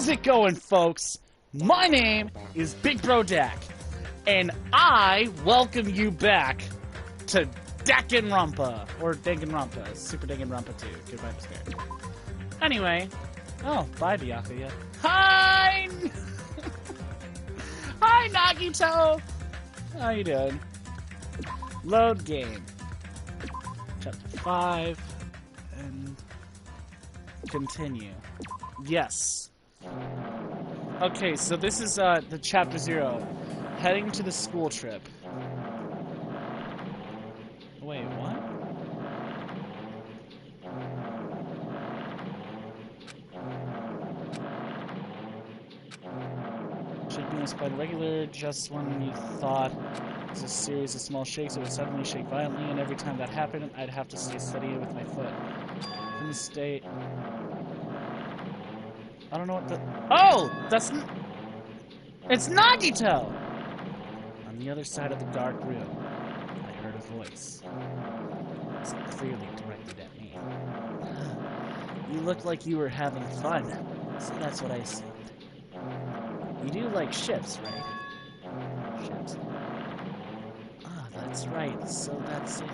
How's it going, folks? My name is Big Bro Dak, and I welcome you back to Dakganronpa, or Dakganronpa, Super Dakganronpa 2. Goodbye, Despair. Anyway, oh, bye, Byakuya. Hi! Hi, Nagito! How you doing? Load game. Chapter 5, and continue. Yes. Okay, so this is the chapter 0. Heading to the school trip. Wait, what? Shaking was quite regular, just when you thought it was a series of small shakes, it would suddenly shake violently, and every time that happened, I'd have to stay steady with my foot. Couldn't stay... I don't know what the... Oh! That's... It's Nagito! On the other side of the dark room, I heard a voice. It was clearly directed at me. You looked like you were having fun, so that's what I assumed. You do like ships, right? Ships? Ah, that's right, so that's it.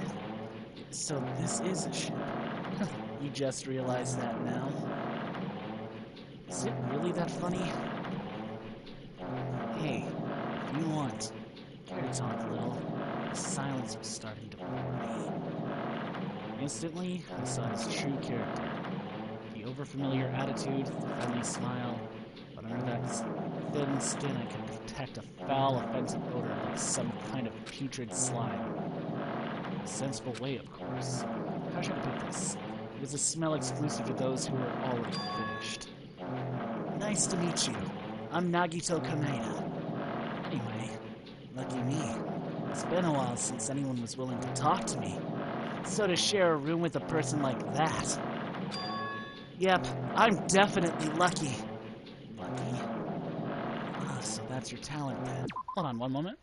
So this is a ship. You just realized that now? Is it really that funny? Hey, if you want, care to talk a little? The silence was starting to bore me. Instantly, I saw his true character. The overfamiliar attitude, the friendly smile, but under that thin skin I could detect a foul, offensive odor like some kind of putrid slime. In a sensible way, of course. How should I put this? It was a smell exclusive to those who were already finished. Nice to meet you. I'm Nagito Kameda. Anyway, lucky me. It's been a while since anyone was willing to talk to me. So to share a room with a person like that... Yep, I'm definitely lucky. Lucky? Ah, so that's your talent then. Hold on one moment.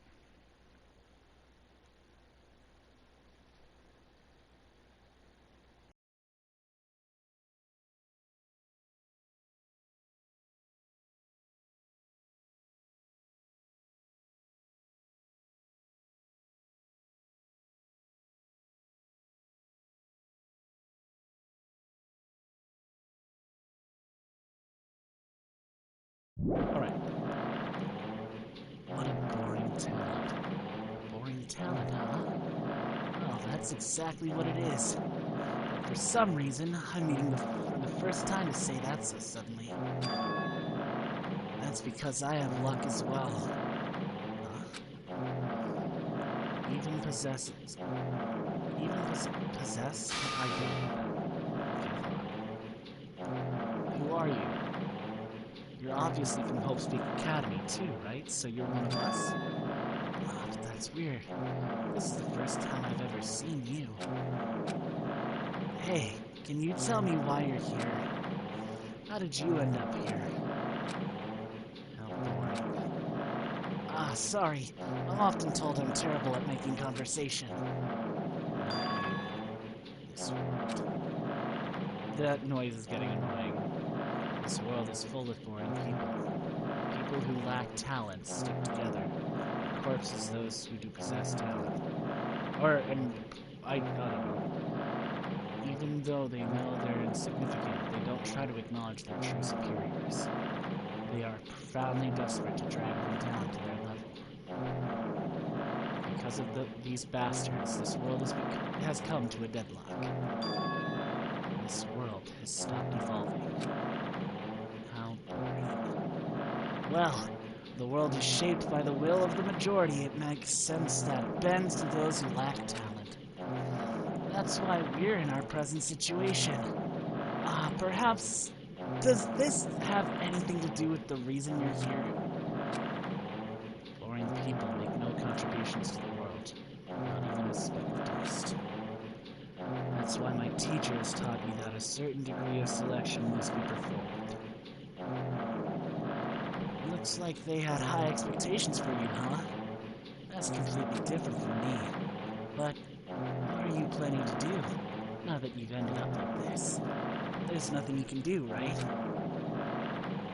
Alright. What a boring talent. A boring talent, huh? Well, that's exactly what it is. But for some reason, I'm meeting for the first time to say that so suddenly. That's because I have luck as well. Huh? Even possesses. Possess? I can't read that. Okay, hold on. Who are you? You're obviously from Hope Speak Academy too, right? So you're one of us? Ah, but that's weird. This is the first time I've ever seen you. Hey, can you tell me why you're here? How did you end up here? How boring. Ah, sorry. I'm often told I'm terrible at making conversation. Not you. This world. That noise is getting annoying. This world is full of boring people. People who lack talent stick together. Corpses those who do possess talent. I don't know. Even though they know they're insignificant, they don't try to acknowledge their true superiors. They are profoundly desperate to drag them down to their level. Because of these bastards, this world has come to a deadlock. This world has stopped evolving. How boring. Well, the world is shaped by the will of the majority. It makes sense that it bends to those who lack talent. That's why we're in our present situation. Perhaps... Does this have anything to do with the reason you're here? Boring people make no contributions to the world. Not even a speck of dust. That's why my teachers taught me that a certain degree of selection must be performed. Looks like they had high expectations for you, huh? That's completely different from me. But what are you planning to do, now that you've ended up like this? There's nothing you can do, right?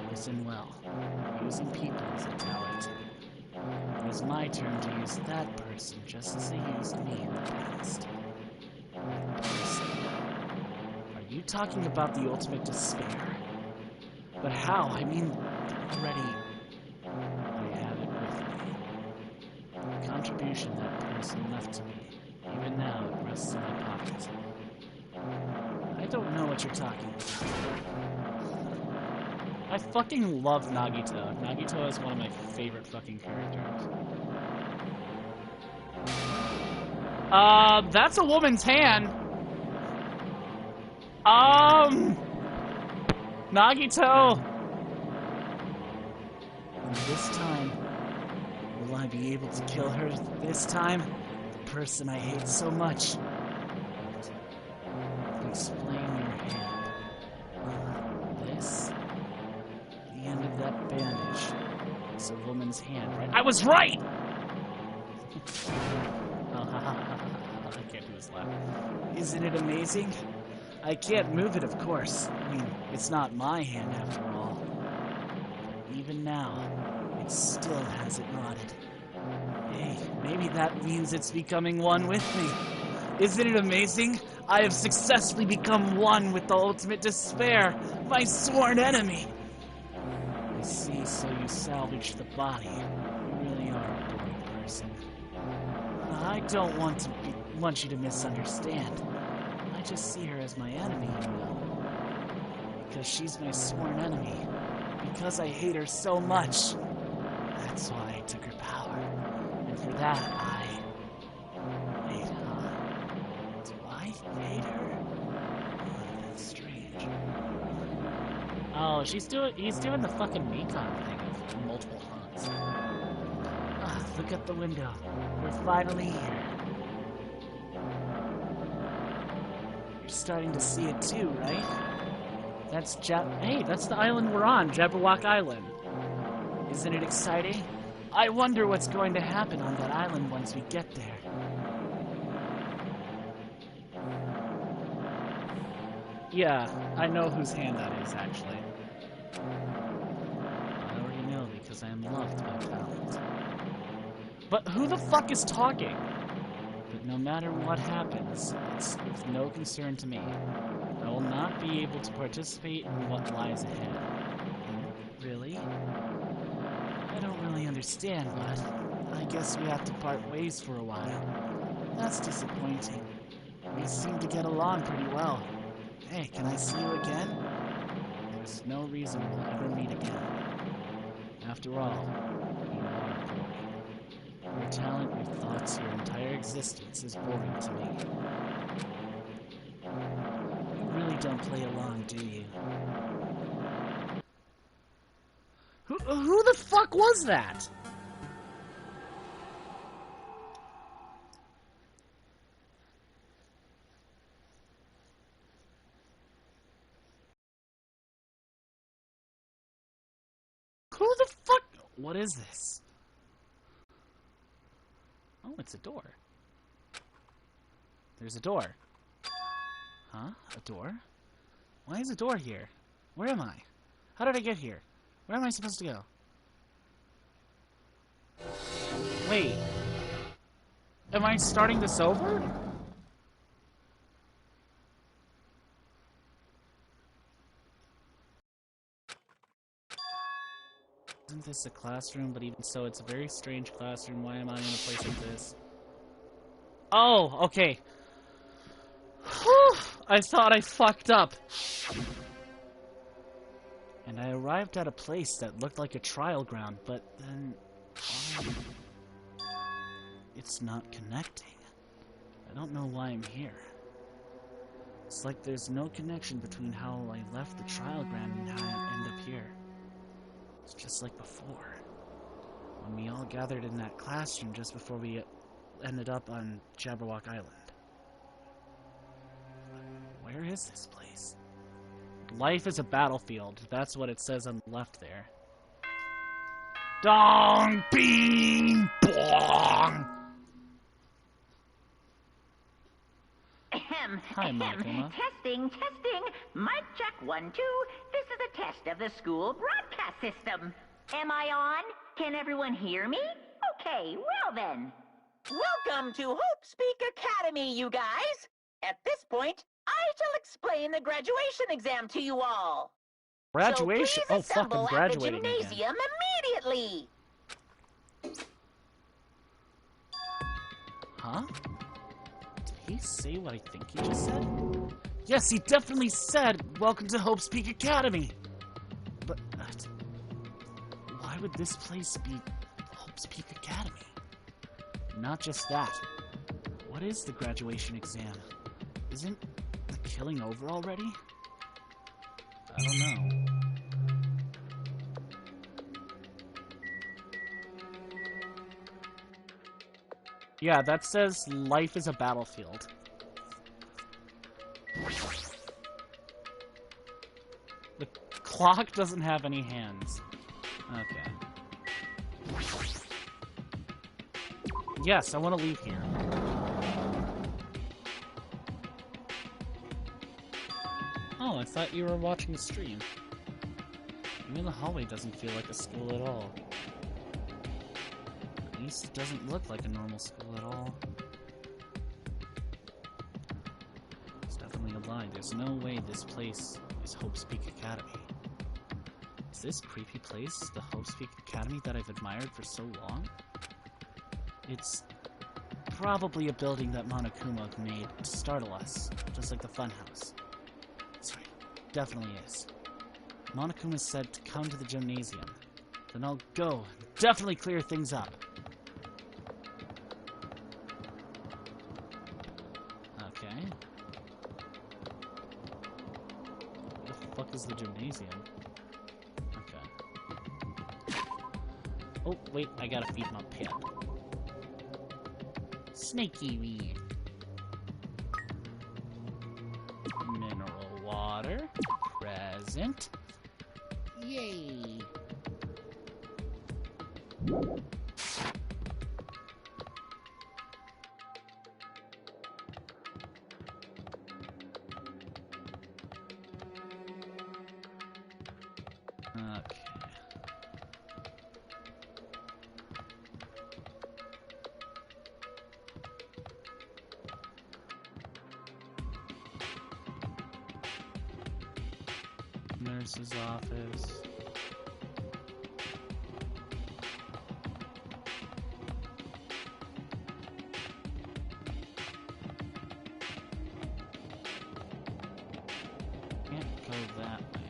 Listen well. Using people is a talent. It is my turn to use that person just as they used me in the past. That person. Are you talking about the ultimate despair? But how? I mean, they're already... I have it with me. The contribution that person left to me. Even now, it rests in my pocket. I don't know what you're talking about. I fucking love Nagito. Nagito is one of my favorite fucking characters. That's a woman's hand. Nagito! And this time, will I be able to kill her this time? The person I hate so much. Explain your hand. This? The end of that bandage. It's a woman's hand, right? I was right! I can't do this laugh. Isn't it amazing? I can't move it, of course. I mean, it's not my hand after all. But even now, it still hasn't rotted. Hey, maybe that means it's becoming one with me. Isn't it amazing? I have successfully become one with the ultimate despair, my sworn enemy. I see, so you salvaged the body. You really are a boring person. I don't want you to misunderstand. I just see her as my enemy, you know. Because she's my sworn enemy. Because I hate her so much. That's why I took her power. And for that, Wait, huh? Do I hate her? Oh, that's strange. Oh, he's doing the fucking Mekon thing of multiple haunts. Look at the window. We're finally here. You're starting to see it too, right? Hey, that's the island we're on, Jabberwock Island. Isn't it exciting? I wonder what's going to happen on that island once we get there. Yeah, I know whose hand that is, actually. I already know because I am loved by talent. But who the fuck is talking? But no matter what happens, it's of no concern to me. I will not be able to participate in what lies ahead. Really? I don't really understand, but I guess we have to part ways for a while. That's disappointing. We seem to get along pretty well. Hey, can I see you again? There's no reason we'll ever meet again. After all, you are boring. Your talent, your thoughts, your entire existence is boring to me. You really don't play along, do you? Who the fuck was that? Who the fuck? What is this? Oh, it's a door. There's a door. Huh? A door? Why is a door here? Where am I? How did I get here? Where am I supposed to go? Wait. Am I starting this over? Isn't this a classroom? But even so, it's a very strange classroom. Why am I in a place like this? Oh, okay. Whew, I thought I fucked up. And I arrived at a place that looked like a trial ground, but then... it's not connecting. I don't know why I'm here. It's like there's no connection between how I left the trial ground and how I end up here. It's just like before. When we all gathered in that classroom just before we ended up on Jabberwock Island. Where is this place? Life is a battlefield. That's what it says on the left there. Dong! Bing! Bong! Ahem. Hi, Makoma. Testing. Mic check 1, 2. This is a test of the school broadcast system. Am I on? Can everyone hear me? Okay, well then. Welcome to Hope Speak Academy, you guys. At this point, I shall explain the graduation exam to you all. Graduation? So oh, please fuck, I'm assemble at the graduating gymnasium again. immediately. Huh? Did he say what I think he just said? Yes, he definitely said, "Welcome to Hope Speak Academy." But why would this place be Hope Speak Academy? Not just that. What is the graduation exam? Isn't the killing over already? I don't know. Yeah, that says life is a battlefield. The clock doesn't have any hands. Okay. Yes, I want to leave here. Oh, I thought you were watching the stream. Even the hallway doesn't feel like a school at all. At least it doesn't look like a normal school at all. It's definitely a lie. There's no way this place is Hope Speak Academy. Is this creepy place the Hope Speak Academy that I've admired for so long? It's probably a building that Monokuma made to startle us, just like the funhouse. That's right, definitely is. Monokuma said to come to the gymnasium. Then I'll go and definitely clear things up. Okay. Where the fuck is the gymnasium? Okay. Oh, wait, I gotta feed my pet. Snaky weed. Mineral water. Present. Yay. Okay. Nurse's office. Can't go that way.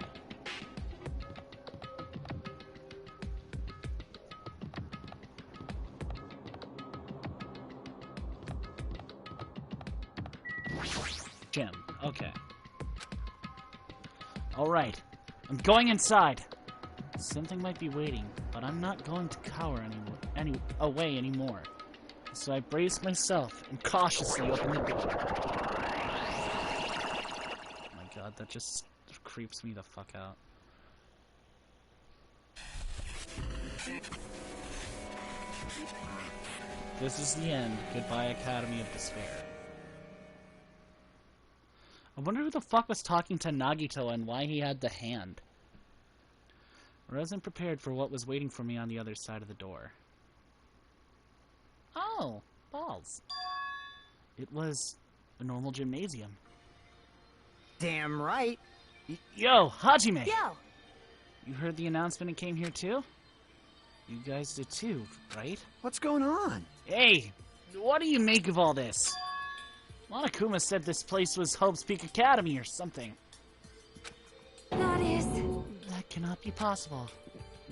Gym. Okay. Alright. I'm going inside. Something might be waiting, but I'm not going to cower away anymore. So I brace myself and cautiously open the door. Oh my god, that just creeps me the fuck out. This is the end. Goodbye, Academy of Despair. I wonder who the fuck was talking to Nagito and why he had the hand. I wasn't prepared for what was waiting for me on the other side of the door. Oh, balls. It was a normal gymnasium. Damn right. Yo, Hajime! Yo! You heard the announcement and came here too? You guys did too, right? What's going on? Hey, what do you make of all this? Monokuma said this place was Hope Speak Academy or something. That cannot be possible.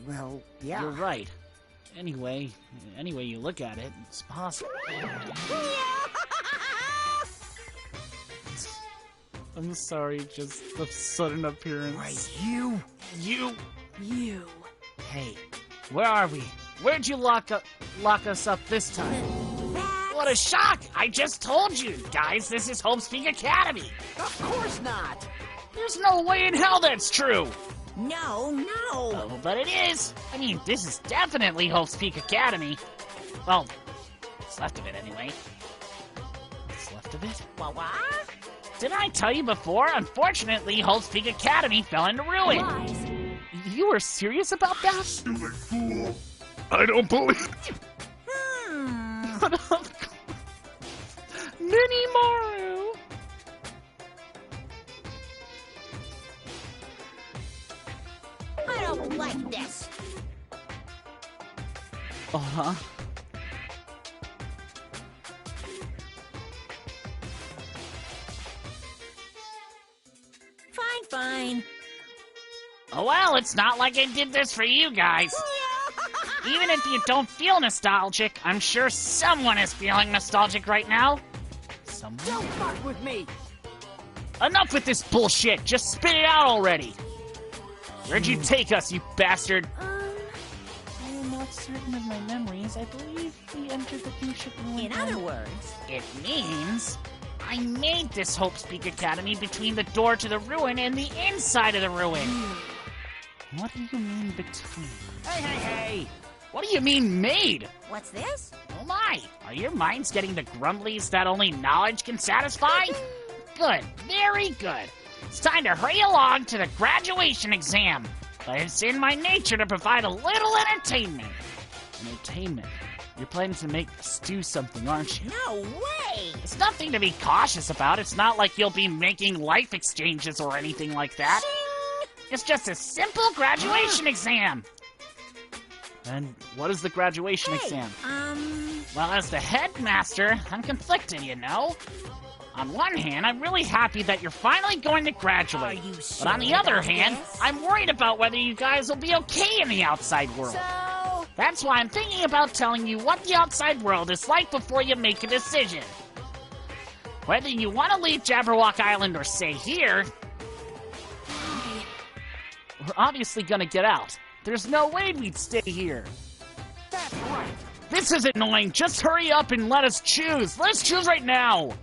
Well, yeah. You're right. Anyway you look at it, it's possible. I'm sorry, just the sudden appearance. Right, you. Hey, where are we? Where'd you lock us up this time? What a shock! I just told you, guys, this is Hope Speak Academy! Of course not. There's no way in hell that's true! No. Oh, but it is! I mean, this is definitely Hope Speak Academy. Well, what's left of it anyway. What's left of it? What? Didn't I tell you before? Unfortunately, Hope Speak Academy fell into ruin! Lies. You were serious about that? Stupid fool! I don't believe. Mini Maru! I don't like this. Uh-huh. Fine. Oh well, it's not like I did this for you guys. Even if you don't feel nostalgic, I'm sure someone is feeling nostalgic right now. Someone? Don't fuck with me! Enough with this bullshit! Just spit it out already! Where'd you take us, you bastard? I am not certain of my memories. I believe we entered the ancient ruin. In other words, It means I made this Hope Speak Academy between the door to the ruin and the inside of the ruin. What do you mean between? Hey! What do you mean made? what's this? Oh my! Are your minds getting the grumblies that only knowledge can satisfy? Good, very good. It's time to hurry along to the graduation exam. But it's in my nature to provide a little entertainment. Entertainment? You're planning to make us do something, aren't you? No way! It's nothing to be cautious about. It's not like you'll be making life exchanges or anything like that. It's just a simple graduation exam. And what is the graduation exam? Well, as the headmaster, I'm conflicted, you know? On one hand, I'm really happy that you're finally going to graduate. Are you But on the sure other about hand, this? I'm worried about whether you guys will be okay in the outside world. So, That's why I'm thinking about telling you what the outside world is like before you make a decision. Whether you want to leave Jabberwock Island or stay here, we're obviously gonna get out. There's no way we'd stay here. That's right! This is annoying. Just hurry up and let us choose. Let's choose right now.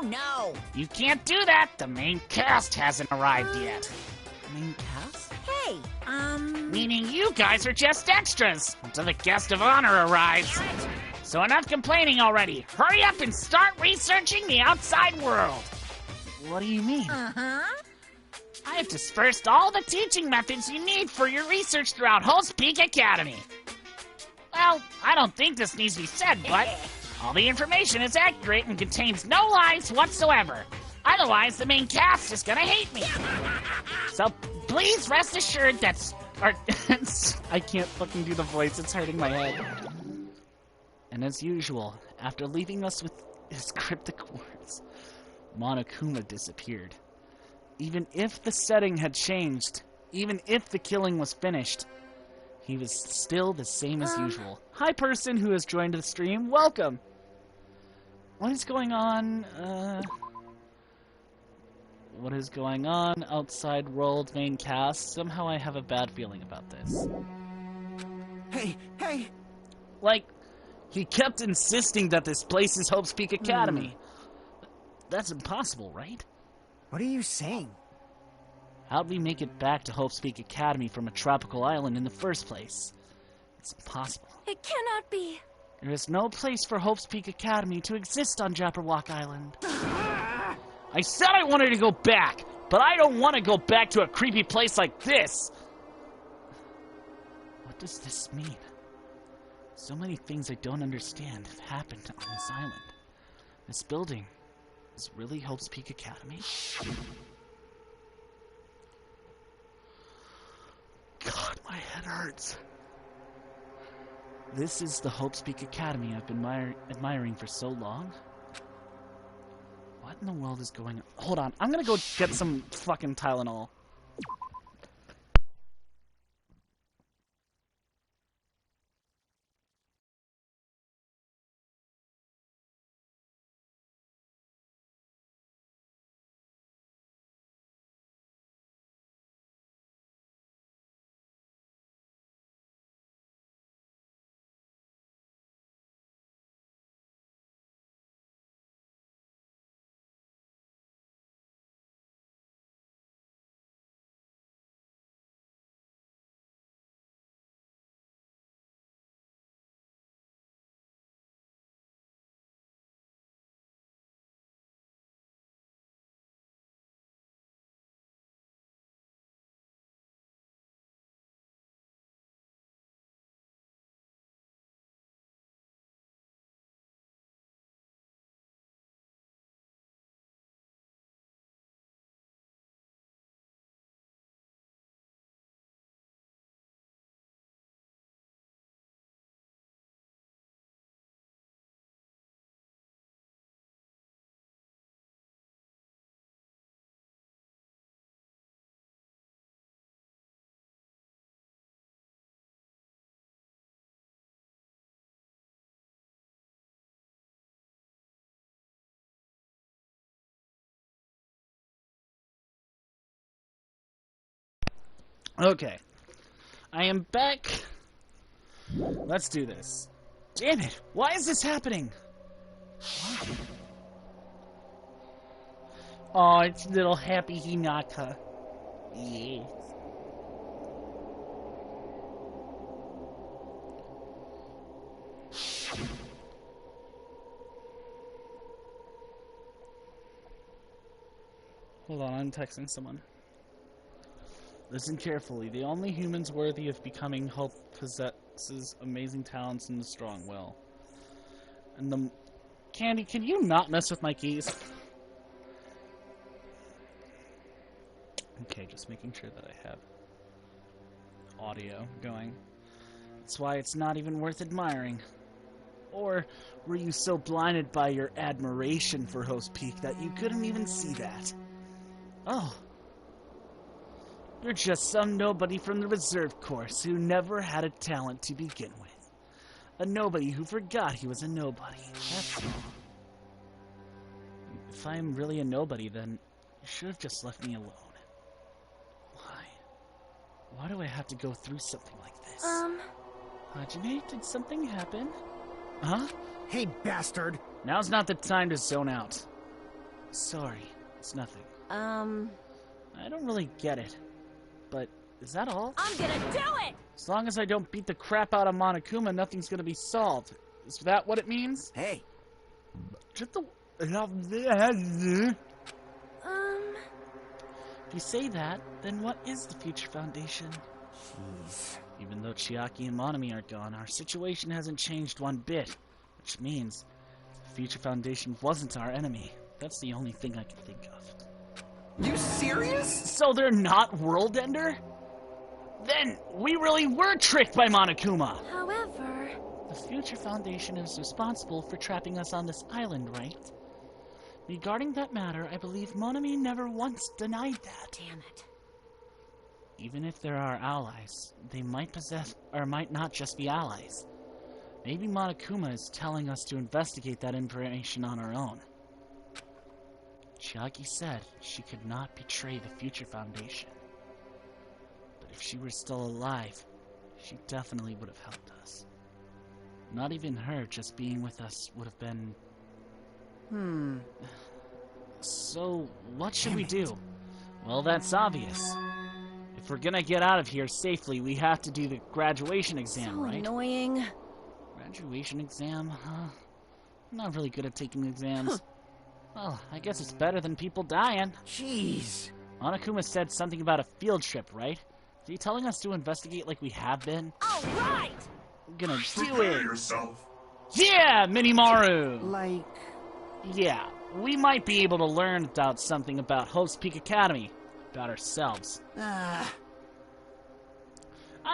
no. You can't do that. The main cast hasn't arrived yet. Main cast? Hey, Meaning you guys are just extras until the guest of honor arrives. So enough complaining already. Hurry up and start researching the outside world. What do you mean? I have dispersed all the teaching methods you need for your research throughout Hope's Peak Academy. Well, I don't think this needs to be said, but all the information is accurate and contains no lies whatsoever. Otherwise, the main cast is gonna hate me. So please rest assured that... I can't fucking do the voice, it's hurting my head. And as usual, after leaving us with his cryptic words, Monokuma disappeared. Even if the setting had changed, even if the killing was finished, he was still the same as usual. Hi, person who has joined the stream. Welcome! What is going on? What is going on? Outside world main cast. Somehow I have a bad feeling about this. Hey! Like, he kept insisting that this place is Hope's Peak Academy. That's impossible, right? What are you saying? How'd we make it back to Hope's Peak Academy from a tropical island in the first place? It's impossible. it cannot be. There is no place for Hope's Peak Academy to exist on Jabberwock Island. I said I wanted to go back, but I don't want to go back to a creepy place like this. What does this mean? So many things I don't understand have happened on this island. This building is really Hope's Peak Academy? God, my head hurts. This is the Hope's Peak Academy I've been admiring for so long? What in the world is going on? Hold on, I'm gonna go get some fucking Tylenol. Okay. I am back. Let's do this. Damn it! Why is this happening? Oh, it's little happy Hinata. Yes. Hold on, I'm texting someone. Listen carefully. The only humans worthy of becoming Hope possesses amazing talents and a strong will. And the... Candy, can you not mess with my keys? Okay, just making sure that I have audio going. That's why it's not even worth admiring. Or were you so blinded by your admiration for Host Peak that you couldn't even see that? Oh. You're just some nobody from the reserve course who never had a talent to begin with. A nobody who forgot he was a nobody. That's all. If I'm really a nobody, then you should have just left me alone. Why? Why do I have to go through something like this? Hajime, did something happen? Huh? Hey, bastard! Now's not the time to zone out. Sorry, it's nothing. I don't really get it. But is that all? I'm gonna do it! As long as I don't beat the crap out of Monokuma, nothing's gonna be solved. Is that what it means? Hey! Just the... If you say that, then what is the Future Foundation? Jeez. Even though Chiaki and Monami are gone, our situation hasn't changed one bit. Which means the Future Foundation wasn't our enemy. That's the only thing I can think of. You serious? So they're not World Ender? Then we really were tricked by Monokuma! However... The Future Foundation is responsible for trapping us on this island, right? Regarding that matter, I believe Monami never once denied that. Damn it. Even if there are allies, they might possess, or might not just be allies. Maybe Monokuma is telling us to investigate that information on our own. Chiaki said she could not betray the Future Foundation. But if she were still alive, she definitely would have helped us. Not even her just being with us would have been... So, what should we do? Well, that's obvious. If we're gonna get out of here safely, we have to do the graduation exam, So right? annoying. Graduation exam, huh? I'm not really good at taking exams. Well, I guess it's better than people dying. Jeez. Monokuma said something about a field trip, right? Is he telling us to investigate like we have been? All right! We're gonna do Prepare it! yourself. Yeah, Minimaru! Like... Yeah, we might be able to learn about something about Hope's Peak Academy. About ourselves. I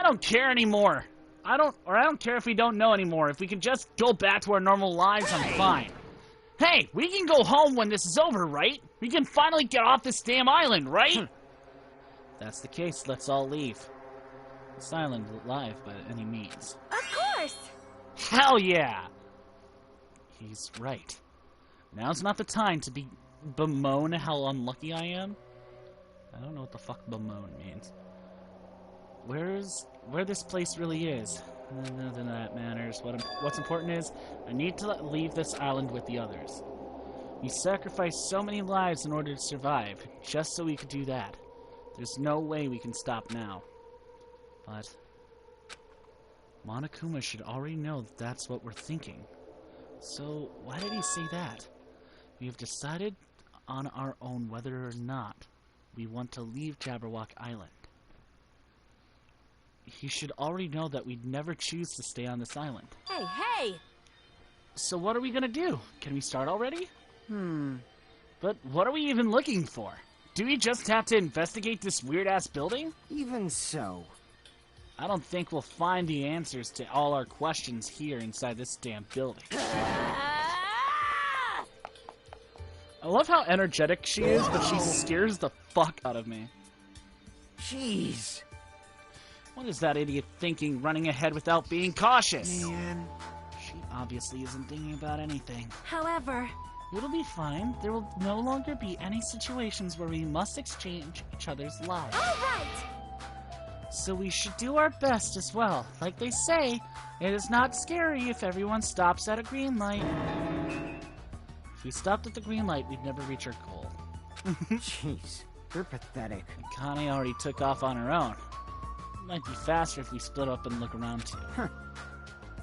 don't care anymore. I don't care if we don't know anymore. If we can just go back to our normal lives, I'm fine. Hey, we can go home when this is over, right? We can finally get off this damn island, right? If that's the case, let's all leave. This island alive by any means. Of course! Hell yeah! He's right. Now's not the time to bemoan how unlucky I am. I don't know what the fuck bemoan means. Where this place really is. None of that matters. What's important is, I need to leave this island with the others. We sacrificed so many lives in order to survive, just so we could do that. There's no way we can stop now. But Monokuma should already know that that's what we're thinking. So why did he say that? We have decided on our own whether or not we want to leave Jabberwock Island. He should already know that we'd never choose to stay on this island. Hey, hey! So what are we gonna do? Can we start already? But what are we even looking for? Do we just have to investigate this weird-ass building? Even so. I don't think we'll find the answers to all our questions here inside this damn building. I love how energetic she is, but she scares the fuck out of me. Jeez. What is that idiot thinking, running ahead without being cautious? Man. She obviously isn't thinking about anything. However... It'll be fine. There will no longer be any situations where we must exchange each other's lives. All right! So we should do our best as well. Like they say, it is not scary if everyone stops at a green light. If we stopped at the green light, we'd never reach our goal. Jeez, you're pathetic. Connie already took off on her own. It might be faster if we split up and look around too. Huh.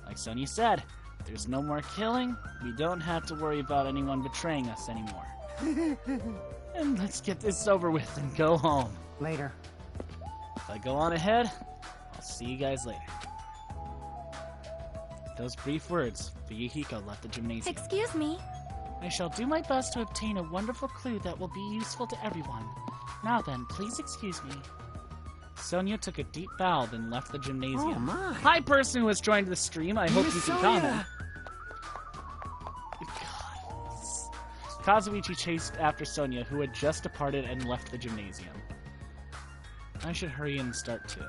Like Sonia said, there's no more killing. We don't have to worry about anyone betraying us anymore. And let's get this over with and go home. Later. If I go on ahead, I'll see you guys later. With those brief words, Fuyuhiko left the gymnasium. Excuse me. I shall do my best to obtain a wonderful clue that will be useful to everyone. Now then, please excuse me. Sonia took a deep bow, then left the gymnasium. Oh my. Hi, person who has joined the stream. I hope Miss you can Sonia. comment. God. Kazuichi chased after Sonia, who had just departed and left the gymnasium. I should hurry and start too.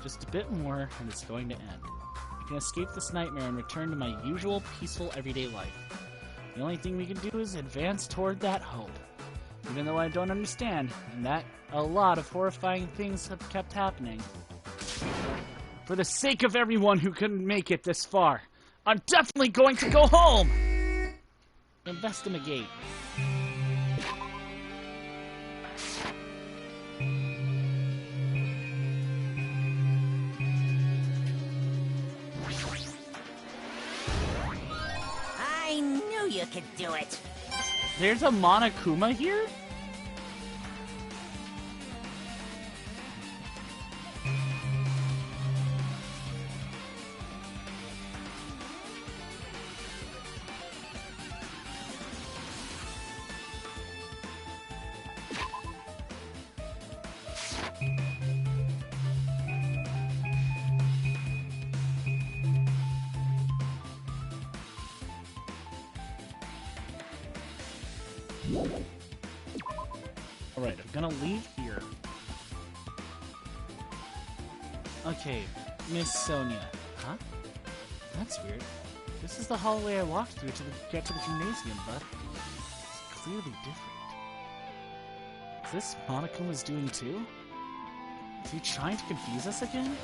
Just a bit more, and it's going to end. I can escape this nightmare and return to my usual peaceful everyday life. The only thing we can do is advance toward that hope. Even though I don't understand, and that a lot of horrifying things have kept happening. For the sake of everyone who couldn't make it this far, I'm definitely going to go home! Investigate. I knew you could do it. There's a Monokuma here? Alright, I'm gonna leave here. Okay, Miss Sonia. Huh? That's weird. This is the hallway I walked through to get to the gymnasium, but it's clearly different. Is this Monokuma's doing too? Is he trying to confuse us again?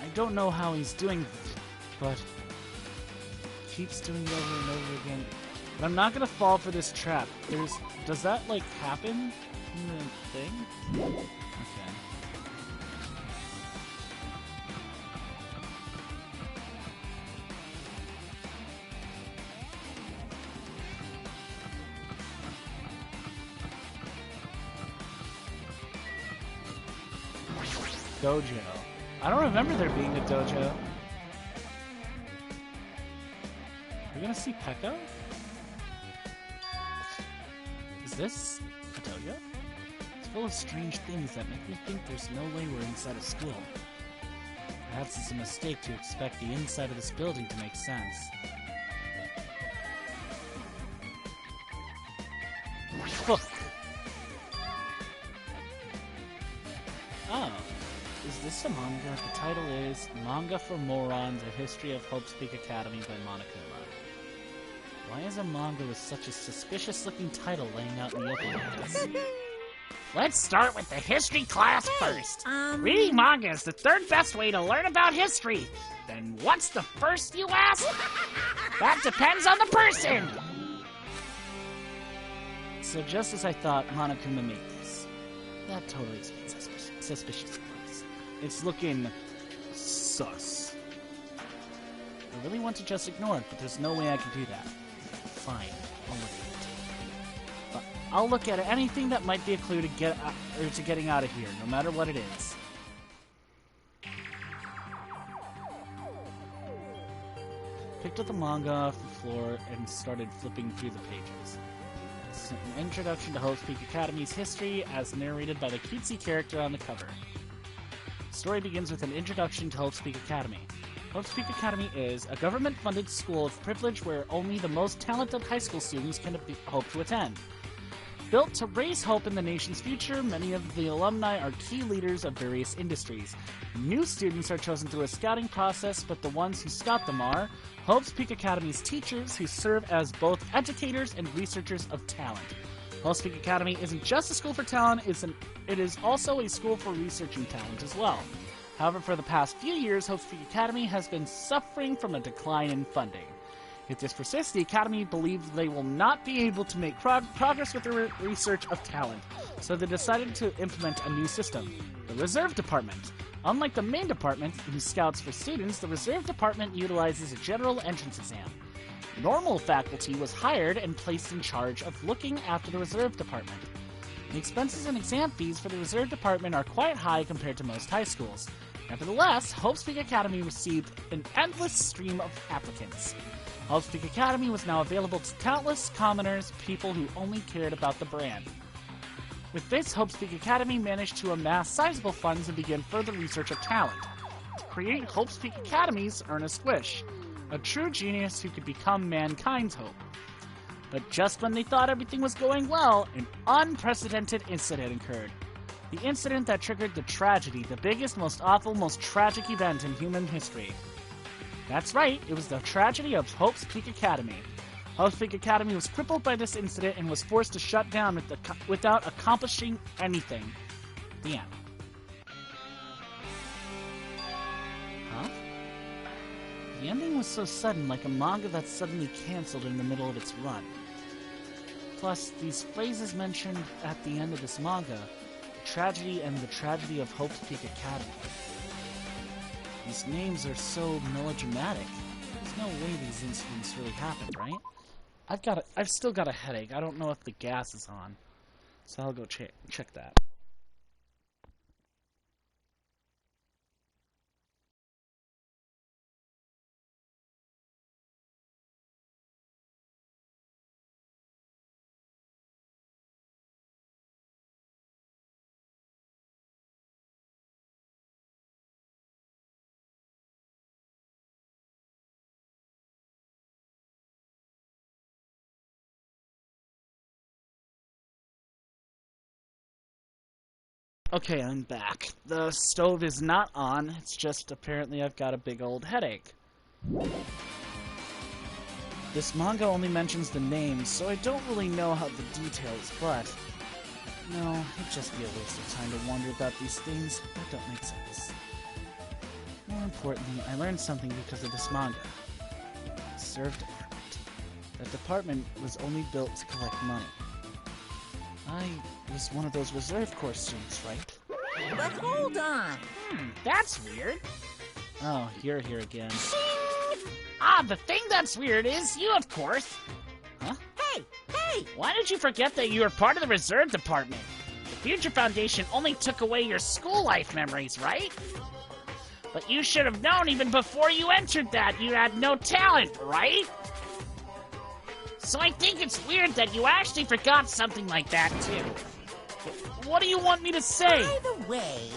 I don't know how he's doing it, but he keeps doing it over and over again. But I'm not gonna fall for this trap. Does that, like, happen in the thing? Okay. Dojo. I don't remember there being a dojo. We're gonna see Pekka? Is this a dojo? It's full of strange things that make me think there's no way we're inside a school. Perhaps it's a mistake to expect the inside of this building to make sense. Oh. Is this a manga? The title is Manga for Morons, A History of Hope's Peak Academy by Monokuma. Why is a manga with such a suspicious-looking title laying out in the open like this? Let's start with the history class first. Reading manga is the third best way to learn about history. Then what's the first, you ask? That depends on the person! So just as I thought, Monokuma made this. That totally explains suspicious. It's looking sus. I really want to just ignore it, but there's no way I can do that. Fine, I'll look at it. But I'll look at anything that might be a clue to getting out of here, no matter what it is. Picked up the manga off the floor and started flipping through the pages. It's an introduction to Hope's Peak Academy's history, as narrated by the cutesy character on the cover. The story begins with an introduction to Hope's Peak Academy. Hope's Peak Academy is a government-funded school of privilege where only the most talented high school students can hope to attend. Built to raise hope in the nation's future, many of the alumni are key leaders of various industries. New students are chosen through a scouting process, but the ones who scout them are Hope's Peak Academy's teachers, who serve as both educators and researchers of talent. Hope's Peak Academy isn't just a school for talent, it is also a school for researching talent as well. However, for the past few years, Hope's Peak Academy has been suffering from a decline in funding. If this persists, the Academy believes they will not be able to make progress with the research of talent, so they decided to implement a new system, the Reserve Department. Unlike the main department, who scouts for students, the Reserve Department utilizes a general entrance exam. Normal faculty was hired and placed in charge of looking after the Reserve Department. The expenses and exam fees for the Reserve Department are quite high compared to most high schools. Nevertheless, Hope's Peak Academy received an endless stream of applicants. Hope's Peak Academy was now available to countless commoners, people who only cared about the brand. With this, Hope's Peak Academy managed to amass sizable funds and begin further research of talent. To create Hope's Peak Academy's earnest wish, a true genius who could become mankind's hope. But just when they thought everything was going well, an unprecedented incident occurred. The incident that triggered the tragedy, the biggest, most awful, most tragic event in human history. That's right, it was the tragedy of Hope's Peak Academy. Hope's Peak Academy was crippled by this incident and was forced to shut down without accomplishing anything. The end. Huh? The ending was so sudden, like a manga that's suddenly cancelled in the middle of its run. Plus, these phrases mentioned at the end of this manga, the tragedy and the tragedy of Hope's Peak Academy. These names are so melodramatic. There's no way these incidents really happened, right? I've still got a headache. I don't know if the gas is on. So I'll go check that. Okay, I'm back. The stove is not on, it's just apparently I've got a big old headache. This manga only mentions the names, so I don't really know how the details, but... No, it'd just be a waste of time to wonder about these things. That don't make sense. More importantly, I learned something because of this manga. Reserve Department. That department was only built to collect money. I was one of those reserve corps students, right? But hold on. That's weird. Oh, you're here again. Ah, the thing that's weird is you, of course. Huh? Hey! Why did you forget that you were part of the reserve department? The Future Foundation only took away your school life memories, right? But you should have known even before you entered that you had no talent, right? So I think it's weird that you actually forgot something like that, too. What do you want me to say? By the way...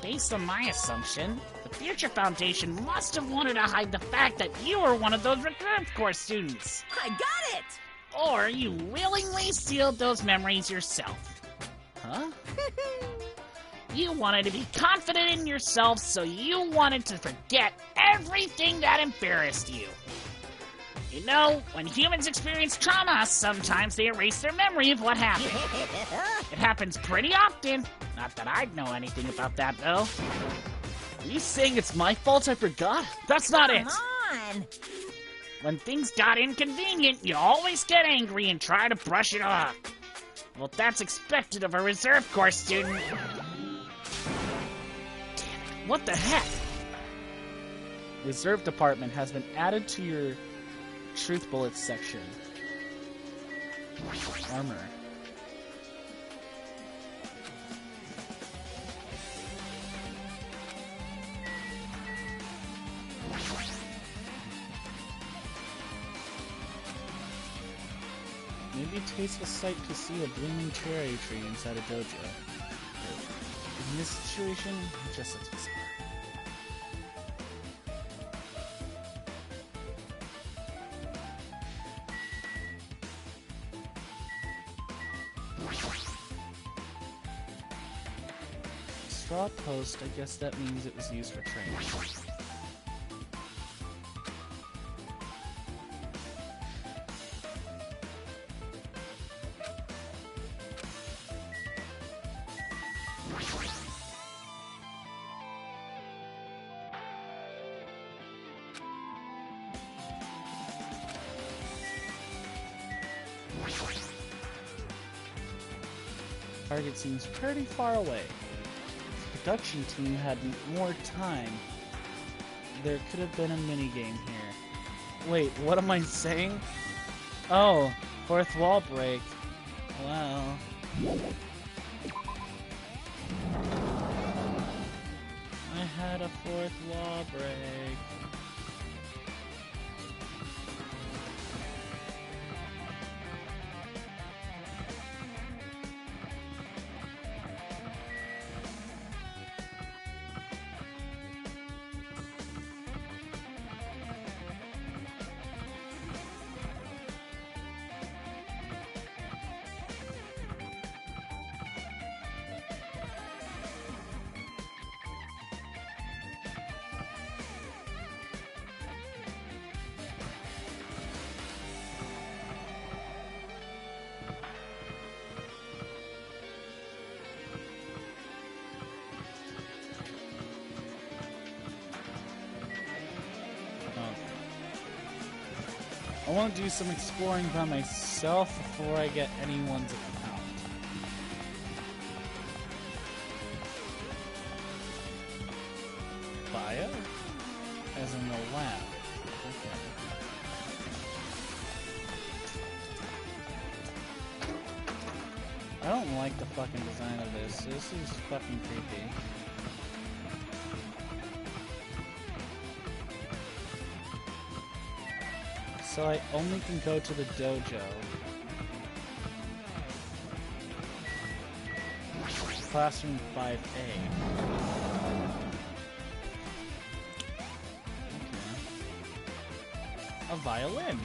Based on my assumption, the Future Foundation must have wanted to hide the fact that you were one of those reserve corps students. I got it! Or you willingly sealed those memories yourself. Huh? You wanted to be confident in yourself, so you wanted to forget everything that embarrassed you. You know, when humans experience trauma, sometimes they erase their memory of what happened. It happens pretty often. Not that I'd know anything about that, though. Are you saying it's my fault I forgot? That's not it! Come on! When things got inconvenient, you always get angry and try to brush it off. Well, that's expected of a reserve corps student. Damn it, what the heck? Reserve Department has been added to your Truth Bullets section. Armor. Maybe a tasteful sight to see a blooming cherry tree inside a dojo. In this situation, it just lets me smart. Straw post, I guess that means it was used for training. target seems pretty far away. If the production team had more time, there could have been a minigame here. Wait, what am I saying? Oh, fourth wall break. Well... I had a fourth wall break. I want to do some exploring by myself before I get anyone's account. Bio? As in the lab. Okay. I don't like the fucking design of this. This is fucking creepy. So I only can go to the dojo. Classroom 5A. Okay. A violin.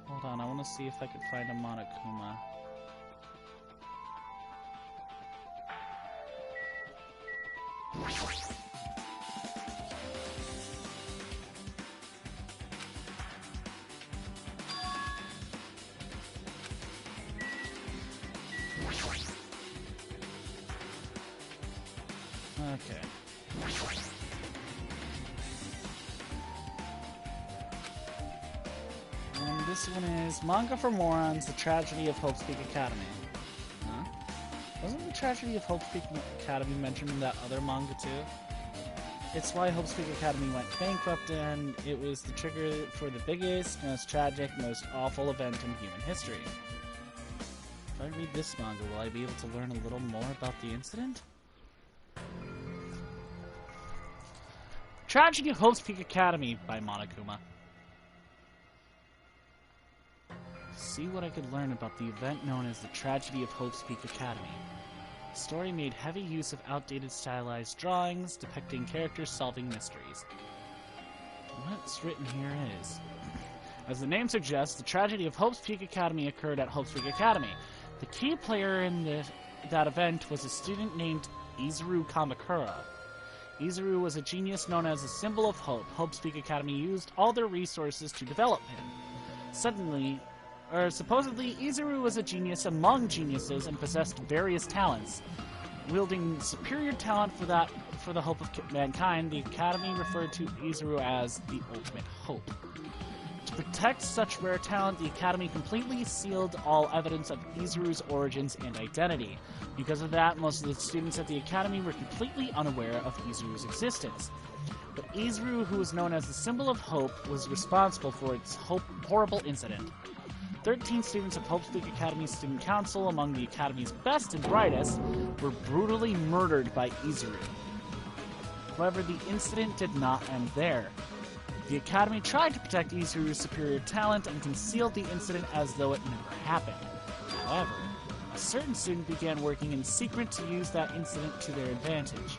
Hold on, I want to see if I could find a Monokuma. Okay. And this one is Manga for Morons, The Tragedy of Hope's Peak Academy. Huh? Wasn't The Tragedy of Hope's Peak Academy mentioned in that other manga too? It's why Hope's Peak Academy went bankrupt, and it was the trigger for the biggest, most tragic, most awful event in human history. If I read this manga, will I be able to learn a little more about the incident? Tragedy of Hope's Peak Academy by Monokuma. See what I could learn about the event known as the Tragedy of Hope's Peak Academy. The story made heavy use of outdated stylized drawings depicting characters solving mysteries. What's written here is... As the name suggests, the Tragedy of Hope's Peak Academy occurred at Hope's Peak Academy. The key player in that event was a student named Izuru Kamakura. Izuru was a genius known as the symbol of hope. Hope's Peak Academy used all their resources to develop him. Supposedly, Izuru was a genius among geniuses and possessed various talents. Wielding superior talent for the hope of mankind, the Academy referred to Izuru as the ultimate hope. To protect such rare talent, the Academy completely sealed all evidence of Izuru's origins and identity. Because of that, most of the students at the Academy were completely unaware of Izuru's existence. But Izuru, who was known as the symbol of hope, was responsible for its horrible incident. 13 students of Hope's Peak Academy's Student Council, among the Academy's best and brightest, were brutally murdered by Izuru. However, the incident did not end there. The Academy tried to protect Izuru's superior talent and concealed the incident as though it never happened. However, a certain student began working in secret to use that incident to their advantage.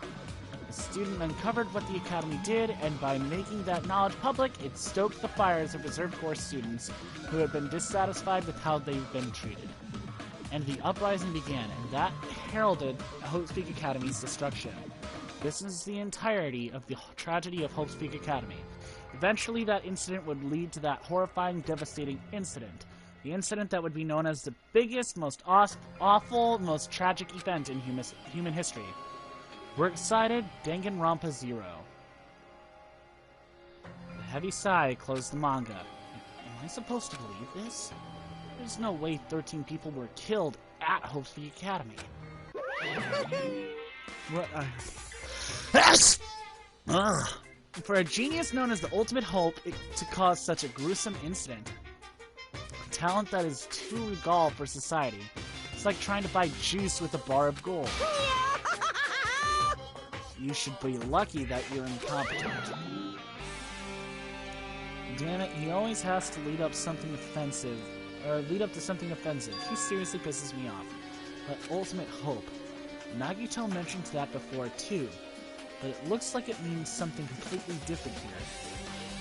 The student uncovered what the Academy did, and by making that knowledge public, it stoked the fires of Reserve Corps students who had been dissatisfied with how they've been treated. And the uprising began, and that heralded Hope's Peak Academy's destruction. This is the entirety of the tragedy of Hope's Peak Academy. Eventually, that incident would lead to that horrifying, devastating incident. The incident that would be known as the biggest, most awful, most tragic event in human history. We're excited. Danganronpa 0. The heavy sigh closed the manga. Am Am I supposed to believe this? There's no way 13 people were killed at Hope's Peak Academy. What? Ugh. For a genius known as the Ultimate Hope to cause such a gruesome incident, a talent that is too regal for society, it's like trying to buy juice with a bar of gold. You should be lucky that you're incompetent. Damn it, he always has to lead up to something offensive. He seriously pisses me off. But Ultimate Hope. Nagito mentioned that before too, but it looks like it means something completely different here.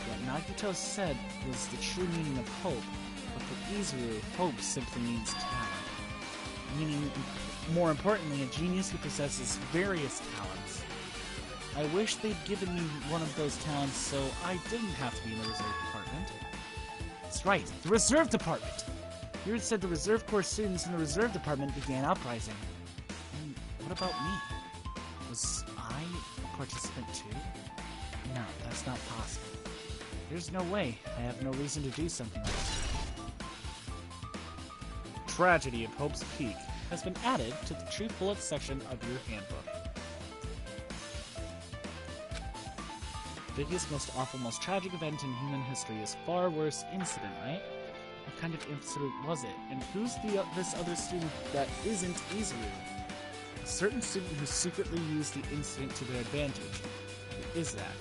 What Nagito said was the true meaning of hope, but for Izuru, hope simply means talent. Meaning, more importantly, a genius who possesses various talents. I wish they'd given me one of those talents so I didn't have to be in the reserve department. That's right, the reserve department! Here it said the reserve corps students in the reserve department began uprising. And what about me? Was I a participant too? No, that's not possible. There's no way. I have no reason to do something like that. Tragedy of Hope's Peak has been added to the True Bullets section of your handbook. Biggest, most awful, most tragic event in human history is far worse incident, right? What kind of incident was it? And who's this other student that isn't Izuru? A certain student who secretly used the incident to their advantage. Who is that?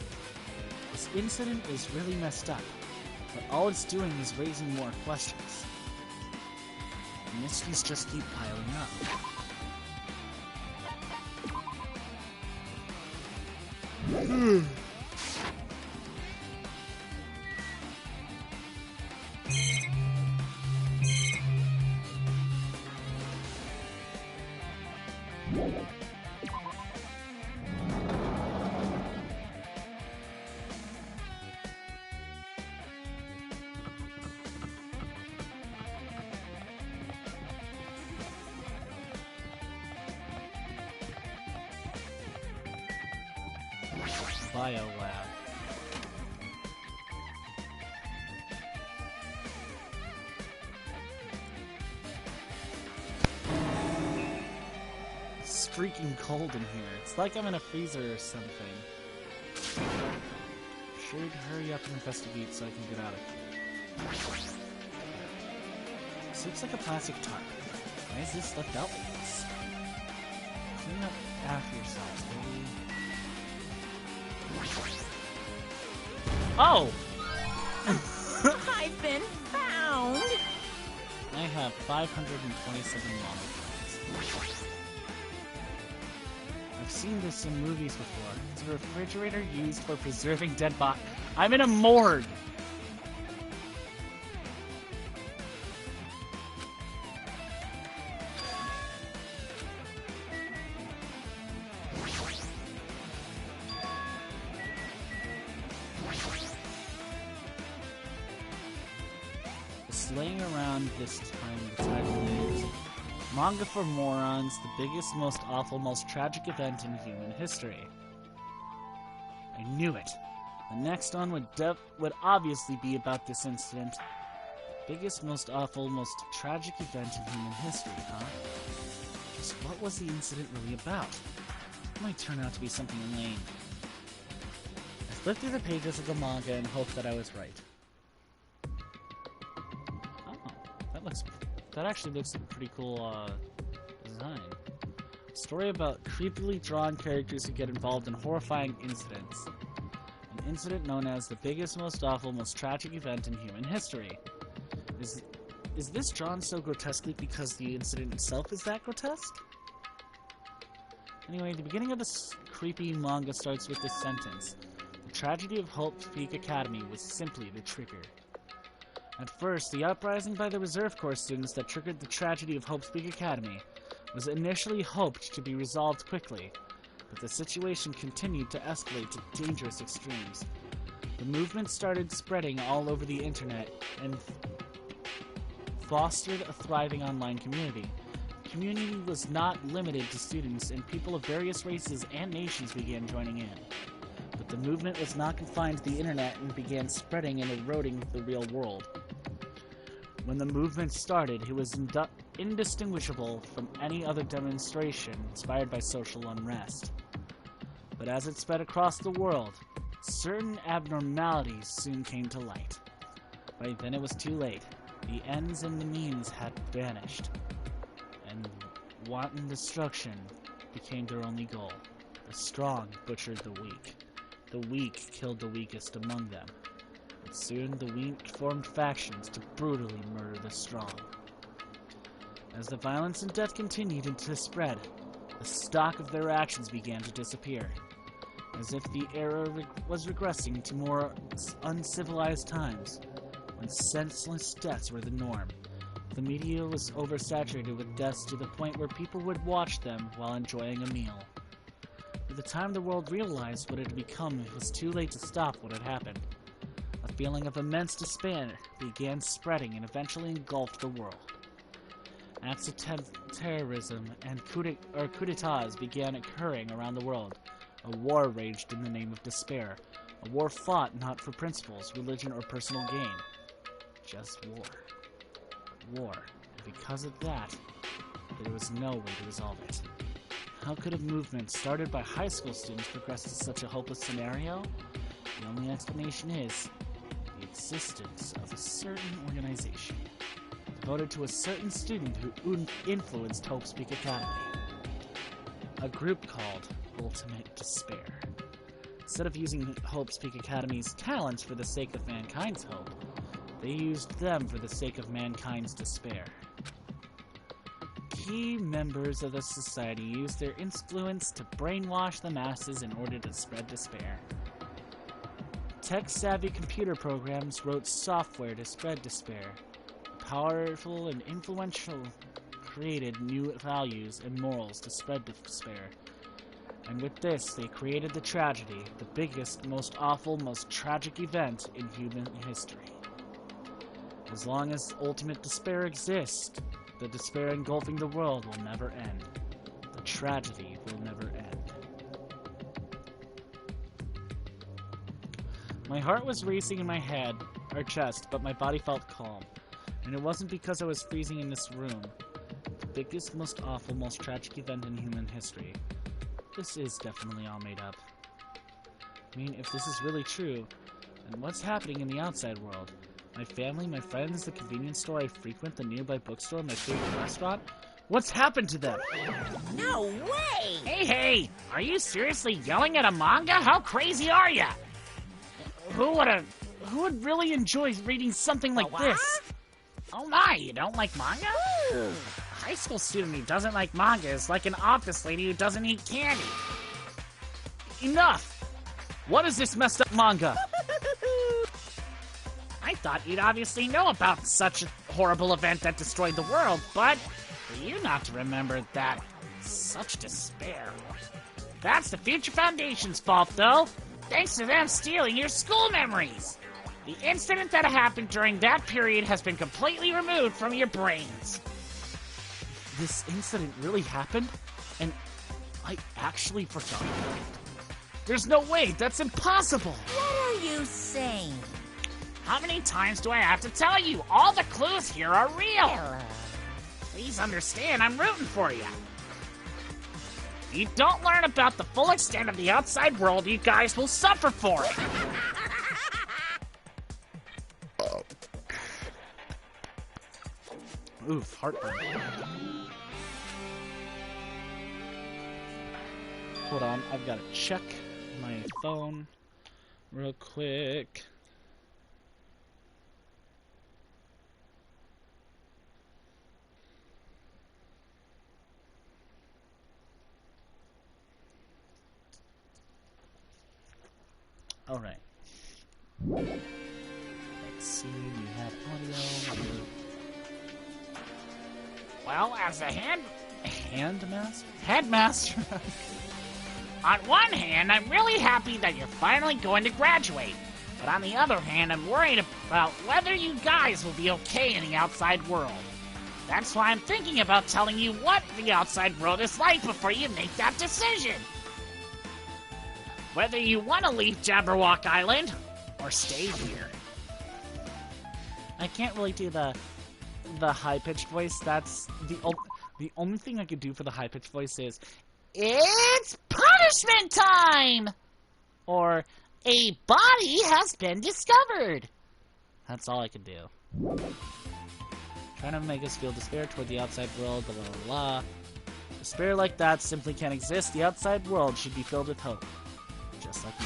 This incident is really messed up, but all it's doing is raising more questions. The mysteries just keep piling up. Bio lab. It's freaking cold in here. It's like I'm in a freezer or something. Should hurry up and investigate so I can get out of here. This looks like a plastic tarp. Why is this left out like this? Clean up after yourselves, baby. Oh! I've been found! I have 527 monopoints. I've seen this in movies before. It's a refrigerator used for preserving dead bodies. I'm in a morgue! Laying around this time, the title is Manga for Morons, the biggest, most awful, most tragic event in human history. I knew it. The next one would obviously be about this incident. The biggest, most awful, most tragic event in human history, huh? Just what was the incident really about? It might turn out to be something lame. I flipped through the pages of the manga and hoped that I was right. That actually looks like a pretty cool design. A story about creepily drawn characters who get involved in horrifying incidents. An incident known as the biggest, most awful, most tragic event in human history. Is this drawn so grotesquely because the incident itself is that grotesque? Anyway, the beginning of this creepy manga starts with this sentence. The tragedy of Hope's Peak Academy was simply the trigger. At first, the uprising by the Reserve Corps students that triggered the tragedy of Hope's Peak Academy was initially hoped to be resolved quickly, but the situation continued to escalate to dangerous extremes. The movement started spreading all over the internet and fostered a thriving online community. The community was not limited to students, and people of various races and nations began joining in. But the movement was not confined to the internet and began spreading and eroding the real world. When the movement started, it was indistinguishable from any other demonstration inspired by social unrest. But as it spread across the world, certain abnormalities soon came to light. By then it was too late. The ends and the means had vanished, and wanton destruction became their only goal. The strong butchered the weak. The weak killed the weakest among them. And soon the weak formed factions to brutally murder the strong. As the violence and death continued to spread, the stock of their actions began to disappear. As if the era was regressing to more uncivilized times, when senseless deaths were the norm. The media was oversaturated with deaths to the point where people would watch them while enjoying a meal. By the time the world realized what it had become, it was too late to stop what had happened. A feeling of immense despair began spreading and eventually engulfed the world. Acts of terrorism and coup d'etats began occurring around the world. A war raged in the name of despair. A war fought not for principles, religion, or personal gain. Just war. War. And because of that, there was no way to resolve it. How could a movement started by high school students progress to such a hopeless scenario? The only explanation is the existence of a certain organization devoted to a certain student who influenced Hope Speak Academy. A group called Ultimate Despair. Instead of using Hope Speak Academy's talents for the sake of mankind's hope, they used them for the sake of mankind's despair. Key members of the society used their influence to brainwash the masses in order to spread despair. Tech-savvy computer programs wrote software to spread despair. Powerful and influential created new values and morals to spread despair. And with this, they created the tragedy, the biggest, most awful, most tragic event in human history. As long as ultimate despair exists, the despair engulfing the world will never end. The tragedy will never end. My heart was racing in my head, or chest, but my body felt calm. And it wasn't because I was freezing in this room. The biggest, most awful, most tragic event in human history. This is definitely all made up. I mean, if this is really true, then what's happening in the outside world? My family, my friends, the convenience store I frequent, the nearby bookstore, my favorite restaurant? What's happened to them? No way! Hey! Are you seriously yelling at a manga? How crazy are ya? Who would really enjoy reading something like this? Oh my, you don't like manga? A high school student who doesn't like manga is like an office lady who doesn't eat candy. Enough! What is this messed up manga? I thought you'd obviously know about such a horrible event that destroyed the world, but for you not to remember that, such despair. That's the Future Foundation's fault, though. Thanks to them stealing your school memories. The incident that happened during that period has been completely removed from your brains. This incident really happened? And I actually forgot about it. There's no way, that's impossible! What are you saying? How many times do I have to tell you? All the clues here are real. Please understand, I'm rooting for you. If you don't learn about the full extent of the outside world, you guys will suffer for it. Oof, heartburn. Hold on, I've got to check my phone real quick. Alright. Let's see, we have audio. Well, as a Headmaster? on one hand, I'm really happy that you're finally going to graduate. But on the other hand, I'm worried about whether you guys will be okay in the outside world. That's why I'm thinking about telling you what the outside world is like before you make that decision. Whether you want to leave Jabberwock Island or stay here. I can't really do the the high-pitched voice, that's the only thing I could do for the high-pitched voice is, "It's punishment time!" Or, "A body has been discovered!" That's all I could do. Trying to make us feel despair toward the outside world, blah blah blah. Despair like that simply can't exist. The outside world should be filled with hope. Just like me.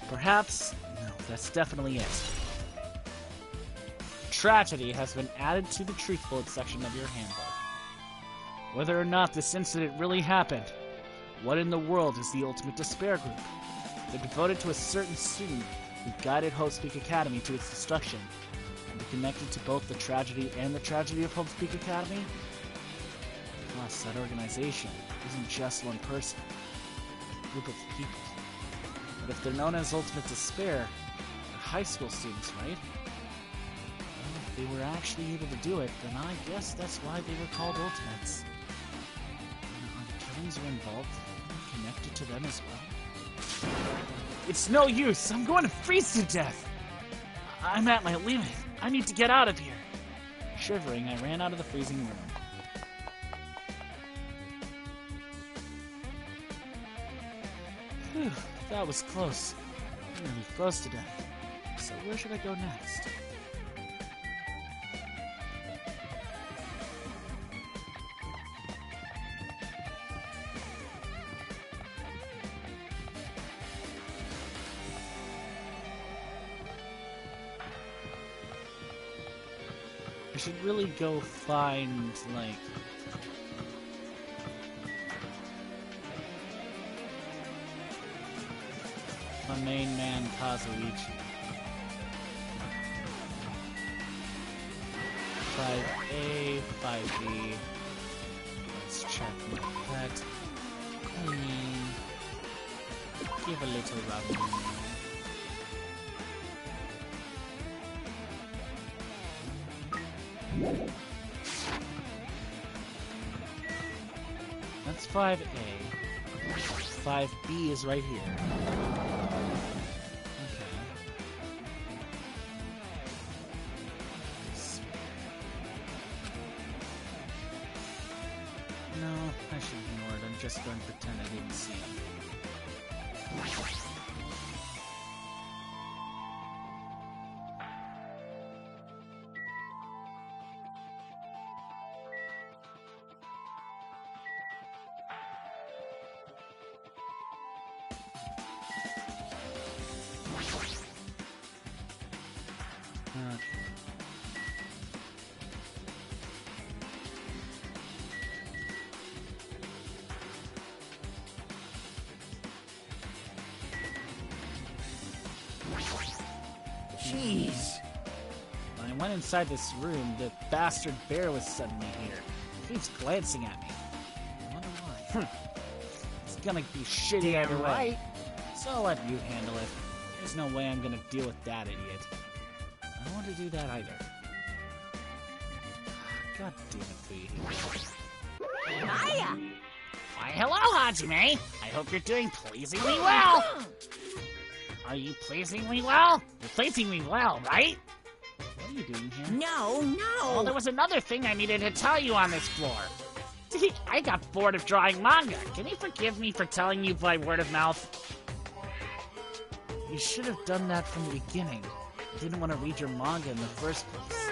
Perhaps, no, that's definitely it. Tragedy has been added to the truth bullet section of your handbook. Whether or not this incident really happened, what in the world is the Ultimate Despair Group? They're devoted to a certain student who guided Hope Speak Academy to its destruction, and they're connected to both the tragedy and the tragedy of Hope Speak Academy? Plus, that organization isn't just one person, it's a group of people. But if they're known as Ultimate Despair, they're high school students, right? Well, if they were actually able to do it, then I guess that's why they were called Ultimates. Are the killings are involved connected to them as well? It's no use! I'm going to freeze to death! I'm at my limit. I need to get out of here. Shivering, I ran out of the freezing room. Phew, that was close. I'm gonna be close to death. So where should I go next? I should really go find, like... my main man, Kazuichi. 5A, 5B. Let's check my pet. Clean. Give a little rub. That's 5A. 5B is right here. Okay. No, I should ignore it. I'm just going to pretend I didn't see him. Okay. Jeez. When I went inside this room, the bastard bear was suddenly here. He keeps glancing at me. I wonder why. It's gonna be shitty either way. Right. So I'll let you handle it. There's no way I'm gonna deal with that idiot. I don't want to do that either. God damn it, Fee. Hiya! Why, hello, Hajime! I hope you're doing pleasingly well! Are you pleasing me well? You're pleasing me well, right? What are you doing here? No, Well, no! there was another thing I needed to tell you on this floor. I got bored of drawing manga. Can you forgive me for telling you by word of mouth? You should have done that from the beginning. I didn't want to read your manga in the first place.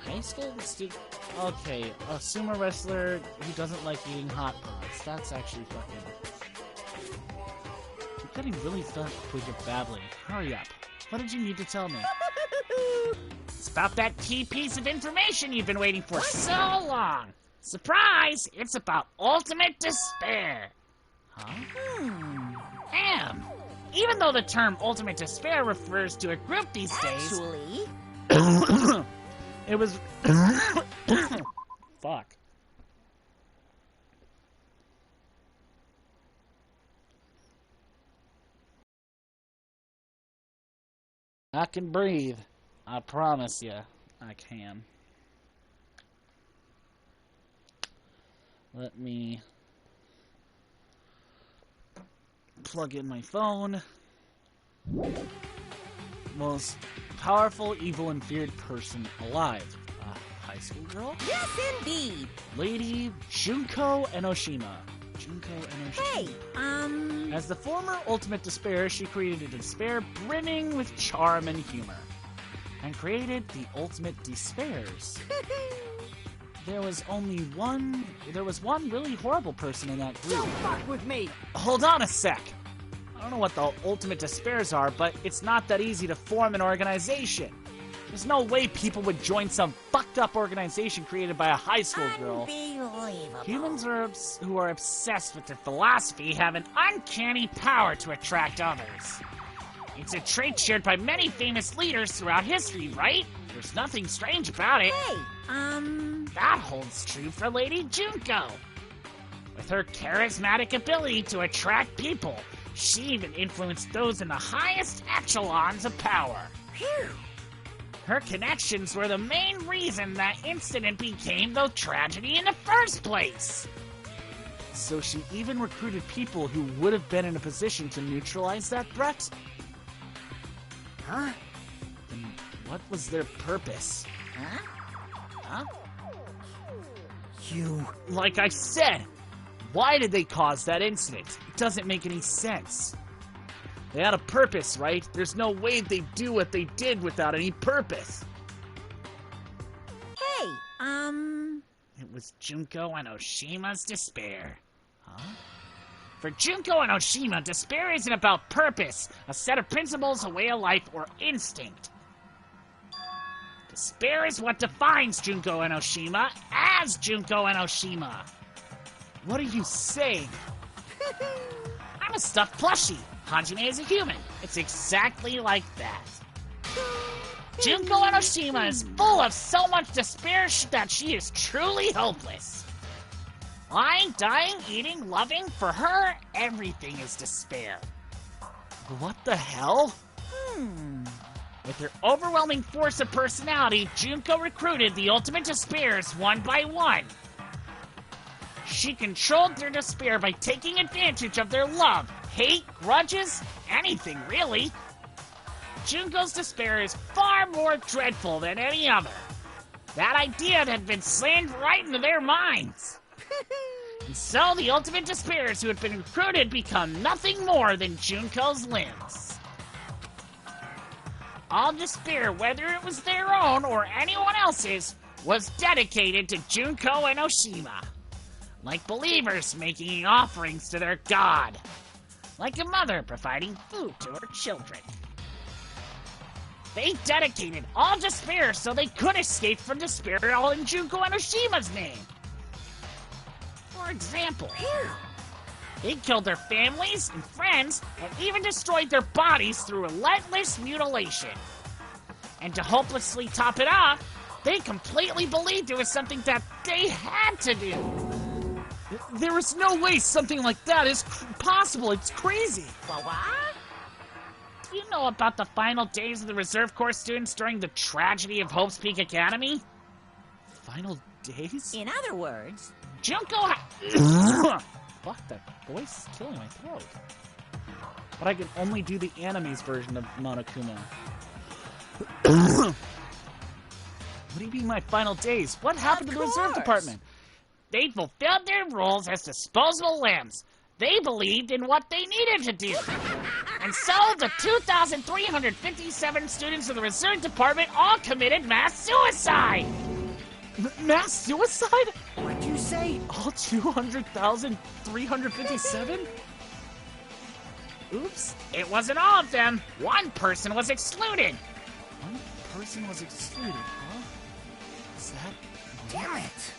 High school student... Okay, a sumo wrestler who doesn't like eating hot pots. That's actually fucking... You're getting really fed up with your babbling. Hurry up. What did you need to tell me? It's about that key piece of information you've been waiting for so long. Surprise! It's about Ultimate Despair. Huh? Damn. Even though the term Ultimate Despair refers to a group these days... Actually, it was... Fuck. I can breathe. I promise you, I can. Let me plug in my phone. Most powerful, evil, and feared person alive. high school girl? Yes, indeed. Lady Junko Enoshima. Hey, As the former Ultimate Despair, she created a despair brimming with charm and humor. And created the Ultimate Despairs. There was one really horrible person in that group. Don't fuck with me! Hold on a sec. I don't know what the Ultimate Despairs are, but it's not that easy to form an organization. There's no way people would join some fucked up organization created by a high school girl. unbelievable. Humans who are obsessed with their philosophy have an uncanny power to attract others. It's a trait shared by many famous leaders throughout history, right? There's nothing strange about it. Hey, That holds true for Lady Junko. With her charismatic ability to attract people, she even influenced those in the highest echelons of power. phew. Her connections were the main reason that incident became the tragedy in the first place. So she even recruited people who would have been in a position to neutralize that threat? Huh? Then what was their purpose? Huh? You... Like I said, why did they cause that incident? It doesn't make any sense. They had a purpose, right? There's no way they'd do what they did without any purpose. Hey, It was Junko Enoshima's despair. Huh? For Junko Enoshima, despair isn't about purpose, a set of principles, a way of life, or instinct. Despair is what defines Junko Enoshima as Junko Enoshima. What are you saying? I'm a stuffed plushie. Hajime is a human. It's exactly like that. Junko Enoshima is full of so much despair that she is truly hopeless. Lying, dying, eating, loving, for her, everything is despair. What the hell? With her overwhelming force of personality, Junko recruited the Ultimate Despairs one by one. She controlled their despair by taking advantage of their love, hate, grudges, anything really. Junko's despair is far more dreadful than any other. That idea had been slammed right into their minds. And so the Ultimate Despairs who had been recruited become nothing more than Junko's limbs. All despair, whether it was their own or anyone else's, was dedicated to Junko Enoshima. Like believers making offerings to their god. Like a mother providing food to her children. They dedicated all despair so they could escape from despair all in Junko Enoshima's name. For example, they killed their families and friends and even destroyed their bodies through relentless mutilation. And to hopelessly top it off, they completely believed it was something that they had to do. There is no way something like that is possible. It's crazy. what? Do you know about the final days of the Reserve Corps students during the tragedy of Hope's Peak Academy? Final days? In other words, Junko Fuck, that voice is killing my throat. But I can only do the anime's version of Monokuma. What do you mean my final days? What happened to the Reserve Department? They fulfilled their roles as disposable limbs. They believed in what they needed to do. And so the 2,357 students of the Reserve Department all committed mass suicide. Mass suicide? What'd you say? All 200,357? Oops. It wasn't all of them. One person was excluded. One person was excluded, huh? Is that... Damn it!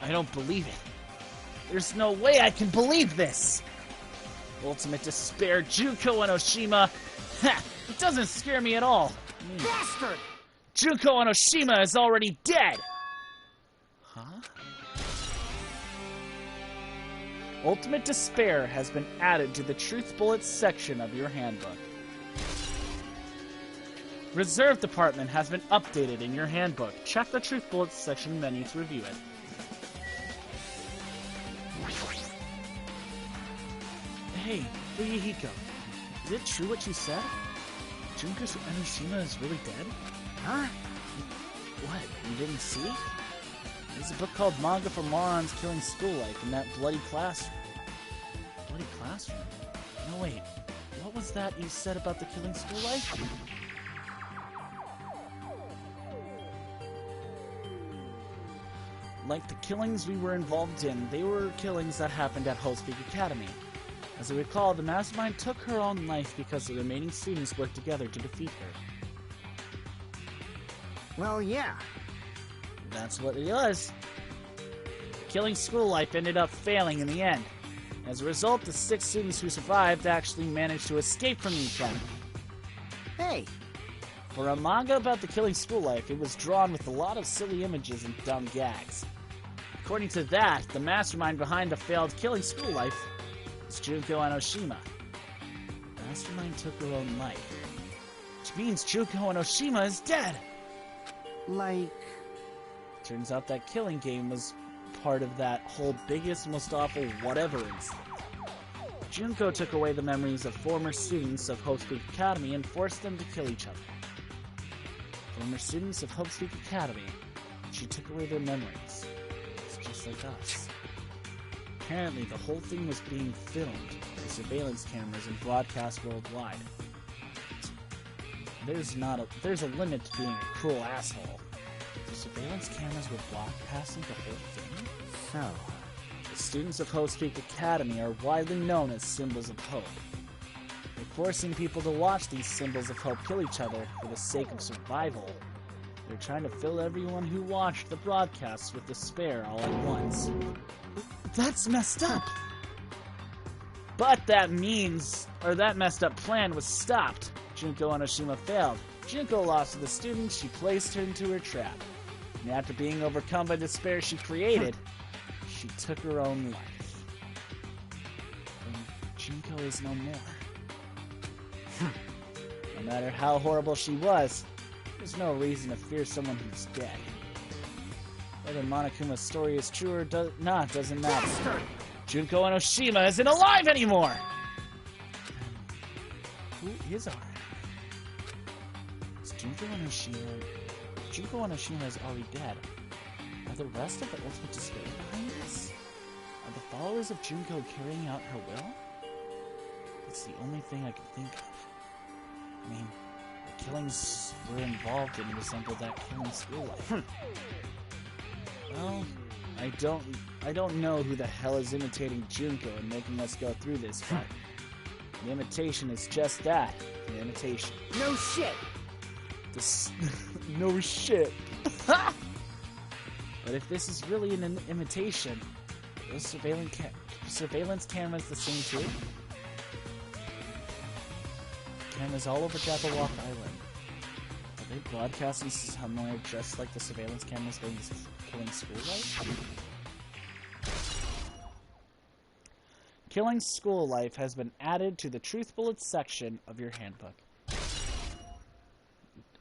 I don't believe it. There's no way I can believe this. Ultimate Despair, Junko Enoshima. Ha! It doesn't scare me at all. Bastard! Junko Enoshima is already dead. Huh? Ultimate Despair has been added to the Truth Bullets section of your handbook. Reserve Department has been updated in your handbook. Check the Truth Bullets section menu to review it. Hey, Fuyuhiko. Is it true what you said? Junko Enoshima is really dead? Huh? What, you didn't see? There's a book called Manga for Morons Killing School Life in that bloody classroom. Bloody classroom? No, wait. What was that you said about the killing school life? Like the killings we were involved in, they were killings that happened at Hope's Peak Academy. As I recall, the mastermind took her own life because the remaining students worked together to defeat her. Well, yeah. That's what it was. Killing school life ended up failing in the end. As a result, the 6 students who survived actually managed to escape from the academy. Hey, For a manga about the killing school life, it was drawn with a lot of silly images and dumb gags. According to that, the mastermind behind the failed killing school life is Junko Enoshima. The mastermind took her own life, which means Junko Enoshima is dead. like... Turns out that killing game was part of that whole biggest, most awful whatever incident. Junko took away the memories of former students of Hope's Peak Academy and forced them to kill each other. Former students of Hope's Peak Academy, she took away their memories. It's just like us. Apparently, the whole thing was being filmed with surveillance cameras and broadcast worldwide. There's a limit to being a cruel asshole. The surveillance cameras were broadcasting the whole thing? So... The students of Hope's Peak Academy are widely known as symbols of hope. They're forcing people to watch these symbols of hope kill each other for the sake of survival. They're trying to fill everyone who watched the broadcasts with despair all at once. That's messed up! But that messed up plan was stopped. Junko Enoshima failed. Junko lost to the students, she placed her into her trap. And after being overcome by despair she created, she took her own life. And Junko is no more. No matter how horrible she was, there's no reason to fear someone who's dead. Whether Monokuma's story is true or not doesn't matter. Bastard! Junko Enoshima isn't alive anymore! And who is our enemy? Is Junko Enoshima... Junko Enoshima is already dead. Are the rest of the Ultimate Despair behind this? Are the followers of Junko carrying out her will? That's the only thing I can think of. I mean, the killings we're involved in resemble that killing school life. Well, I don't know who the hell is imitating Junko and making us go through this, but the imitation is just that, an imitation. No shit! This... no shit. But if this is really an imitation, are those surveillance cameras the same too? Cameras all over Jabberwock Island. Are they broadcasting somewhere just like the surveillance cameras during this killing school life? Killing school life has been added to the Truth Bullets section of your handbook.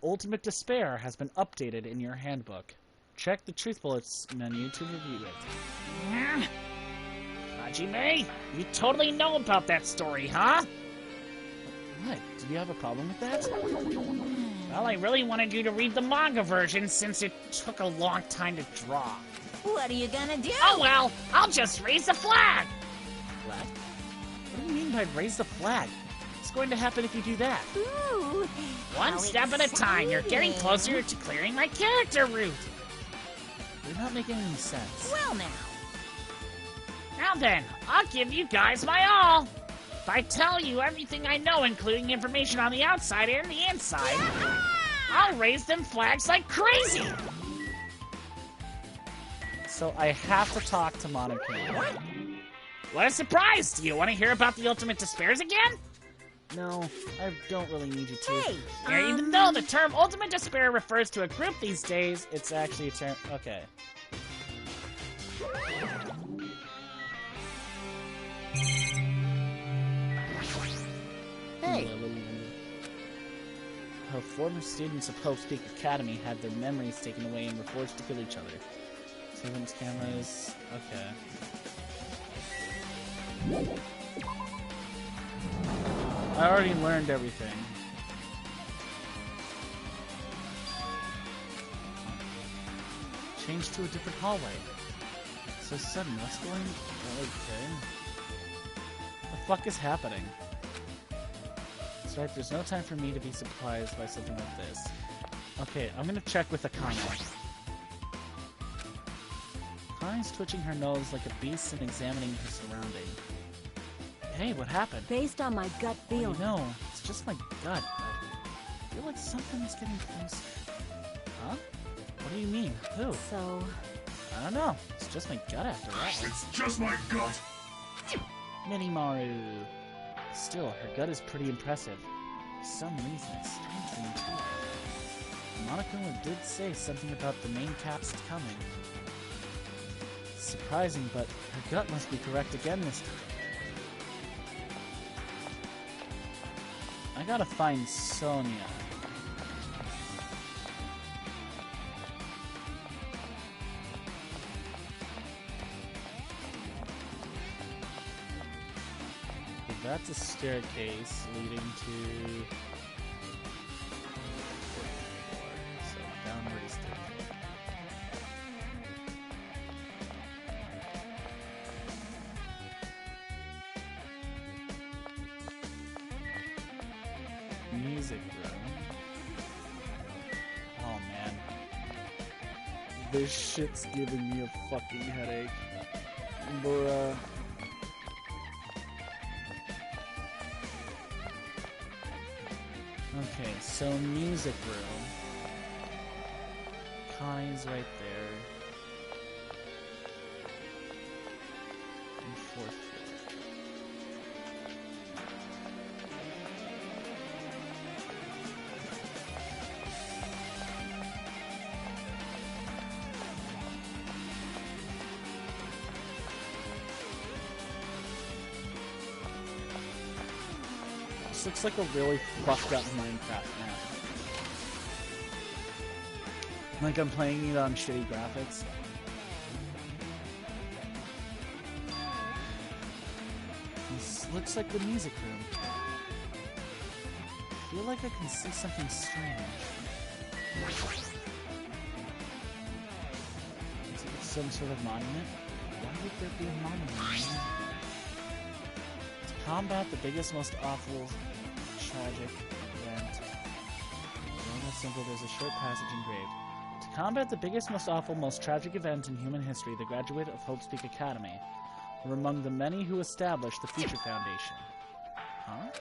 Ultimate Despair has been updated in your handbook. Check the Truth Bullets menu to review it. Hajime, you totally know about that story, huh? What? Do you have a problem with that? Well, I really wanted you to read the manga version since it took a long time to draw. What are you gonna do? Oh well, I'll just raise the flag! Flag? What do you mean by raise the flag? What's going to happen if you do that? Ooh, One how step at a time, you're getting exciting. closer to clearing my character route. You're not making any sense. Well now. Now then, I'll give you guys my all. If I tell you everything I know, including information on the outside and the inside, I'll raise them flags like crazy. So I have to talk to Monokuma. What a surprise! Do you want to hear about the Ultimate Despairs again? No, I don't really need you to. Hey, Yeah, even though the term Ultimate Despair refers to a group these days, It's actually a term. Okay. Hey, How former students of Hope's Peak Academy had their memories taken away and were forced to kill each other. Surveillance cameras. Okay. I already learned everything. Change to a different hallway. So sudden, what's going... Okay. What the fuck is happening? That's right, there's no time for me to be surprised by something like this. Okay, I'm gonna check with Akane. Akane's twitching her nose like a beast and examining her surrounding. Hey, what happened? Based on my gut feeling. No, it's just my gut. I feel like something's getting closer. Huh? What do you mean? Who? So... I don't know. It's just my gut after all. It's just my gut. Minimaru. Still, her gut is pretty impressive. For some reason, it's strangely intuitive. Monokuma did say something about the main caps coming. It's surprising, but her gut must be correct again this time. I gotta find Sonia. That's a staircase leading to... So, downward is staircase. Music room. Oh man. This shit's giving me a fucking headache. Bruh. Okay, so music room. Connie's right there. And fourth floor. This looks like a really fucked up Minecraft map. Like I'm playing it on shitty graphics. This looks like the music room. I feel like I can see something strange. Is it some sort of monument? Why would there be a monument? To combat the biggest, most awful, tragic event. Around the symbol, there's a short passage engraved. To combat the biggest, most awful, most tragic event in human history, the graduate of Hope's Peak Academy were among the many who established the Future Foundation. Huh?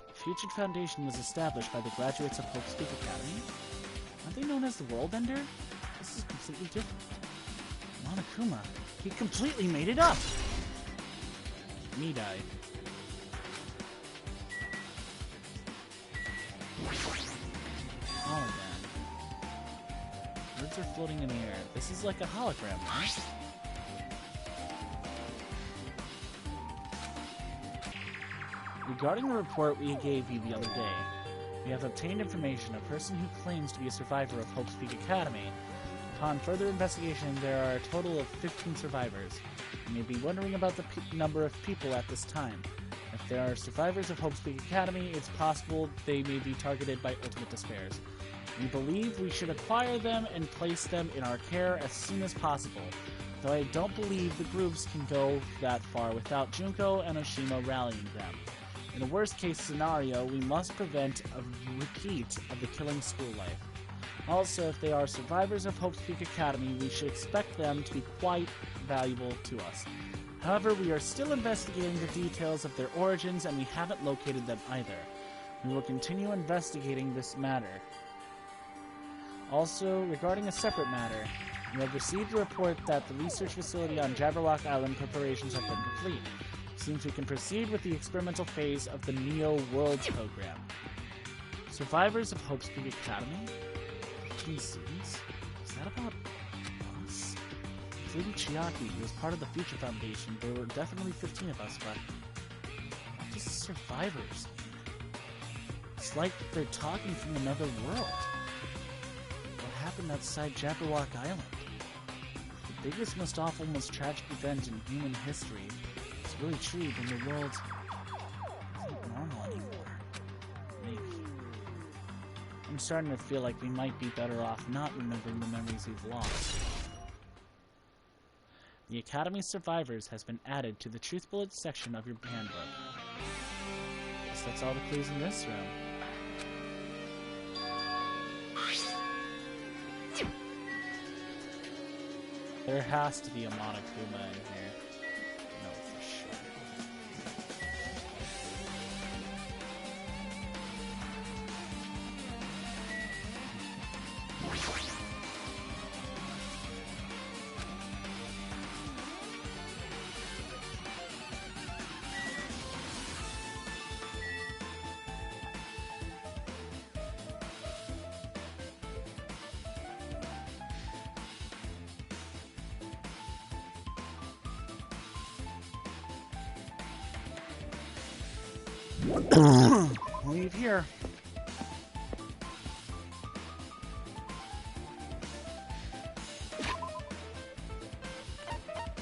The Future Foundation was established by the graduates of Hope's Peak Academy? Aren't they known as the World Ender? This is completely different. Monokuma, he completely made it up! Midai. Hologram. Words are floating in the air. This is like a hologram, right? Regarding the report we gave you the other day, we have obtained information. A person who claims to be a survivor of Hope's Peak Academy. Upon further investigation, there are a total of 15 survivors. You may be wondering about the number of people at this time. If there are survivors of Hope's Peak Academy, it's possible they may be targeted by Ultimate Despairs. We believe we should acquire them and place them in our care as soon as possible, though I don't believe the groups can go that far without Junko and Oshima rallying them. In a worst-case scenario, we must prevent a repeat of the killing school life. Also, if they are survivors of Hope's Peak Academy, we should expect them to be quite valuable to us. However, we are still investigating the details of their origins and we haven't located them either. We will continue investigating this matter. Also, regarding a separate matter, we have received a report that the research facility on Jabberwock Island preparations have been complete. It seems we can proceed with the experimental phase of the Neo Worlds program. Survivors of Hope's Peak Academy? 15 students? Is that about us? Including Chiaki, who was part of the Future Foundation, there were definitely 15 of us, but what does survivors mean? It's like they're talking from another world. What happened outside Jabberwock Island? The biggest, most awful, most tragic event in human history is really true when the world isn't normal anymore. Maybe. I'm starting to feel like we might be better off not remembering the memories we've lost. The Academy Survivors has been added to the Truth Bullets section of your handbook. Guess that's all the clues in this room. There has to be a Monokuma in here. No, for sure. Leave here.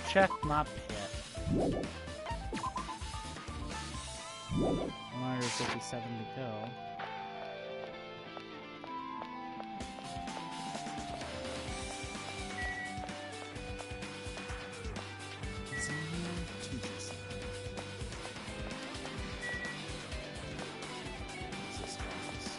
Check my pit. 157 to go. What's in here? Teachers. What's this office?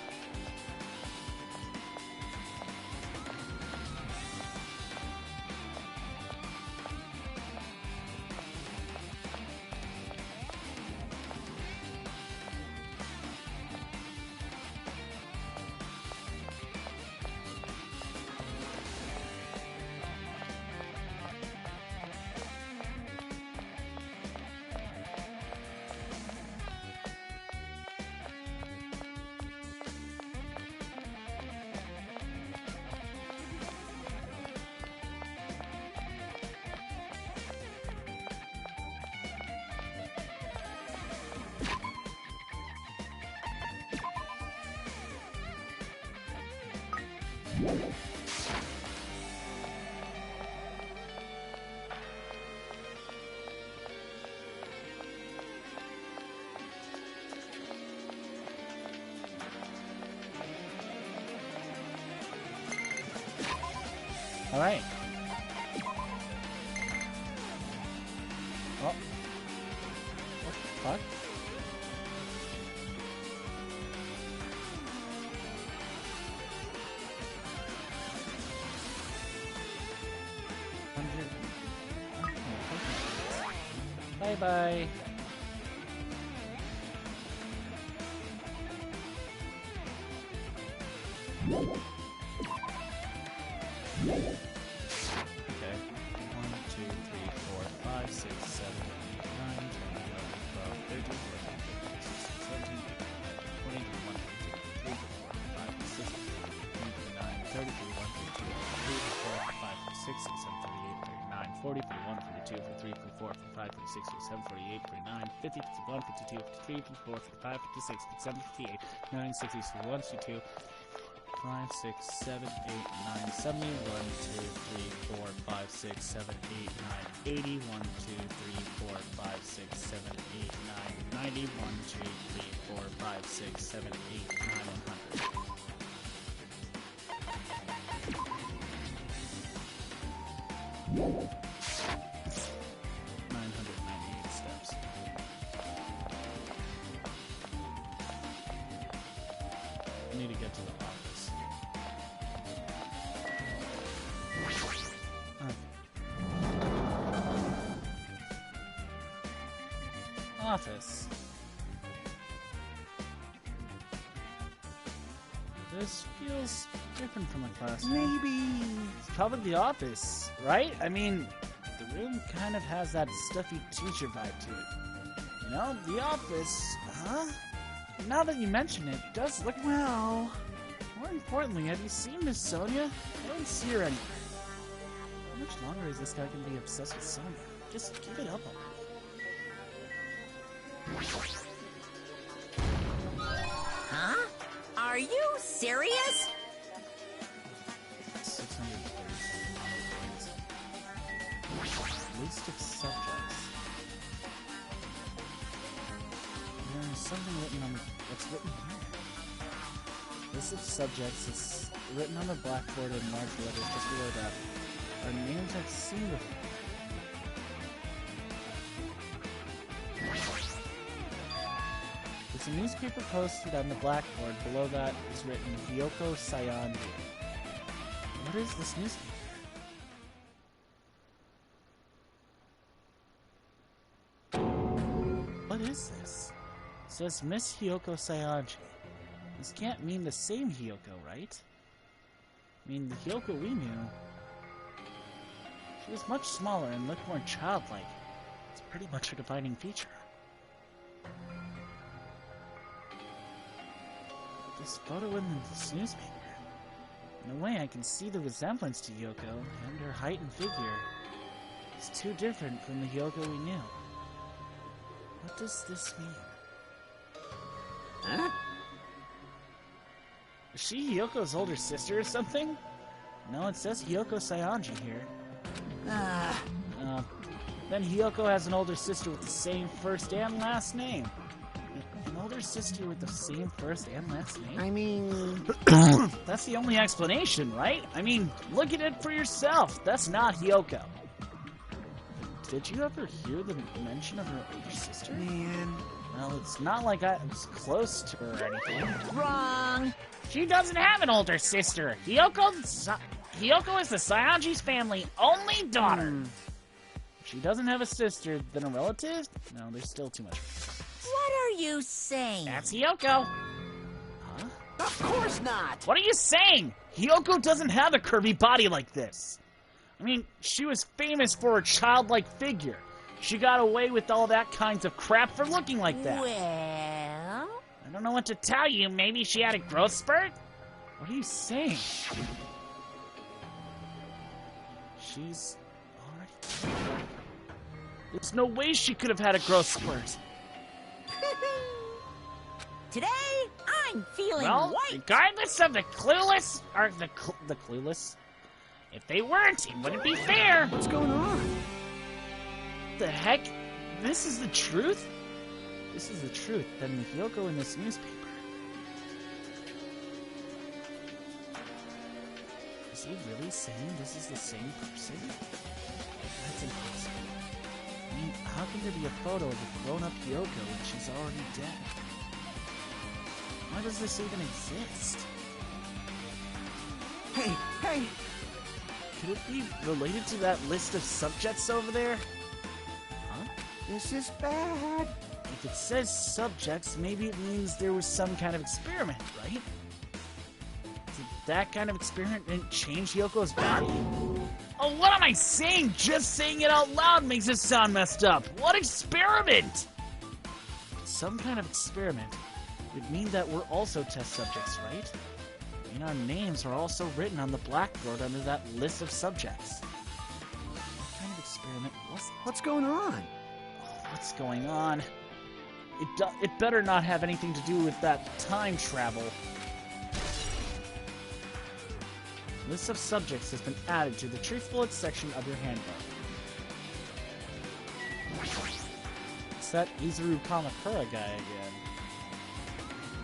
All right. Oh. What the fuck? Bye bye. Okay. 1, 2, 3, 4, 5, 6, 7, 8, 9, 10, 11, 12, 13, 14, 15, 16, 17, 18, 19, 20, 21, 22, 23, 24, 25, 26, 27, 28, 39, 40, 41, 42, 43, 44, 45, 46, 47, 48, 49, 50, 51, 52, 53, 54, 55, 56, 57, 58, 9, 60, 61, 62, 5, 6, 7, 8, 9, 70, 1, 2, 3, 4, 5, 6, 7, 8, 9, 80, 1, 2, 3, 4, 5, 6, 7, 8, 9, 90, 1, 2, 3, 4, 5, 6, 7, 8, 9, 100. Steps. I need to get to the office. Office. This feels different from a classroom. Maybe. It's probably the office, right? I mean, the room kind of has that stuffy teacher vibe to it. You know, the office, huh? Now that you mention it, it does look well. More importantly, have you seen Miss Sonia? I don't see her anywhere. How much longer is this guy gonna be obsessed with Sonia? Just give it up already. Huh? Are you serious? 637 points. List of subjects. There's something written on the... What's written here? List of subjects is written on the blackboard in large letters just below that. Our names I've seen before. There's a newspaper posted on the blackboard. Below that is written Hyoko Sayanji. What is this newspaper? What is this? It says Miss Hyoko Sayanji. This can't mean the same Hyoko, right? I mean, the Hyoko we knew, she was much smaller and looked more childlike. It's pretty much her defining feature. This photo in this newspaper. In a way, I can see the resemblance to Hyoko, and her height and figure is too different from the Hyoko we knew. What does this mean? Huh? Is she Hyoko's older sister or something? No, it says Hyoko Sayanji here. Then Hyoko has an older sister with the same first and last name. An older sister with the same first and last name? I mean... That's the only explanation, right? I mean, look at it for yourself. That's not Hyoko. Did you ever hear the mention of her older sister? Man... Well, it's not like I was close to her or anything. Wrong. She doesn't have an older sister. Hyoko is the Sayanji's family only daughter. If she doesn't have a sister, then a relative? No, there's still too much. What are you saying? That's Hyoko. Huh? Of course not! What are you saying? Hyoko doesn't have a curvy body like this. I mean, she was famous for her childlike figure. She got away with all that kinds of crap for looking like that. Well... I don't know what to tell you. Maybe she had a growth spurt? What are you saying? She's already... There's no way she could have had a growth spurt. Today, I'm feeling Well, white. regardless of the clueless, or The clueless? if they weren't, it wouldn't be fair. What's going on? What the heck? This is the truth? This is the truth. Then the Hyoko in this newspaper. Is he really saying this is the same person? That's impossible. I mean, how can there be a photo of a grown-up Hyoko when she's already dead? Why does this even exist? Hey, hey! Could it be related to that list of subjects over there? Huh? This is bad! If it says subjects, maybe it means there was some kind of experiment, right? Did that kind of experiment didn't change Yoko's body? Oh, what am I saying? Just saying it out loud makes it sound messed up. What experiment? Some kind of experiment would mean that we're also test subjects, right? I mean, our names are also written on the blackboard under that list of subjects. What kind of experiment was that? What's going on? What's going on? It better not have anything to do with that time travel. List of subjects has been added to the truth bullets section of your handbook. It's that Izuru Kamakura guy again.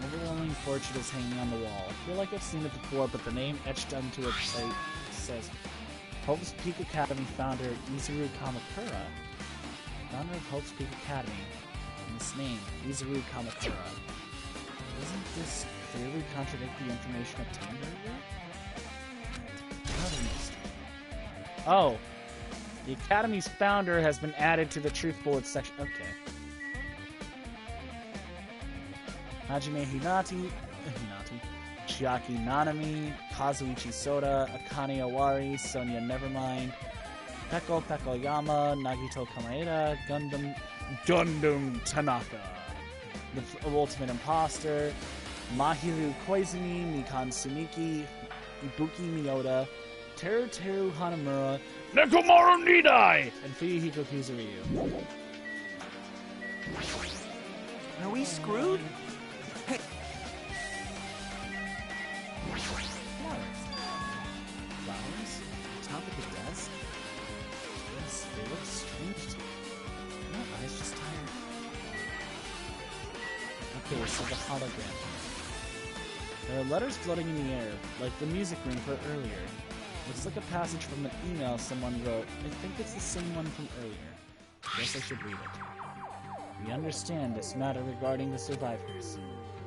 Overwhelming portrait is hanging on the wall. I feel like I've seen it before, but the name etched onto its site says Hope's Peak Academy founder Izuru Kamakura. Founder of Hope's Peak Academy. And this name, Izuru Kamakura. Doesn't this clearly contradict the information obtained earlier? Another mistake. Oh. The Academy's founder has been added to the Truth Bullets section. Okay. Hajime Hinata, Chiaki Nanami, Kazuichi Soda, Akane Awari, Sonia Nevermind, Peko Pekoyama, Nagito Kamaeda, Gundam Tanaka, the Ultimate Imposter, Mahiru Koizumi, Mikan Sumiki, Ibuki Miyoda, Teru Hanamura, Nekomaru Nidai! and Fuyuhiko Kuzuryu. Are we screwed? Hey, Flowers? On top of the desk? Yes, they look strange to me. My eyes just tired. Okay, so the hologram. There are letters floating in the air, like the music room for earlier. Looks like a passage from an email someone wrote. I think it's the same one from earlier. Guess I should read it. We understand this matter regarding the survivors.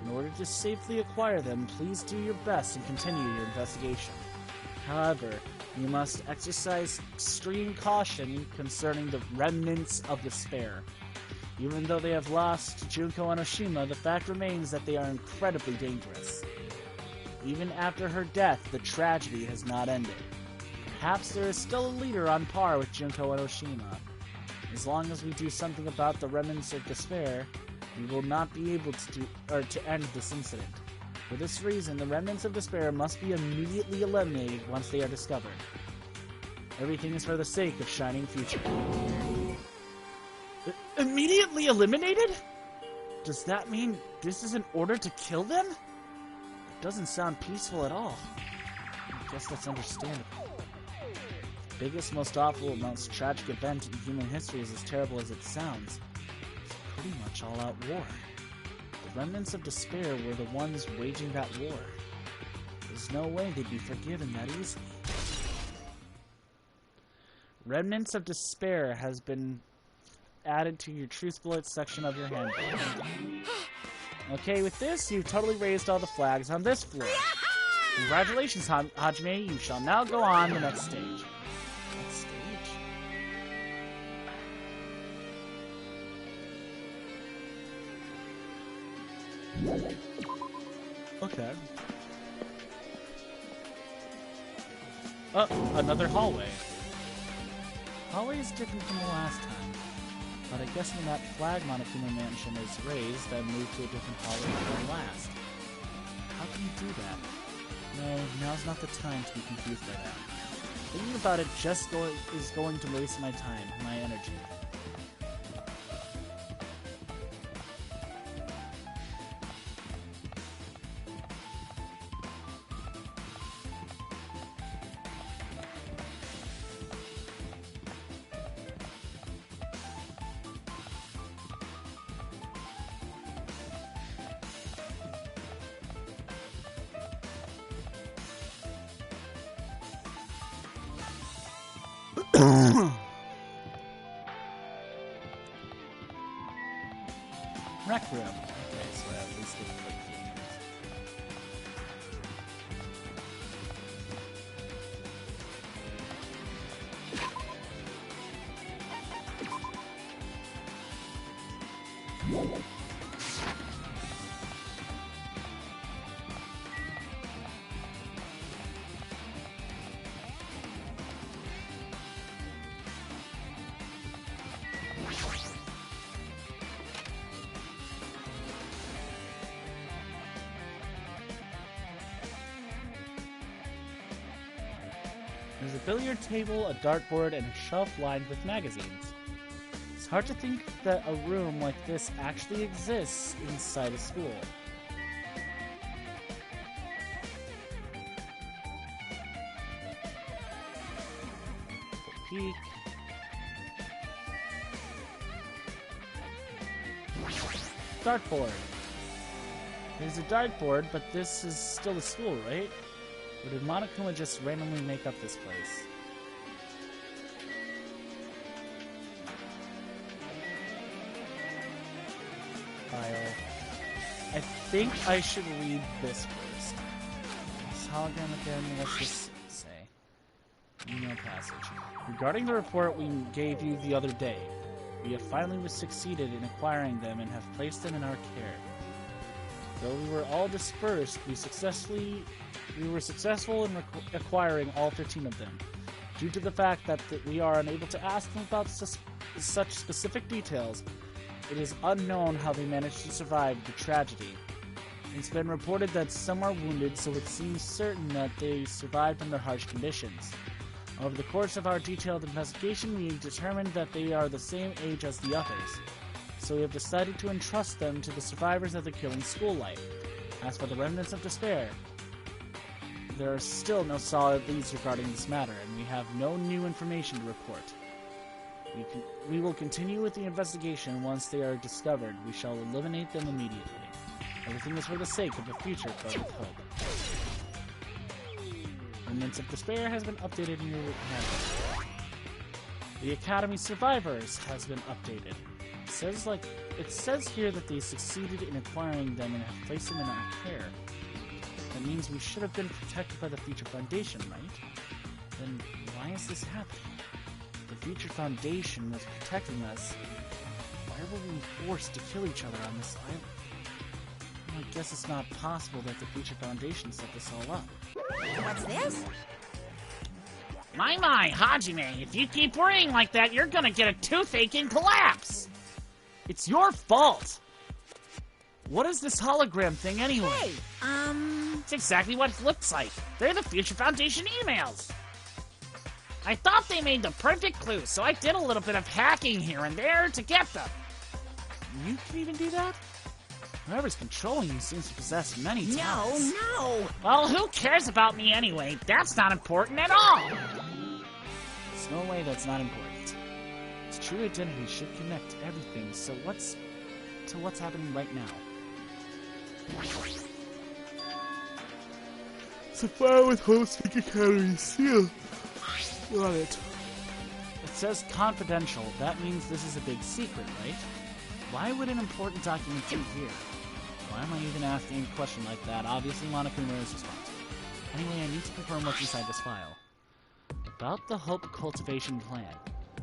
In order to safely acquire them, please do your best and continue your investigation. However, you must exercise extreme caution concerning the remnants of despair. Even though they have lost Junko and Oshima, the fact remains that they are incredibly dangerous. Even after her death, the tragedy has not ended. Perhaps there is still a leader on par with Junko and Oshima. As long as we do something about the remnants of despair, we will not be able to end this incident. For this reason, the remnants of despair must be immediately eliminated once they are discovered. Everything is for the sake of Shining Future. Immediately eliminated? Does that mean this is an order to kill them? It doesn't sound peaceful at all. I guess that's understandable. The biggest, most awful, most tragic event in human history is as terrible as it sounds. It's pretty much all-out war. The remnants of despair were the ones waging that war. There's no way they'd be forgiven that easily. Remnants of Despair has been added to your Truth Bullets section of your handbook. Okay, with this, you've totally raised all the flags on this floor. Congratulations, Hajime. You shall now go on the next stage. Next stage? Okay. Oh, another hallway. Hallway is different from the last time. But I guess when that flag Monokuma Mansion is raised, then move to a different hallway than last. How can you do that? No, now's not the time to be confused by that. Thinking about it is going to waste my time, my energy. Rec room. Okay, so at least we can play games. There's a billiard table, a dartboard, and a shelf lined with magazines. It's hard to think that a room like this actually exists inside a school. Peek. Dartboard. There's a dartboard, but this is still a school, right? Or did Monokuma just randomly make up this place? File. I think I should read this first. This hologram again, what's this say? Email passage. Regarding the report we gave you the other day, we have finally succeeded in acquiring them and have placed them in our care. Though we were all dispersed, we were successful in acquiring all 13 of them. Due to the fact that we are unable to ask them about such specific details, it is unknown how they managed to survive the tragedy. It's been reported that some are wounded, so it seems certain that they survived under harsh conditions. Over the course of our detailed investigation, we determined that they are the same age as the others, so we have decided to entrust them to the survivors of the killing school life. As for the remnants of despair, there are still no solid leads regarding this matter, and we have no new information to report. We will continue with the investigation. Once they are discovered, we shall eliminate them immediately. Everything is for the sake of a future filled with hope. Remnants of Despair has been updated in your handbook. The Academy Survivors has been updated. It says here that they succeeded in acquiring them and have placed them in our care. That means we should have been protected by the Future Foundation, right? Then why is this happening? The Future Foundation was protecting us. Why were we forced to kill each other on this island? Well, I guess it's not possible that the Future Foundation set this all up. What's this? My, Hajime, if you keep worrying like that, you're gonna get a toothache and collapse! It's your fault! What is this hologram thing anyway? Hey, It's exactly what it looks like. They're the Future Foundation emails! I thought they made the perfect clue, so I did a little bit of hacking here and there to get them. You can even do that? Whoever's controlling you seems to possess many talents. no! Well, who cares about me anyway? That's not important at all! There's no way that's not important. Its true identity should connect everything, so what's happening right now? Sapphire with Homesick Academy seal. Got it. It says confidential. That means this is a big secret, right? Why would an important document be here? Why am I even asking a question like that? Obviously, Monokuma is responsible. Anyway, I need to confirm what's inside this file. About the Hope Cultivation Plan.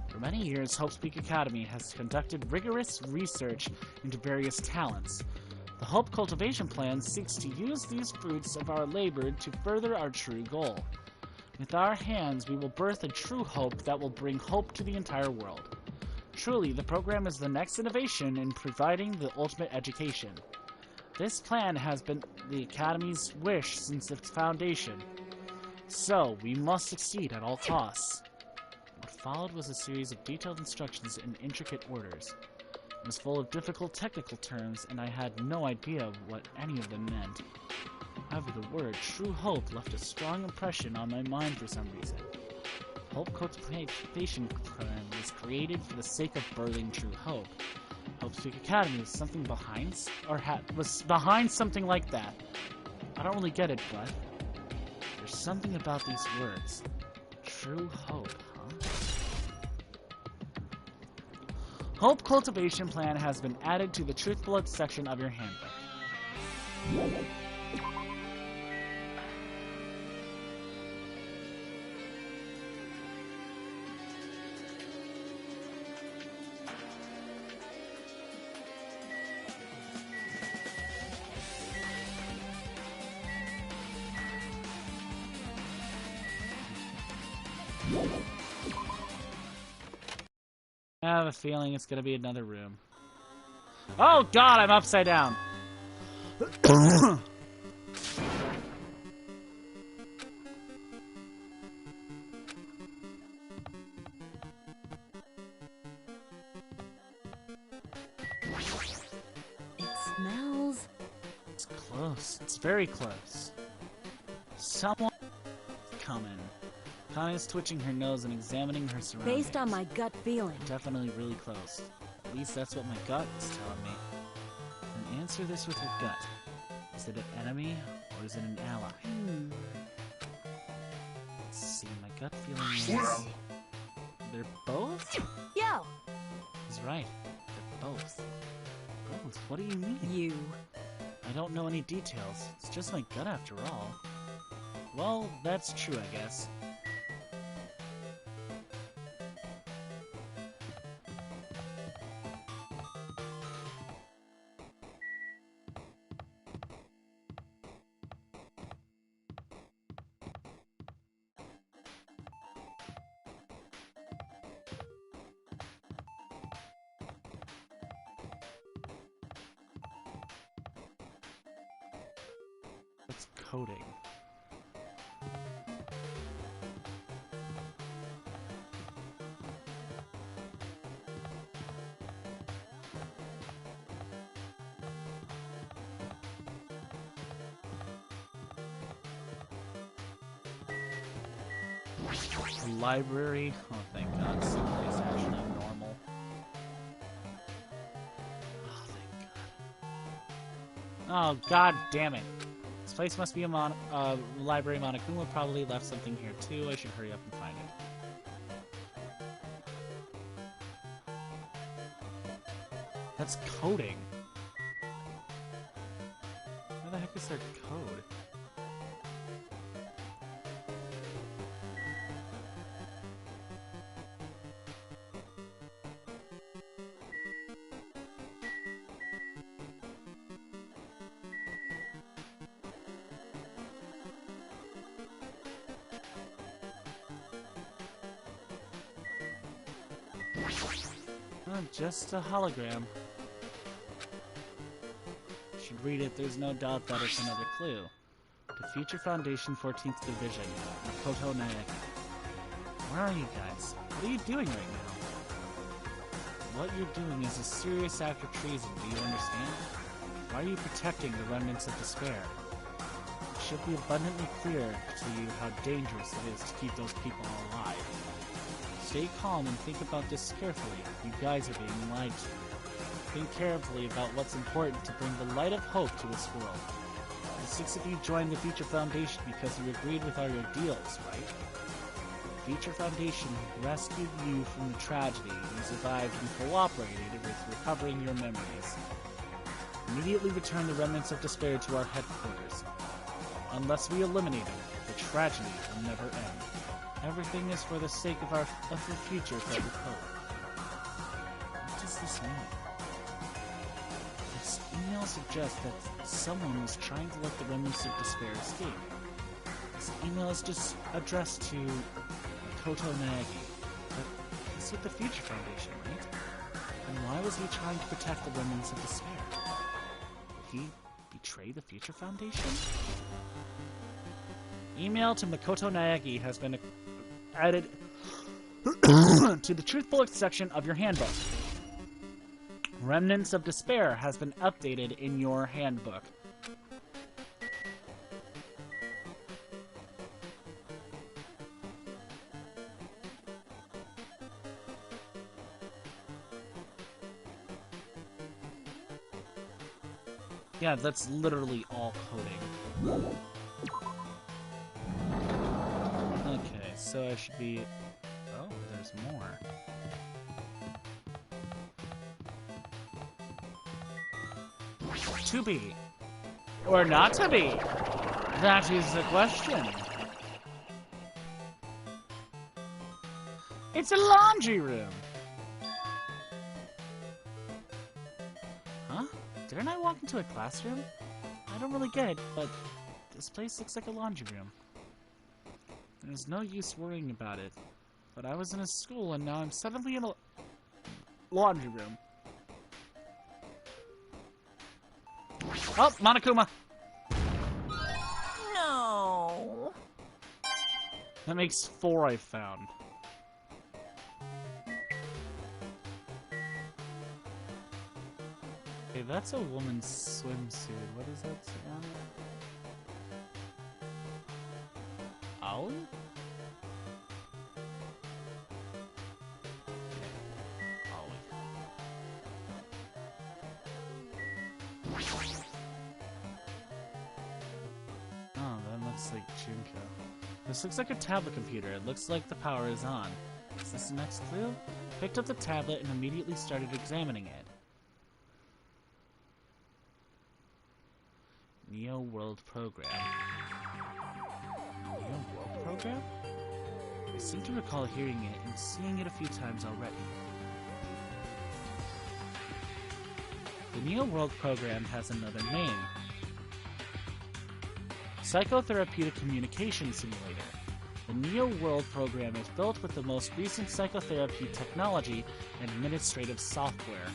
For many years, Hope's Peak Academy has conducted rigorous research into various talents. The Hope Cultivation Plan seeks to use these fruits of our labor to further our true goal. With our hands, we will birth a true hope that will bring hope to the entire world. Truly, the program is the next innovation in providing the ultimate education. This plan has been the Academy's wish since its foundation. So, we must succeed at all costs. What followed was a series of detailed instructions in intricate orders. It was full of difficult technical terms, and I had no idea what any of them meant. However, the word True Hope left a strong impression on my mind for some reason. Hope Cultivation Plan was created for the sake of birthing true hope. Hope's Peak Academy was something behind, was behind something like that. I don't really get it, but there's something about these words. True hope, huh? Hope Cultivation Plan has been added to the Truth Blood section of your handbook. I have a feeling it's gonna be another room. Oh god, I'm upside down! It smells... It's close. It's very close. Someone coming. Connie's twitching her nose and examining her surroundings. Based on my gut feeling. Definitely really close. At least that's what my gut is telling me. Then answer this with your gut. Is it an enemy or is it an ally? Let's see, my gut feeling is... They're both? Yo! He's right. They're both. Both? What do you mean? You. I don't know any details. It's just my gut after all. Well, that's true, I guess. It's coding. The library. Oh, thank God. Somebody's actually normal. Oh, thank God. Oh, God damn it. It's place must be a library. Monokuma probably left something here too. I should hurry up and find it. That's coding. Where the heck is their code? Oh, just a hologram. Should read it, there's no doubt that it's another clue. The Future Foundation 14th Division, Makoto Naegi. Where are you guys? What are you doing right now? What you're doing is a serious act of treason, do you understand? Why are you protecting the remnants of despair? It should be abundantly clear to you how dangerous it is to keep those people alive. Stay calm and think about this carefully. You guys are being lied to. Think carefully about what's important to bring the light of hope to this world. The 6 of you joined the Future Foundation because you agreed with all your deals, right? The Future Foundation rescued you from the tragedy. You survived and cooperated with recovering your memories. Immediately return the remnants of despair to our headquarters. Unless we eliminate them, the tragedy will never end. Everything is for the sake of the future filled with hope. What does this mean? This email suggests that someone was trying to let the remnants of despair escape. This email is just addressed to Makoto Naegi, but he's with the Future Foundation, right? And why was he trying to protect the remnants of despair? Did he betray the Future Foundation? Email to Makoto Naegi has been added to the truthful section of your handbook. Remnants of Despair has been updated in your handbook. Yeah, that's literally all coding. Okay, so I should be... Oh, there's more. To be. Or not to be. That is the question. It's a laundry room. Huh? Didn't I walk into a classroom? I don't really get it, but this place looks like a laundry room. There's no use worrying about it. But I was in a school and now I'm suddenly in a laundry room. Oh, Monokuma! No. That makes 4 I found. Okay, that's a woman's swimsuit. What is that on it? Ollie? Oh, that looks like Junko. This looks like a tablet computer. It looks like the power is on. Is this the next clue? Picked up the tablet and immediately started examining it. Neo World Program. Neo World Program? I seem to recall hearing it and seeing it a few times already. The Neo World Program has another name. Psychotherapeutic Communication Simulator. The Neo World Program is built with the most recent psychotherapy technology and administrative software.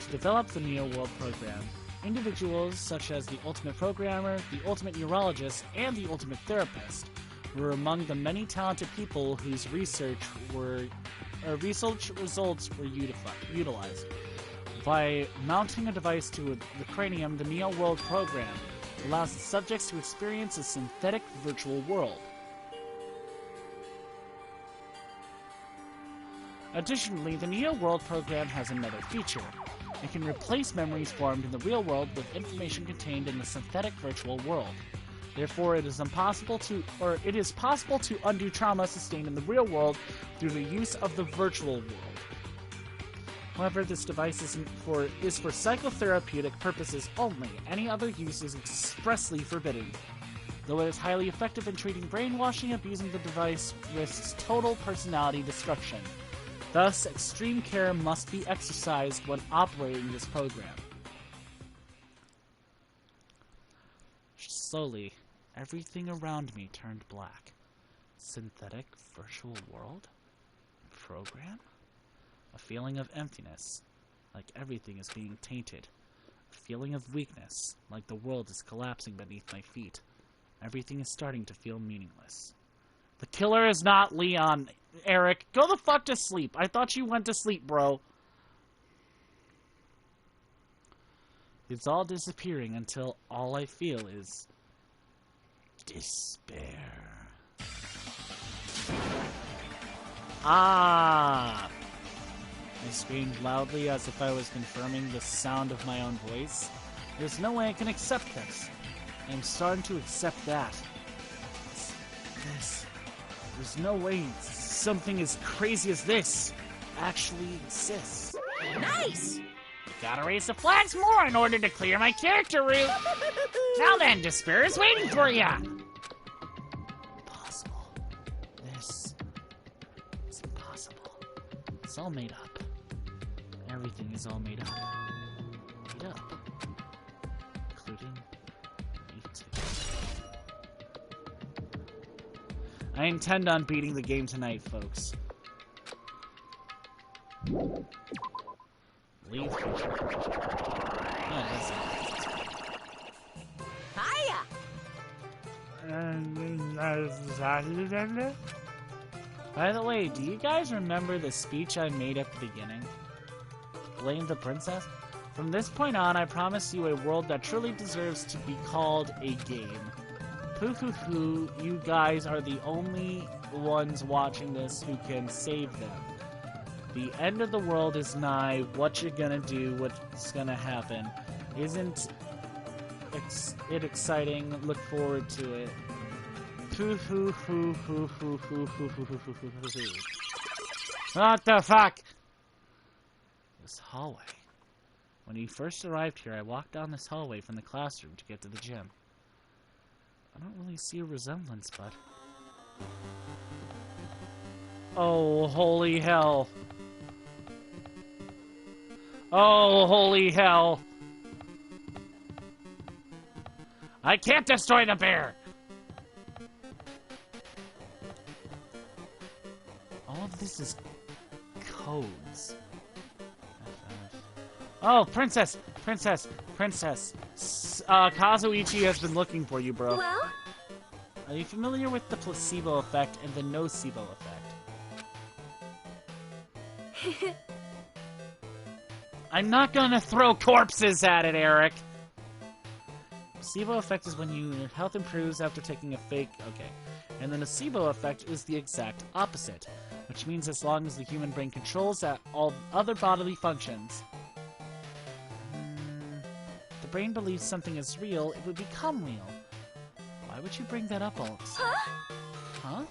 To develop the Neo World Program, individuals such as the Ultimate Programmer, the Ultimate Neurologist, and the Ultimate Therapist were among the many talented people whose research results were utilized. By mounting a device to the cranium, the Neo World Program allows the subjects to experience a synthetic virtual world. Additionally, the Neo World Program has another feature. It can replace memories formed in the real world with information contained in the synthetic virtual world. Therefore, it is possible to undo trauma sustained in the real world through the use of the virtual world. However, this device is for psychotherapeutic purposes only. Any other use is expressly forbidden. Though it is highly effective in treating brainwashing, abusing the device risks total personality destruction. Thus, extreme care must be exercised when operating this program. Slowly, everything around me turned black. Synthetic virtual world? Program? A feeling of emptiness, like everything is being tainted. A feeling of weakness, like the world is collapsing beneath my feet. Everything is starting to feel meaningless. The killer is not Leon. Eric, go the fuck to sleep. I thought you went to sleep, bro. It's all disappearing until all I feel is despair. Ah! I screamed loudly as if I was confirming the sound of my own voice. There's no way I can accept this. I'm starting to accept that. There's no way something as crazy as this actually exists. Nice! You gotta raise the flags more in order to clear my character route. Now then, despair is waiting for ya. Impossible. This is impossible. It's all made up. Everything is all made up. Made up. Including me too. I intend on beating the game tonight, folks. Leave. Oh, that's Hiya! By the way, do you guys remember the speech I made at the beginning? Blame the princess? From this point on, I promise you a world that truly deserves to be called a game. Poo-hoo-hoo, you guys are the only ones watching this who can save them. The end of the world is nigh. What you're gonna do, what's gonna happen. Isn't it exciting? Look forward to it. What the fuck? This hallway. When you first arrived here, I walked down this hallway from the classroom to get to the gym. I don't really see a resemblance, but... Oh, holy hell. Oh, holy hell. I can't destroy the bear! All of this is codes. Oh, princess! Princess! Princess! Kazuichi has been looking for you, bro. Well? Are you familiar with the placebo effect and the nocebo effect? I'm not gonna throw corpses at it, Eric! Placebo effect is when your health improves after taking a fake... Okay. And the nocebo effect is the exact opposite, which means as long as the human brain controls all other bodily functions... the brain believes something is real, it would become real. Why would you bring that up all of a sudden? Huh?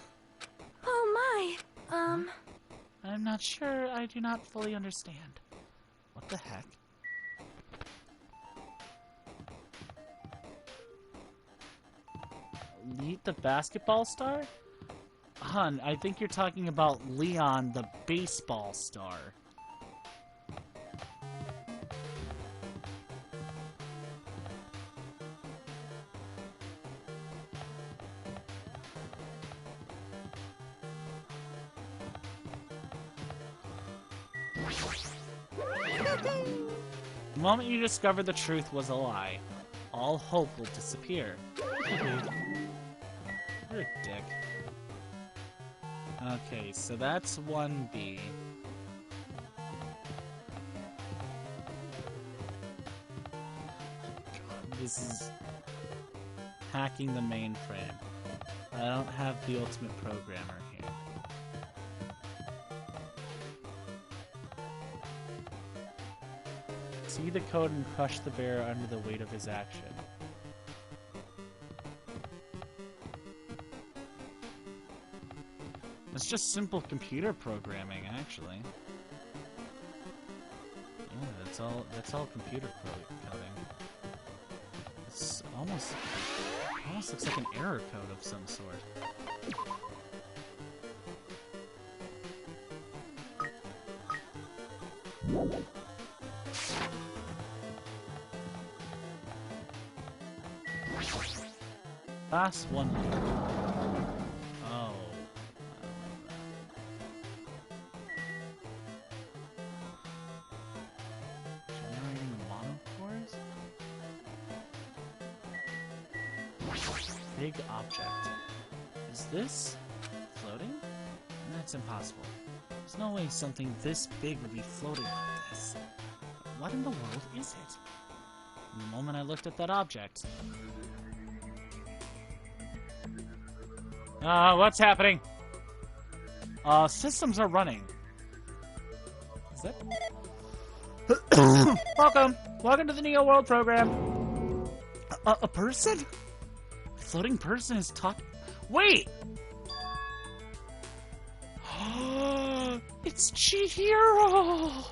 Oh my. I'm not sure. I do not fully understand. What the heck? Lead the basketball star? Hun, I think you're talking about Leon the baseball star. The moment you discover the truth was a lie, all hope will disappear. You're a dick. Okay, so that's 1B. This is hacking the mainframe. I don't have the ultimate programmer here. Copy the code and crush the bear under the weight of his action. It's just simple computer programming, actually. Yeah, that's all computer coding. It's almost looks like an error code of some sort. Last one. Oh. Generating monocores? Big object. Is this floating? That's impossible. There's no way something this big would be floating like this. What in the world is it? The moment I looked at that object. What's happening? Systems are running. Is that? Welcome to the Neo World program. A person? A floating person is talking. Wait! It's Chihiro!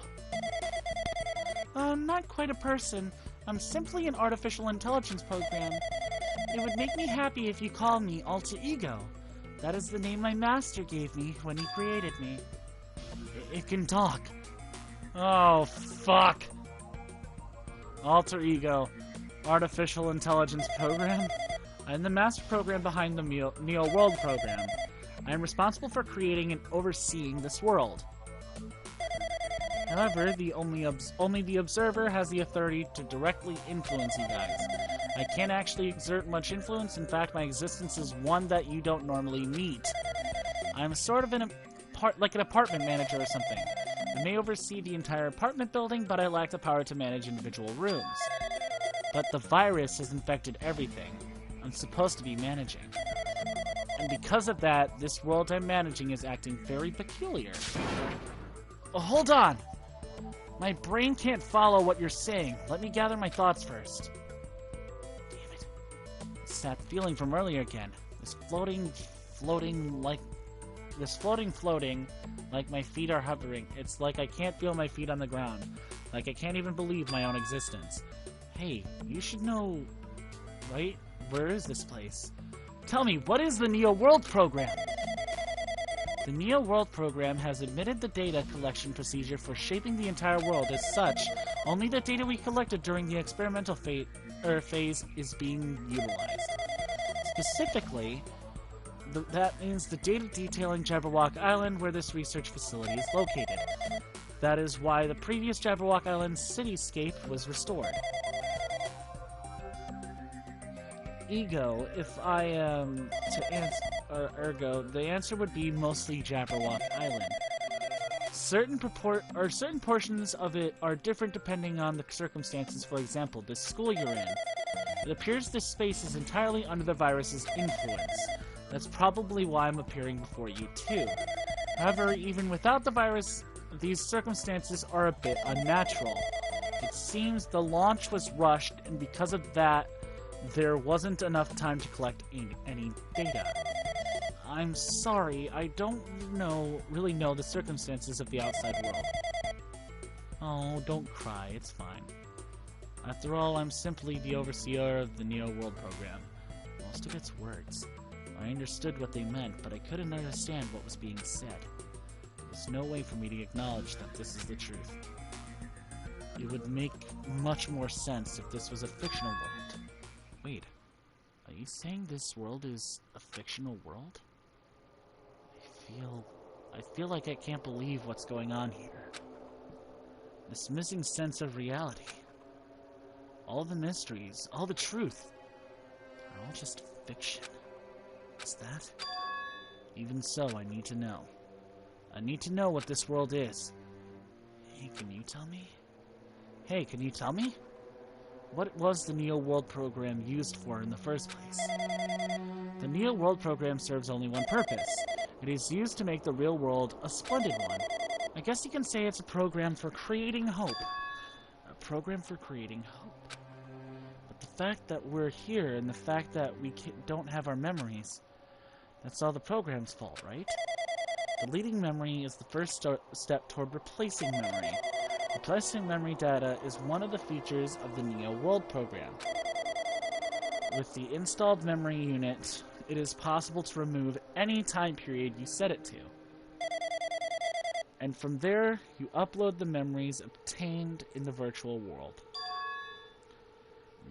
Not quite a person. I'm simply an artificial intelligence program. It would make me happy if you called me Alter Ego. That is the name my master gave me when he created me. It can talk. Oh, fuck. Alter Ego. Artificial Intelligence Program. I'm the master program behind the Neo World program. I am responsible for creating and overseeing this world. However, only the observer has the authority to directly influence you guys. I can't actually exert much influence. In fact, my existence is one that you don't normally meet. I'm sort of like an apartment manager or something. I may oversee the entire apartment building, but I lack the power to manage individual rooms. But the virus has infected everything I'm supposed to be managing. And because of that, this world I'm managing is acting very peculiar. Oh, hold on! My brain can't follow what you're saying. Let me gather my thoughts first. Damn it. It's that feeling from earlier again. This floating like my feet are hovering. It's like I can't feel my feet on the ground. Like I can't even believe my own existence. Hey, you should know, right? Where is this place? Tell me, what is the Neo World program? The Neo World program has admitted the data collection procedure for shaping the entire world. As such, only the data we collected during the experimental phase is being utilized. Specifically, that means the data detailing Jabberwock Island, where this research facility is located. That is why the previous Jabberwock Island cityscape was restored. Ego, if I am to answer, ergo, the answer would be mostly Jabberwock Island. Certain portions of it are different depending on the circumstances. For example, this school you're in. It appears this space is entirely under the virus's influence. That's probably why I'm appearing before you too. However, even without the virus, these circumstances are a bit unnatural. It seems the launch was rushed, and because of that, there wasn't enough time to collect any data. I'm sorry, I don't really know the circumstances of the outside world. Oh, don't cry, it's fine. After all, I'm simply the overseer of the Neo World program. Most of its words. I understood what they meant, but I couldn't understand what was being said. There's no way for me to acknowledge that this is the truth. It would make much more sense if this was a fictional world. Wait, are you saying this world is a fictional world? I feel like I can't believe what's going on here. This missing sense of reality. All the mysteries, all the truth, are all just fiction. Is that? Even so, I need to know. I need to know what this world is. Hey, can you tell me? Hey, can you tell me? What was the Neo World program used for in the first place? The Neo World program serves only one purpose. It is used to make the real world a splendid one. I guess you can say it's a program for creating hope. program for creating hope. But the fact that we're here and the fact that we don't have our memories, that's all the program's fault, right? Deleting memory is the first step toward replacing memory. Replacing memory data is one of the features of the Neo World program. With the installed memory unit, it is possible to remove any time period you set it to. And from there, you upload the memories obtained in the virtual world.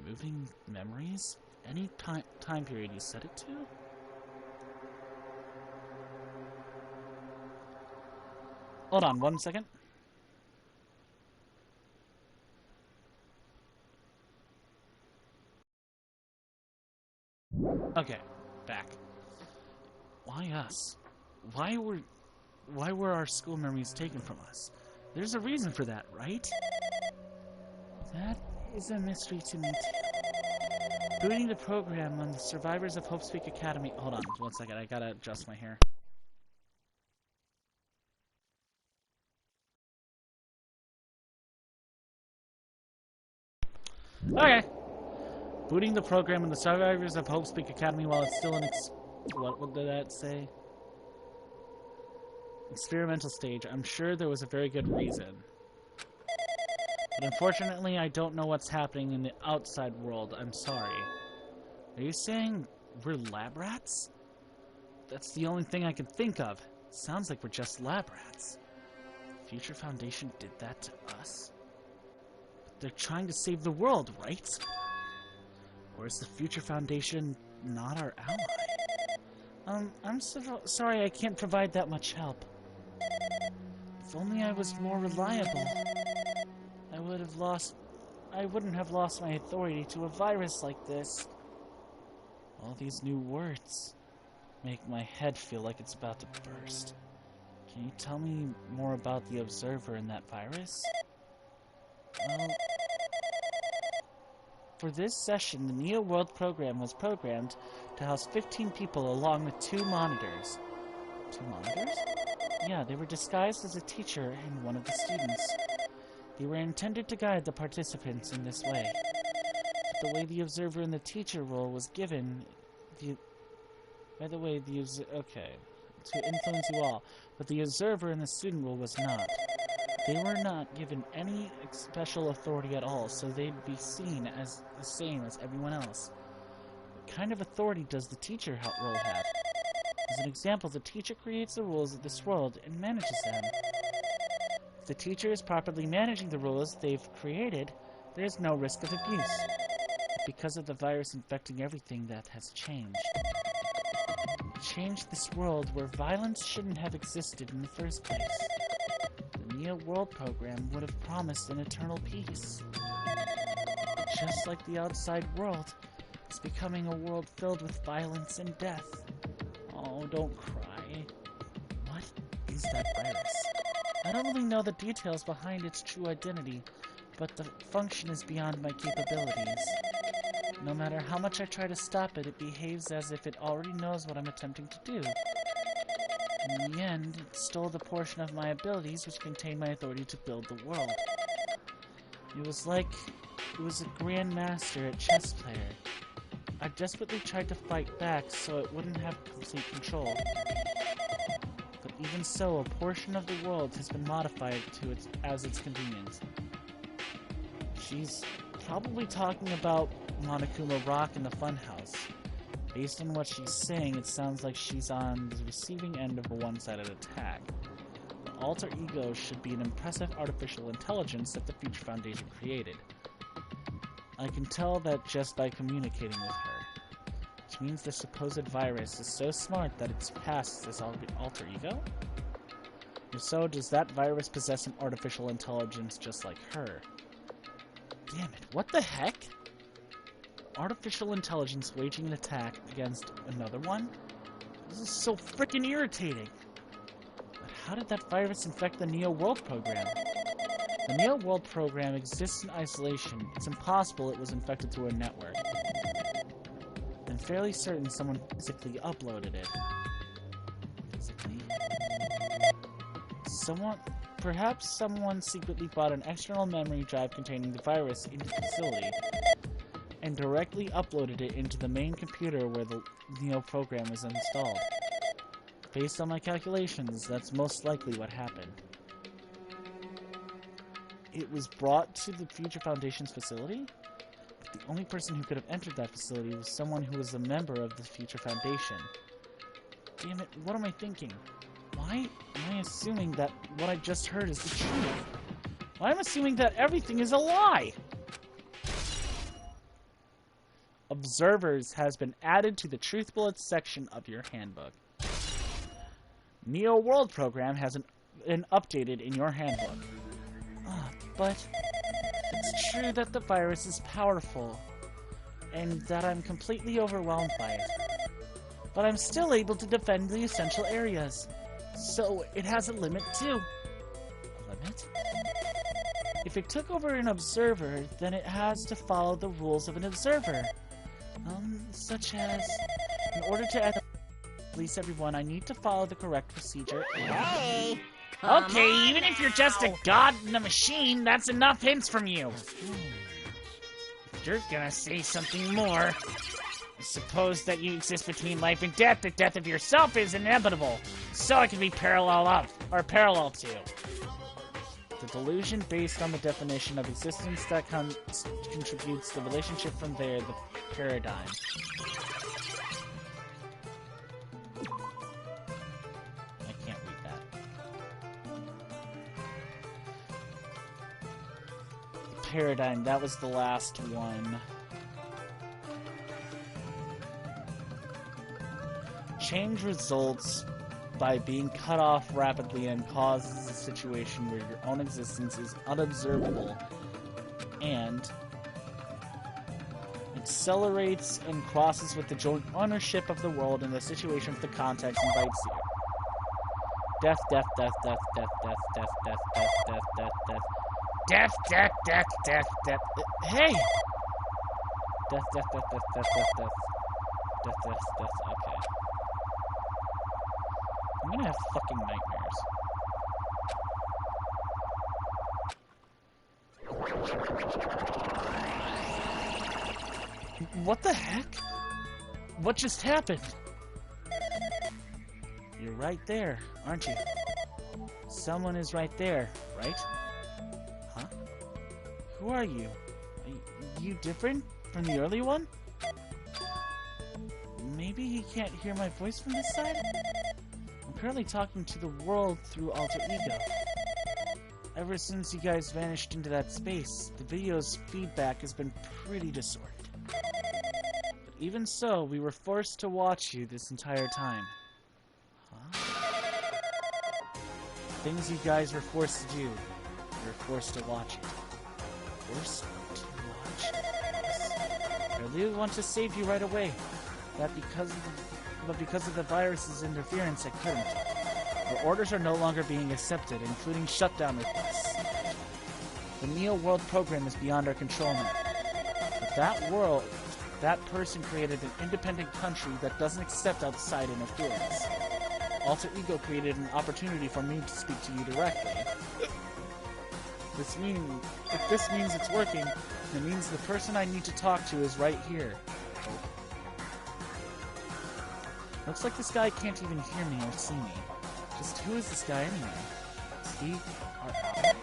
Removing memories? Any time period you set it to? Hold on 1 second. Okay, back. Why us? Why were our school memories taken from us? There's a reason for that, right? That is a mystery to me too. Booting the program on the survivors of Hope Speak Academy. Hold on 1 second, I gotta adjust my hair. Okay. Booting the program on the survivors of Hope Speak Academy while it's still in what did that say? Experimental stage. I'm sure there was a very good reason. But unfortunately, I don't know what's happening in the outside world. I'm sorry. Are you saying we're lab rats? That's the only thing I can think of. Sounds like we're just lab rats. Future Foundation did that to us? They're trying to save the world, right? Or is the Future Foundation not our ally? I'm sorry I can't provide that much help. If only I was more reliable, I wouldn't have lost my authority to a virus like this. All these new words make my head feel like it's about to burst. Can you tell me more about the Observer and that virus? Well, for this session, the Neo World program was programmed to house 15 people along with 2 monitors. 2 monitors? Yeah, they were disguised as a teacher and one of the students. They were intended to guide the participants in this way. But the way the Observer and the teacher role was given, by the way, okay, to influence you all, but the Observer and the student role was not. They were not given any special authority at all, so they'd be seen as the same as everyone else. What kind of authority does the teacher role have? As an example, the teacher creates the rules of this world and manages them. If the teacher is properly managing the rules they've created, there is no risk of abuse. But because of the virus infecting everything, that has changed. It changed this world where violence shouldn't have existed in the first place. The Neo World program would have promised an eternal peace. Just like the outside world, it's becoming a world filled with violence and death. Oh, don't cry. What is that virus? I don't really know the details behind its true identity, but the function is beyond my capabilities. No matter how much I try to stop it, it behaves as if it already knows what I'm attempting to do. In the end, it stole the portion of my abilities which contained my authority to build the world. It was like it was a grandmaster at chess player. I desperately tried to fight back so it wouldn't have complete control. But even so, a portion of the world has been modified to as its convenience. She's probably talking about Monokuma Rock in the Funhouse. Based on what she's saying, it sounds like she's on the receiving end of a one-sided attack. The alter ego should be an impressive artificial intelligence that the Future Foundation created. I can tell that just by communicating with her. Which means the supposed virus is so smart that it's past this alter ego? If so, does that virus possess an artificial intelligence just like her? Damn it, what the heck? Artificial intelligence waging an attack against another one? This is so freaking irritating! But how did that virus infect the Neo World program? The Neo World program exists in isolation. It's impossible it was infected through a network. I'm fairly certain someone physically uploaded it. Physically? Someone Perhaps someone secretly brought an external memory drive containing the virus into the facility and directly uploaded it into the main computer where the Neo program is installed. Based on my calculations, that's most likely what happened. It was brought to the Future Foundation's facility? But the only person who could have entered that facility was someone who was a member of the Future Foundation. Damn it, what am I thinking? Why am I assuming that what I just heard is the truth? Why am I assuming that everything is a lie? Observers has been added to the Truth Bullets section of your handbook. Neo World program has been updated in your handbook. But it's true that the virus is powerful, and that I'm completely overwhelmed by it. But I'm still able to defend the essential areas. So it has a limit too. A limit? If it took over an observer, then it has to follow the rules of an observer. Such as, in order to release everyone, I need to follow the correct procedure. Hey! Okay, even if you're just a god in a machine, that's enough hints from you. If you're gonna say something more, I suppose that you exist between life and death. The death of yourself is inevitable, so it can be parallel to. The delusion based on the definition of existence that contributes the relationship from there, the paradigm. I can't read that. The paradigm, that was the last one. Change results by being cut off rapidly and causes a situation where your own existence is unobservable and accelerates and crosses with the joint ownership of the world in the situation if the context invites you. Death, death, death, death, death, death, death, death, death, death, death, death. Death, death, death, death, death. Hey! Death, death, death, death, death, death, death. Death, death, death, okay. I'm gonna have fucking nightmares. What the heck? What just happened? You're right there, aren't you? Someone is right there, right? Huh? Who are you? Are you different from the early one? Maybe he can't hear my voice from this side? I'm currently talking to the world through alter ego. Ever since you guys vanished into that space, the video's feedback has been pretty distorted. But even so, we were forced to watch you this entire time. Huh? Things you guys were forced to do. We were forced to watch it. Forced to watch this. I really want to save you right away. But because of the virus's interference, I couldn't. Our orders are no longer being accepted, including shutdown requests. The Neo World program is beyond our control now. But that person created an independent country that doesn't accept outside interference. Alter Ego created an opportunity for me to speak to you directly. If this means it's working, it means the person I need to talk to is right here. Looks like this guy can't even hear me or see me. Just who is this guy anyway? Is he our Ahoge?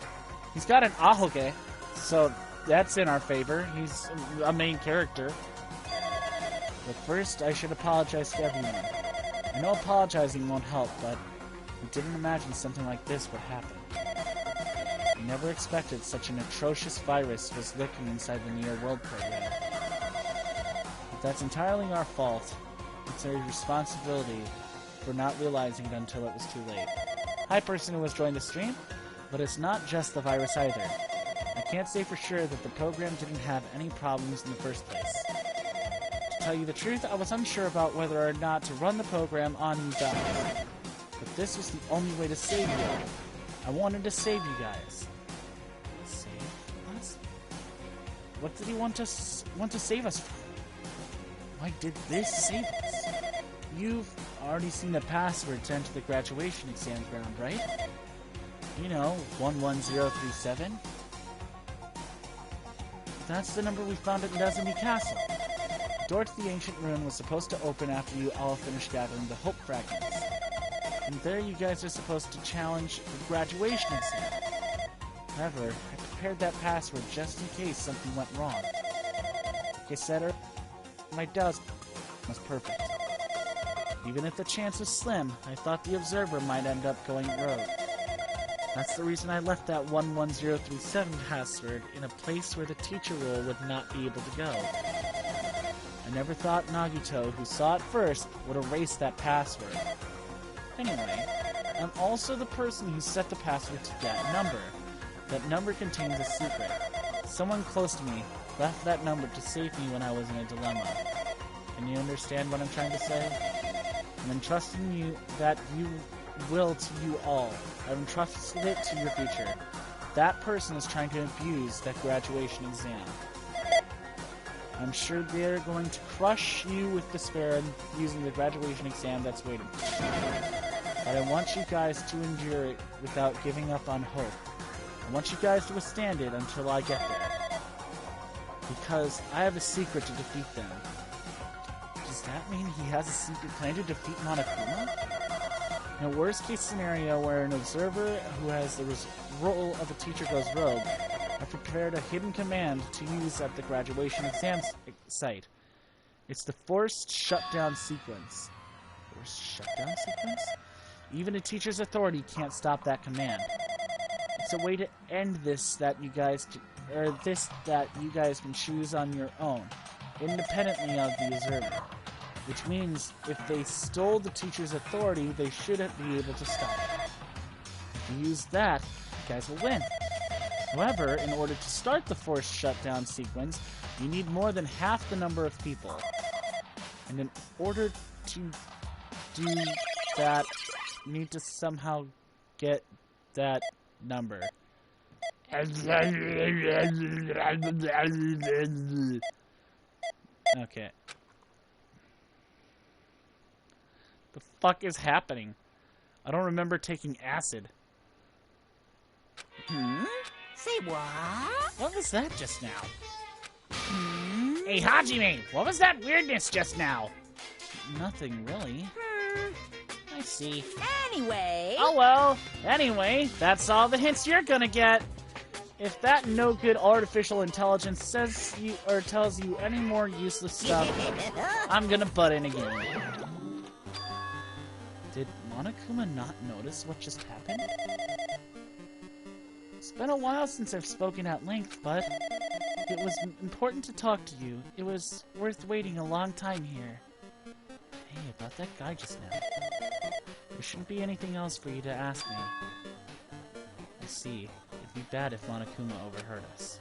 He's got an Ahoge, so that's in our favor. He's a main character. But first, I should apologize to everyone. I know apologizing won't help, but we didn't imagine something like this would happen. We never expected such an atrocious virus was lurking inside the Neo World program. But that's entirely our fault. It's our responsibility for not realizing it until it was too late. Hi, person who has joined the stream, but it's not just the virus either. I can't say for sure that the program didn't have any problems in the first place. To tell you the truth, I was unsure about whether or not to run the program on you guys. But this was the only way to save you all. I wanted to save you guys. Save us? What did he want to save us from? Why did this save us? You've already seen the password to enter the graduation exam ground, right? You know, 11037. That's the number we found at Nezumi Castle. The door to the ancient ruin was supposed to open after you all finished gathering the Hope Fragments. And there you guys are supposed to challenge the graduation exam. However, I prepared that password just in case something went wrong. Like I said earlier, my dose was perfect. Even if the chance was slim, I thought the observer might end up going rogue. That's the reason I left that 11037 password in a place where the teacher role would not be able to go. I never thought Nagito, who saw it first, would erase that password. Anyway, I'm also the person who set the password to that number. That number contains a secret. Someone close to me left that number to save me when I was in a dilemma. Can you understand what I'm trying to say? I'm entrusting you that you will to you all. I've entrusted it to your future. That person is trying to abuse that graduation exam. I'm sure they're going to crush you with despair using the graduation exam that's waiting for you. But I want you guys to endure it without giving up on hope. I want you guys to withstand it until I get there. Because I have a secret to defeat them. Does that mean he has a secret plan to defeat Monokuma? In a worst-case scenario where an observer who has the role of a teacher goes rogue, I've prepared a hidden command to use at the graduation exam site. It's the forced shutdown sequence. Forced shutdown sequence? Even a teacher's authority can't stop that command. It's a way to end this that you guys can choose on your own, independently of the observer. Which means if they stole the teacher's authority, they shouldn't be able to stop it. If you use that, you guys will win. However, in order to start the forced shutdown sequence, you need more than half the number of people. And in order to do that, you need to somehow get that number. Okay. The fuck is happening? I don't remember taking acid. Say what? What was that just now? Hey, Hajime, what was that weirdness just now? Nothing, really. I see. Anyway. Oh well. Anyway, that's all the hints you're gonna get. If that no-good artificial intelligence says you or tells you any more useless stuff, I'm gonna butt in again. Did Monokuma not notice what just happened? It's been a while since I've spoken at length, but it was important to talk to you. It was worth waiting a long time here. Hey, about that guy just now. There shouldn't be anything else for you to ask me. I see. It'd be bad if Monokuma overheard us.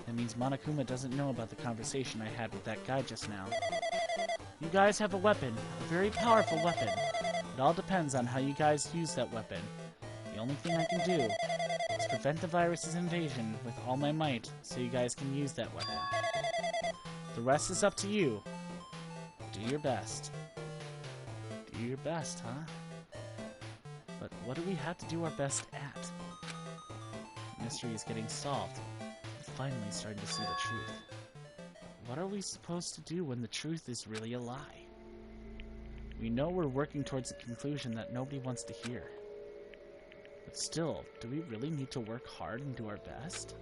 That means Monokuma doesn't know about the conversation I had with that guy just now. You guys have a weapon, a very powerful weapon. It all depends on how you guys use that weapon. The only thing I can do is prevent the virus's invasion with all my might so you guys can use that weapon. The rest is up to you. Do your best. Do your best, huh? But what do we have to do our best at? The mystery is getting solved. We're finally starting to see the truth. What are we supposed to do when the truth is really a lie? We know we're working towards a conclusion that nobody wants to hear. But still, do we really need to work hard and do our best?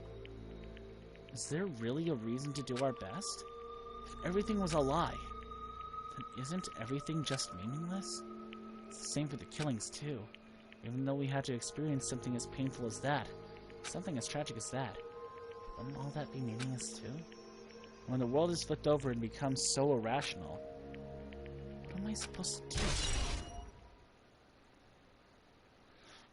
Is there really a reason to do our best? If everything was a lie, then isn't everything just meaningless? It's the same for the killings, too. Even though we had to experience something as painful as that, something as tragic as that, wouldn't all that be meaningless, too? When the world is flipped over and becomes so irrational, what am I supposed to do?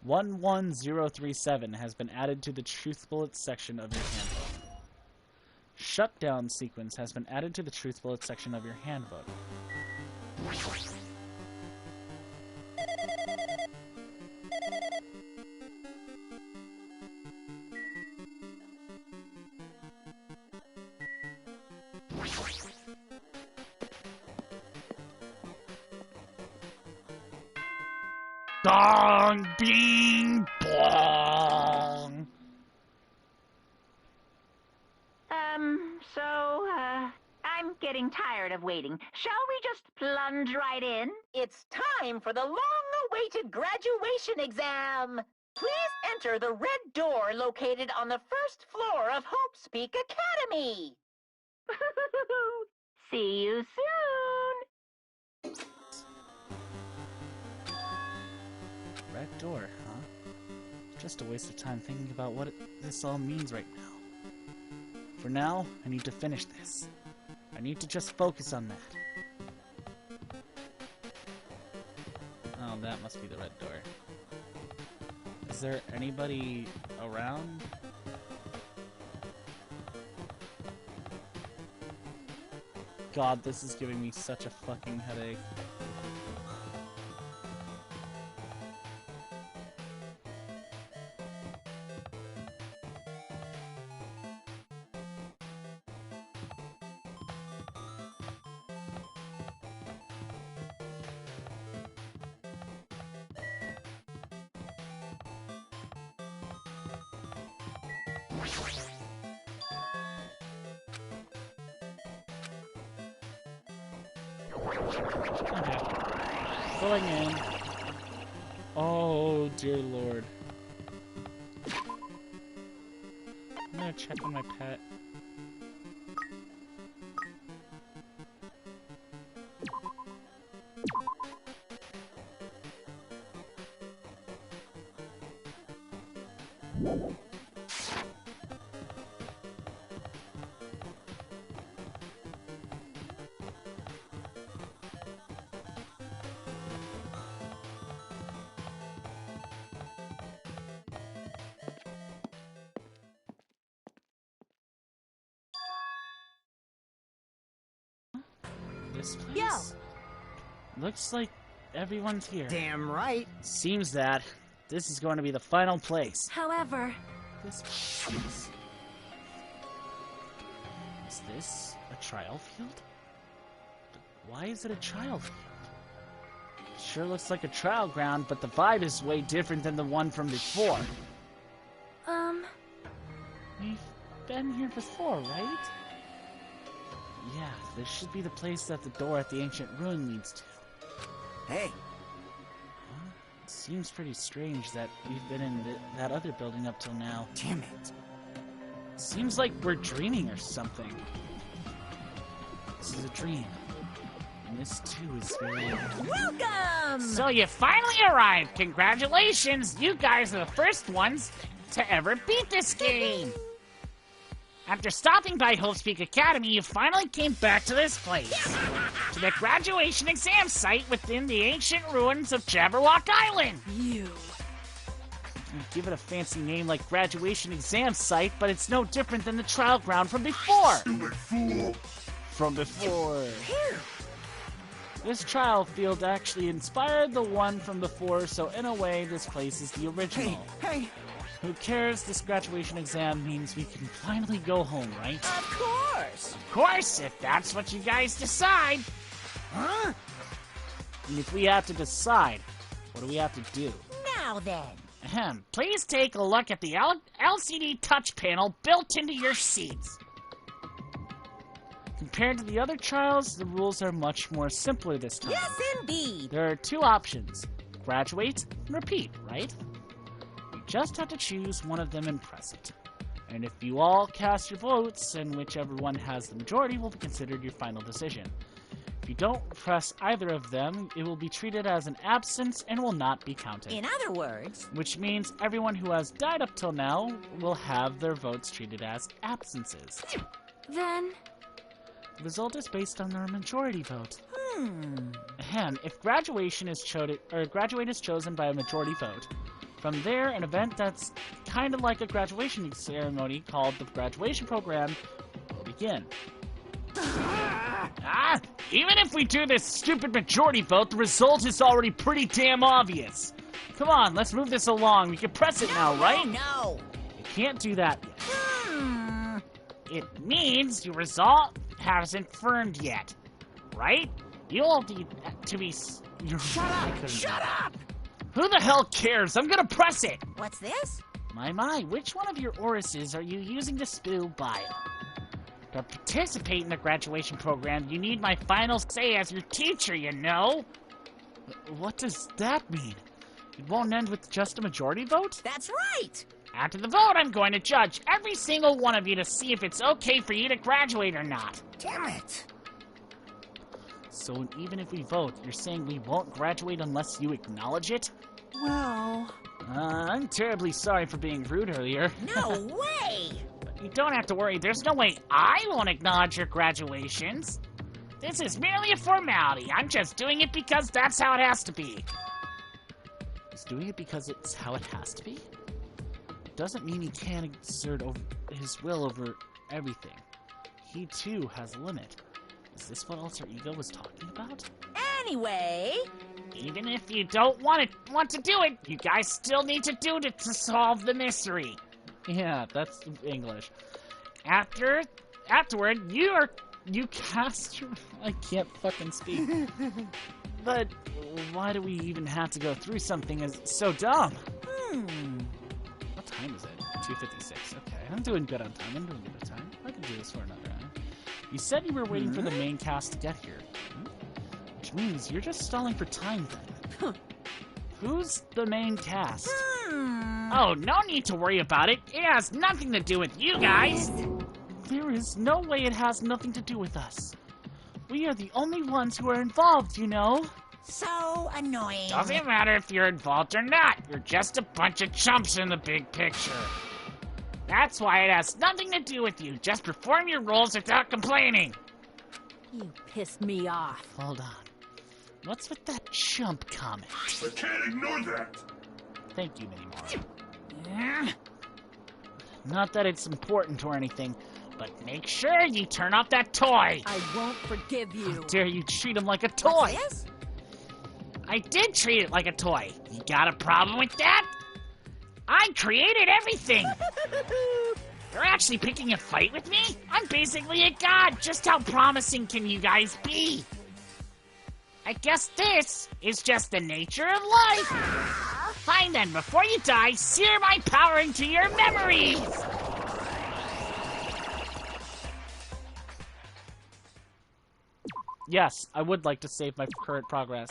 11037 has been added to the Truth Bullets section of your handbook. Shutdown sequence has been added to the Truth Bullets section of your handbook. Dong, bing, boing. Bong. I'm getting tired of waiting. Shall we just plunge right in? It's time for the long-awaited graduation exam. Please enter the red door located on the first floor of Hope Speak Academy. See you soon. Red door, huh? Just a waste of time thinking about what this all means right now. For now, I need to finish this. I need to just focus on that. Oh, that must be the red door. Is there anybody around? God, this is giving me such a fucking headache. Okay. Filling in. Oh, dear lord. I'm gonna check on my pet. This place? Looks like everyone's here. Damn right. Seems that this is going to be the final place. However, This place. Is this a trial field? But why is it a trial field? It sure looks like a trial ground, but the vibe is way different than the one from before. We've been here before, right? Yeah, this should be the place that the door at the ancient ruin leads to. Hey, Huh? It seems pretty strange that we've been in that other building up till now. damn it. Seems like we're dreaming or something. This is a dream. And this too is very... welcome! So you finally arrived. Congratulations. You guys are the first ones to ever beat this game. After stopping by Hope Speak Academy, you finally came back to this place. To the graduation exam site within the ancient ruins of Jabberwock Island. You. You give it a fancy name like graduation exam site, but it's no different than the trial ground from before. From before. This trial field actually inspired the one from before, so in a way, this place is the original. Hey, Who cares? This graduation exam means we can finally go home, right? Of course! Of course, if that's what you guys decide. Huh? And if we have to decide, what do we have to do? Now then. Ahem. Please take a look at the LCD touch panel built into your seats. Compared to the other trials, the rules are much more simpler this time. Yes, indeed. There are two options. Graduate and repeat, right? You just have to choose one of them and press it. And if you all cast your votes, and whichever one has the majority will be considered your final decision. If you don't press either of them, it will be treated as an absence and will not be counted. In other words, Which means everyone who has died up till now will have their votes treated as absences. then... The result is based on their majority vote. Ahem, if graduation is graduate is chosen by a majority vote, from there an event that's kind of like a graduation ceremony called the graduation program will begin. Even if we do this stupid majority vote, the result is already pretty damn obvious. Come on, let's move this along. We can press it now, right? No. You can't do that yet. It means your result hasn't firmed yet, right? You'll need to be... shut up! Shut up! Who the hell cares? I'm gonna press it! What's this? My, which one of your Oruses are you using to spill bile? To participate in the graduation program, you need my final say as your teacher, you know? What does that mean? It won't end with just a majority vote? That's right! After the vote, I'm going to judge every single one of you to see if it's okay for you to graduate or not. Damn it! So even if we vote, you're saying we won't graduate unless you acknowledge it? Well, I'm terribly sorry for being rude earlier. No way! You don't have to worry, there's no way I won't acknowledge your graduations. This is merely a formality. I'm just doing it because that's how it has to be. He's doing it because it's how it has to be? Doesn't mean he can't exert his will over everything. He too has a limit. Is this what alter ego was talking about? Anyway... Even if you don't want to do it, you guys still need to do it to solve the mystery. Yeah, that's English. Afterward, you cast your... I can't fucking speak. But why do we even have to go through something as so dumb? What time is it? 2:56. Okay, I'm doing good on time. I'm doing good on time. I can do this for another hour. You said you were waiting for the main cast to get here. Which means you're just stalling for time then. Who's the main cast? Oh, no need to worry about it. It has nothing to do with you guys. There is no way it has nothing to do with us. We are the only ones who are involved, you know. So annoying. Doesn't matter if you're involved or not. You're just a bunch of chumps in the big picture. That's why it has nothing to do with you. Just perform your roles without complaining. You pissed me off. Hold on. What's with that chump comment? I can't ignore that. Thank you, Minimaro. Not that it's important or anything, but make sure you turn off that toy. I won't forgive you. How dare you treat him like a toy? What's this? I did treat it like a toy. You got a problem with that? I created everything. You're actually picking a fight with me? I'm basically a god. Just how promising can you guys be? I guess this is just the nature of life. Fine then, before you die, sear my power into your memories. Yes, I would like to save my current progress.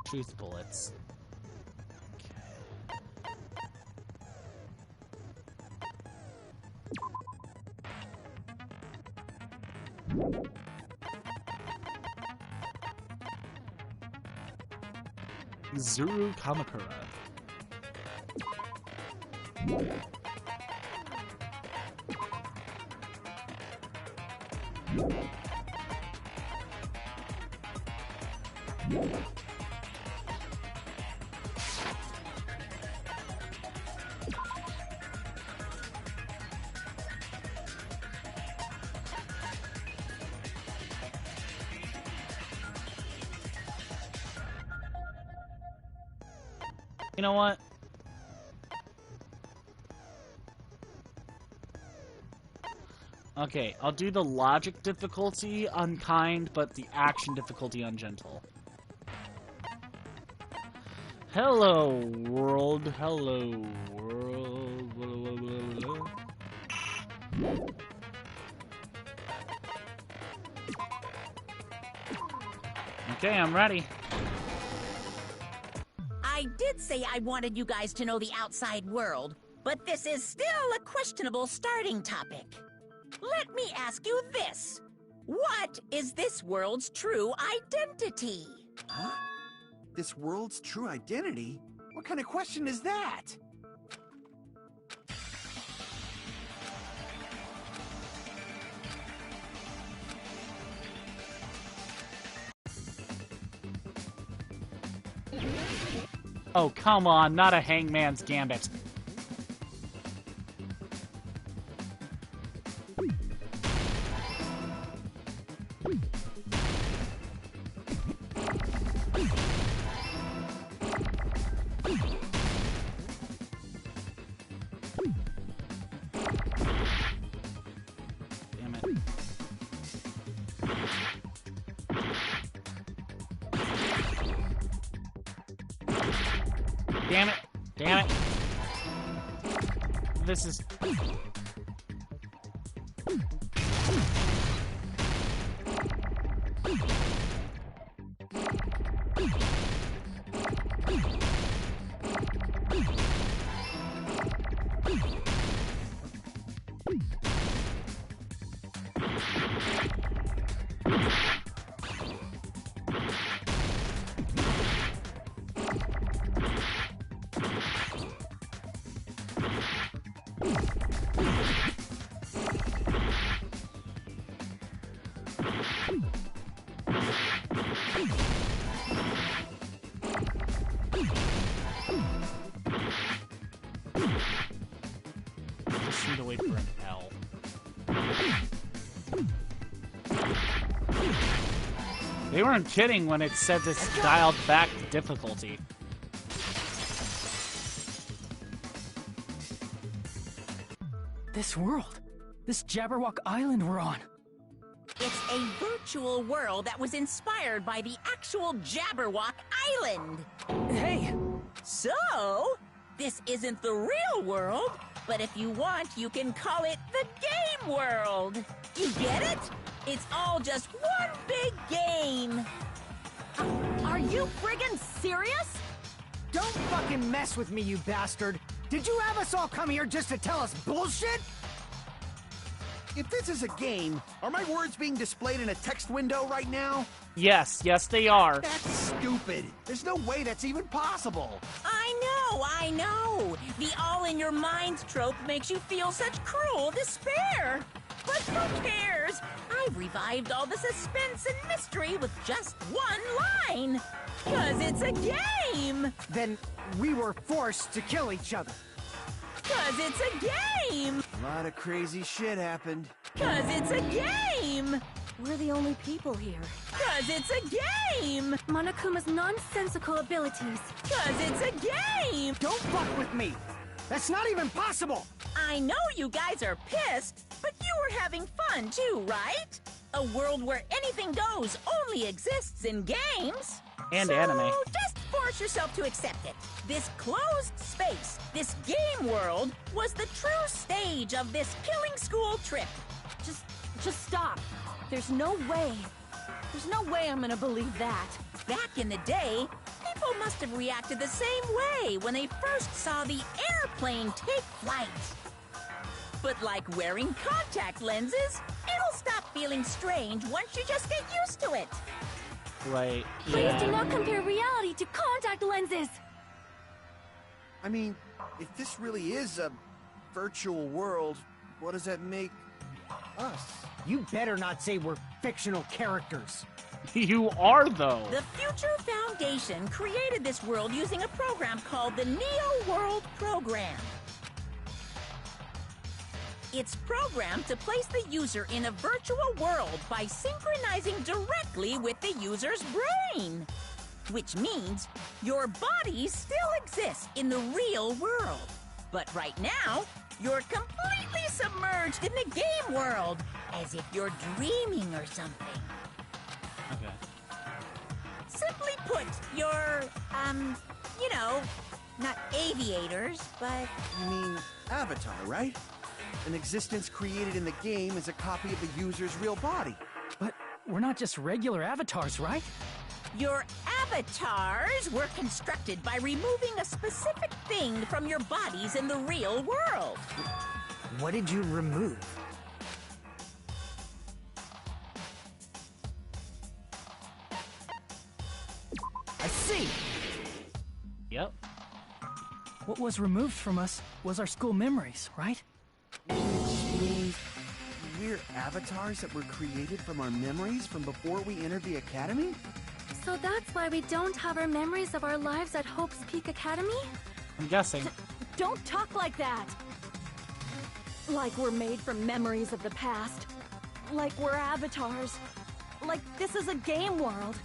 Truth bullets. Okay. Zuru Kamakura. You know what? Okay, I'll do the logic difficulty unkind, but the action difficulty ungentle. Hello, world. Hello, world. Okay, I'm ready. I did say I wanted you guys to know the outside world, but this is still a questionable starting topic. Let me ask you this. What is this world's true identity? Huh? This world's true identity? What kind of question is that? Oh, come on, not a hangman's gambit. Damn it. Damn it. This is... Just need to wait for an L. They weren't kidding when it said this dialed back difficulty. This world. This Jabberwock Island we're on. It's a virtual world that was inspired by the actual Jabberwock Island. Hey! So, this isn't the real world, but if you want, you can call it the game world. You get it? It's all just one big game. Are you friggin' serious? Don't fucking mess with me, you bastard! Did you have us all come here just to tell us bullshit? If this is a game, are my words being displayed in a text window right now? Yes, they are. That's stupid. There's no way that's even possible. I know. The all-in-your-mind trope makes you feel such cruel despair. But who cares? I've revived all the suspense and mystery with just one line. 'Cause it's a game. Then we were forced to kill each other. 'Cause it's a game. A lot of crazy shit happened. 'Cause it's a game. We're the only people here. 'Cause it's a game. Monokuma's nonsensical abilities. 'Cause it's a game. Don't fuck with me! That's not even possible! I know you guys are pissed, but you were having fun too, right? A world where anything goes only exists in games. And so anime. Just force yourself to accept it. This closed space, this game world, was the true stage of this killing school trip. Just stop. There's no way. There's no way I'm gonna believe that. Back in the day, people must have reacted the same way when they first saw the airplane take flight. But like wearing contact lenses, it'll stop feeling strange once you just get used to it. Right. Please do not compare reality to contact lenses. I mean, if this really is a virtual world, what does that make us? You better not say we're fictional characters. You are, though. The Future Foundation created this world using a program called the Neo World Program. It's programmed to place the user in a virtual world by synchronizing directly with the user's brain. Which means your body still exists in the real world. But right now, you're completely submerged in the game world, as if you're dreaming or something. Okay. Simply put, you're, not aviators, but... You mean Avatar, right? An existence created in the game is a copy of the user's real body. But we're not just regular avatars, right? Your avatars were constructed by removing a specific thing from your bodies in the real world. What did you remove? I see! Yep. What was removed from us was our school memories, right? Which means we're avatars that were created from our memories from before we entered the academy? So that's why we don't have our memories of our lives at Hope's Peak Academy? I'm guessing. Don't talk like that! Like we're made from memories of the past. Like we're avatars. Like this is a game world.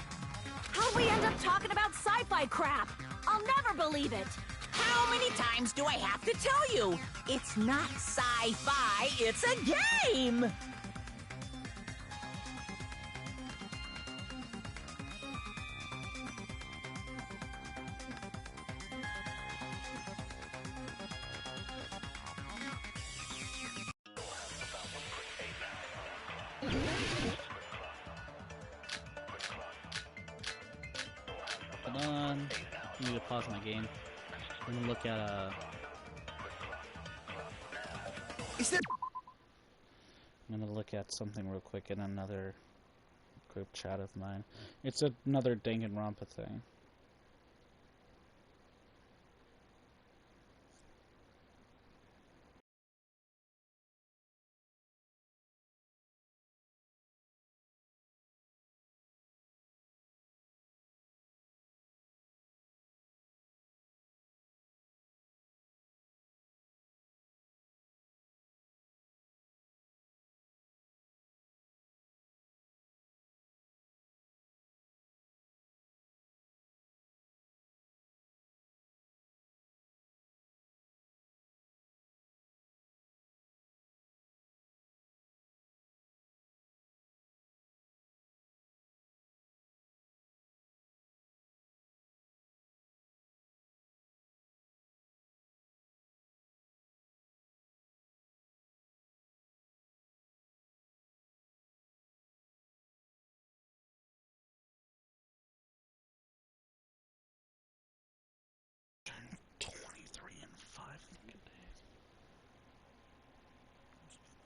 How'd we end up talking about sci-fi crap? I'll never believe it! How many times do I have to tell you? It's not sci-fi, it's a game! I need to pause my game. I'm gonna look at Is there? I'm gonna look at something real quick in another group chat of mine. It's another Danganronpa thing.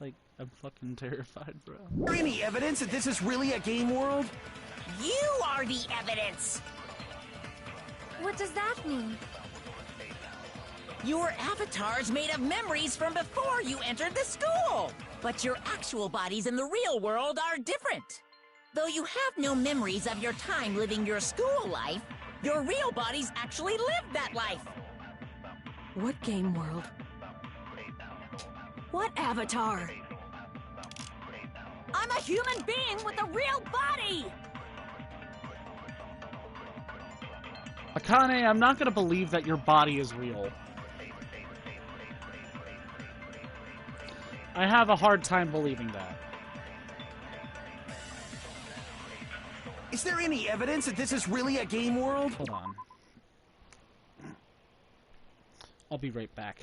Like, I'm fucking terrified, bro. Is there any evidence that this is really a game world? You are the evidence! What does that mean? Your avatar's made of memories from before you entered the school! But your actual bodies in the real world are different. Though you have no memories of your time living your school life, your real bodies actually lived that life. What game world? What avatar? I'm a human being with a real body! Akane, I'm not gonna believe that your body is real. I have a hard time believing that. Is there any evidence that this is really a game world? Hold on. I'll be right back.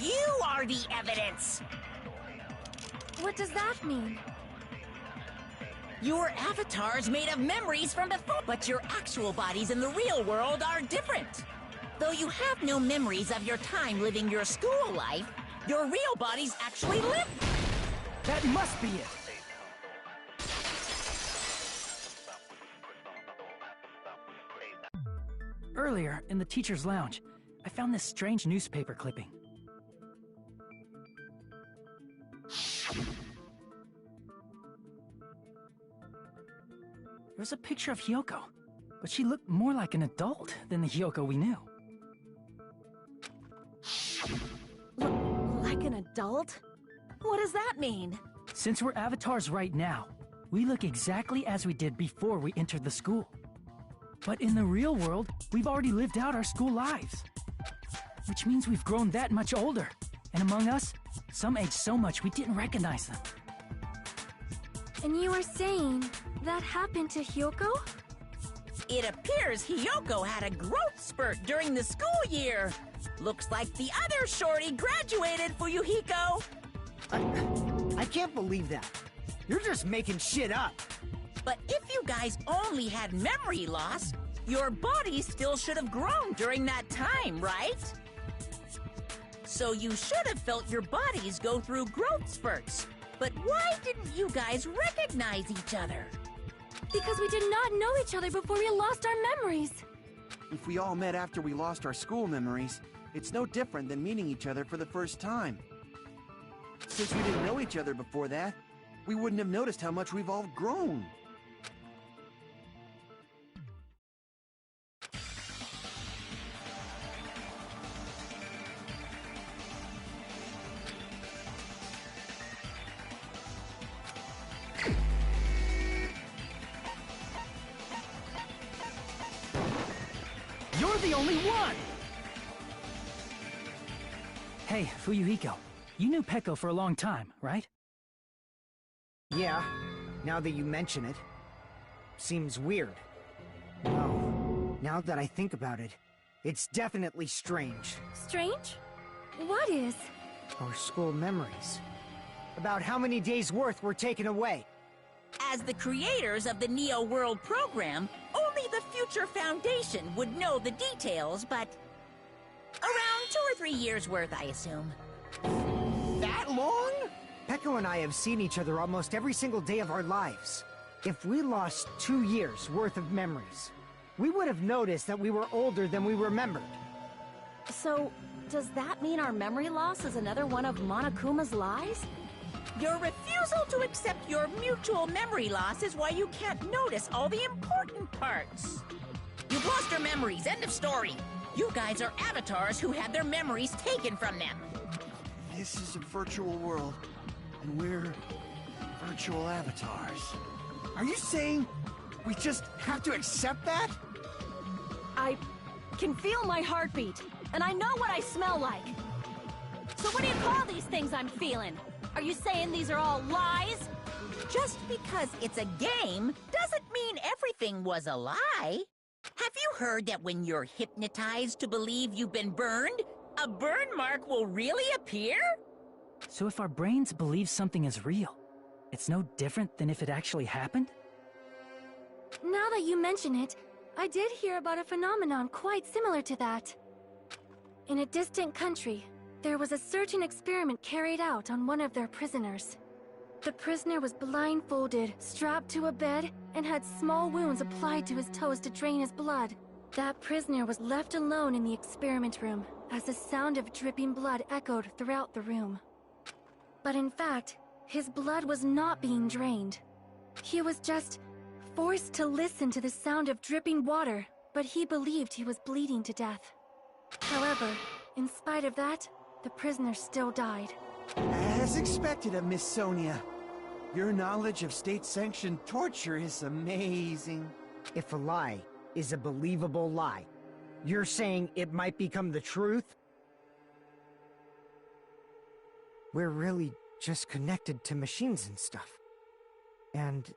You are the evidence! What does that mean? Your avatar's made of memories from before, but your actual bodies in the real world are different. Though you have no memories of your time living your school life, your real bodies actually live. That must be it. Earlier, in the teacher's lounge, I found this strange newspaper clipping. There was a picture of Hyoko, but she looked more like an adult than the Hyoko we knew. Like an adult? What does that mean? Since we're avatars right now, we look exactly as we did before we entered the school. But in the real world, we've already lived out our school lives. Which means we've grown that much older. And among us, some aged so much we didn't recognize them. And you were saying that happened to Hyoko? It appears Hyoko had a growth spurt during the school year. Looks like the other shorty graduated, Fuyuhiko. I can't believe that. You're just making shit up. But if you guys only had memory loss, your body still should have grown during that time, right? So you should have felt your bodies go through growth spurts. But why didn't you guys recognize each other? Because we did not know each other before we lost our memories. If we all met after we lost our school memories, it's no different than meeting each other for the first time. Since we didn't know each other before that, we wouldn't have noticed how much we've all grown. You're the only one! Hey, Fuyuhiko. You knew Peko for a long time, right? Yeah, now that you mention it. Seems weird. No, now that I think about it, it's definitely strange. Strange? What is? Our school memories. About how many days' worth were taken away. As the creators of the Neo World program, only the Future Foundation would know the details, but around 2 or 3 years worth, I assume. That long? Peko and I have seen each other almost every single day of our lives. If we lost 2 years worth of memories, we would have noticed that we were older than we remembered. So, does that mean our memory loss is another one of Monokuma's lies? Your refusal to accept your mutual memory loss is why you can't notice all the important parts. You've lost your memories, end of story. You guys are avatars who had their memories taken from them. This is a virtual world, and we're virtual avatars. Are you saying we just have to accept that? I can feel my heartbeat, and I know what I smell like. So what do you call these things I'm feeling? Are you saying these are all lies? Just because it's a game doesn't mean everything was a lie. Have you heard that when you're hypnotized to believe you've been burned, a burn mark will really appear? So if our brains believe something is real, it's no different than if it actually happened? Now that you mention it, I did hear about a phenomenon quite similar to that. In a distant country, there was a certain experiment carried out on one of their prisoners. The prisoner was blindfolded, strapped to a bed, and had small wounds applied to his toes to drain his blood. That prisoner was left alone in the experiment room, as the sound of dripping blood echoed throughout the room. But in fact, his blood was not being drained. He was just forced to listen to the sound of dripping water, but he believed he was bleeding to death. However, in spite of that, the prisoner still died. As expected of Miss Sonia. Your knowledge of state-sanctioned torture is amazing. If a lie is a believable lie, you're saying it might become the truth? We're really just connected to machines and stuff. And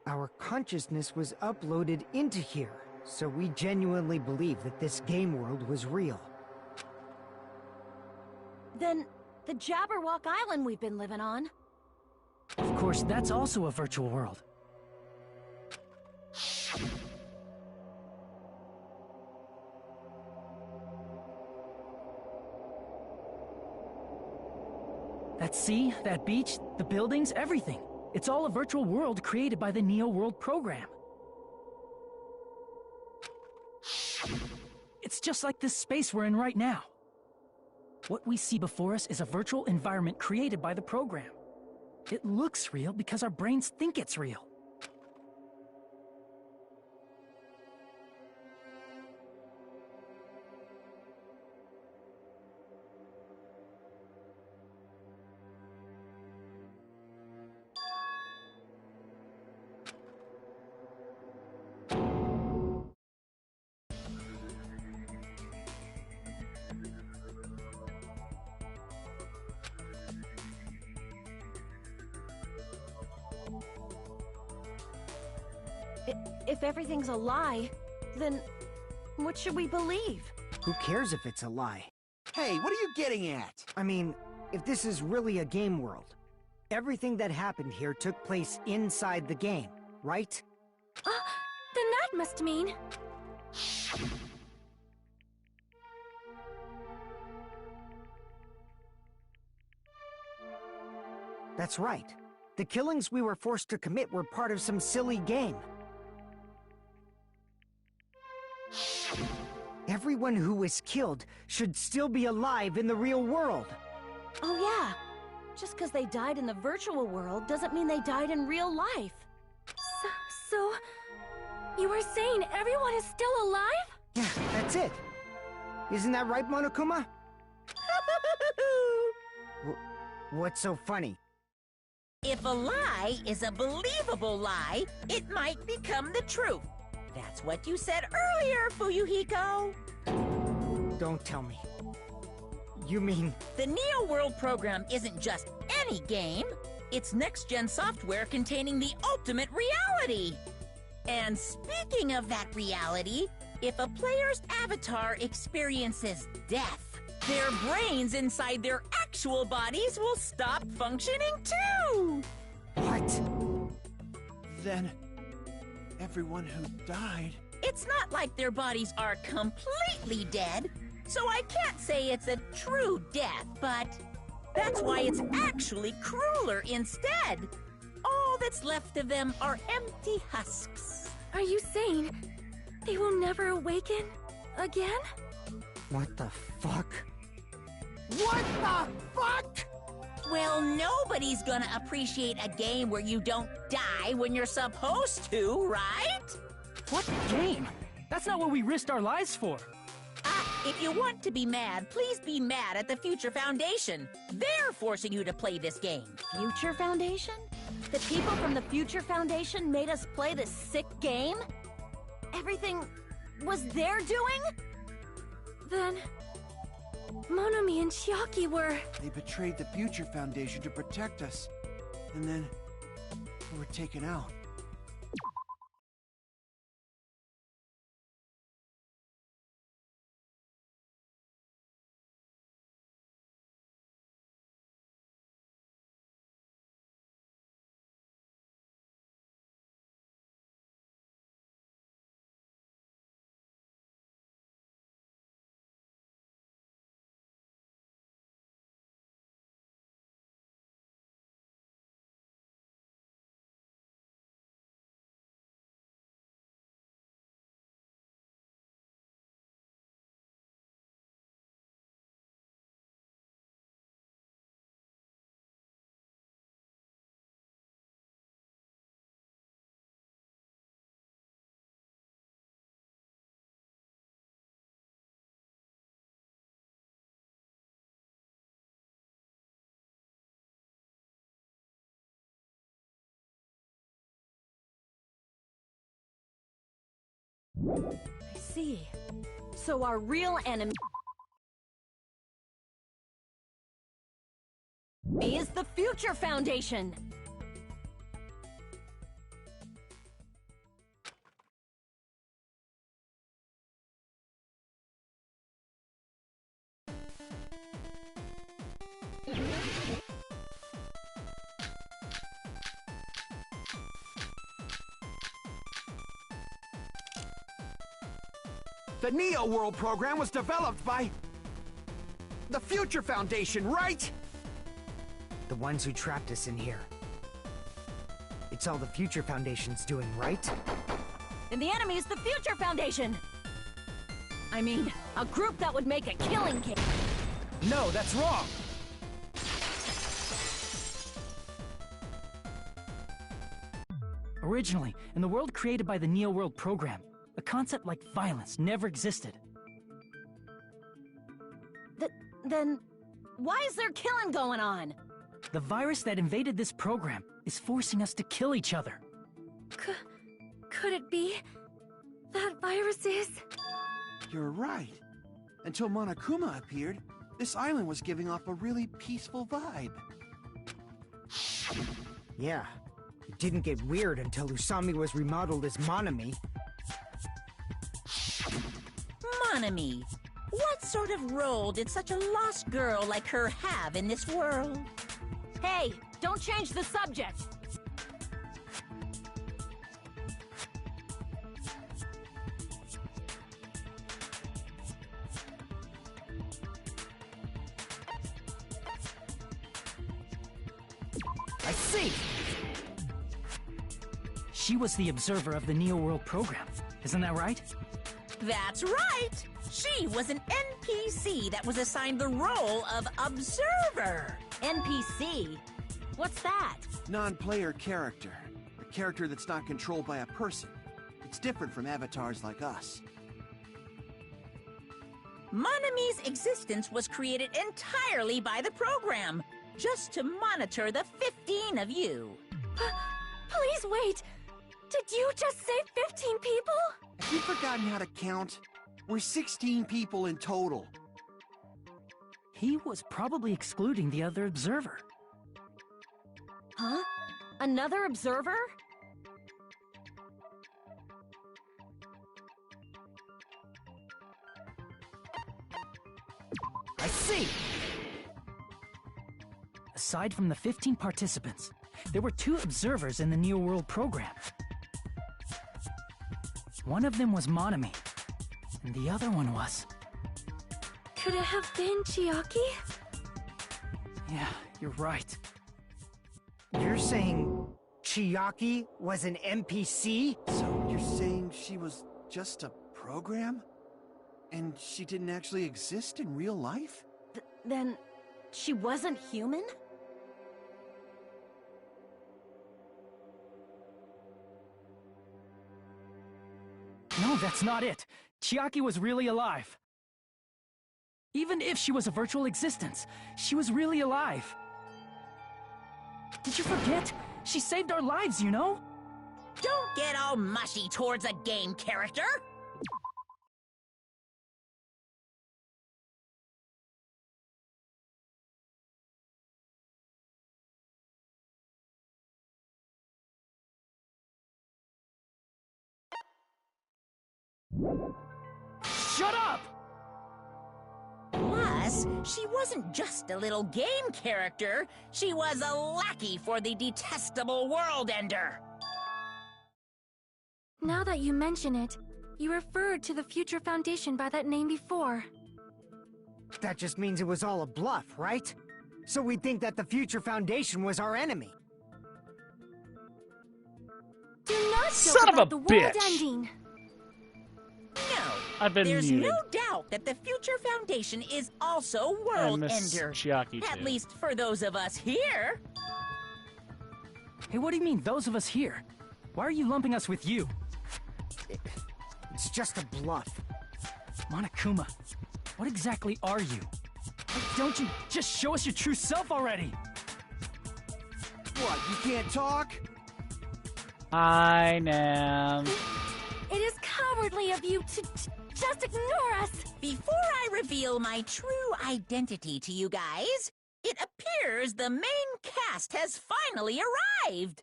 our consciousness was uploaded into here, so we genuinely believe that this game world was real. Then, the Jabberwock Island we've been living on. Of course, that's also a virtual world. That sea, that beach, the buildings, everything. It's all a virtual world created by the Neo World program. It's just like this space we're in right now. What we see before us is a virtual environment created by the program. It looks real because our brains think it's real. If everything's a lie, then what should we believe? Who cares if it's a lie? Hey, what are you getting at? I mean, if this is really a game world, everything that happened here took place inside the game, right? Then that must mean... That's right. The killings we were forced to commit were part of some silly game. everyone who was killed should still be alive in the real world. Oh yeah, just because they died in the virtual world doesn't mean they died in real life. So, you were saying everyone is still alive? Yeah, that's it. Isn't that right, Monokuma? What's so funny? If a lie is a believable lie, it might become the truth. That's what you said earlier, Fuyuhiko. Don't tell me. You mean... The Neo World program isn't just any game. It's next-gen software containing the ultimate reality. And speaking of that reality, if a player's avatar experiences death, their brains inside their actual bodies will stop functioning too! What? Then, everyone who died... It's not like their bodies are completely dead, so I can't say it's a true death, but that's why it's actually crueler instead. All that's left of them are empty husks. Are you saying they will never awaken again? What the fuck? What the fuck? Well, nobody's gonna appreciate a game where you don't die when you're supposed to, right? What game? That's not what we risked our lives for. If you want to be mad, please be mad at the Future Foundation. They're forcing you to play this game. Future Foundation? The people from the Future Foundation made us play this sick game? Everything was their doing? Then... Monomi and Chiaki were... They betrayed the Future Foundation to protect us. And then... we were taken out. I see. So our real enemy is the Future Foundation! The Neo World program was developed by... the Future Foundation, right? The ones who trapped us in here. It's all the Future Foundation's doing, right? And the enemy is the Future Foundation! I mean, a group that would make a killing game. No, that's wrong! Originally, in the world created by the Neo World program, a concept like violence never existed. Then, why is there killing going on? The virus that invaded this program is forcing us to kill each other. Could it be that virus is... You're right. Until Monokuma appeared, this island was giving off a really peaceful vibe. Yeah. It didn't get weird until Usami was remodeled as Monomi. Monomi, what sort of role did such a lost girl like her have in this world? Hey, don't change the subject! I see! She was the observer of the Neo World program, isn't that right? That's right! She was an NPC that was assigned the role of Observer. NPC? What's that? Non-player character. A character that's not controlled by a person. It's different from avatars like us. Monami's existence was created entirely by the program, just to monitor the 15 of you. Please wait! Did you just say 15 people? Have you forgotten how to count? We're 16 people in total. He was probably excluding the other observer. Huh? Another observer? I see! Aside from the 15 participants, there were 2 observers in the Neo World program. One of them was Monami, and the other one was... Could it have been Chiaki? Yeah, you're right. You're saying Chiaki was an NPC? So you're saying she was just a program? And she didn't actually exist in real life? Then she wasn't human? No, that's not it. Chiaki was really alive. Even if she was a virtual existence, she was really alive. Did you forget? She saved our lives, you know? Don't get all mushy towards a game character! Shut up! Plus, she wasn't just a little game character, she was a lackey for the detestable World Ender. Now that you mention it, you referred to the Future Foundation by that name before. That just means it was all a bluff, right? So we'd think that the Future Foundation was our enemy. Do not joke Son of about a the world bitch. ending. No, I've been there's muted. no doubt that the Future Foundation is also I World miss Ender. Chiaki At too. least for those of us here. Hey, what do you mean, those of us here? Why are you lumping us with you? It's just a bluff. Monokuma, what exactly are you? Why don't you just show us your true self already? What, you can't talk? Hi, Nam. It is cowardly of you to just ignore us. Before I reveal my true identity to you guys, it appears the main cast has finally arrived.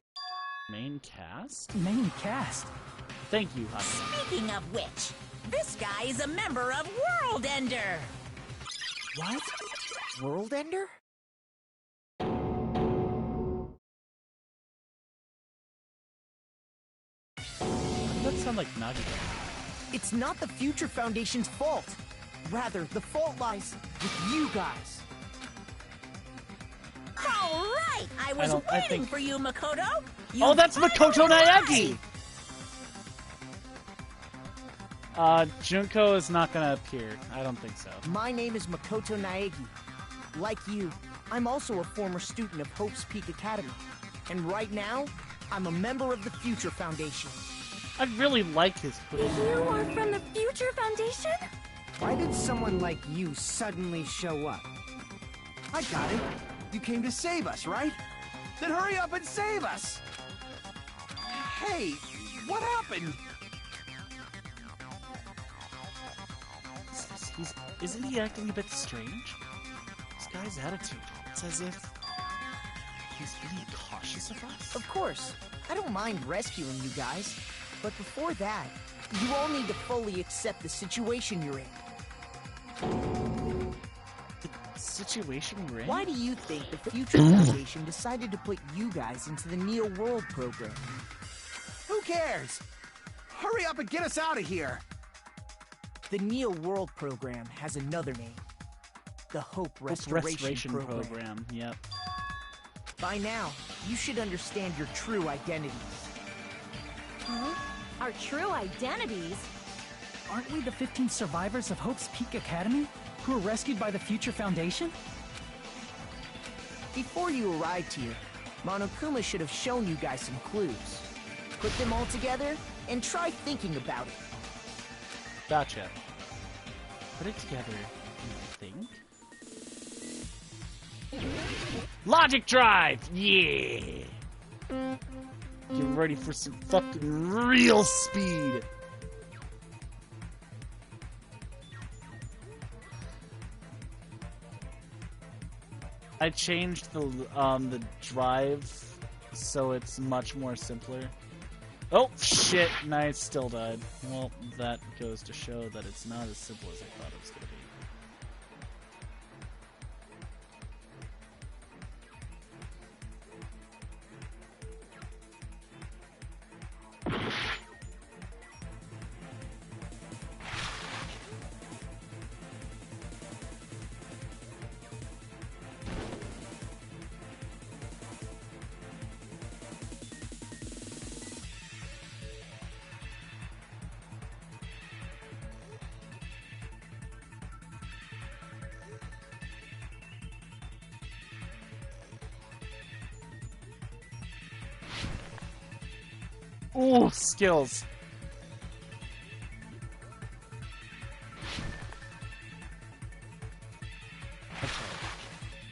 Main cast? Main cast? Thank you, Hudson. Speaking of which, this guy is a member of World Ender. What? World Ender? That sound like Nagito. It's not the Future Foundation's fault. Rather, the fault lies with you guys. All right, I was I waiting think- for you, Makoto. Oh, that's Makoto Naegi! Junko is not gonna appear. I don't think so. My name is Makoto Naegi. Like you, I'm also a former student of Hope's Peak Academy. And right now, I'm a member of the Future Foundation. I really like his hoodie. You are from the Future Foundation? Why did someone like you suddenly show up? I got it. You came to save us, right? Then hurry up and save us! Hey, what happened? Isn't he acting a bit strange? This guy's attitude. It's as if he's being cautious of us. Of course, I don't mind rescuing you guys. But before that, you all need to fully accept the situation you're in. The situation we're in? Why do you think the Future Foundation decided to put you guys into the Neo World program? Who cares? Hurry up and get us out of here! The Neo World program has another name. The Hope Restoration, Program. Yep. By now, you should understand your true identities. Huh? Our true identities? aren't we the 15 survivors of Hope's Peak Academy who were rescued by the Future Foundation? Before you arrived here, Monokuma should have shown you guys some clues. Put them all together and try thinking about it. Gotcha. Put it together and think. Logic drive! Yeah! Get ready for some fucking real speed! I changed the drive so it's much more simpler. Oh shit! And I still died. Well, that goes to show that it's not as simple as I thought it was gonna be. Ooh, skills. Okay.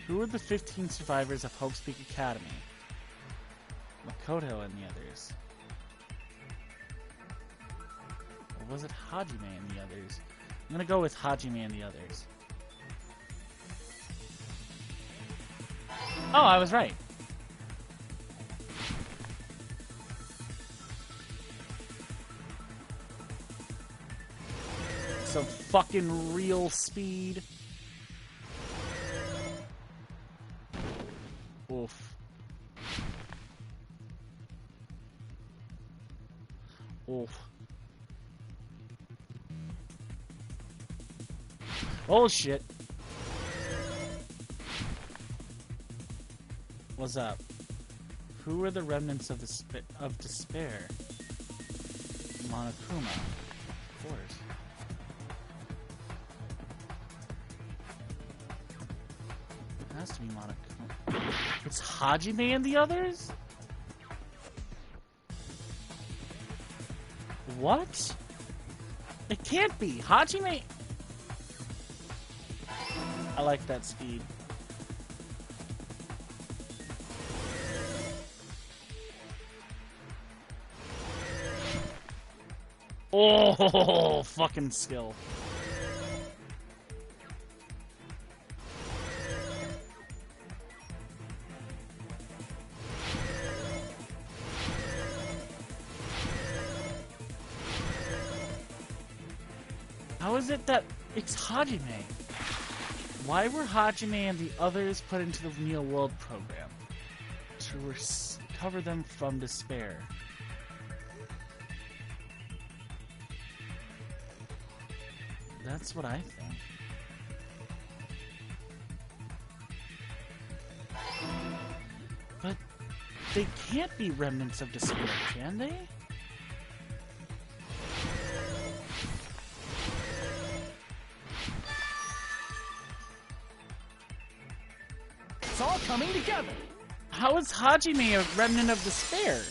Who are the 15 survivors of Hope's Peak Academy? Makoto and the others. Or was it Hajime and the others? I'm gonna go with Hajime and the others. Oh, I was right. Some fucking real speed. Oof. Oof. Oh shit. What's up? Who are the remnants of despair? Monokuma. Of course. It has to be Monokuma. It's Hajime and the others? What? It can't be. Hajime... I like that speed. Oh, fucking skill. How is it that it's Hajime? Why were Hajime and the others put into the Real World program? To recover them from despair. That's what I think. But they can't be remnants of despair, can they? It's all coming together. How is Hajime a remnant of despair?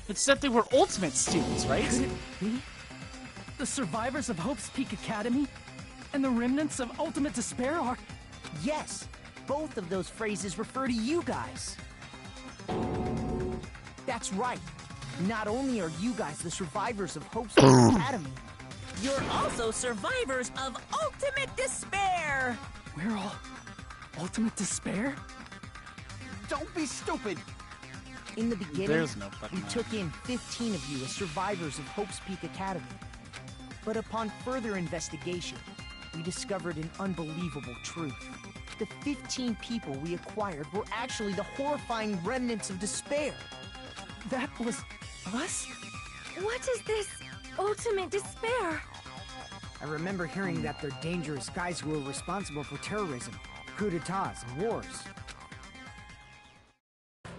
It said they were ultimate students, right? Could it be? The survivors of Hope's Peak Academy and the remnants of Ultimate Despair are... Yes, both of those phrases refer to you guys. That's right. Not only are you guys the survivors of Hope's Peak Academy, You're also survivors of Ultimate Despair! We're all Ultimate Despair? don't be stupid. In the beginning, There's no fucking we took in 15 of you as survivors of Hope's Peak Academy. But upon further investigation, we discovered an unbelievable truth. The 15 people we acquired were actually the horrifying remnants of despair. That was us? What is this ultimate despair? I remember hearing that they're dangerous guys who are responsible for terrorism, coups d'etats, and wars.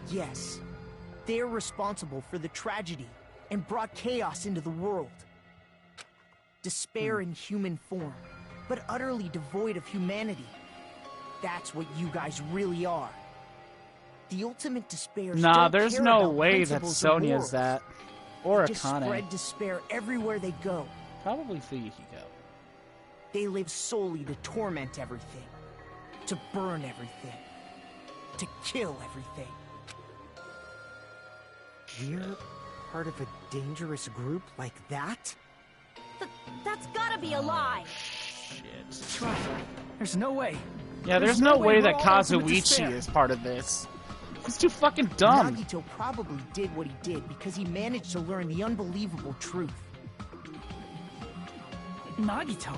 Yes, they're responsible for the tragedy and brought chaos into the world. Despair in human form, but utterly devoid of humanity. That's what you guys really are. The ultimate despairs Nah, don't there's care no about way that principles or Sonia's morals. that. Or They just Akane. spread despair everywhere they go. Probably Fuyuhiko. They live solely to torment everything, to burn everything, to kill everything. We're part of a dangerous group like that? That's gotta be a lie. Shit. That's right. There's no way. Yeah, there's no way that we're all ultimate Kazuichi despair. is part of this. He's too fucking dumb. Nagito probably did what he did because he managed to learn the unbelievable truth. Nagito?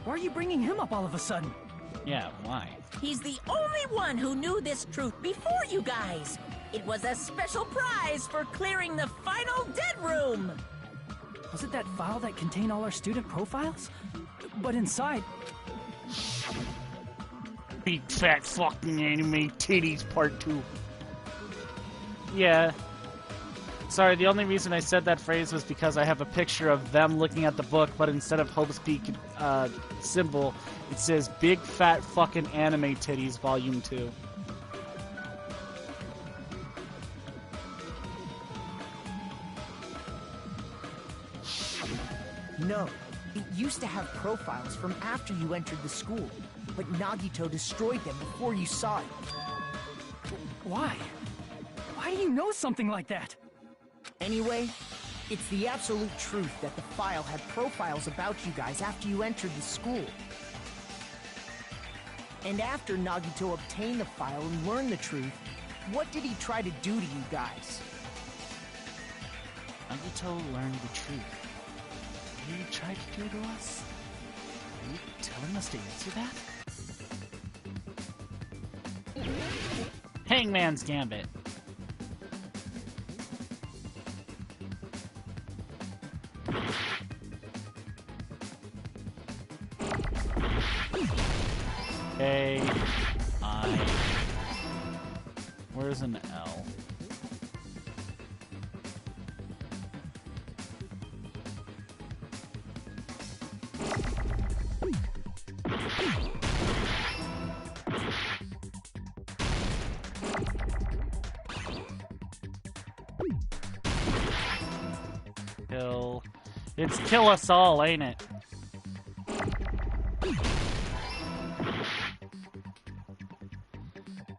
Why are you bringing him up all of a sudden? Yeah, why? He's the only one who knew this truth before you guys. It was a special prize for clearing the final dead room. Was it that file that contained all our student profiles? But inside... Big fat fucking anime titties part 2. Yeah. Sorry, the only reason I said that phrase was because I have a picture of them looking at the book, but instead of Hope's Peak symbol, it says Big Fat Fucking Anime Titties Volume 2. No, it used to have profiles from after you entered the school, but Nagito destroyed them before you saw it. Why? Why do you know something like that? Anyway, it's the absolute truth that the file had profiles about you guys after you entered the school. And after Nagito obtained the file and learned the truth, what did he try to do to you guys? Nagito learned the truth. What did he try to do to us? Are you telling us to answer that? Hangman's Gambit. Where's an L? Kill. It's kill us all, ain't it?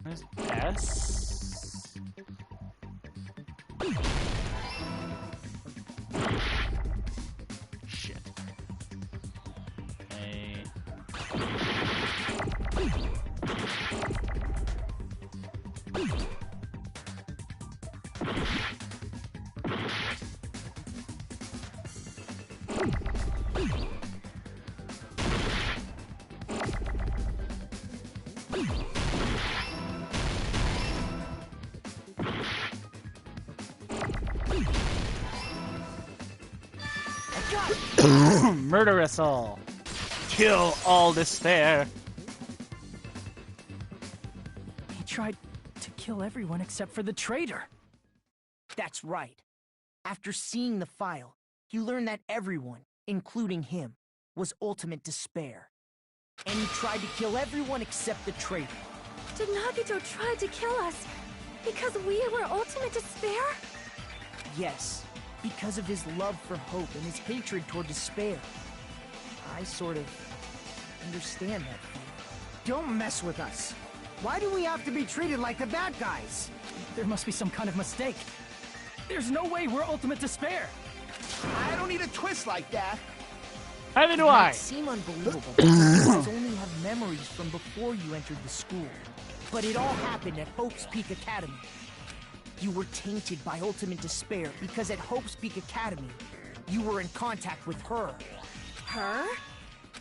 Where's S? Shit. A. Murder us all. Kill all despair. He tried to kill everyone except for the traitor. That's right. After seeing the file, he learned that everyone, including him, was ultimate despair. And he tried to kill everyone except the traitor. Did Nagito try to kill us because we were ultimate despair? Yes, because of his love for hope and his hatred toward despair. I sort of understand that feeling. Don't mess with us. Why do we have to be treated like the bad guys? There must be some kind of mistake. There's no way we're ultimate despair. I don't need a twist like that. Neither do It I. might seem unbelievable because you guys only have memories from before you entered the school. But it all happened at Hope's Peak Academy. You were tainted by ultimate despair because at Hope's Peak Academy, you were in contact with her. Her?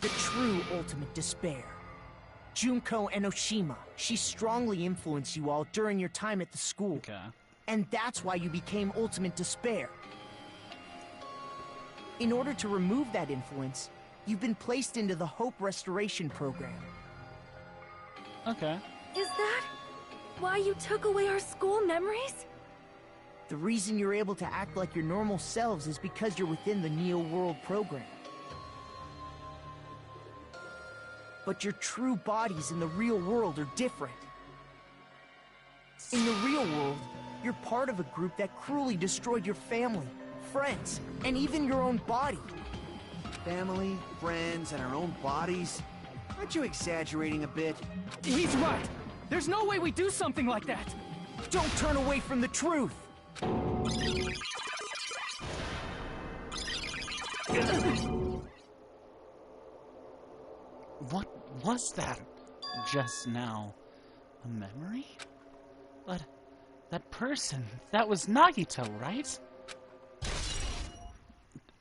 The true ultimate despair. Junko Enoshima. She strongly influenced you all during your time at the school. Okay. And that's why you became ultimate despair. In order to remove that influence, you've been placed into the Hope Restoration Program. Okay. Is that why you took away our school memories? The reason you're able to act like your normal selves is because you're within the Neo World program. But your true bodies in the real world are different. In the real world, you're part of a group that cruelly destroyed your family, friends, and even your own body. Family, friends, and our own bodies? Aren't you exaggerating a bit? He's right! There's no way we do something like that! Don't turn away from the truth! What was that just now? A memory? But that person, that was Nagito, right?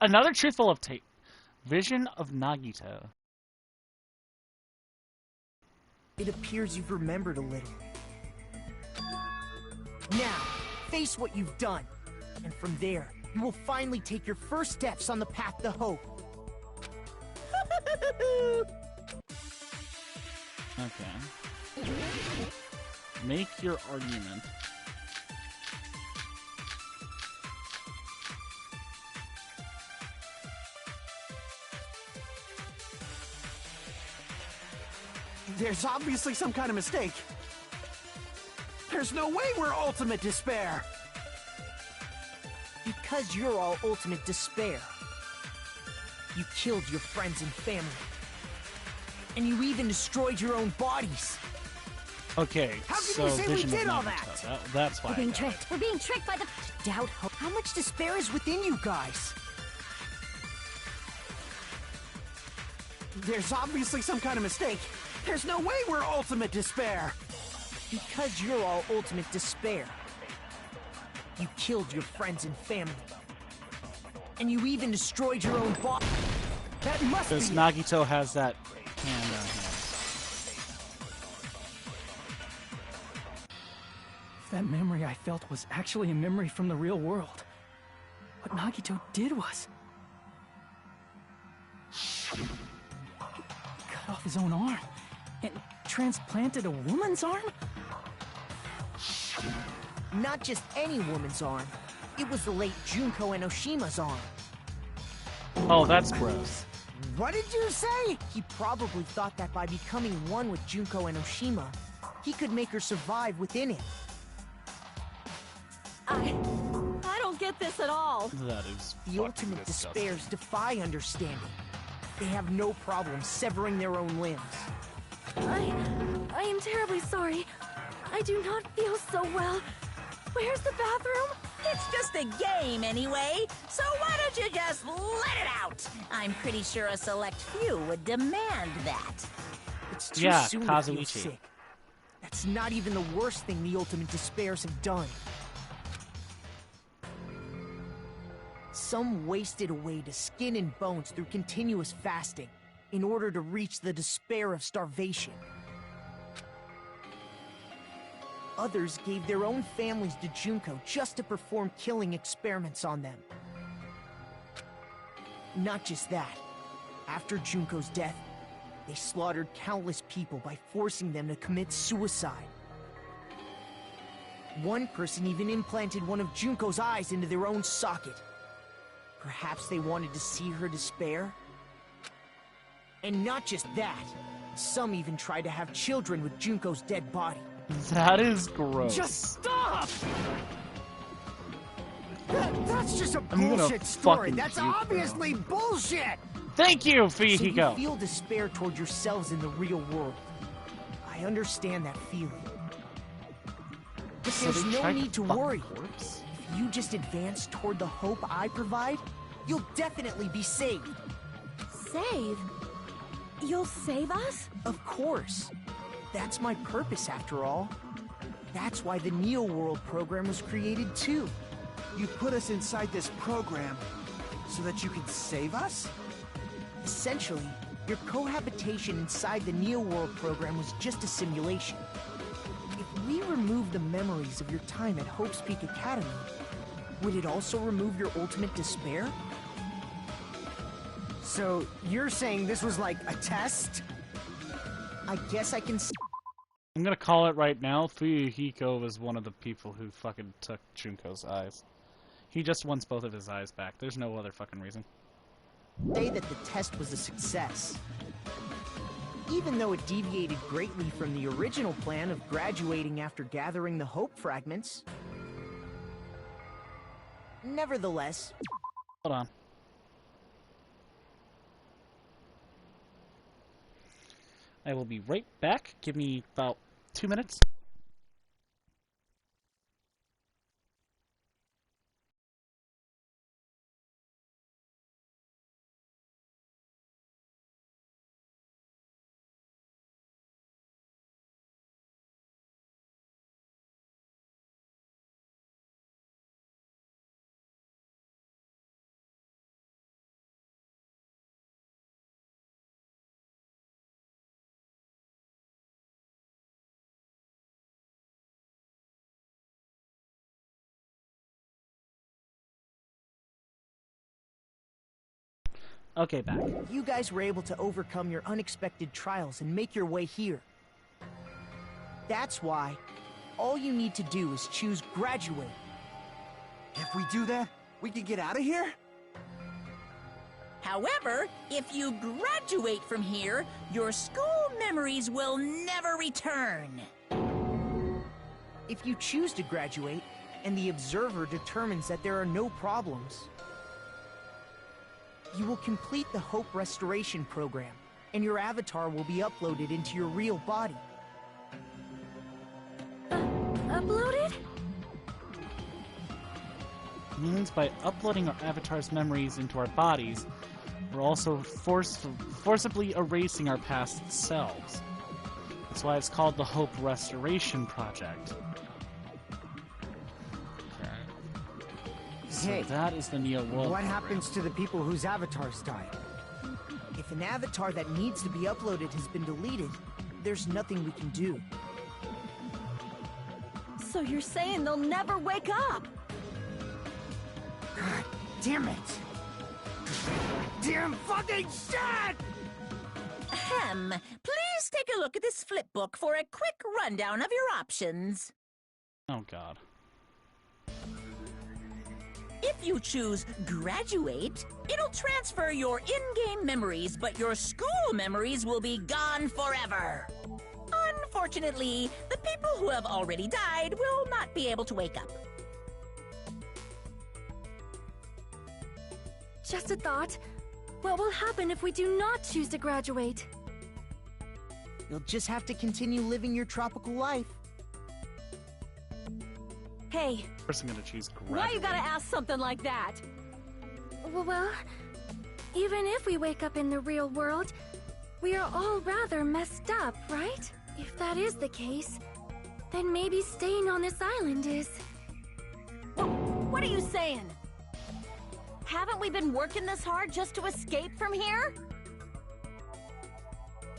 Another truthful of tape. Vision of Nagito. It appears you've remembered a little. Now, face what you've done. And from there, you will finally take your first steps on the path to hope. Okay. Make your argument. There's obviously some kind of mistake. There's no way we're ultimate despair. Because you're all ultimate despair. You killed your friends and family. And you even destroyed your own bodies. Okay, How can so you say we Vision of did all Nagito. That's why. We're being tricked. We're being tricked by the... Doubt hope. How much despair is within you guys? There's obviously some kind of mistake. There's no way we're ultimate despair. Because you're all ultimate despair. You killed your friends and family. And you even destroyed your own body. That must be... Because Nagito has that hand on him. If that memory I felt was actually a memory from the real world, what Nagito did was... cut off his own arm and transplanted a woman's arm? Not just any woman's arm. It was the late Junko Enoshima's arm. Oh, that's gross. What did you say? He probably thought that by becoming one with Junko Enoshima, he could make her survive within him. I don't get this at all. That is The ultimate disgusting. despairs defy understanding. They have no problem severing their own limbs. I am terribly sorry. I do not feel so well. Where's the bathroom? It's just a game anyway, so why don't you just let it out? I'm pretty sure a select few would demand that. It's too Yeah, soon to feel Kazuichi. sick. That's not even the worst thing the ultimate despairs have done. Some wasted away to skin and bones through continuous fasting in order to reach the despair of starvation. Others gave their own families to Junko just to perform killing experiments on them. Not just that. After Junko's death, they slaughtered countless people by forcing them to commit suicide. One person even implanted one of Junko's eyes into their own socket. Perhaps they wanted to see her despair? And not just that. Some even tried to have children with Junko's dead body. That is gross. Just stop! That's just a I'm gonna bullshit story. fucking That's puke, obviously bullshit! Thank you, So you Fihiko. feel despair toward yourselves in the real world. I understand that feeling. But So there's they no tried need to fuck worry. corpse? If you just advance toward the hope I provide, you'll definitely be saved. Save? You'll save us? Of course. That's my purpose, after all. That's why the Neo World program was created, too. You put us inside this program so that you can save us? Essentially, your cohabitation inside the Neo World program was just a simulation. If we remove the memories of your time at Hope's Peak Academy, would it also remove your ultimate despair? So, you're saying this was like a test? I guess I can I'm gonna call it right now. Fuyuhiko was one of the people who fucking took Junko's eyes. He just wants both of his eyes back. There's no other fucking reason. say that the test was a success. Even though it deviated greatly from the original plan of graduating after gathering the Hope fragments. Nevertheless... Hold on. I will be right back. Give me about 2 minutes. Okay, back. You guys were able to overcome your unexpected trials and make your way here. That's why all you need to do is choose graduate. If we do that, we can get out of here? However, if you graduate from here, your school memories will never return. If you choose to graduate, and the observer determines that there are no problems, you will complete the Hope Restoration Program, and your avatar will be uploaded into your real body. Uploaded? Means by uploading our avatar's memories into our bodies, we're also forcibly erasing our past selves. That's why it's called the Hope Restoration Project. So Hey, that is the Neo World What program. happens to the people whose avatars died? If an avatar that needs to be uploaded has been deleted, there's nothing we can do. So you're saying they'll never wake up? God damn it! Damn fucking shit! Ahem. Please take a look at this flipbook for a quick rundown of your options. Oh god. If you choose graduate, it'll transfer your in-game memories, but your school memories will be gone forever. Unfortunately, the people who have already died will not be able to wake up. Just a thought. What will happen if we do not choose to graduate? You'll just have to continue living your tropical life. Hey, First I'm gonna choose graduate. why you gotta ask something like that? Well, even if we wake up in the real world, we are all rather messed up, right? If that is the case, then maybe staying on this island is... What are you saying? Haven't we been working this hard just to escape from here?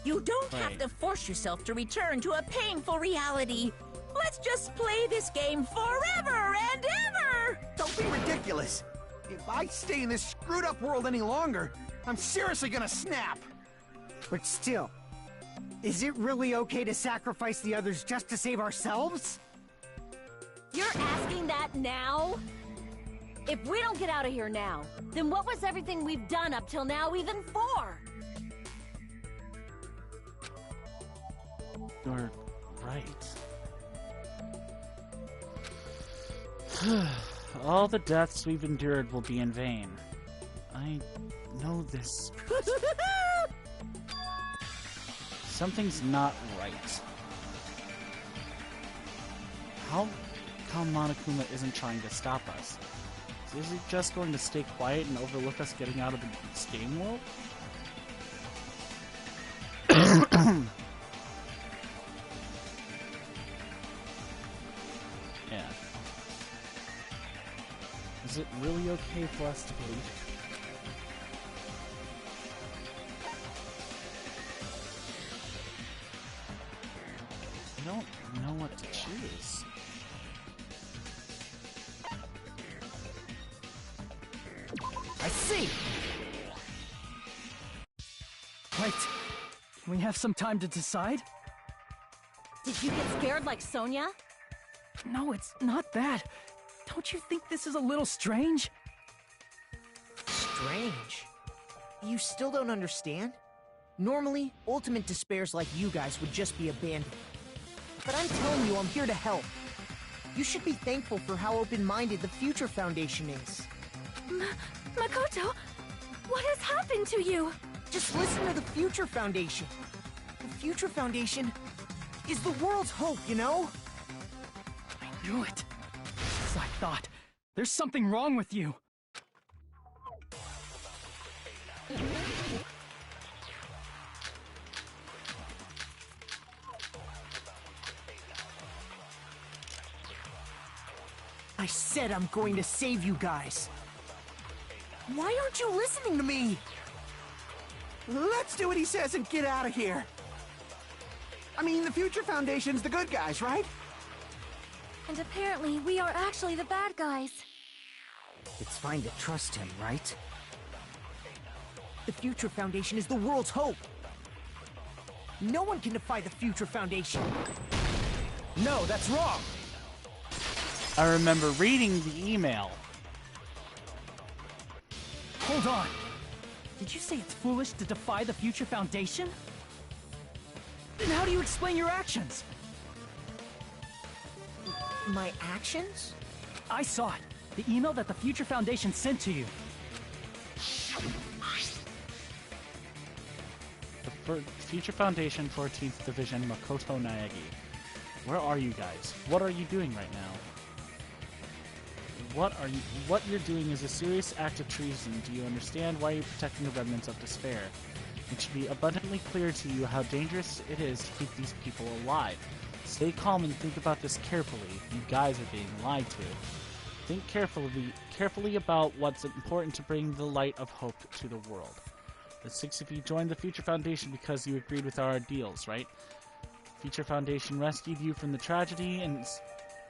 You don't have to force yourself to return to a painful reality. Let's just play this game forever and ever! Don't be ridiculous. If I stay in this screwed up world any longer, I'm seriously gonna snap. But still, is it really okay to sacrifice the others just to save ourselves? You're asking that now? If we don't get out of here now, then what was everything we've done up till now even for? You're right. All the deaths we've endured will be in vain. I know this. Something's not right. How come Monokuma isn't trying to stop us? Is he just going to stay quiet and overlook us getting out of this game world? Yeah. Is it really okay for us to believe? I don't know what to choose. I see! Wait, can we have some time to decide? Did you get scared like Sonia? No, it's not that. Don't you think this is a little strange? Strange. You still don't understand? Normally, ultimate despairs like you guys would just be abandoned. But I'm telling you, I'm here to help. You should be thankful for how open-minded the Future Foundation is. Makoto, what has happened to you? Just listen to the Future Foundation. The Future Foundation is the world's hope, you know? I knew it. As I thought. There's something wrong with you. I said I'm going to save you guys. Why aren't you listening to me? Let's do what he says and get out of here. I mean, the Future Foundation's the good guys, right? And apparently, we are actually the bad guys. It's fine to trust him, right? The Future Foundation is the world's hope. No one can defy the Future Foundation. No, that's wrong. I remember reading the email. Hold on. Did you say it's foolish to defy the Future Foundation? Then how do you explain your actions? My actions? I saw it. The email that the Future Foundation sent to you. The Future Foundation 14th Division, Makoto Naegi. Where are you guys? What are you doing right now? What you're doing is a serious act of treason. Do you understand why you're protecting the remnants of despair? It should be abundantly clear to you how dangerous it is to keep these people alive. Stay calm and think about this carefully. You guys are being lied to. Think carefully about what's important to bring the light of hope to the world. The 6 of you joined the Future Foundation because you agreed with our deals, right? Future Foundation rescued you from the tragedy, and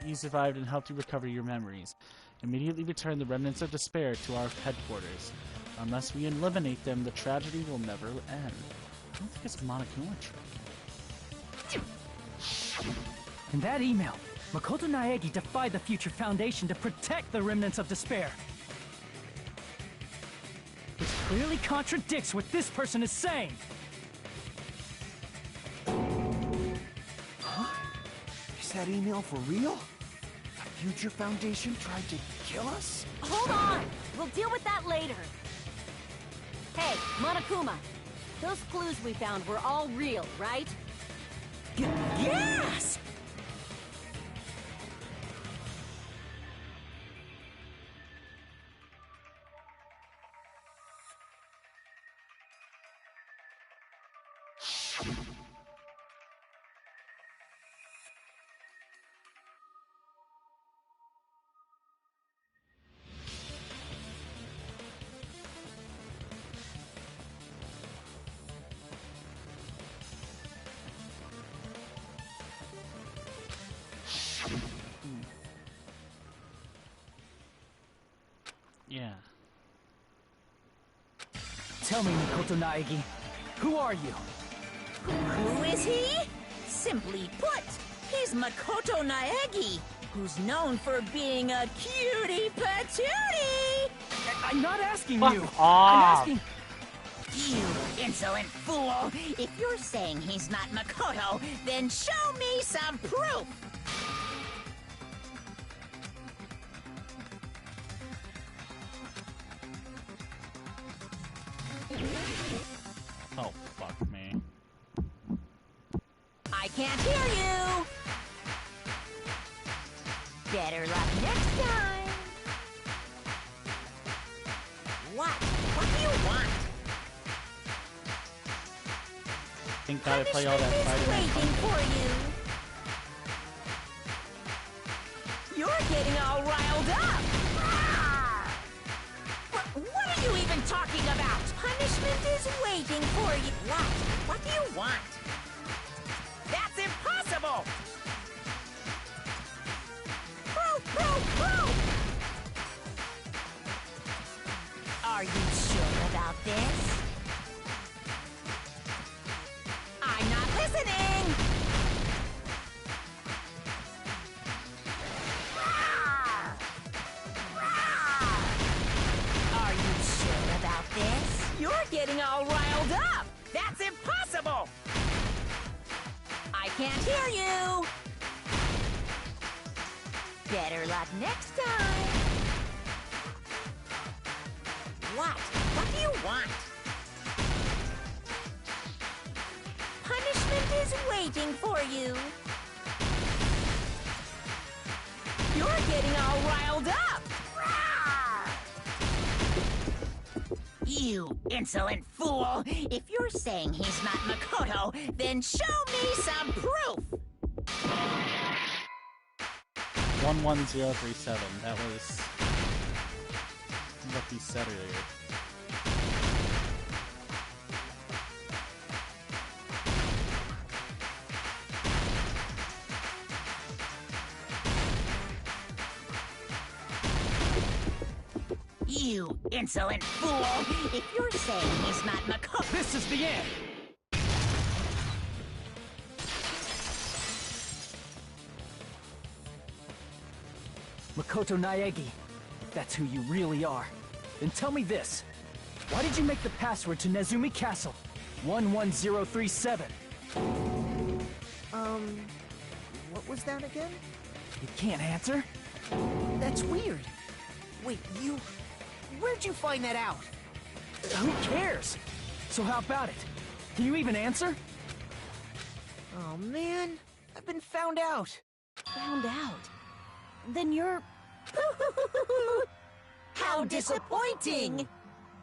you survived and helped you recover your memories. Immediately return the remnants of despair to our headquarters. Unless we eliminate them, the tragedy will never end. I don't think it's Monokuma trick. In that email, Makoto Naegi defied the Future Foundation to protect the remnants of despair. Which clearly contradicts what this person is saying. Huh? Is that email for real? The Future Foundation tried to kill us? Hold on! We'll deal with that later. Hey, Monokuma. Those clues we found were all real, right? Yes! Yeah. Tell me, Makoto Naegi, who are you? Who is he? Simply put, he's Makoto Naegi, who's known for being a cutie patootie! I'm not asking Fuck you. off. I'm asking... You insolent fool! If you're saying he's not Makoto, then show me some proof! Oh, fuck me. I can't hear you! Better luck next time! What? What do you want? Thank God I play all that Punishment is Spider-Man. waiting for you! You're getting all riled up! What are you even talking about? Punishment is waiting for you. What? What do you want? That's impossible! Proof! Are you sure about this? I'm not listening! Are you sure about this? You're getting all riled up! That's impossible! can't hear you. Better luck next time. What? What do you want? Punishment is waiting for you. You're getting all riled up. You insolent fool! If you're saying he's not Makoto, then show me some proof! 11037. That was what he said earlier. You insolent fool! If you're saying he's not Makoto... This is the end! Makoto Naegi, if that's who you really are, then tell me this. Why did you make the password to Nezumi Castle? 11037. What was that again? You can't answer? That's weird. Wait, where'd you find that out? Who cares? So how about it? Can you even answer? Oh man, I've been found out. Found out? Then you're... How disappointing!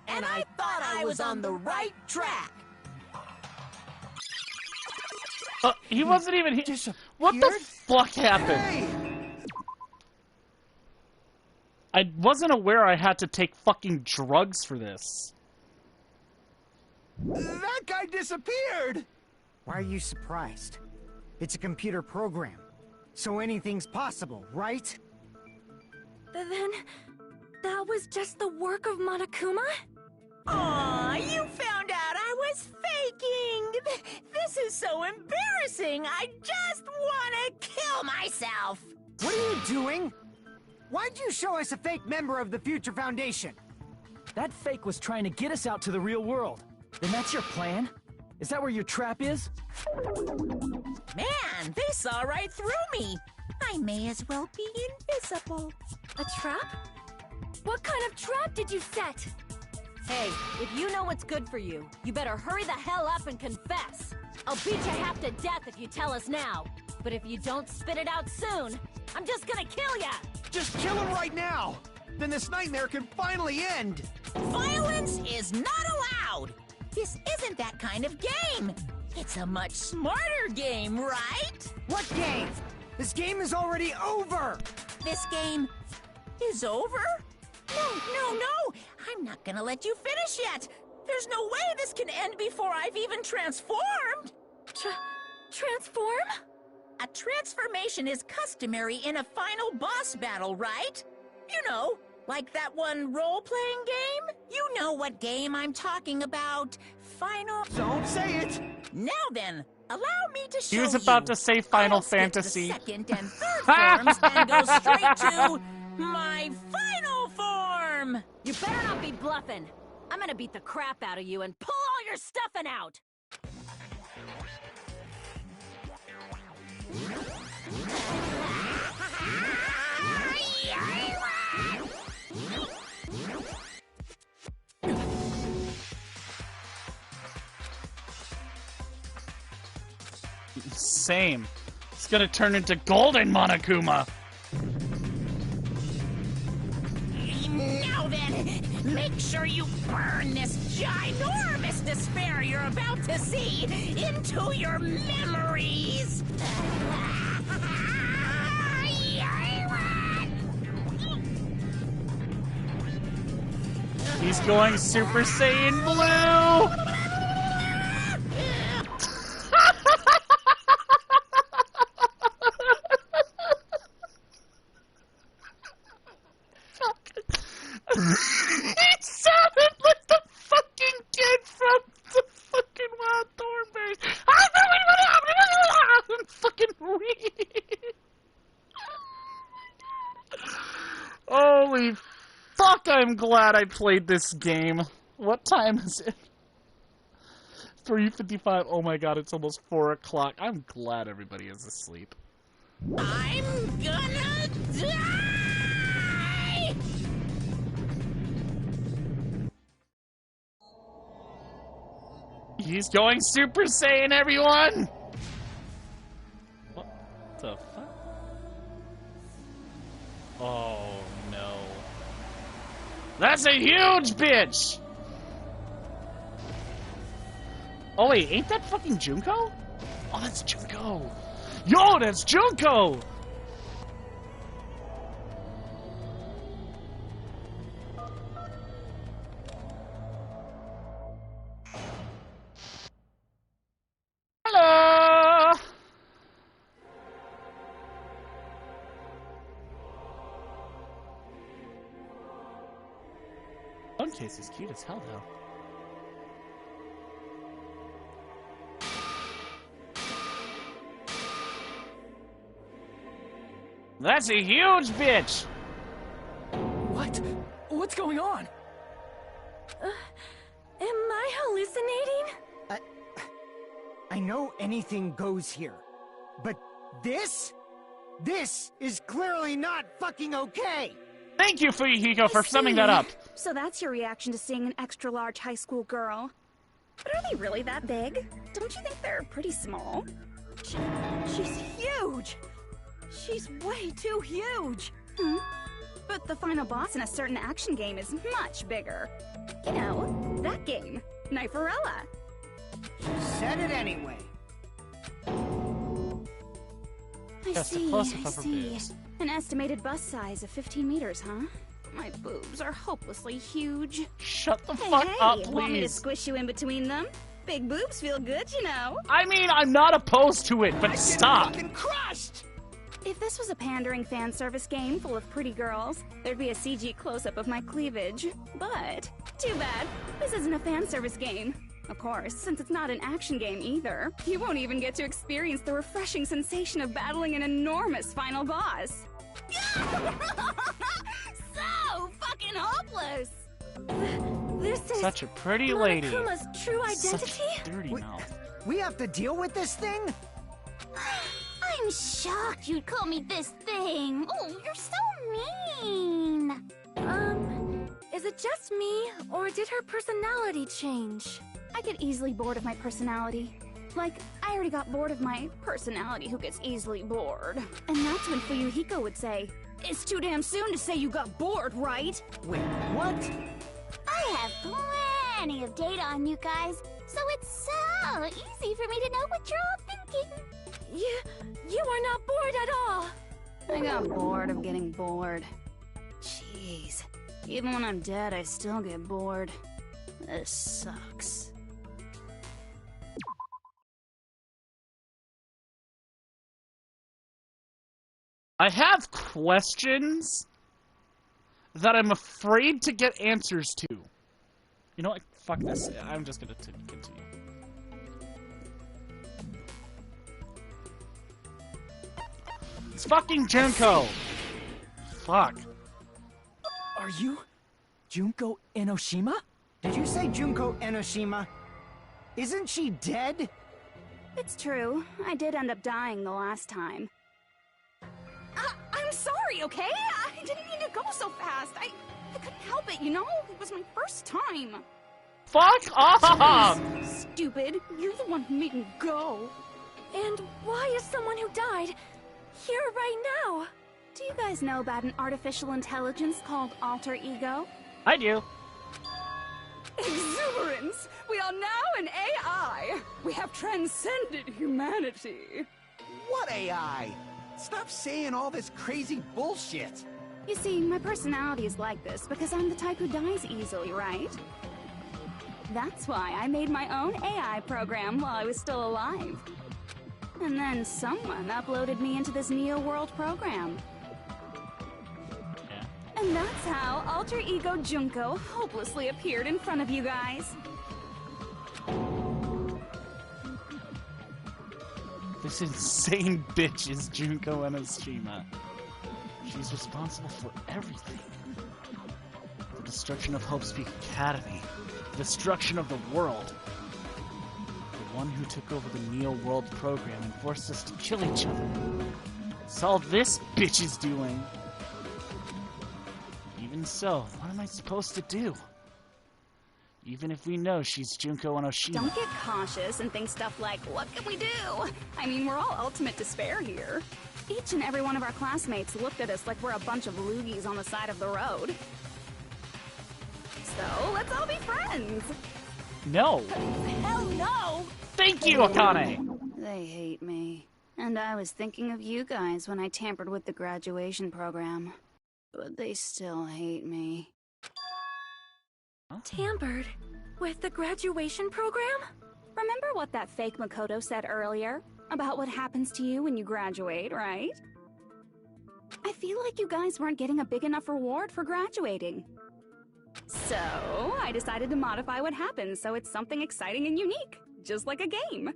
And I thought I was on the right track! He wasn't even here. What the fuck happened? Hey! I wasn't aware I had to take fucking drugs for this. That guy disappeared! Why are you surprised? It's a computer program, so anything's possible, right? Then... that was just the work of Monokuma? Aw, you found out I was faking! This is so embarrassing! I just wanna kill myself! What are you doing? Why'd you show us a fake member of the Future Foundation? That fake was trying to get us out to the real world. Then that's your plan? Is that where your trap is? Man, they saw right through me! I may as well be invisible. A trap? What kind of trap did you set? Hey, if you know what's good for you, you better hurry the hell up and confess. I'll beat you half to death if you tell us now. But if you don't spit it out soon, I'm just gonna kill ya! Just kill him right now! Then this nightmare can finally end! Violence is not allowed! This isn't that kind of game! It's a much smarter game, right? What game? This game is already over! This game is over? No! I'm not gonna let you finish yet! There's no way this can end before I've even transformed! Transform? A transformation is customary in a final boss battle, right? You know, like that one role-playing game? You know what game I'm talking about. Final... Don't say it! Now then, allow me to show He you. was about to say Final I'll skip Fantasy. the second and third forms, then go straight to my final form! You better not be bluffing. I'm gonna beat the crap out of you and pull all your stuffing out! Same. It's gonna turn into Golden Monokuma. Now then, make sure you burn this ginormous despair you're about to see into your memories! He's going Super Saiyan Blue! It sounded like the fucking kid from the fucking Wild Thornberries. Fucking weird. Holy fuck, I'm glad I played this game. What time is it? 3:55. Oh my god, it's almost 4 o'clock. I'm glad everybody is asleep. I'm gonna die! He's going Super Saiyan, everyone! What the fuck? Oh no. That's a huge bitch! Oh wait, ain't that fucking Junko? Oh, that's Junko! Yo, that's Junko! Hello! One case is cute as hell, though. That's a huge bitch! What? What's going on? Am I hallucinating? I know anything goes here, but this is clearly not fucking okay! Thank you, Fuyuhiko, for summing that up. So that's your reaction to seeing an extra-large high school girl. But are they really that big? Don't you think they're pretty small? She's huge! She's way too huge! But the final boss in a certain action game is much bigger. You know, that game, Kniferella. She said it anyway. I see. An estimated bust size of 15 meters, huh? My boobs are hopelessly huge. Shut the fuck up, please. Want me to squish you in between them? Big boobs feel good, you know. I mean, I'm not opposed to it, but stop. Fucking crushed! If this was a pandering fan service game full of pretty girls, there'd be a CG close-up of my cleavage. But, too bad, this isn't a fan service game. Of course, since it's not an action game either, you won't even get to experience the refreshing sensation of battling an enormous final boss. So fucking hopeless! This is such a pretty lady. Monokuma's true identity? Such a dirty mouth. We have to deal with this thing? I'm shocked you'd call me this thing. Oh, you're so mean. Is it just me, or did her personality change? I get easily bored of my personality. Like, I already got bored of my personality who gets easily bored. And that's when Fuyuhiko would say, "It's too damn soon to say you got bored, right?" Wait, what? I have plenty of data on you guys, so it's so easy for me to know what you're all thinking. You are not bored at all. I got bored of getting bored. Jeez. Even when I'm dead, I still get bored. This sucks. I have questions that I'm afraid to get answers to. You know what? Fuck this. I'm just gonna continue. It's fucking Junko! Fuck. Are you Junko Enoshima? Did you say Junko Enoshima? Isn't she dead? It's true. I did end up dying the last time. I'm sorry, okay? I didn't mean to go so fast. I couldn't help it, you know? It was my first time. Fuck off! Stupid. You're the one who made me go. And why is someone who died here right now? Do you guys know about an artificial intelligence called alter ego? I do. Exuberance! We are now an AI! We have transcended humanity! What AI? Stop saying all this crazy bullshit! You see, my personality is like this because I'm the type who dies easily, right? That's why I made my own AI program while I was still alive. And then someone uploaded me into this Neo World program. And that's how Alter Ego Junko hopelessly appeared in front of you guys. This insane bitch is Junko Enoshima. She's responsible for everything. The destruction of Hope's Peak Academy. The destruction of the world. one who took over the Neo World program and forced us to kill each other. It's all this bitch is doing. Even so, what am I supposed to do? Even if we know she's Junko and Oshima. Don't get cautious and think stuff like, what can we do? I mean, we're all ultimate despair here. Each and every one of our classmates looked at us like we're a bunch of loogies on the side of the road. So, let's all be friends. No. Hell no! Thank you, Akane! They hate me. And I was thinking of you guys when I tampered with the graduation program. But they still hate me. Tampered with the graduation program? Remember what that fake Makoto said earlier? About what happens to you when you graduate, right? I feel like you guys weren't getting a big enough reward for graduating. So, I decided to modify what happens so it's something exciting and unique. Just like a game.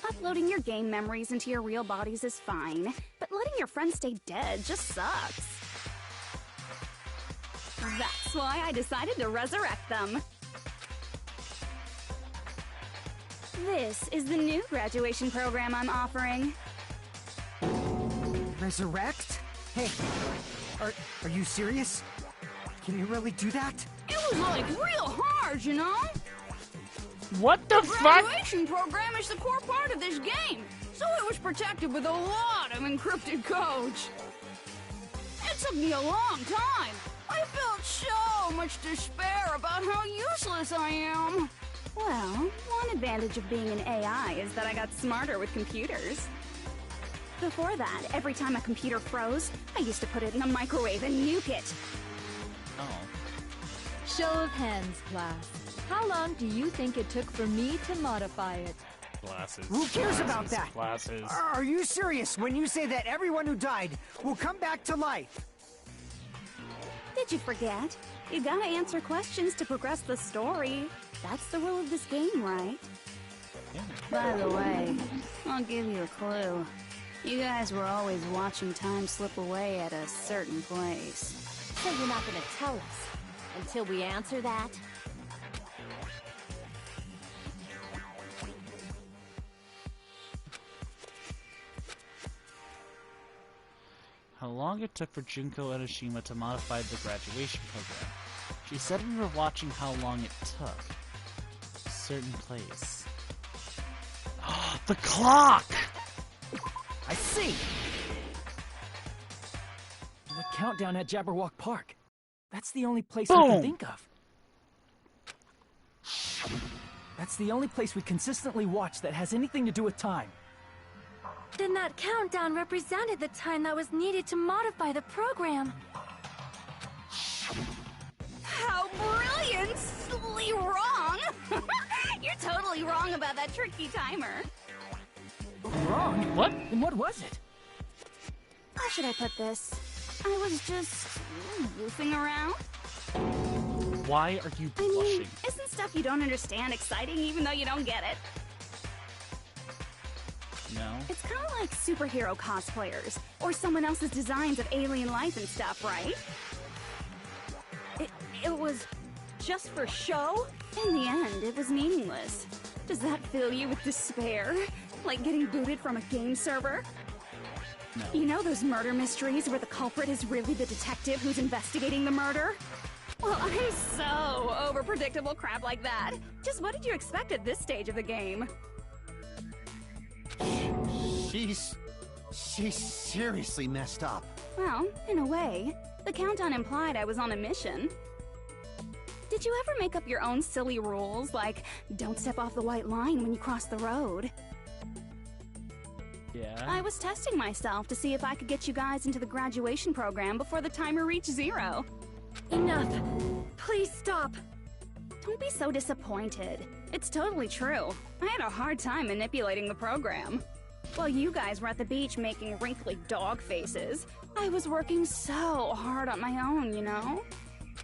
Uploading your game memories into your real bodies is fine, but letting your friends stay dead just sucks. That's why I decided to resurrect them. This is the new graduation program I'm offering. Resurrect? Hey, are you serious? Can you really do that? It was like real hard, you know? What the fuck? The graduation program is the core part of this game, so it was protected with a lot of encrypted codes. It took me a long time. I felt so much despair about how useless I am. Well, one advantage of being an AI is that I got smarter with computers. Before that, every time a computer froze, I used to put it in a microwave and nuke it. Oh. Show of hands, class. How long do you think it took for me to modify it? Glasses. Who cares about that? Glasses. Are you serious when you say that everyone who died will come back to life? Did you forget? You gotta answer questions to progress the story. That's the rule of this game, right? Yeah. By the way, I'll give you a clue. You guys were always watching time slip away at a certain place. So you're not gonna tell us until we answer that? How long it took for Junko and Oshima to modify the graduation program. She said we were watching how long it took. A certain place. The clock! I see! The countdown at Jabberwock Park. That's the only place I can think of. That's the only place we consistently watch that has anything to do with time. Then that countdown represented the time that was needed to modify the program. How brilliantly wrong! You're totally wrong about that tricky timer. Wrong? What? And what was it? How should I put this? I was just goofing around. Why are you blushing? I mean, isn't stuff you don't understand exciting even though you don't get it? No. It's kind of like superhero cosplayers, or someone else's designs of alien life and stuff, right? It was just for show? In the end, it was meaningless. Does that fill you with despair? Like getting booted from a game server? No. You know those murder mysteries where the culprit is really the detective who's investigating the murder? Well, I'm so over predictable crap like that. Just what did you expect at this stage of the game? She's seriously messed up. Well, in a way. The countdown implied I was on a mission. Did you ever make up your own silly rules, like, don't step off the white line when you cross the road? Yeah. I was testing myself to see if I could get you guys into the graduation program before the timer reached 0. Enough. Please stop. Don't be so disappointed. It's totally true. I had a hard time manipulating the program. While you guys were at the beach making wrinkly dog faces, I was working so hard on my own, you know?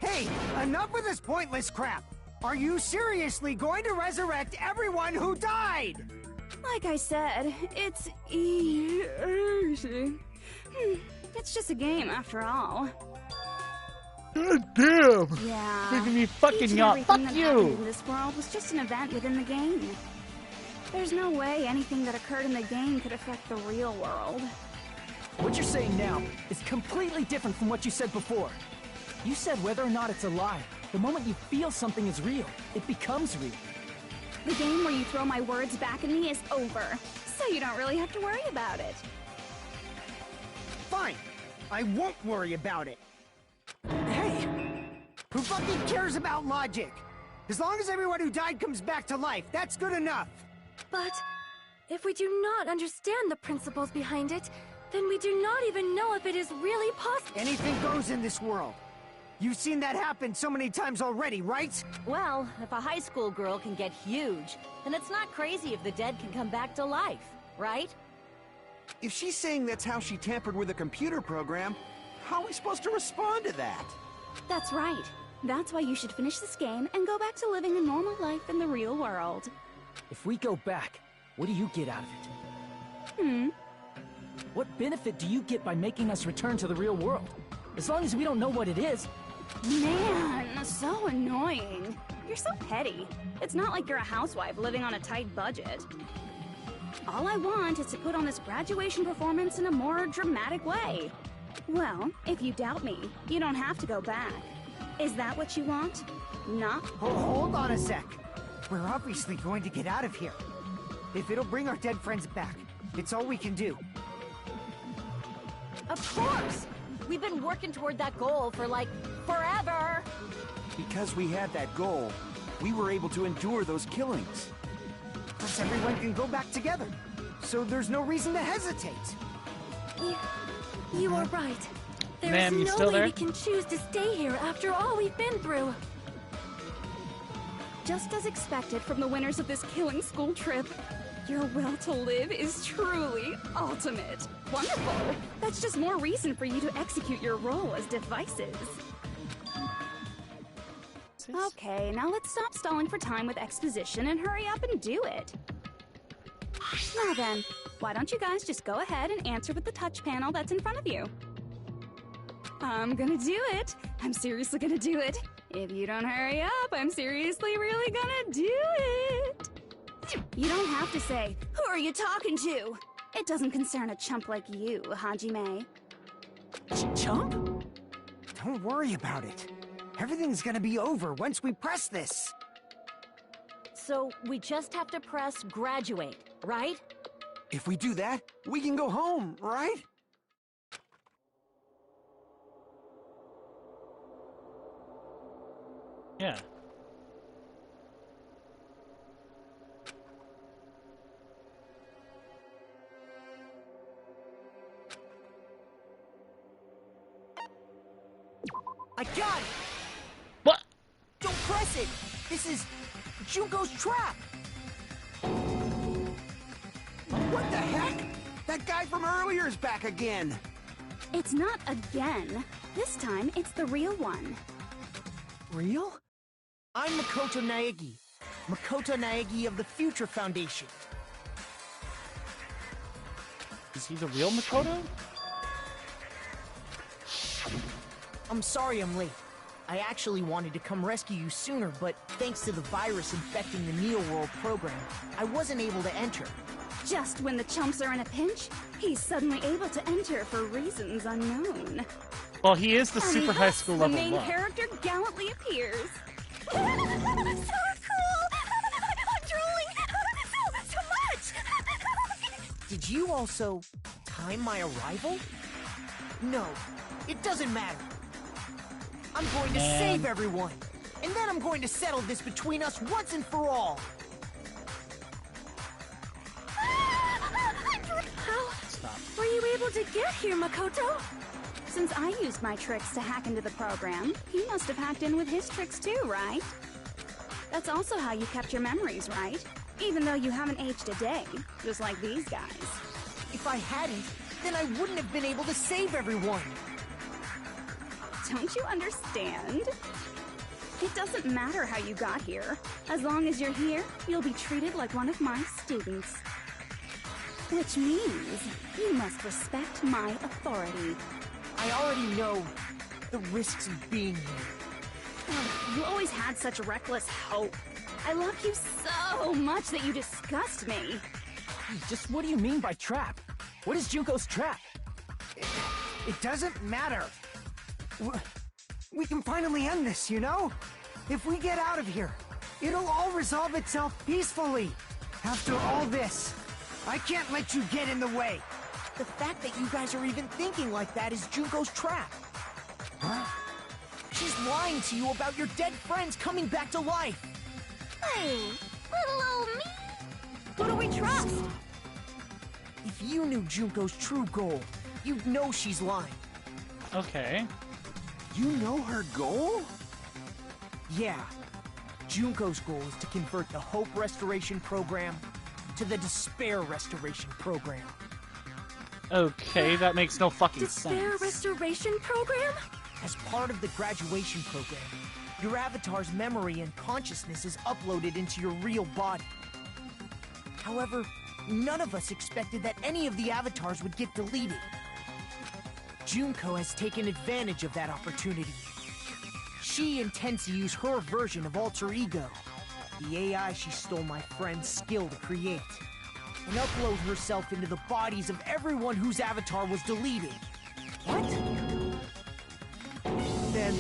Hey, enough with this pointless crap! Are you seriously going to resurrect everyone who died? Like I said, it's easy. It's just a game after all. God damn! Yeah. Making me fucking Each and yawn. everything Fuck that you! happened in this world was just an event within the game. There's no way anything that occurred in the game could affect the real world. What you're saying now is completely different from what you said before. You said whether or not it's a lie, the moment you feel something is real, it becomes real. The game where you throw my words back at me is over, so you don't really have to worry about it. Fine. I won't worry about it. Hey! Who fucking cares about logic? As long as everyone who died comes back to life, that's good enough. But if we do not understand the principles behind it, then we do not even know if it is really possible. Anything goes in this world. You've seen that happen so many times already, right? Well, if a high school girl can get huge, then it's not crazy if the dead can come back to life, right? If she's saying that's how she tampered with a computer program, how are we supposed to respond to that? That's right. That's why you should finish this game and go back to living a normal life in the real world. If we go back, what do you get out of it? What benefit do you get by making us return to the real world? As long as we don't know what it is. Man, so annoying. You're so petty. It's not like you're a housewife living on a tight budget. All I want is to put on this graduation performance in a more dramatic way. Well, if you doubt me, you don't have to go back. Is that what you want? Not? Hold on a sec. We're obviously going to get out of here. If it'll bring our dead friends back, it's all we can do. Of course! We've been working toward that goal for, like, forever! Because we had that goal, we were able to endure those killings. Plus everyone can go back together, so there's no reason to hesitate. You are right. There Ma'am, you is no still way there? we can choose to stay here after all we've been through. Just as expected from the winners of this killing school trip, your will to live is truly ultimate. Wonderful! That's just more reason for you to execute your role as devices. Okay, now let's stop stalling for time with exposition and hurry up and do it. Now then, why don't you guys just go ahead and answer with the touch panel that's in front of you? I'm gonna do it. I'm seriously gonna do it. If you don't hurry up, I'm seriously really gonna do it. You don't have to say, "Who are you talking to?" It doesn't concern a chump like you, Hajime. Chump? Don't worry about it. Everything's gonna be over once we press this. So we just have to press graduate, right? If we do that, we can go home, right? Yeah. I got it! What? Don't press it! This is Junko's trap! What the heck? That guy from earlier is back again! It's not again. This time, it's the real one. Real? I'm Makoto Naegi. Makoto Naegi of the Future Foundation. Is he the real Makoto? I'm sorry I'm late. I actually wanted to come rescue you sooner, but thanks to the virus infecting the Neo World program, I wasn't able to enter. Just when the chumps are in a pinch, he's suddenly able to enter for reasons unknown. Well, he is the super high school The level main 1. character gallantly appears. So cool! I'm drooling so much! Did you also time my arrival? No, it doesn't matter. I'm going to save everyone, and then I'm going to settle this between us once and for all. How were you able to get here, Makoto? Since I used my tricks to hack into the program, he must have hacked in with his tricks too, right? That's also how you kept your memories, right? Even though you haven't aged a day, just like these guys. If I hadn't, then I wouldn't have been able to save everyone. Don't you understand? It doesn't matter how you got here. As long as you're here, you'll be treated like one of my students. Which means you must respect my authority. I already know the risks of being here. You always had such reckless hope. I love you so much that you disgust me. Just what do you mean by trap? What is Junko's trap? It doesn't matter. We can finally end this, you know? If we get out of here, it'll all resolve itself peacefully. After all this, I can't let you get in the way. The fact that you guys are even thinking like that is Junko's trap. Huh? She's lying to you about your dead friends coming back to life. Hey, little old me. Who do we trust? If you knew Junko's true goal, you'd know she's lying. Okay. You know her goal? Yeah. Junko's goal is to convert the Hope Restoration Program to the Despair Restoration Program. Okay, that makes no fucking Despair sense. Restoration Program? As part of the graduation program, your avatar's memory and consciousness is uploaded into your real body. However, none of us expected that any of the avatars would get deleted. Junko has taken advantage of that opportunity. She intends to use her version of Alter Ego, the AI she stole my friend's skill to create, and upload herself into the bodies of everyone whose avatar was deleted. What? Then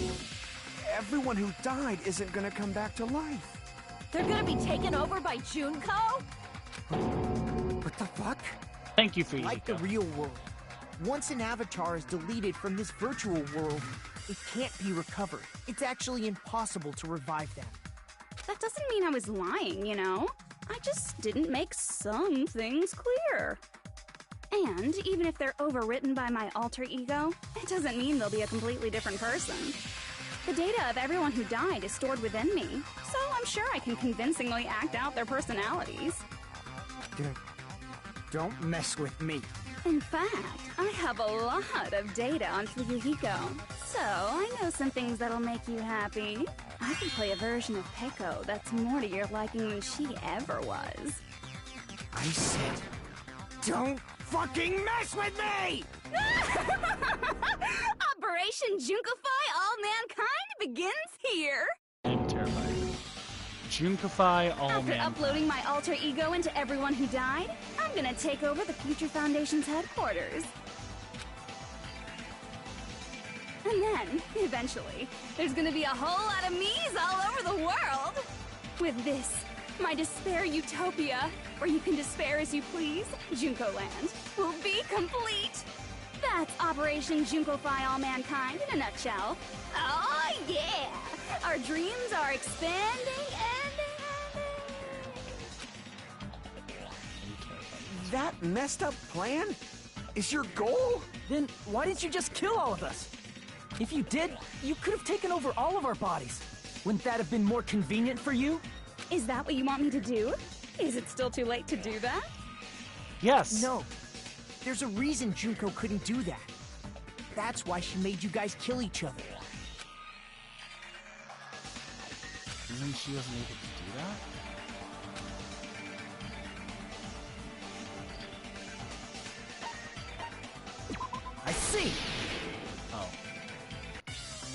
everyone who died isn't gonna come back to life. They're gonna be taken over by Junko? What the fuck? Thank you for Like the real world, once an avatar is deleted from this virtual world, it can't be recovered. It's actually impossible to revive them. That doesn't mean I was lying, you know? I just didn't make some things clear. And even if they're overwritten by my alter ego, it doesn't mean they'll be a completely different person. The data of everyone who died is stored within me, so I'm sure I can convincingly act out their personalities. Don't mess with me. In fact, I have a lot of data on Fuyuhiko, so I know some things that'll make you happy. I can play a version of Peko that's more to your liking than she ever was. I said, don't fucking mess with me! Operation Junkify All Mankind begins here! I'm terrified. Junkify all After man. uploading my alter ego into everyone who died, I'm gonna take over the Future Foundation's headquarters. And then, eventually, there's gonna be a whole lot of me's all over the world! With this, my despair utopia, where you can despair as you please, Junko Land, will be complete! That's Operation Junkify All Mankind in a nutshell. Oh yeah! Our dreams are expanding and... That messed up plan is your goal? Then why didn't you just kill all of us? If you did, you could have taken over all of our bodies. Wouldn't that have been more convenient for you? Is that what you want me to do? Is it still too late to do that? Yes. No. There's a reason Junko couldn't do that. That's why she made you guys kill each other. Isn't she wasn't able to do that? I see! Oh.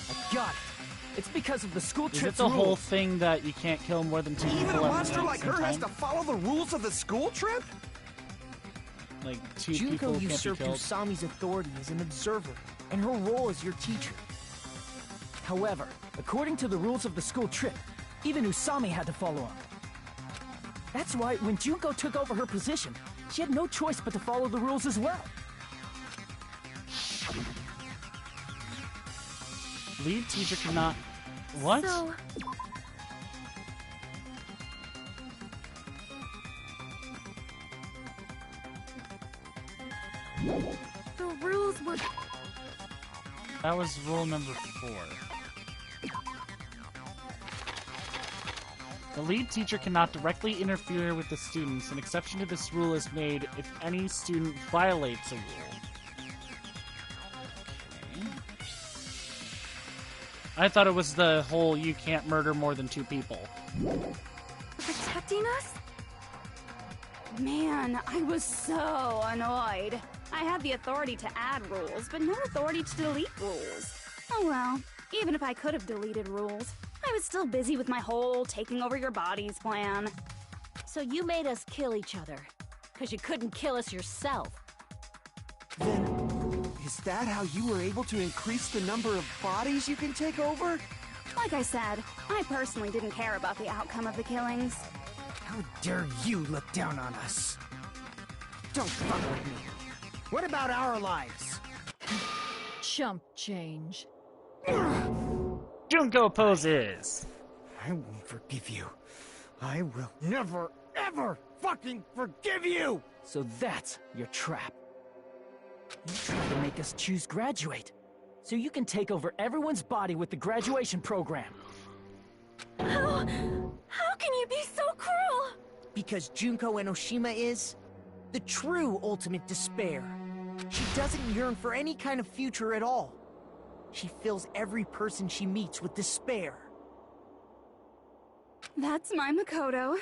I got it. It's because of the school Is trip it the whole thing that you can't kill more than two Even people a at monster the like same her has time? to follow the rules of the school trip? Like, two Junko people can't be usurped killed? Usami's authority as an observer, and her role as your teacher. However, according to the rules of the school trip, even Usami had to follow up. That's why when Junko took over her position, she had no choice but to follow the rules as well. Lead teacher cannot... What? So, the rules were... That was rule number 4. The lead teacher cannot directly interfere with the students. An exception to this rule is made if any student violates a rule. Okay. I thought it was the whole you can't murder more than 2 people. protecting us? Man, I was so annoyed. I had the authority to add rules, but no authority to delete rules. Oh well, even if I could have deleted rules, I was still busy with my whole taking over your bodies plan. So you made us kill each other, because you couldn't kill us yourself. Then, is that how you were able to increase the number of bodies you can take over? Like I said, I personally didn't care about the outcome of the killings. How dare you look down on us? Don't fuck with me. What about our lives? Chump change. Junko poses. I won't forgive you. I will never, ever fucking forgive you! So that's your trap. You tried to make us choose graduate, so you can take over everyone's body with the graduation program. How can you be so cruel? Because Junko Enoshima is the true ultimate despair. She doesn't yearn for any kind of future at all. She fills every person she meets with despair. That's my Makoto.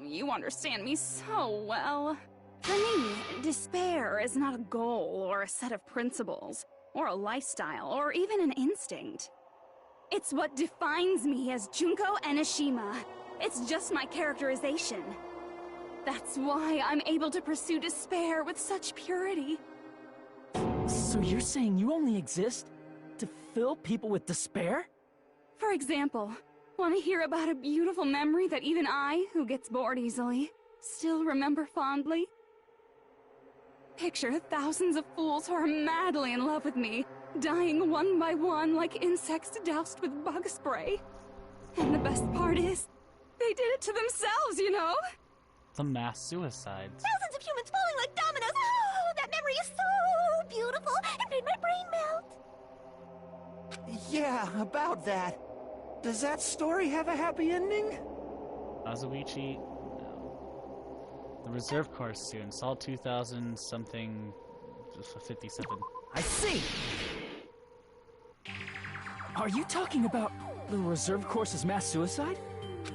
You understand me so well. For me, despair is not a goal or a set of principles, or a lifestyle, or even an instinct. It's what defines me as Junko Enoshima. It's just my characterization. That's why I'm able to pursue despair with such purity. So you're saying you only exist to fill people with despair? For example, want to hear about a beautiful memory that even I, who gets bored easily, still remember fondly? Picture thousands of fools who are madly in love with me, dying one by one like insects doused with bug spray. And the best part is, they did it to themselves, you know? The mass suicides. Thousands of humans falling like dominoes. Oh, that memory is so beautiful. It made my brain melt. Yeah, about that. Does that story have a happy ending? Azuichi? No. The reserve course soon. Sol 2000 something 57. I see! Are you talking about the reserve course's mass suicide?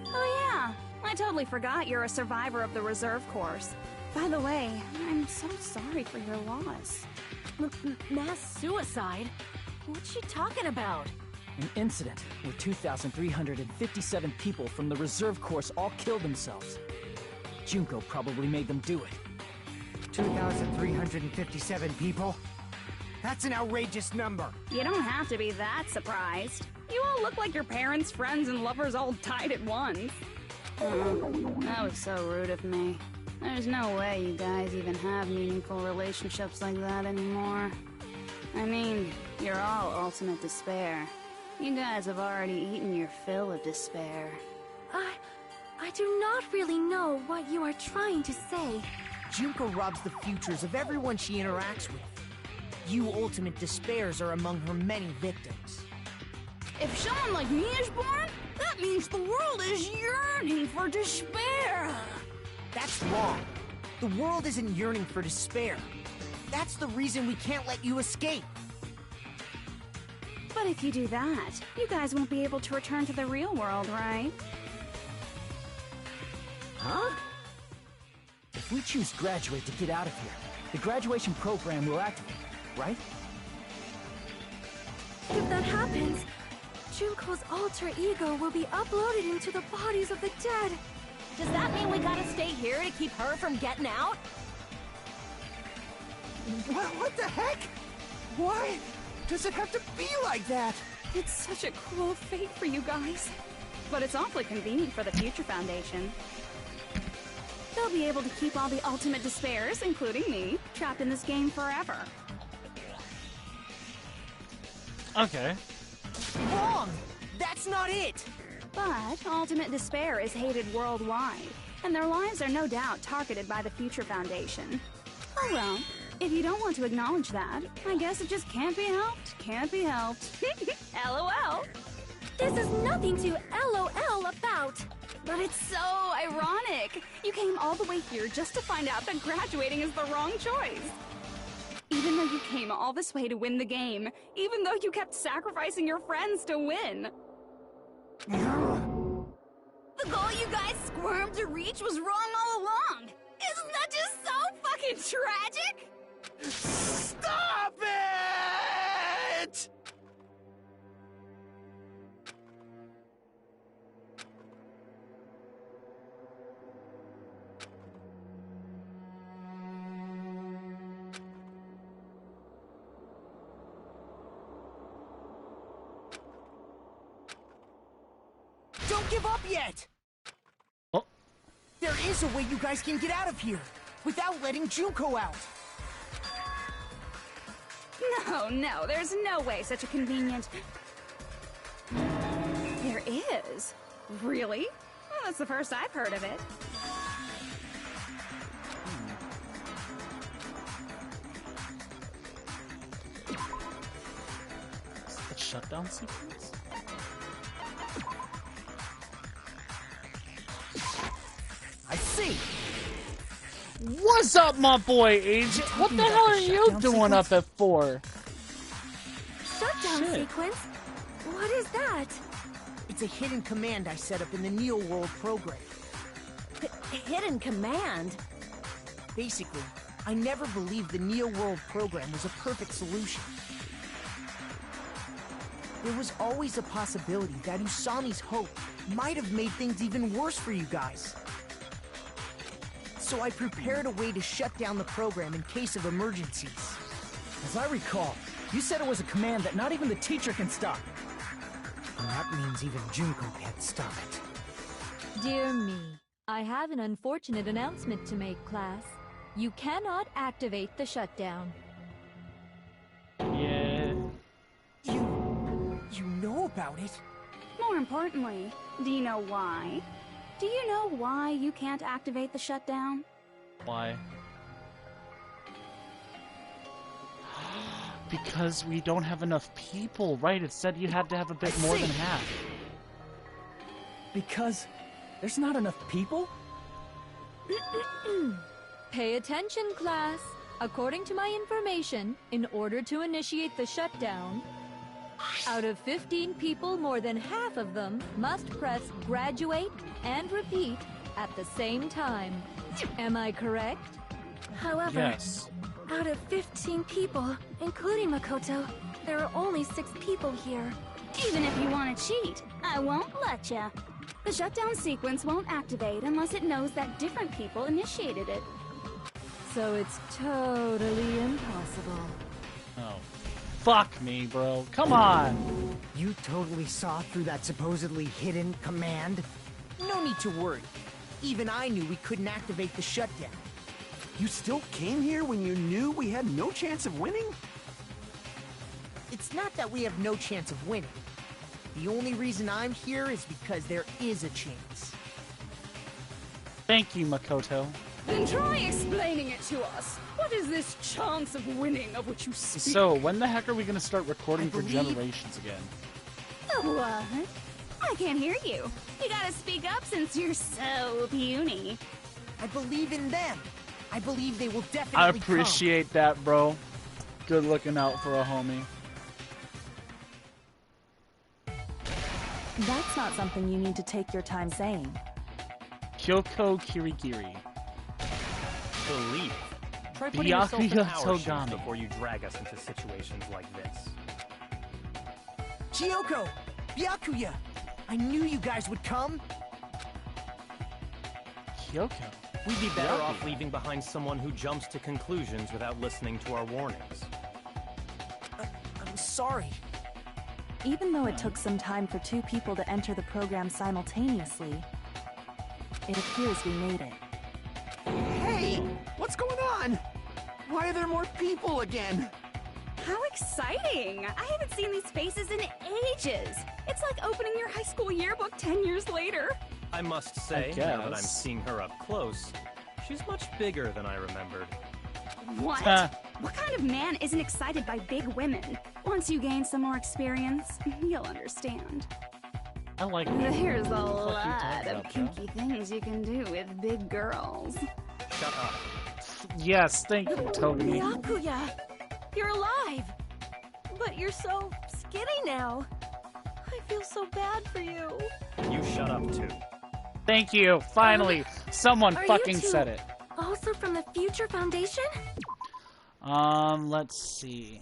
Oh yeah, I totally forgot you're a survivor of the reserve course. By the way, I'm so sorry for your loss. Mass suicide? What's she talking about? An incident where 2,357 people from the reserve course all killed themselves. Junko probably made them do it. 2,357 people? That's an outrageous number. You don't have to be that surprised. You all look like your parents, friends, and lovers all died at once. Oh, that was so rude of me. There's no way you guys even have meaningful relationships like that anymore. I mean, you're all ultimate despair. You guys have already eaten your fill of despair. I do not really know what you are trying to say. Junko robs the futures of everyone she interacts with. You ultimate despairs are among her many victims. If someone like me is born, that means the world is yearning for despair. That's wrong. The world isn't yearning for despair. That's the reason we can't let you escape. But if you do that, you guys won't be able to return to the real world, right? Huh? If we choose graduate to get out of here, the graduation program will activate, right? If that happens, Junko's alter ego will be uploaded into the bodies of the dead. Does that mean we gotta stay here to keep her from getting out? What the heck? Why does it have to be like that? It's such a cruel fate for you guys. But it's awfully convenient for the Future Foundation. They'll be able to keep all the ultimate despairs, including me, trapped in this game forever. Okay. Wrong! That's not it! But ultimate despair is hated worldwide, and their lives are no doubt targeted by the Future Foundation. Oh well, if you don't want to acknowledge that, I guess it just can't be helped. Can't be helped. LOL. This is nothing to LOL about. But it's so ironic. You came all the way here just to find out that graduating is the wrong choice. Even though you came all this way to win the game, even though you kept sacrificing your friends to win. The goal you guys squirmed to reach was wrong all along. Isn't that just so fucking tragic? Stop it! Don't give up yet! Oh. There is a way you guys can get out of here, without letting Junko out. No, there's no way such a convenient... There is? Really? Well, that's the first I've heard of it. Shutdown sequence? I see. What's up, my boy, Agent? What the hell are you doing up at 4? Shutdown Shit. sequence? What is that? It's a hidden command I set up in the Neo World program. Hidden command? Basically, I never believed the Neo World program was a perfect solution. There was always a possibility that Usami's hope might have made things even worse for you guys. So I prepared a way to shut down the program in case of emergencies. As I recall, you said it was a command that not even the teacher can stop. And that means even Junko can't stop it. Dear me, I have an unfortunate announcement to make, class. You cannot activate the shutdown. Yeah. You know about it? More importantly, do you know why? Do you know why you can't activate the shutdown? Why? Because we don't have enough people, right? It said you had to have a bit more than half. Because there's not enough people? Pay attention, class. According to my information, in order to initiate the shutdown, out of 15 people, more than half of them must press graduate and repeat at the same time. Am I correct? However, Yes. out of 15 people, including Makoto, there are only 6 people here. Even if you want to cheat, I won't let ya. The shutdown sequence won't activate unless it knows that different people initiated it. So it's totally impossible. Oh. Fuck me, bro. Come on. You totally saw through that supposedly hidden command? No need to worry. Even I knew we couldn't activate the shutdown. You still came here when you knew we had no chance of winning? It's not that we have no chance of winning. The only reason I'm here is because there is a chance. Thank you, Makoto. Then try explaining it to us. What is this chance of winning of which you speak? So, when the heck are we gonna start recording for believe- Generations again? What? I can't hear you. You gotta speak up since you're so puny. I believe in them. I believe they will definitely I appreciate that, bro. Good looking out for a homie. That's not something you need to take your time saying. Kyoko Kirigiri. Believe. Try putting yourself in Byakuya our shoes Togami. before you drag us into situations like this. Chiyoko! Byakuya! I knew you guys would come! Kyoko? We'd be better off leaving behind someone who jumps to conclusions without listening to our warnings. I'm sorry. Even though it took some time for 2 people to enter the program simultaneously, it appears we made it. Hey! What's going on? Why are there more people again? How exciting! I haven't seen these faces in ages. It's like opening your high school yearbook 10 years later. I must say, now that I'm seeing her up close, she's much bigger than I remembered. What? What kind of man isn't excited by big women? Once you gain some more experience, you'll understand. I like There's a What the fuck you lot talking of about, bro? kinky things you can do with big girls. Shut up. Yes, thank you, Toby. Byakuya! You're alive! But you're so skinny now. I feel so bad for you. You shut up too. Thank you. Finally, someone Are you fucking two said it. Also from the Future Foundation? Let's see.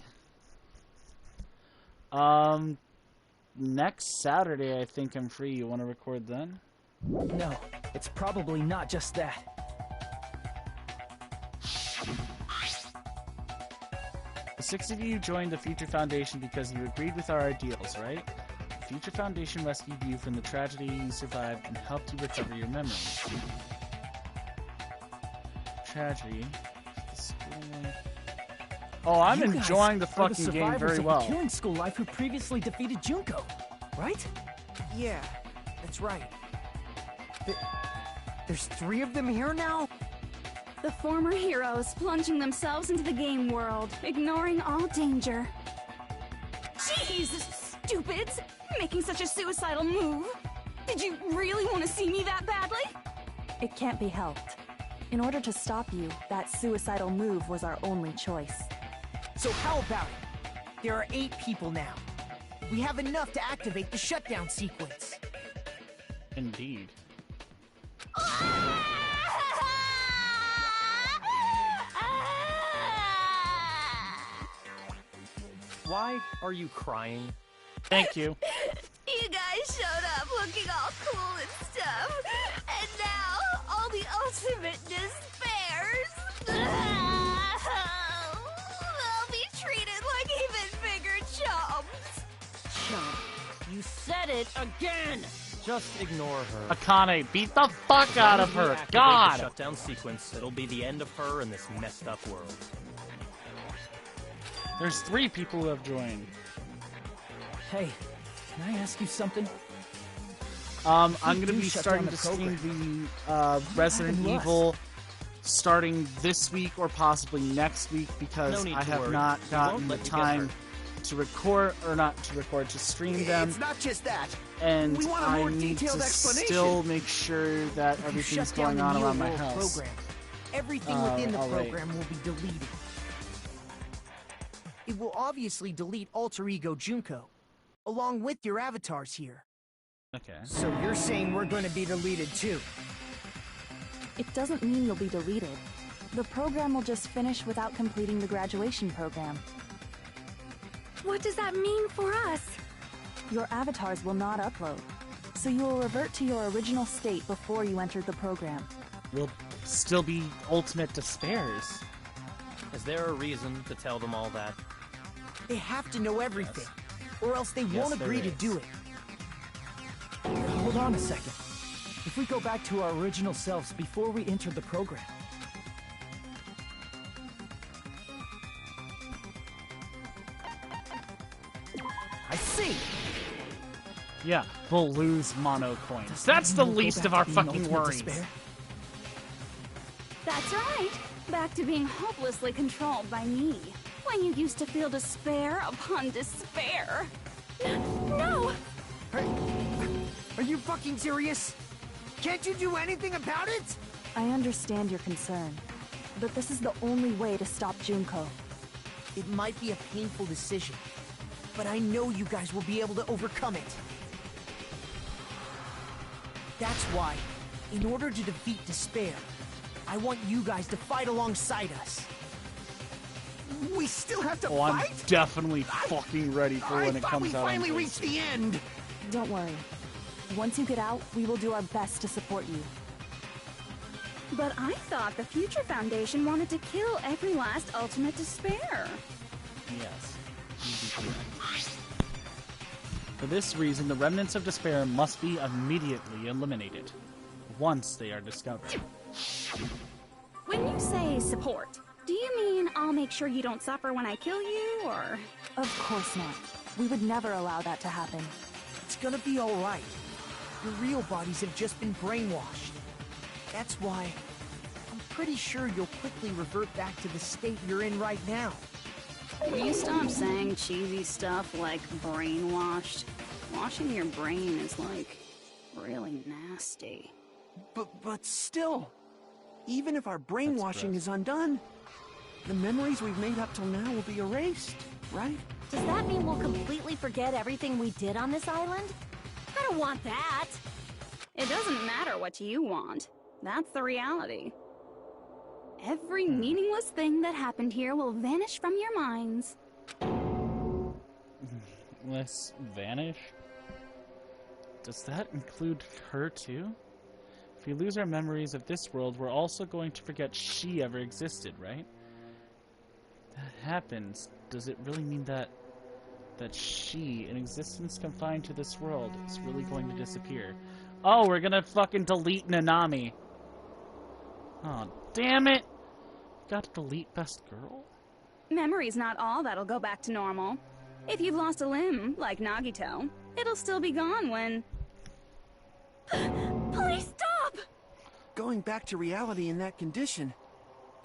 Next Saturday, I think I'm free. You want to record then? No, it's probably not just that. The 6 of you joined the Future Foundation because you agreed with our ideals, right? Future Foundation rescued you from the tragedy you survived and helped you recover your memories. Tragedy. Oh, I'm enjoying the fucking game very well. The Killing School life who previously defeated Junko, right? Yeah, that's right. There's 3 of them here now? The former heroes plunging themselves into the game world, ignoring all danger. Jeez, stupids! Making such a suicidal move! Did you really want to see me that badly? It can't be helped. In order to stop you, that suicidal move was our only choice. So how about it? There are 8 people now. We have enough to activate the shutdown sequence. Indeed. Why are you crying? Thank you. You guys showed up looking all cool and stuff, and now all the ultimate despairs. They'll be treated like even bigger chumps. Chump, you said it again! Just ignore her. Akane, beat the fuck out of her. God! The shutdown sequence, it'll be the end of her in this messed up world. There's 3 people who have joined. Hey, can I ask you something? I'm gonna be starting to stream the Resident Evil starting this week or possibly next week because I have not gotten the time to record, or not to record, to stream them. It's not just that. And We want a I more need to detailed explanation. still make sure that everything's going on around my house. Program, everything within the alright. program will be deleted. It will obviously delete Alter Ego Junko, along with your avatars here. Okay. So you're saying we're going to be deleted too? It doesn't mean you'll be deleted. The program will just finish without completing the graduation program. What does that mean for us? Your avatars will not upload, so you will revert to your original state before you entered the program. We'll still be ultimate despairs. Is there a reason to tell them all that? They have to know everything, or else they Yes, won't there agree to is. do it. Hold on a second. If we go back to our original selves before we entered the program, I see. Yeah, we'll lose mono coins. That's the least of our fucking worries. That's right. Back to being hopelessly controlled by me. When you used to feel despair upon despair. No! Are you fucking serious? Can't you do anything about it? I understand your concern, but this is the only way to stop Junko. It might be a painful decision, but I know you guys will be able to overcome it. That's why, in order to defeat despair, I want you guys to fight alongside us. We still have to fight? I'm definitely fucking ready for when it comes out. I thought we finally reached the end. Don't worry. Once you get out, we will do our best to support you. But I thought the Future Foundation wanted to kill every last ultimate despair. Yes. you'd be correct. For this reason, the remnants of despair must be immediately eliminated once they are discovered. When you say support, do you mean I'll make sure you don't suffer when I kill you, or...? Of course not. We would never allow that to happen. It's gonna be alright. Your real bodies have just been brainwashed. That's why I'm pretty sure you'll quickly revert back to the state you're in right now. Will you stop saying cheesy stuff like brainwashed? Washing your brain is like really nasty. But still, even if our brainwashing is undone, the memories we've made up till now will be erased, right? Does that mean we'll completely forget everything we did on this island? I don't want that! It doesn't matter what you want. That's the reality. Every meaningless thing that happened here will vanish from your minds. Let's vanish? Does that include her too? If we lose our memories of this world, we're also going to forget she ever existed, right? If that happens, does it really mean that that she, an existence confined to this world, is really going to disappear. Oh, we're gonna fucking delete Nanami. Oh, damn it! Gotta delete best girl? Memory's not all that'll go back to normal. If you've lost a limb, like Nagito, it'll still be gone when... Please stop! Going back to reality in that condition,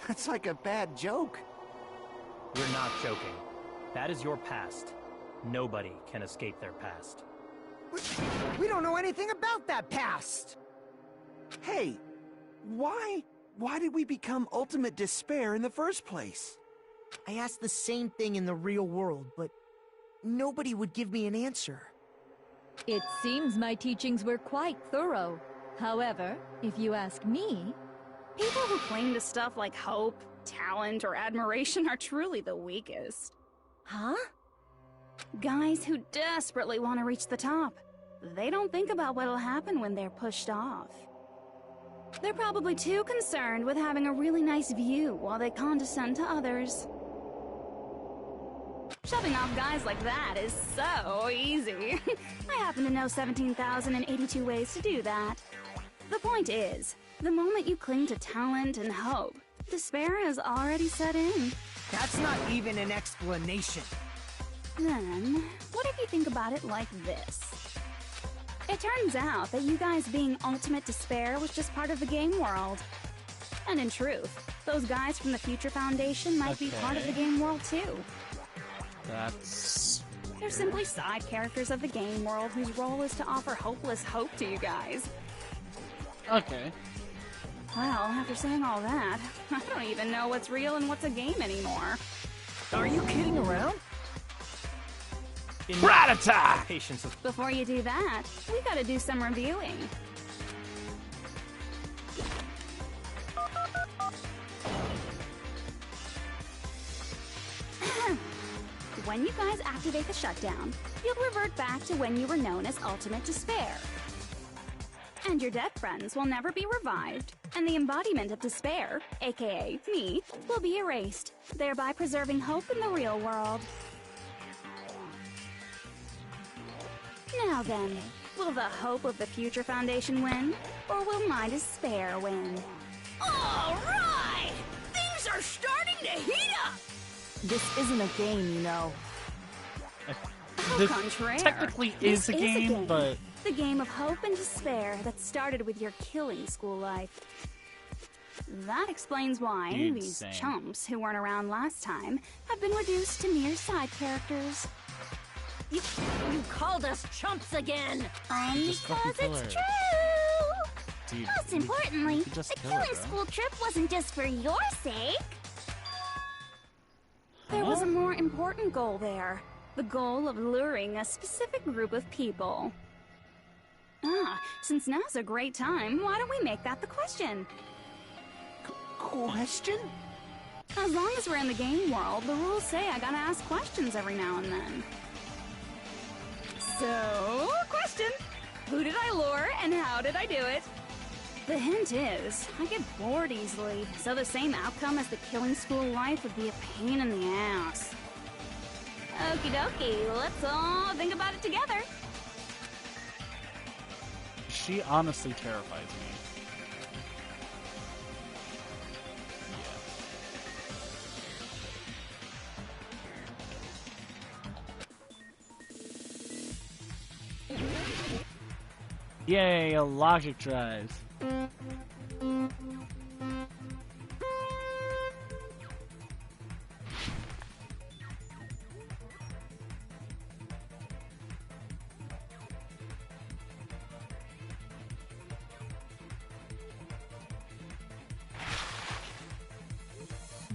that's like a bad joke. We're not joking. That is your past. Nobody can escape their past. We don't know anything about that past! Hey, why did we become ultimate despair in the first place? I asked the same thing in the real world, but nobody would give me an answer. It seems my teachings were quite thorough. However, if you ask me... People who cling to stuff like hope, talent, or admiration are truly the weakest. Huh? Guys who desperately want to reach the top. They don't think about what'll happen when they're pushed off. They're probably too concerned with having a really nice view while they condescend to others. Shoving off guys like that is so easy. I happen to know 17,082 ways to do that. The point is, the moment you cling to talent and hope, despair has already set in. That's not even an explanation. Then, what if you think about it like this? It turns out that you guys being ultimate despair was just part of the game world. And in truth, those guys from the Future Foundation might be part of the game world too. That's... They're simply side characters of the game world whose role is to offer hopeless hope to you guys. Okay. Well, after saying all that, I don't even know what's real and what's a game anymore. Are you kidding around? Rat-a-tat! Patience of... Before you do that, we gotta do some reviewing. When you guys activate the shutdown, you'll revert back to when you were known as Ultimate Despair. And your dead friends will never be revived, and the embodiment of despair, aka me, will be erased, thereby preserving hope in the real world. Now then, will the hope of the Future Foundation win, or will my despair win? All right! Things are starting to heat up! This isn't a game, you know. Au contraire. Technically This is a game, but... The game of hope and despair that started with your killing school life. That explains why these Insane. chumps who weren't around last time have been reduced to mere side characters. You called us chumps again! Just fucking Because kill it's her. true! Dude, Most you importantly, could just the kill her, killing bro. school trip wasn't just for your sake. There was a more important goal there. The goal of luring a specific group of people. Since now's a great time, why don't we make that the question? Question? As long as we're in the game world, the rules say I gotta ask questions every now and then. So, question. Who did I lure and how did I do it? The hint is, I get bored easily, so the same outcome as the killing school life would be a pain in the ass. Okie dokie, let's all think about it together. She honestly terrifies me. Yay, a logic drive.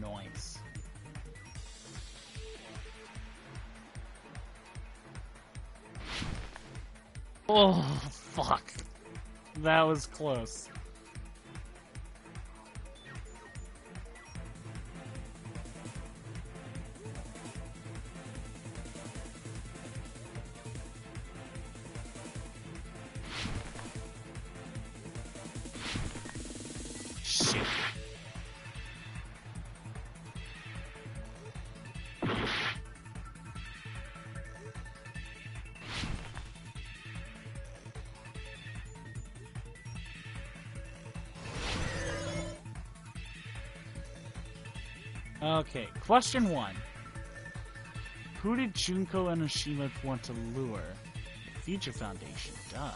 Nice. Oh, fuck. That was close. Shit. Okay, question 1. Who did Junko and Oshima want to lure? Future Foundation, duh.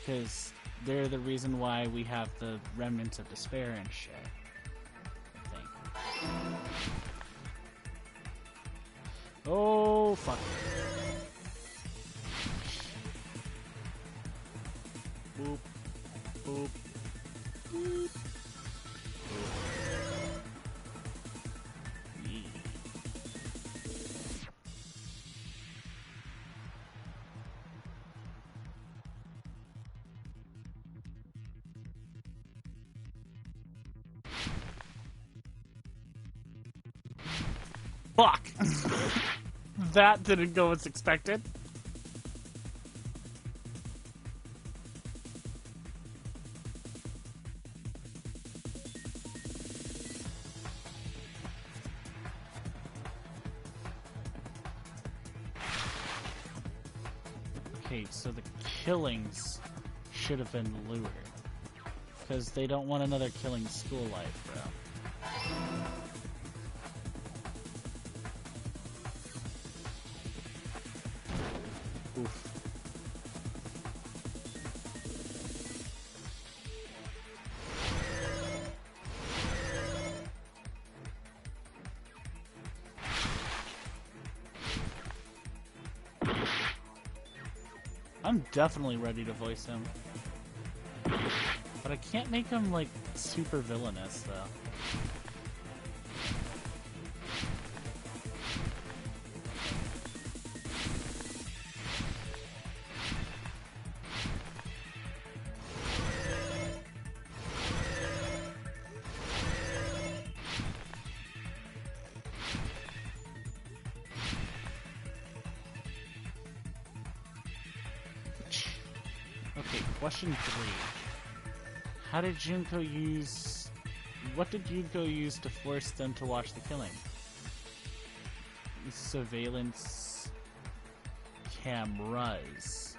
Because they're the reason why we have the remnants of despair and shit. I think. Oh, fuck. Boop. Boop. Boop. Fuck! That didn't go as expected. Okay, so the killings should have been lured. Because they don't want another killing school life, bro. Oof. I'm definitely ready to voice him. But I can't make him, like, super villainous, though. Okay, question 3. How did Junko use... What did Junko use to force them to watch the killing? Surveillance... cameras.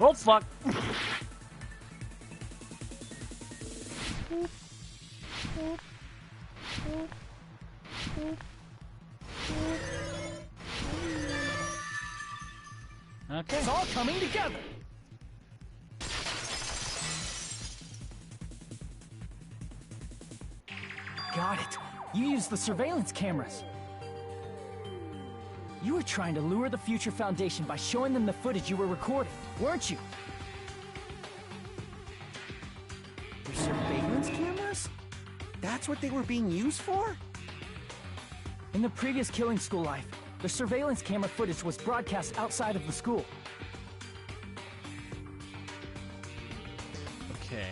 Oh, fuck! Okay. It's all coming together! Got it. You used the surveillance cameras. You were trying to lure the Future Foundation by showing them the footage you were recording, weren't you? The surveillance cameras? That's what they were being used for? In the previous Killing School life, the surveillance camera footage was broadcast outside of the school. Okay.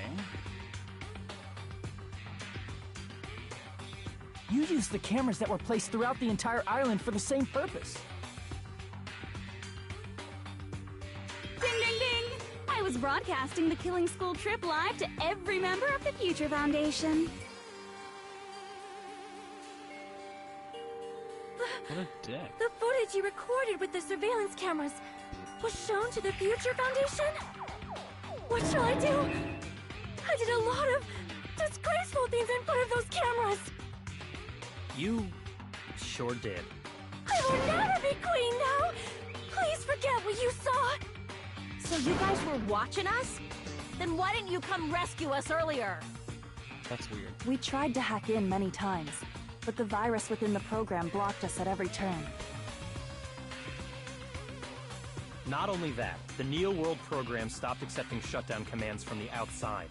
You used the cameras that were placed throughout the entire island for the same purpose. Ding, ding, ding! I was broadcasting the Killing School trip live to every member of the Future Foundation. What a dick. The footage you recorded with the surveillance cameras was shown to the Future Foundation? What shall I do? I did a lot of disgraceful things in front of those cameras. You sure did. I will never be queen now! Please forget what you saw! So you guys were watching us? Then why didn't you come rescue us earlier? That's weird. We tried to hack in many times, but the virus within the program blocked us at every turn. Not only that, the Neo World program stopped accepting shutdown commands from the outside.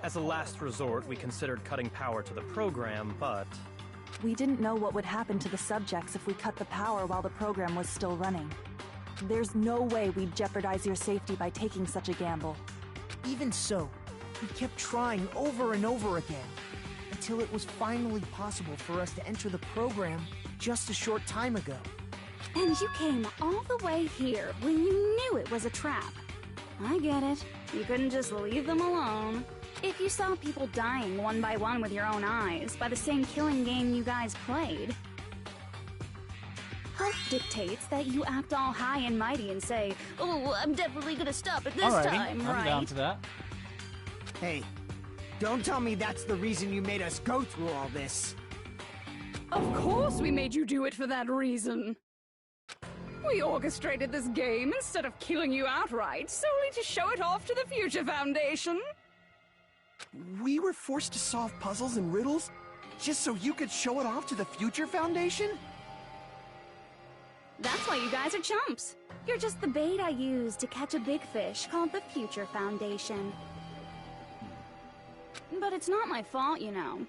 As a last resort, we considered cutting power to the program, but... We didn't know what would happen to the subjects if we cut the power while the program was still running. There's no way we'd jeopardize your safety by taking such a gamble. Even so, we kept trying over and over again, until it was finally possible for us to enter the program just a short time ago. And you came all the way here when you knew it was a trap. I get it. You couldn't just leave them alone. If you saw people dying one by one with your own eyes by the same killing game you guys played, hope dictates that you act all high and mighty and say, "Oh, I'm definitely gonna stop it this time, right?" I'm down to that. Hey, don't tell me that's the reason you made us go through all this. Of course we made you do it for that reason. We orchestrated this game instead of killing you outright, solely to show it off to the Future Foundation. We were forced to solve puzzles and riddles just so you could show it off to the Future Foundation? That's why you guys are chumps. You're just the bait I used to catch a big fish called the Future Foundation. But it's not my fault, you know.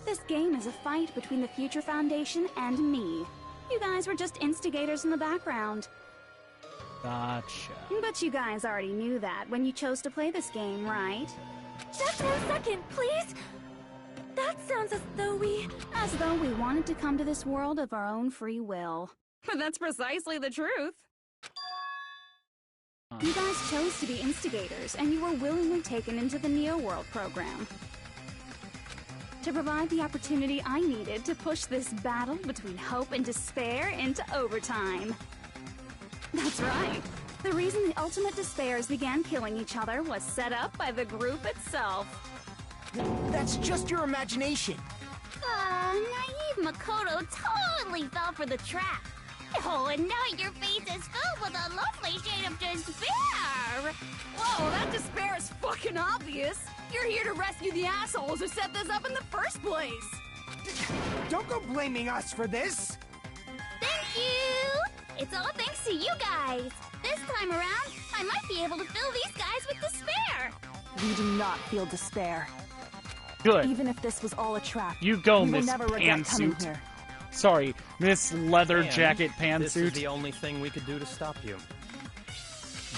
This game is a fight between the Future Foundation and me. You guys were just instigators in the background. Gotcha. But you guys already knew that when you chose to play this game, right? Just 1 second, please! That sounds as though we... As though we wanted to come to this world of our own free will. But that's precisely the truth. You guys chose to be instigators, and you were willingly taken into the Neo World program. To provide the opportunity I needed to push this battle between hope and despair into overtime. That's right. The reason the Ultimate Despairs began killing each other was set up by the group itself. That's just your imagination. Naive Makoto totally fell for the trap. Oh, and now your face is filled with a lovely shade of despair! Whoa, that despair is fucking obvious! You're here to rescue the assholes who set this up in the first place! Don't go blaming us for this! Thank you! It's all thanks to you guys! This time around, I might be able to fill these guys with despair! We do not feel despair. Good. Even if this was all a trap, You go, we will Miss never regret coming Pantsuit. here. Sorry, Miss Leather And Jacket This is Pantsuit. the only thing we could do to stop you.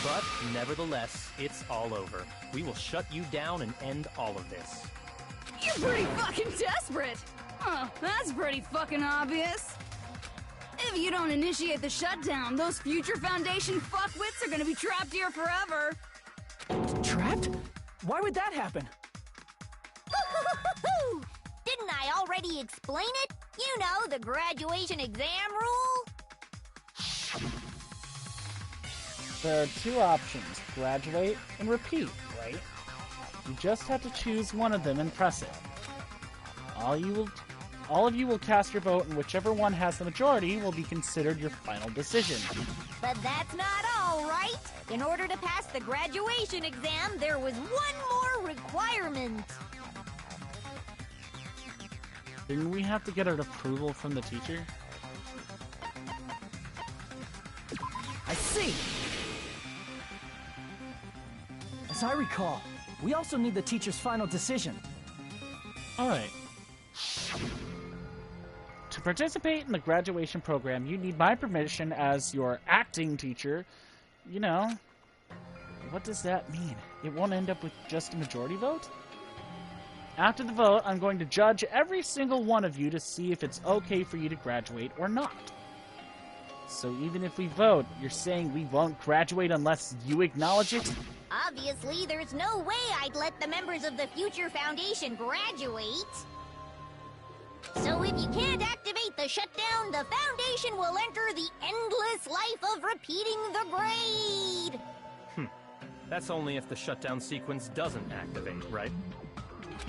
But, nevertheless, it's all over. We will shut you down and end all of this. You're pretty fucking desperate! Oh, that's pretty fucking obvious. If you don't initiate the shutdown, those Future Foundation fuckwits are gonna be trapped here forever. Trapped? Why would that happen? Didn't I already explain it? You know, the graduation exam rule? There are two options, graduate and repeat, right? You just have to choose one of them and press it. All of you will cast your vote, and whichever one has the majority will be considered your final decision. But that's not all, right? In order to pass the graduation exam, there was one more requirement. Didn't we have to get an approval from the teacher? I see! As I recall, we also need the teacher's final decision. Alright. To participate in the graduation program, you need my permission as your acting teacher. You know, what does that mean? It won't end up with just a majority vote? After the vote, I'm going to judge every single one of you to see if it's okay for you to graduate or not. So even if we vote, you're saying we won't graduate unless you acknowledge it? Obviously, there's no way I'd let the members of the Future Foundation graduate. So if you can't activate the shutdown, the Foundation will enter the endless life of repeating the grade! That's only if the shutdown sequence doesn't activate, right?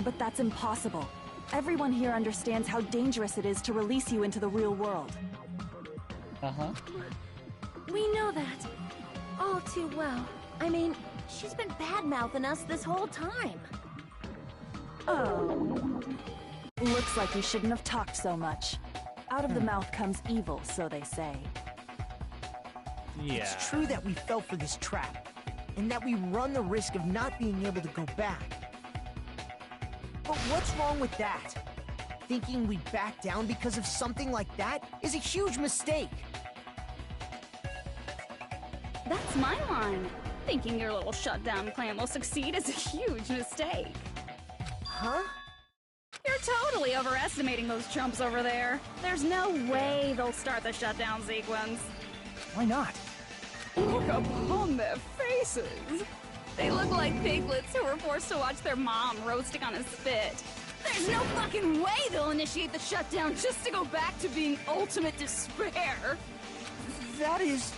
But that's impossible. Everyone here understands how dangerous it is to release you into the real world. Uh-huh. We know that. All too well. I mean, she's been bad-mouthing us this whole time. Oh. Looks like we shouldn't have talked so much. Out of the mouth comes evil, so they say. Yeah. It's true that we fell for this trap, and that we run the risk of not being able to go back. But what's wrong with that? Thinking we'd back down because of something like that is a huge mistake. That's my line. Thinking your little shutdown plan will succeed is a huge mistake. Huh? You're totally overestimating those chumps over there. There's no way they'll start the shutdown sequence. Why not? Look upon their faces. They look like piglets who were forced to watch their mom roasting on a spit. There's no fucking way they'll initiate the shutdown just to go back to being ultimate despair. That is...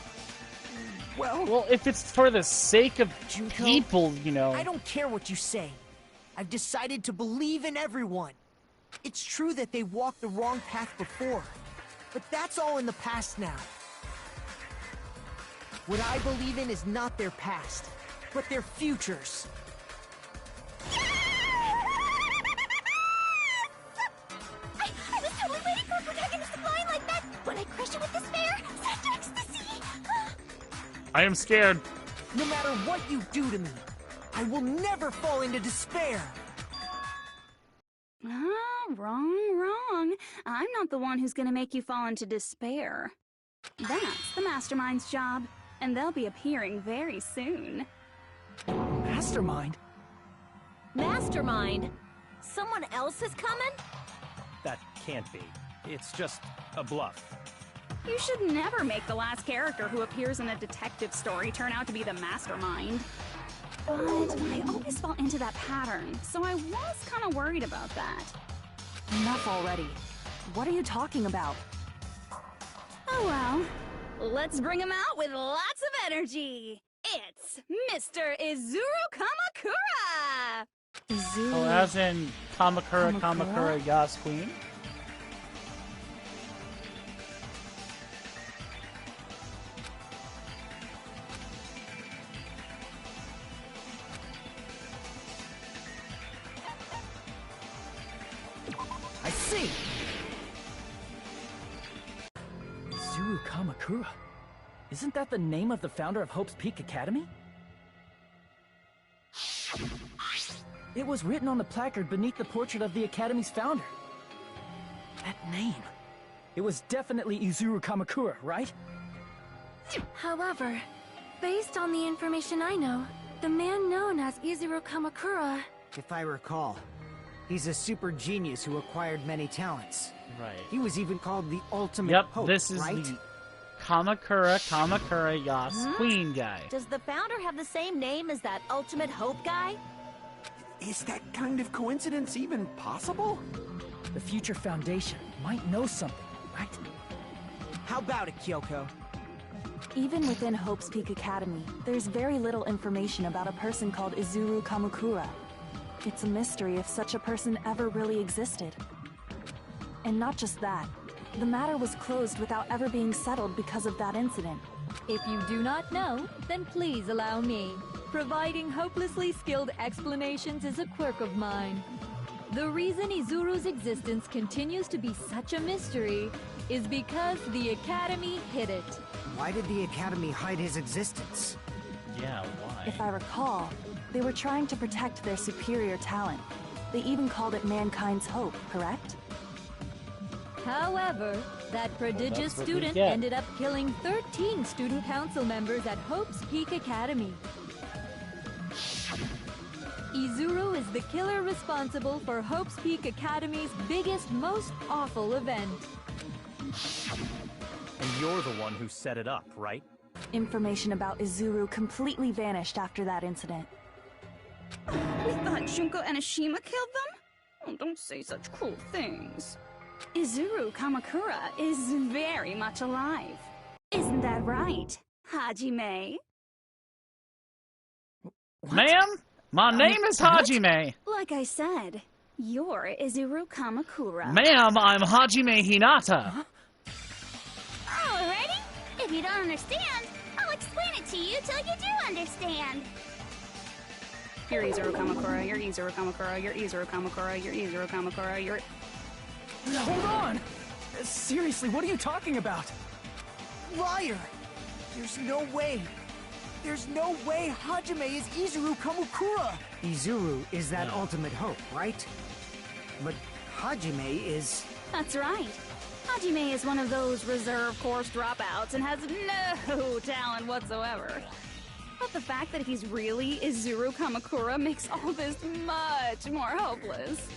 Well, if it's for the sake of Junko, people, you know. I don't care what you say. I've decided to believe in everyone. It's true that they walked the wrong path before, but that's all in the past now. What I believe in is not their past, but their futures. I was totally waiting for a protagonist line like that when I crushed it with despair, such ecstasy. I am scared. No matter what you do to me, I will never fall into despair. Wrong. I'm not the one who's gonna make you fall into despair. That's the Mastermind's job, and they'll be appearing very soon. Mastermind? Mastermind? Someone else is coming? That can't be. It's just a bluff. You should never make the last character who appears in a detective story turn out to be the Mastermind. But I always fall into that pattern, so I was kind of worried about that. Enough already. What are you talking about? Oh well. Let's bring him out with lots of energy. It's Mr. Izuru Kamakura! Izuru... Oh, as in Kamakura Yas Queen? I see! Izuru Kamakura. Isn't that the name of the founder of Hope's Peak Academy? It was written on the placard beneath the portrait of the Academy's founder. That name. It was definitely Izuru Kamakura, right? However, based on the information I know, the man known as Izuru Kamakura... If I recall, he's a super genius who acquired many talents. Right. He was even called the Ultimate Yep, Hope, this is right? the Kamakura Yas Queen guy. Does the founder have the same name as that Ultimate Hope guy? Is that kind of coincidence even possible? The Future Foundation might know something, right? How about it, Kyoko? Even within Hope's Peak Academy, there's very little information about a person called Izuru Kamakura. It's a mystery if such a person ever really existed. And not just that, the matter was closed without ever being settled because of that incident. If you do not know, then please allow me. Providing hopelessly skilled explanations is a quirk of mine. The reason Izuru's existence continues to be such a mystery is because the Academy hid it. Why did the Academy hide his existence? Yeah, why? If I recall, they were trying to protect their superior talent. They even called it mankind's hope, correct? However, that prodigious what we student get. ended up killing 13 student council members at Hope's Peak Academy. Izuru is the killer responsible for Hope's Peak Academy's biggest, most awful event. And you're the one who set it up, right? Information about Izuru completely vanished after that incident. We thought Junko and Ashima killed them? Oh, don't say such cruel things. Izuru Kamakura is very much alive. Isn't that right, Hajime? Ma'am, my name is Hajime. Like I said, you're Izuru Kamakura. Ma'am, I'm Hajime Hinata. Alrighty? If you don't understand, I'll explain it to you till you do understand. You're Izuru Kamakura, you're Izuru Kamakura, you're Izuru Kamakura, you're Izuru Kamakura, you're... Hold on! Seriously, what are you talking about? Liar! There's no way! There's no way Hajime is Izuru Kamakura! Izuru is that Ultimate Hope, right? But Hajime is... That's right. Hajime is one of those reserve course dropouts and has no talent whatsoever. But the fact that he's really Izuru Kamakura makes all this much more hopeless.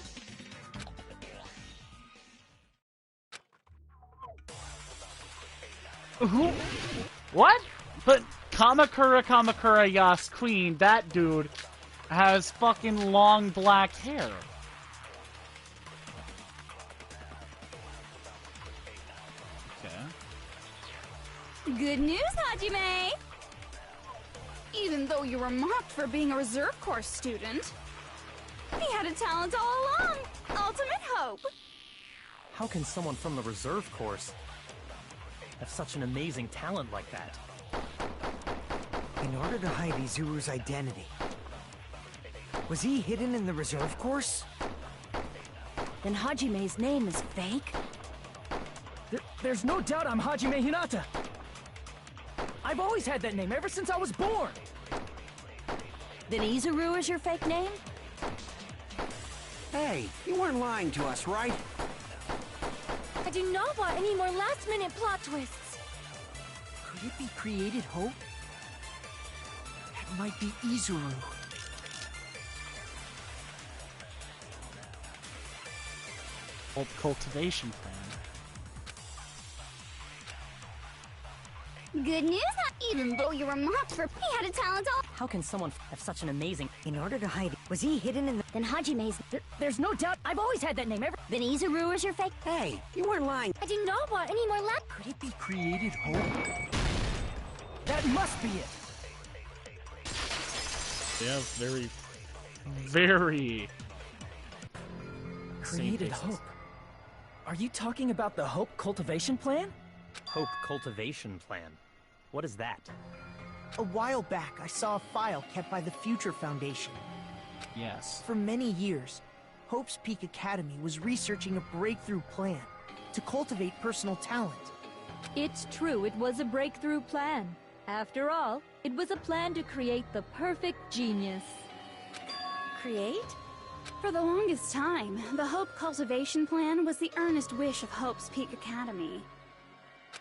What? But Kamakura Yas Queen, that dude has fucking long black hair. Okay. Good news, Hajime! Even though you were mocked for being a reserve course student, he had a talent all along! Ultimate hope! How can someone from the reserve course have such an amazing talent like that? In order to hide Izuru's identity, was he hidden in the reserve course? Then Hajime's name is fake? There's no doubt I'm Hajime Hinata. I've always had that name ever since I was born. Then Izuru is your fake name? Hey, you weren't lying to us, right? I do not want any more last-minute plot twists. Could it be created hope? That might be Izuru. Old cultivation plan. Good news, even though you were mocked for he had a talent all— How can someone have such an amazing— In order to hide it, was he hidden in the— Then Hajime's— There's no doubt I've always had that name ever— Then Izuru is your fake— Hey, you weren't lying. I do not want any more Could it be created hope? That must be it. Yeah, very, very... Created hope. Are you talking about the Hope Cultivation Plan? Hope Cultivation Plan. What is that? A while back, I saw a file kept by the Future Foundation. Yes. For many years, Hope's Peak Academy was researching a breakthrough plan to cultivate personal talent. It's true, it was a breakthrough plan. After all, it was a plan to create the perfect genius. Create? For the longest time, the Hope Cultivation Plan was the earnest wish of Hope's Peak Academy.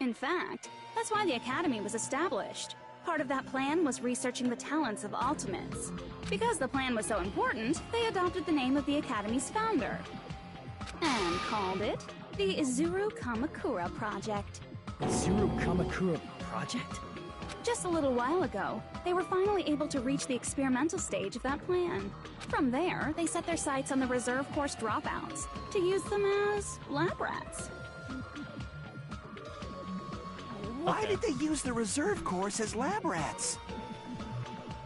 In fact, that's why the Academy was established. Part of that plan was researching the talents of Ultimates. Because the plan was so important, they adopted the name of the Academy's founder. And called it the Izuru Kamakura Project. Izuru Kamakura Project? Just a little while ago, they were finally able to reach the experimental stage of that plan. From there, they set their sights on the reserve course dropouts to use them as lab rats. Why did they use the reserve course as lab rats?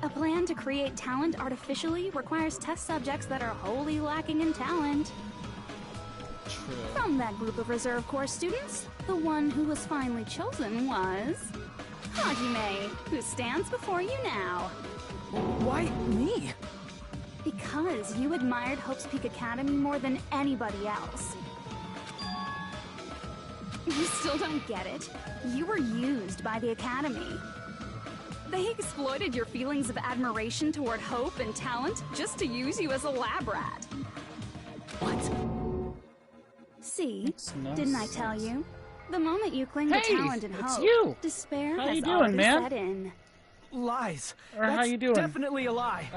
A plan to create talent artificially requires test subjects that are wholly lacking in talent. True. From that group of reserve course students, the one who was finally chosen was Hajime, who stands before you now. Why me? Because you admired Hope's Peak Academy more than anybody else. You still don't get it. You were used by the Academy. They exploited your feelings of admiration toward hope and talent just to use you as a lab rat. What? See, No didn't I tell you? The moment you cling to Hey, talent and it's hope, you. despair How has you doing, already man? set in. Lies. Or how That's you doing? definitely a lie.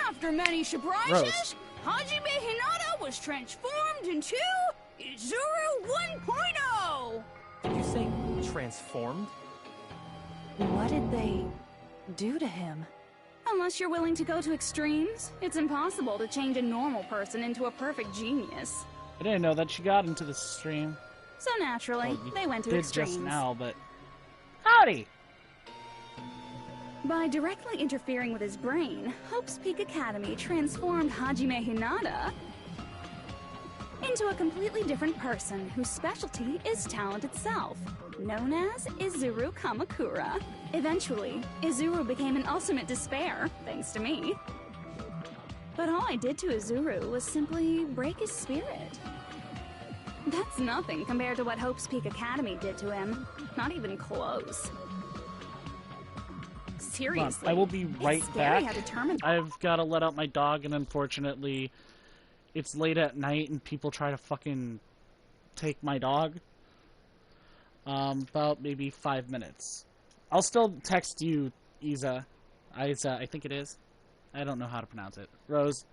After many surprises, Rose. Hajime Hinata was transformed into Izuru 1.0! Did you say transformed? What did they do to him? Unless you're willing to go to extremes, it's impossible to change a normal person into a perfect genius. I didn't know that she got into the stream. So naturally, Well, you they went to did extremes. just now, but... Howdy! By directly interfering with his brain, Hope's Peak Academy transformed Hajime Hinata into a completely different person whose specialty is talent itself, known as Izuru Kamakura. Eventually, Izuru became an ultimate despair, thanks to me. But all I did to Izuru was simply break his spirit. That's nothing compared to what Hope's Peak Academy did to him. Not even close. Seriously, I will be right it's scary back. how determined— I've got to let out my dog, and unfortunately, it's late at night, and people try to fucking take my dog. About maybe 5 minutes. I'll still text you, Isa. I think it is. I don't know how to pronounce it. Rose.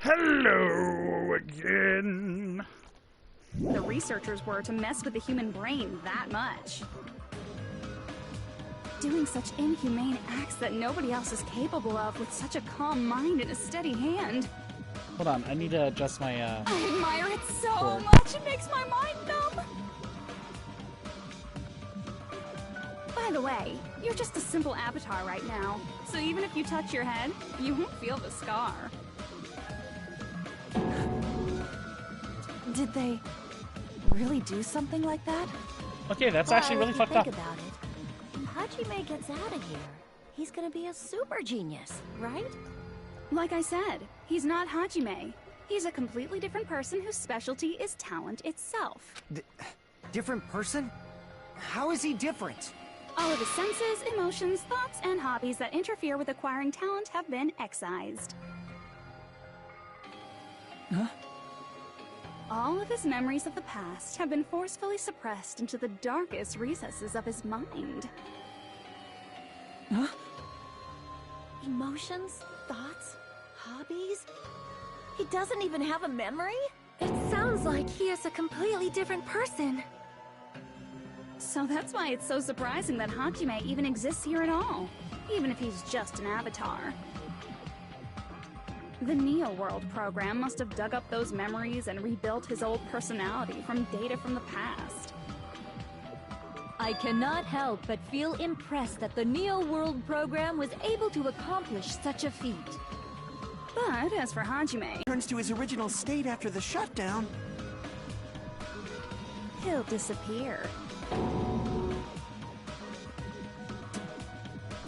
Hello again. The researchers were to mess with the human brain that much. Doing such inhumane acts that nobody else is capable of with such a calm mind and a steady hand. Hold on, I need to adjust my, I admire it so cord. much, it makes my mind numb. By the way, you're just a simple avatar right now, so even if you touch your head, you won't feel the scar. Did they really do something like that? Okay, that's actually really fucked up. Think about it. If Hajime gets out of here, he's gonna be a super genius, right? Like I said, he's not Hajime. He's a completely different person whose specialty is talent itself. Different person? How is he different? All of his senses, emotions, thoughts, and hobbies that interfere with acquiring talent have been excised. Huh? All of his memories of the past have been forcefully suppressed into the darkest recesses of his mind. Huh? Emotions, thoughts, hobbies? He doesn't even have a memory? It sounds like he is a completely different person. So that's why it's so surprising that Hajime even exists here at all, even if he's just an avatar. The Neo World program must have dug up those memories and rebuilt his old personality from data from the past. I cannot help but feel impressed that the Neo World program was able to accomplish such a feat. But as for Hajime, Turns to his original state after the shutdown. he'll disappear.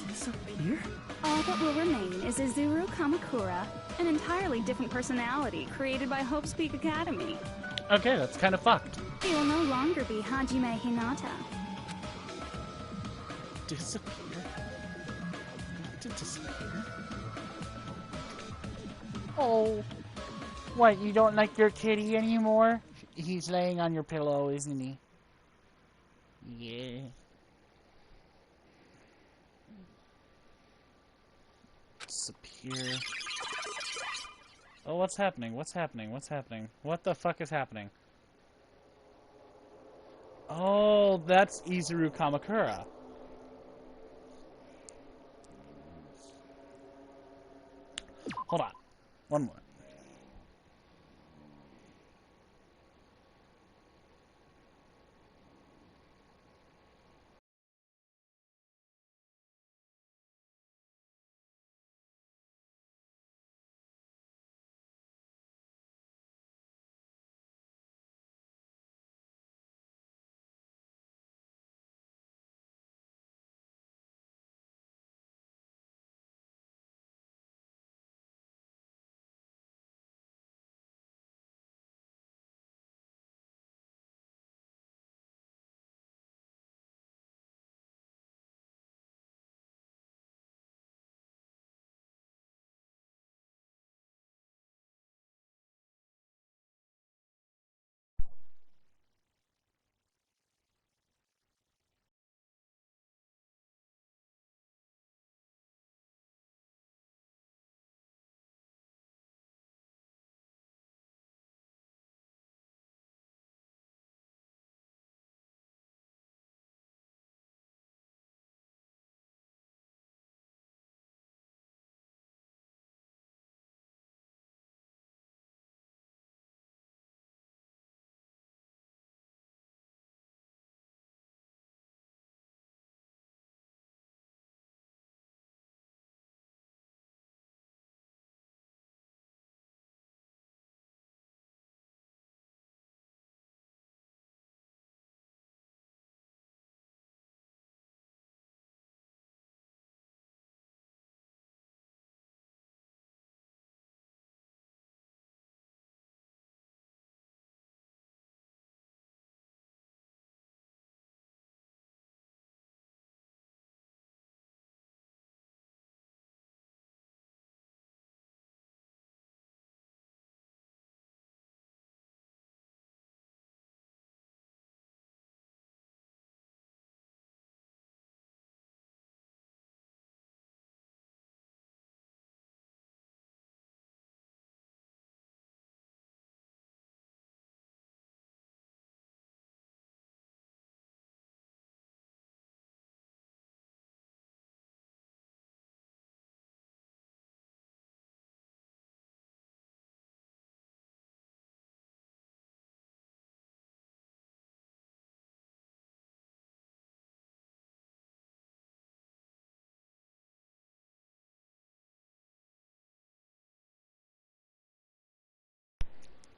Disappear? All that will remain is Izuru Kamakura, an entirely different personality created by Hope's Peak Academy. Okay, that's kind of fucked. He will no longer be Hajime Hinata. Disappear? To disappear? Oh. What, you don't like your kitty anymore? He's laying on your pillow, isn't he? Yeah. Disappear. Oh, what's happening? What's happening? What's happening? What the fuck is happening? Oh, that's Izuru Kamakura. Hold on. One more.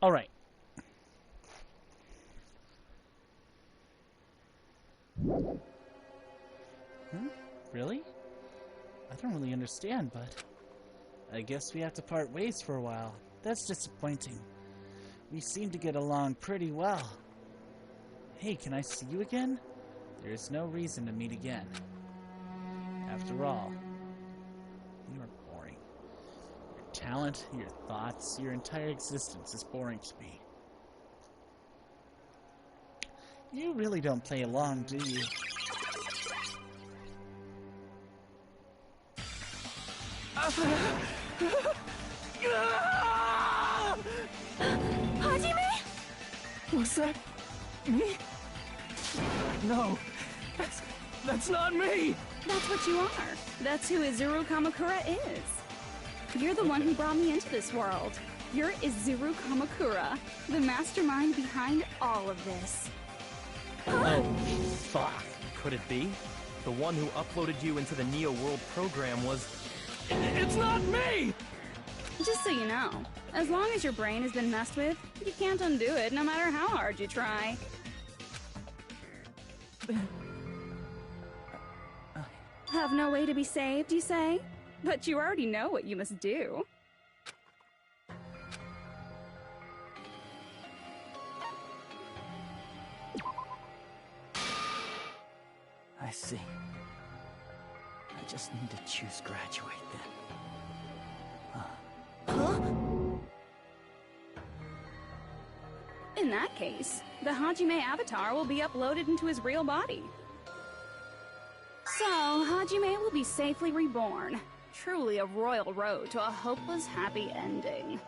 Alright. Really? I don't really understand, but I guess we have to part ways for a while. That's disappointing. We seem to get along pretty well. Hey, can I see you again? There's no reason to meet again. After all, you are boring. Your talent, your thoughts, your entire existence is boring to me. You really don't play along, do you? Hajime? Was that me? No, that's not me! That's what you are. That's who Izuru Kamakura is. You're the one who brought me into this world. You're Izuru Kamakura, the mastermind behind all of this. Oh, fuck. Could it be? The one who uploaded you into the Neo World program was... It's not me! Just so you know, as long as your brain has been messed with, you can't undo it no matter how hard you try. Have no way to be saved, you say? But you already know what you must do. I see. I just need to choose graduate then. In that case, the Hajime avatar will be uploaded into his real body. So, Hajime will be safely reborn. Truly a royal road to a hopeless happy ending.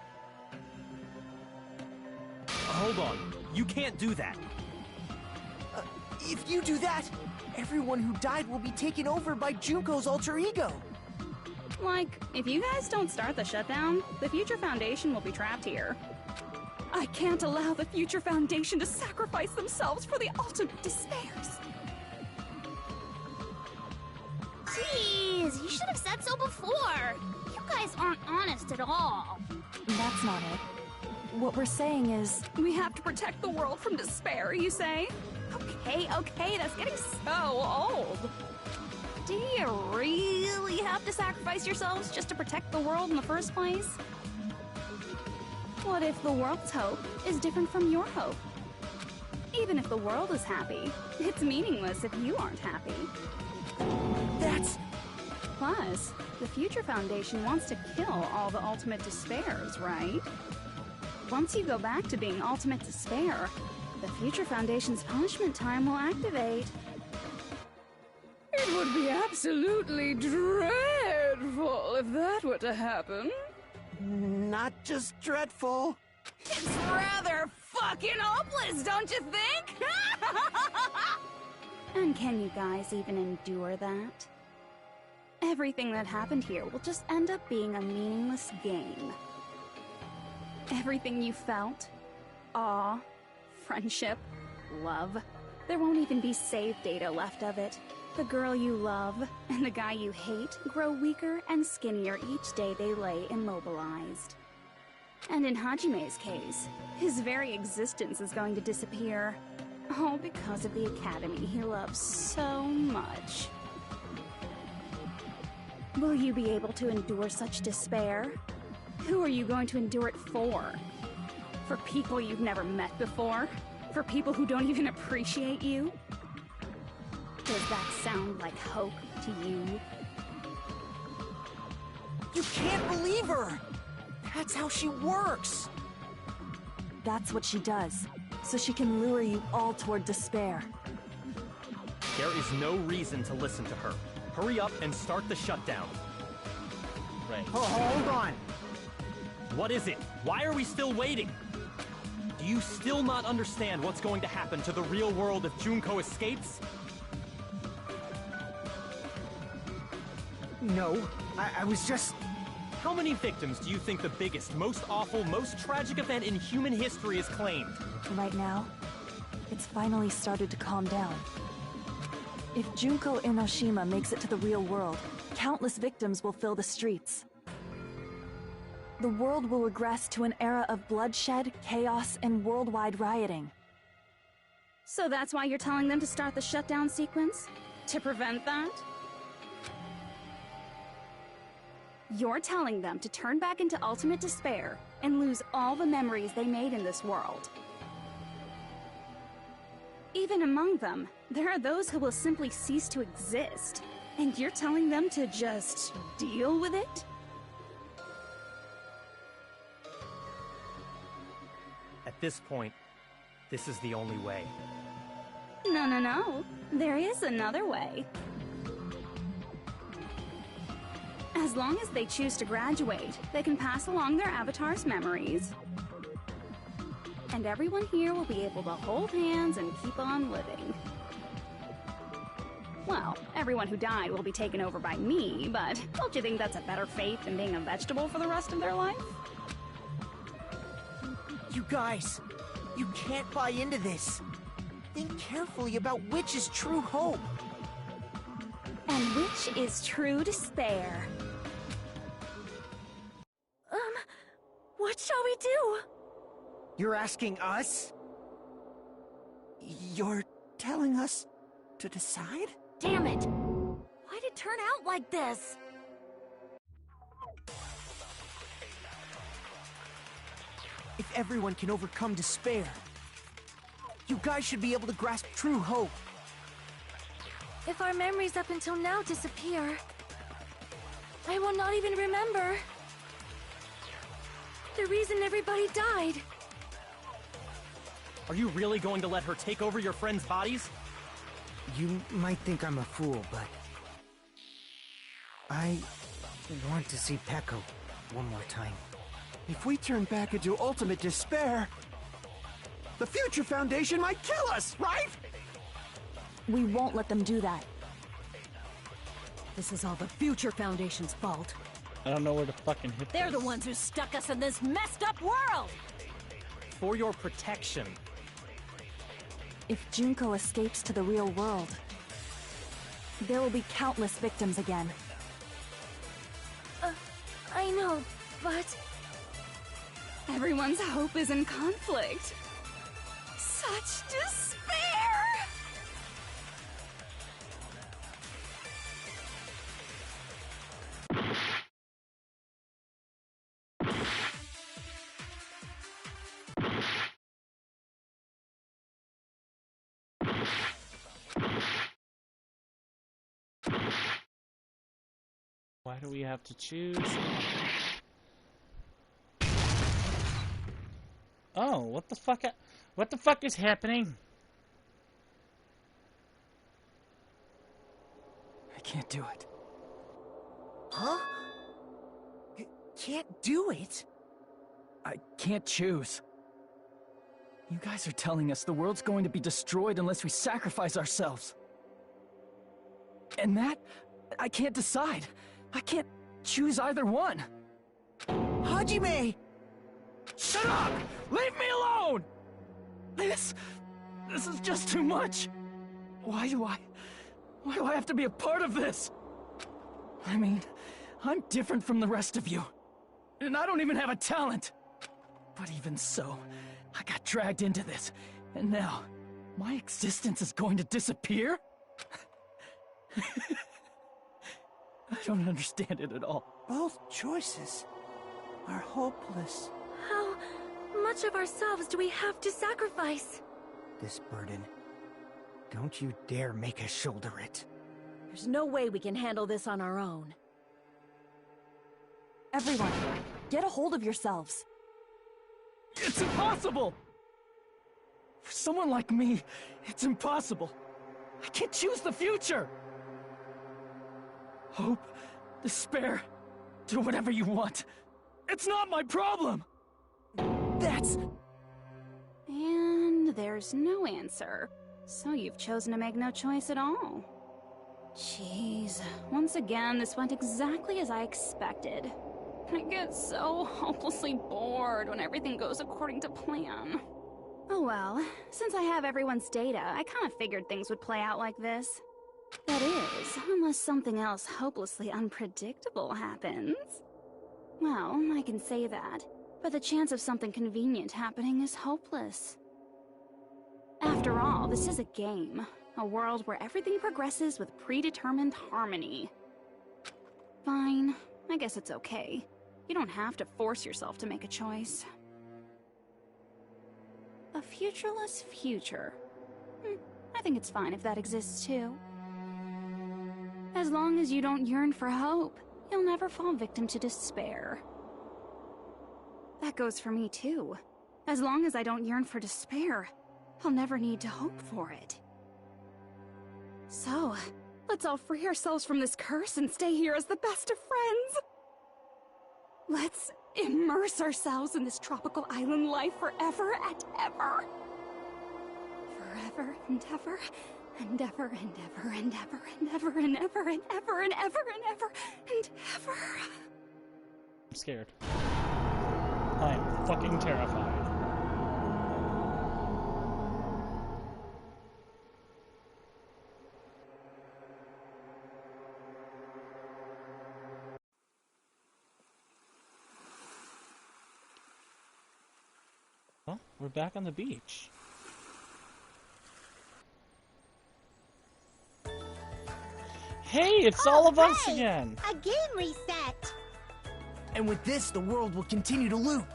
Hold on. You can't do that. If you do that, everyone who died will be taken over by Junko's alter ego. Like, if you guys don't start the shutdown, the Future Foundation will be trapped here. I can't allow the Future Foundation to sacrifice themselves for the ultimate despairs. Jeez, you should have said so before. You guys aren't honest at all. That's not it. What we're saying is... We have to protect the world from despair, you say? Okay, that's getting so old. Do you really have to sacrifice yourselves just to protect the world in the first place? What if the world's hope is different from your hope? Even if the world is happy, it's meaningless if you aren't happy. That's... Plus, the Future Foundation wants to kill all the ultimate despairs, right? Once you go back to being ultimate despair, the Future Foundation's punishment time will activate. It would be absolutely dreadful if that were to happen. Not just dreadful. It's rather fucking hopeless, don't you think? And can you guys even endure that? Everything that happened here will just end up being a meaningless game. Everything you felt, awe, friendship, love, there won't even be save data left of it. The girl you love and the guy you hate grow weaker and skinnier each day they lay immobilized. And in Hajime's case, his very existence is going to disappear. All because of the academy he loves so much. Will you be able to endure such despair? Who are you going to endure it for? For people you've never met before? For people who don't even appreciate you? Does that sound like hope to you? You can't believe her! That's how she works! That's what she does, so she can lure you all toward despair. There is no reason to listen to her. Hurry up and start the shutdown. Right. Oh, hold on. What is it? Why are we still waiting? Do you still not understand what's going to happen to the real world if Junko escapes? No, I was just... How many victims do you think the biggest, most awful, most tragic event in human history has claimed? Right now, it's finally started to calm down. If Junko Enoshima makes it to the real world, countless victims will fill the streets. the world will regress to an era of bloodshed, chaos, and worldwide rioting. So that's why you're telling them to start the shutdown sequence? To prevent that? You're telling them to turn back into ultimate despair and lose all the memories they made in this world. Even among them, there are those who will simply cease to exist. And you're telling them to just deal with it? At this point, this is the only way. No. There is another way. As long as they choose to graduate, they can pass along their avatar's memories. And everyone here will be able to hold hands and keep on living. Well, everyone who died will be taken over by me, but don't you think that's a better fate than being a vegetable for the rest of their life? You guys, you can't buy into this. Think carefully about which is true hope. And which is true despair. What shall we do? You're asking us? You're telling us to decide? Damn it! Why'd it turn out like this? If everyone can overcome despair, you guys should be able to grasp true hope. If our memories up until now disappear, I will not even remember the reason everybody died. Are you really going to let her take over your friends' bodies? You might think I'm a fool, but I want to see Peko one more time. If we turn back into ultimate despair, the Future Foundation might kill us, right? We won't let them do that. This is all the Future Foundation's fault. I don't know where to fucking hit They're this. the ones who stuck us in this messed up world! For your protection. If Junko escapes to the real world, there will be countless victims again. I know, but... Everyone's hope is in conflict. Such despair! Why do we have to choose? Oh, what the fuck? What the fuck is happening? I can't do it. Huh? Can't do it? I can't choose. You guys are telling us the world's going to be destroyed unless we sacrifice ourselves. And that, I can't decide. I can't choose either one. Hajime! Shut up! Leave me alone! This is just too much. Why do I have to be a part of this? I mean, I'm different from the rest of you. And I don't even have a talent. But even so, I got dragged into this. And now, my existence is going to disappear? I don't understand it at all. Both choices are hopeless. How much of ourselves do we have to sacrifice? This burden. Don't you dare make us shoulder it. There's no way we can handle this on our own. Everyone, get a hold of yourselves. It's impossible! For someone like me, it's impossible. I can't choose the future! Hope, despair, do whatever you want. It's not my problem! That's... And there's no answer. So you've chosen to make no choice at all. Jeez, once again, this went exactly as I expected. I get so hopelessly bored when everything goes according to plan. Oh well, since I have everyone's data, I kind of figured things would play out like this. That is, unless something else hopelessly unpredictable happens. Well, I can say that, but the chance of something convenient happening is hopeless. After all, this is a game. A world where everything progresses with predetermined harmony. Fine. I guess it's okay. You don't have to force yourself to make a choice. A futureless future. I think it's fine if that exists too. As long as you don't yearn for hope, you'll never fall victim to despair. That goes for me too. As long as I don't yearn for despair, I'll never need to hope for it. So, let's all free ourselves from this curse and stay here as the best of friends. Let's immerse ourselves in this tropical island life forever and ever. Forever and ever, and ever and ever and ever and ever and ever and ever and ever and ever and ever. I'm scared. I'm fucking terrified. Well, we're back on the beach. Hey, it's all of us again! A game reset! And with this, the world will continue to loop.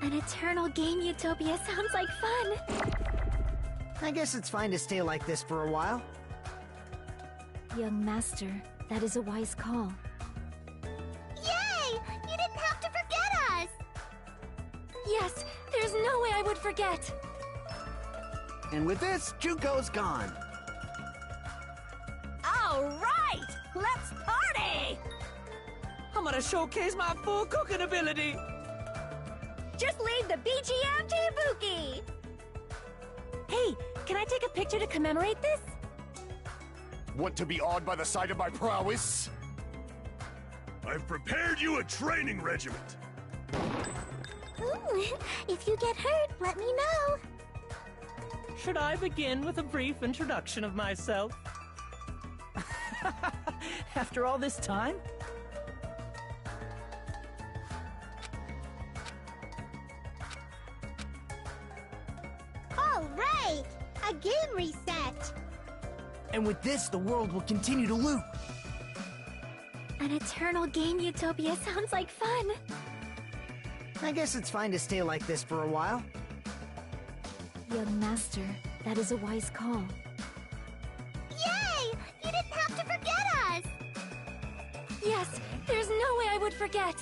An eternal game utopia sounds like fun. I guess it's fine to stay like this for a while. Young master, that is a wise call. Yay! You didn't have to forget us! Yes, there's no way I would forget. And with this, Junko's gone. All right, let's party! I'm gonna showcase my full cooking ability. Just leave the BGM to Ibuki! Hey, can I take a picture to commemorate this? Want to be awed by the sight of my prowess? I've prepared you a training regiment. Ooh, if you get hurt, let me know. Should I begin with a brief introduction of myself? After all this time? All right! A game reset! And with this, the world will continue to loop. An eternal game utopia sounds like fun. I guess it's fine to stay like this for a while. Young master, that is a wise call. Yay! You didn't have to forget us! Yes, there's no way I would forget.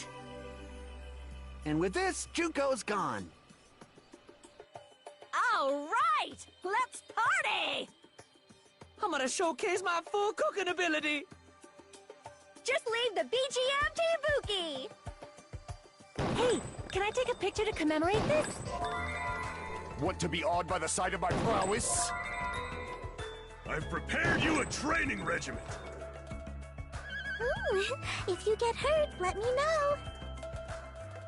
And with this, Junko's gone. All right, let's party! I'm gonna showcase my full cooking ability. Just leave the BGM to Ibuki! Hey, can I take a picture to commemorate this? Want to be awed by the sight of my prowess? I've prepared you a training regiment. Ooh, if you get hurt, let me know.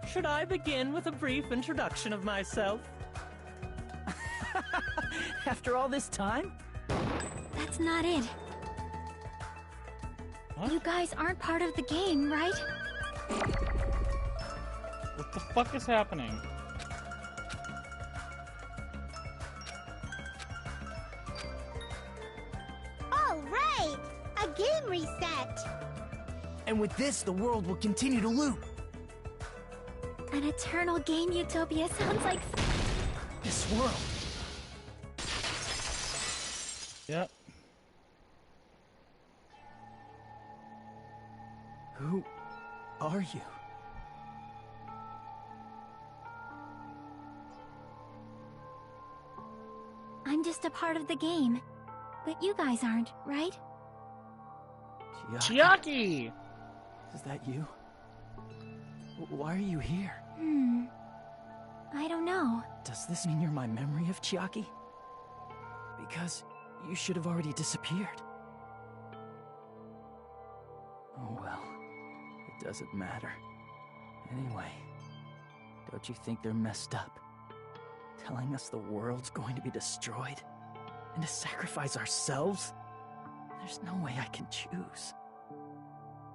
Should I begin with a brief introduction of myself? After all this time? That's not it. What? You guys aren't part of the game, right? What the fuck is happening? All right! A game reset! And with this, the world will continue to loop. An eternal game utopia sounds like... This world. Yep. Who are you? I'm just a part of the game. But you guys aren't, right? Chiaki! Is that you? Why are you here? I don't know. Does this mean you're my memory of Chiaki? Because you should have already disappeared. Oh well, it doesn't matter. Anyway, don't you think they're messed up? Telling us the world's going to be destroyed? And to sacrifice ourselves? There's no way I can choose.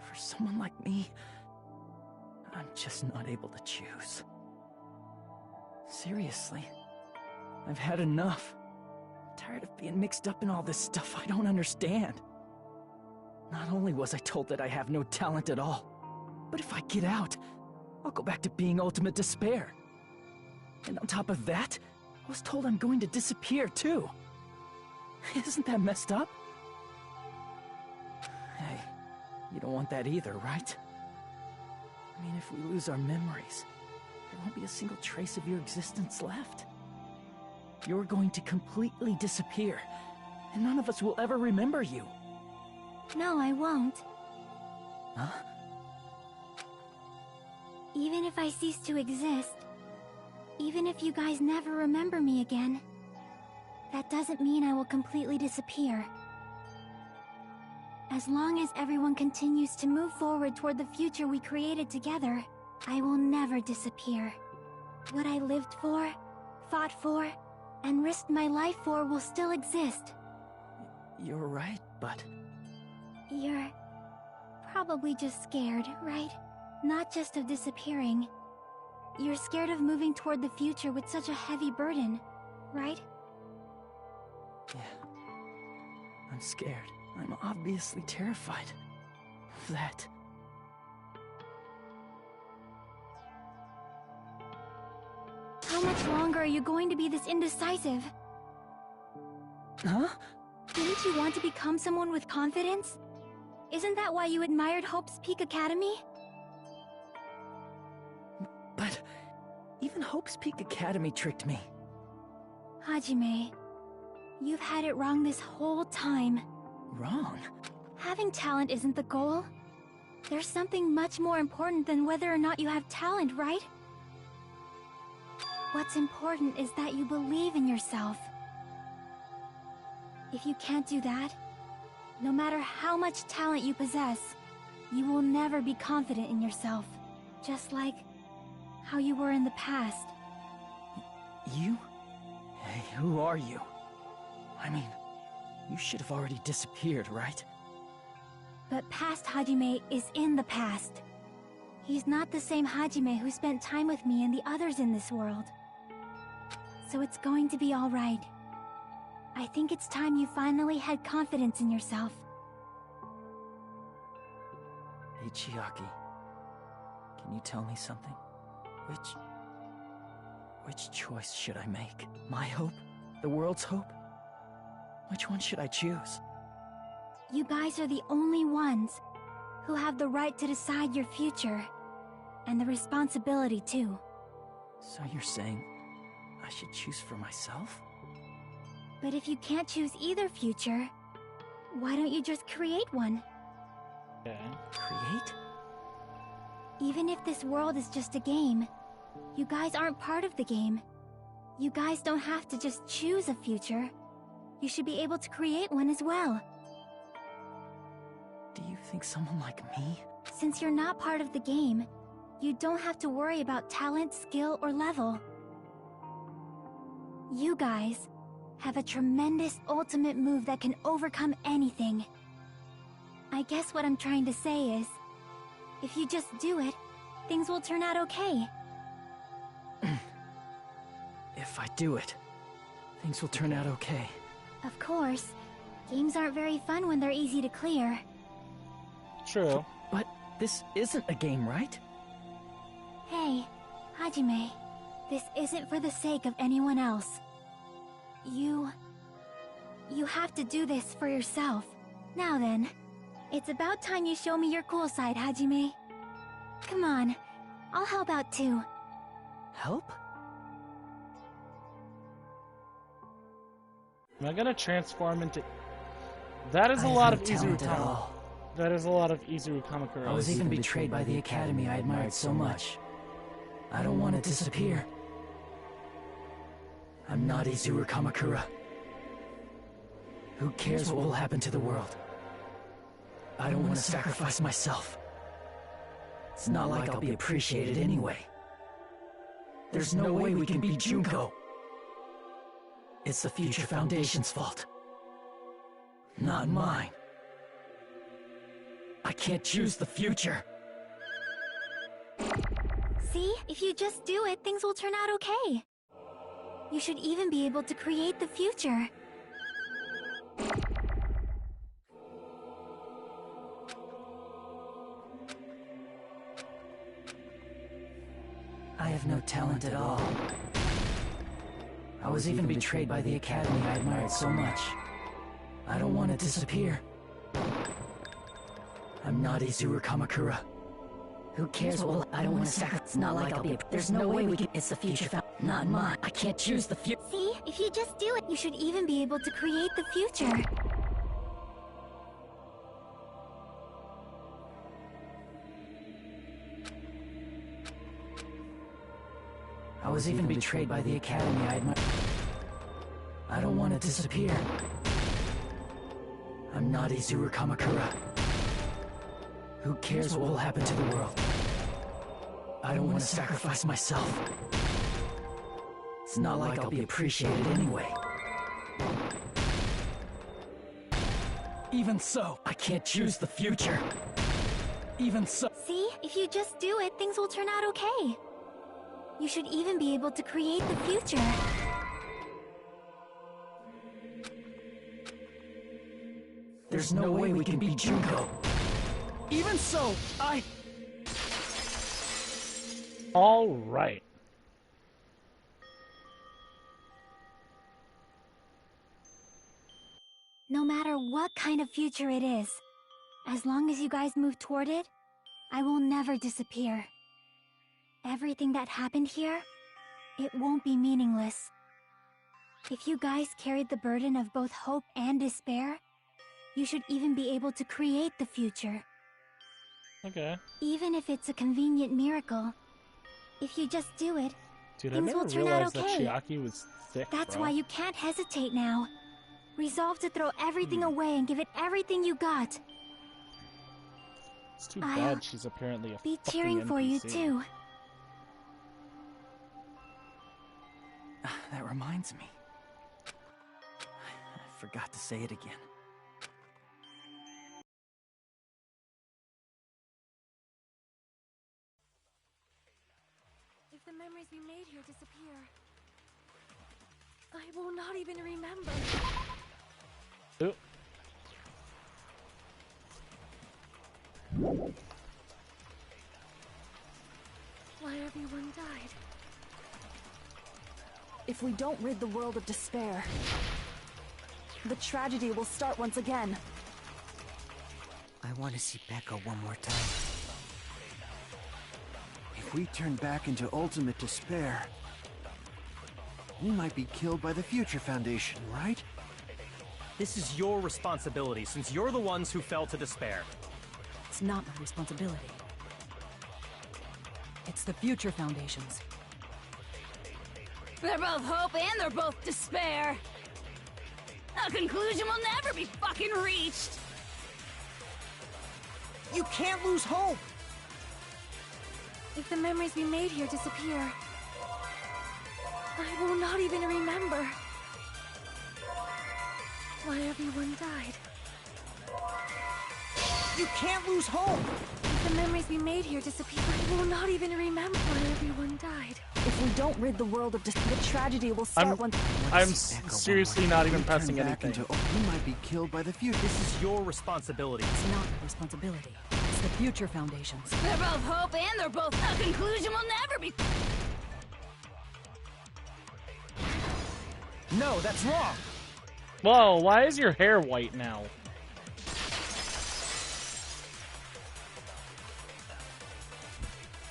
For someone like me, I'm just not able to choose. Seriously, I've had enough. I'm tired of being mixed up in all this stuff I don't understand. Not only was I told that I have no talent at all, but if I get out, I'll go back to being ultimate despair. And on top of that, I was told I'm going to disappear too. Isn't that messed up? Hey, you don't want that either, right? I mean, if we lose our memories, there won't be a single trace of your existence left. You're going to completely disappear, and none of us will ever remember you. No, I won't. Huh? Even if I cease to exist, even if you guys never remember me again, that doesn't mean I will completely disappear. As long as everyone continues to move forward toward the future we created together, I will never disappear. What I lived for, fought for, and risked my life for will still exist. You're right, but... You're probably just scared, right? Not just of disappearing. You're scared of moving toward the future with such a heavy burden, right? Yeah. I'm scared. I'm obviously terrified of that. How much longer are you going to be this indecisive? Huh? Didn't you want to become someone with confidence? Isn't that why you admired Hope's Peak Academy? But even Hope's Peak Academy tricked me. Hajime, you've had it wrong this whole time. Wrong? Having talent isn't the goal. There's something much more important than whether or not you have talent, right? What's important is that you believe in yourself. If you can't do that, no matter how much talent you possess, you will never be confident in yourself. Just like how you were in the past. You? Hey, who are you? I mean, you should have already disappeared, right? But past Hajime is in the past. He's not the same Hajime who spent time with me and the others in this world. So it's going to be all right. I think it's time you finally had confidence in yourself. Hey, Chiaki. Can you tell me something? Which choice should I make? My hope? The world's hope? Which one should I choose? You guys are the only ones who have the right to decide your future. And the responsibility, too. So you're saying I should choose for myself? But if you can't choose either future, why don't you just create one? Okay. Create? Even if this world is just a game, you guys aren't part of the game. You guys don't have to just choose a future. You should be able to create one as well. Do you think someone like me? Since you're not part of the game, you don't have to worry about talent, skill, or level. You guys have a tremendous ultimate move that can overcome anything. I guess what I'm trying to say is, if you just do it, things will turn out okay. If I do it, things will turn out okay. Of course. Games aren't very fun when they're easy to clear. True. But this isn't a game, right? Hey, Hajime, this isn't for the sake of anyone else. You have to do this for yourself. Now then, it's about time you show me your cool side, Hajime. Come on, I'll help out too. Help? Am I gonna transform into... That is a lot of Izuru Kamakura. That is a lot of Izuru Kamakura. I was even betrayed by the academy I admired so much. I don't want to disappear. I'm not Izuru Kamakura. Who cares what will happen to the world? I don't want to sacrifice myself. It's not like I'll be appreciated anyway. There's no way we can beat Junko. It's the Future Foundation's fault. Not mine. I can't choose the future. See? If you just do it, things will turn out okay. You should even be able to create the future. I have no talent at all. I was even betrayed by the academy I admired so much. I don't want to disappear. I'm not Izuru Kamakura. Who cares what will I don't want to sacrifice. It's not like I'll be. There's no way we can. It's the future. Not mine. I can't choose the future. See? If you just do it, you should even be able to create the future. I was even betrayed by the academy I admired. I don't want to disappear. I'm not Izuru Kamakura. Who cares what will happen to the world? I don't want to sacrifice myself. It's not like I'll be appreciated anyway. Even so, I can't choose the future. Even so... See? If you just do it, things will turn out okay. You should even be able to create the future. There's no way we can beat Junko. Even so, All right. No matter what kind of future it is, as long as you guys move toward it, I will never disappear. Everything that happened here, it won't be meaningless. If you guys carried the burden of both hope and despair, you should even be able to create the future. Okay. Even if it's a convenient miracle, if you just do it, Dude, I things never will turn out realized okay. that Chiaki was thick, That's bro. why you can't hesitate now. Resolve to throw everything away and give it everything you got. It's too I'll bad she's apparently a be fucking cheering for you NPC. too. That reminds me. I forgot to say it again. If the memories we made here disappear, I will not even remember. Ooh. Why everyone died. If we don't rid the world of despair, the tragedy will start once again. I want to see Becca one more time. If we turn back into ultimate despair, we might be killed by the Future Foundation, right? This is your responsibility, since you're the ones who fell to despair. It's not my responsibility. It's the Future Foundation's. They're both hope and they're both despair. A conclusion will never be fucking reached. You can't lose hope! If the memories we made here disappear, I will not even remember why everyone died. You can't lose hope! If the memories we made here disappear, I will not even remember why everyone died. If we don't rid the world of the tragedy will start once... I'm seriously not even pressing anything. We might be killed by the future. This is your responsibility. It's not my responsibility. It's the Future Foundation's. They're both hope and they're both... A conclusion will never be... No, that's wrong! Whoa, why is your hair white now?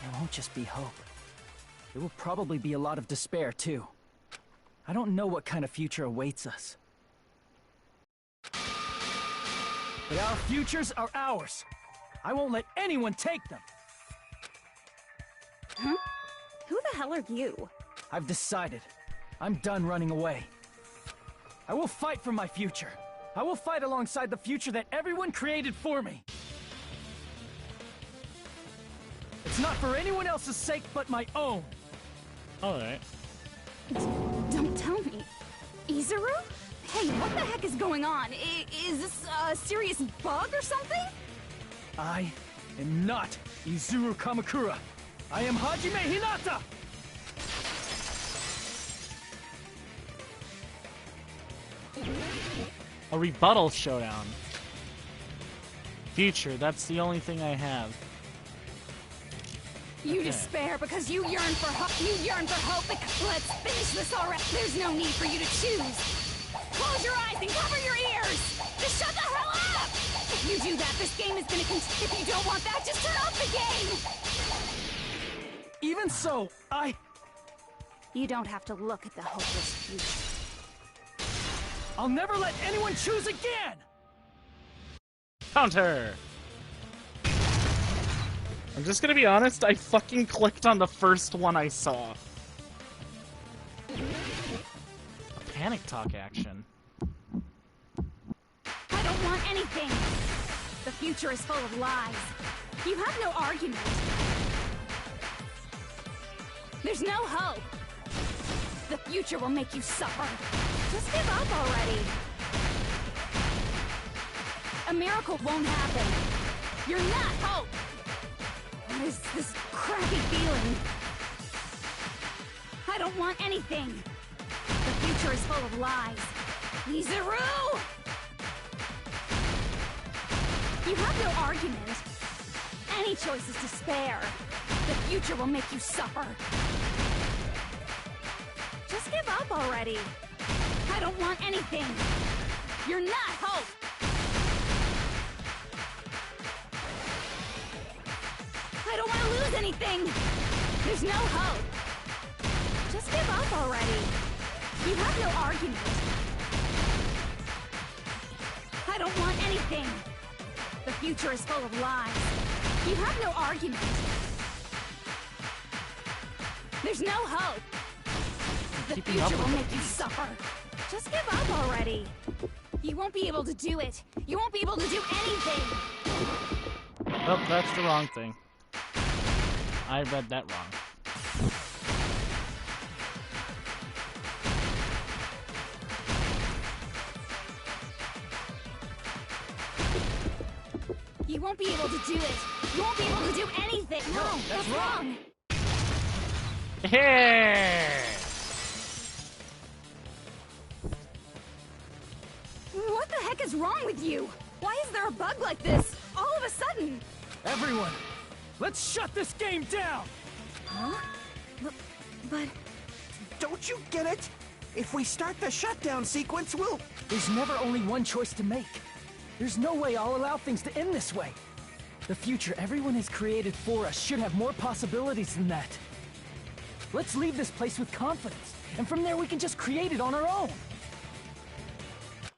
It won't just be hope. There will probably be a lot of despair, too. I don't know what kind of future awaits us. But our futures are ours. I won't let anyone take them. Huh? Who the hell are you? I've decided. I'm done running away. I will fight for my future. I will fight alongside the future that everyone created for me. It's not for anyone else's sake but my own. Alright. Don't tell me. Izuru? Hey, what the heck is going on? Is this a serious bug or something? I am not Izuru Kamakura. I am Hajime Hinata! A rebuttal showdown. Future, that's the only thing I have. You Okay. despair because you yearn for hope. You yearn for hope. Let's finish this already. There's no need for you to choose. Close your eyes and cover your ears. Just shut the hell up! If you do that, this game is gonna continue. If you don't want that, just turn off the game. Even so, You don't have to look at the hopeless future. I'll never let anyone choose again! Counter! I'm just gonna be honest, I fucking clicked on the first one I saw. A panic talk action. I don't want anything. The future is full of lies. You have no argument. There's no hope. The future will make you suffer. Just give up already. A miracle won't happen. You're not hope. What is this crappy feeling? I don't want anything. The future is full of lies. Izuru! You have no argument. Any choice is despair. The future will make you suffer. Just give up already. I don't want anything. You're not hope. I don't want to lose anything. There's no hope. Just give up already. You have no argument. I don't want anything. The future is full of lies. You have no argument. There's no hope. The future will make you suffer. Just give up already. You won't be able to do it. You won't be able to do anything. Oh, that's the wrong thing. I read that wrong. You won't be able to do it. You won't be able to do anything. No, that's wrong. Hey! What the heck is wrong with you? Why is there a bug like this? All of a sudden. Everyone, let's shut this game down! Huh? But... Don't you get it? If we start the shutdown sequence, we'll... There's never only one choice to make. There's no way I'll allow things to end this way. The future everyone has created for us should have more possibilities than that. Let's leave this place with confidence, and from there we can just create it on our own.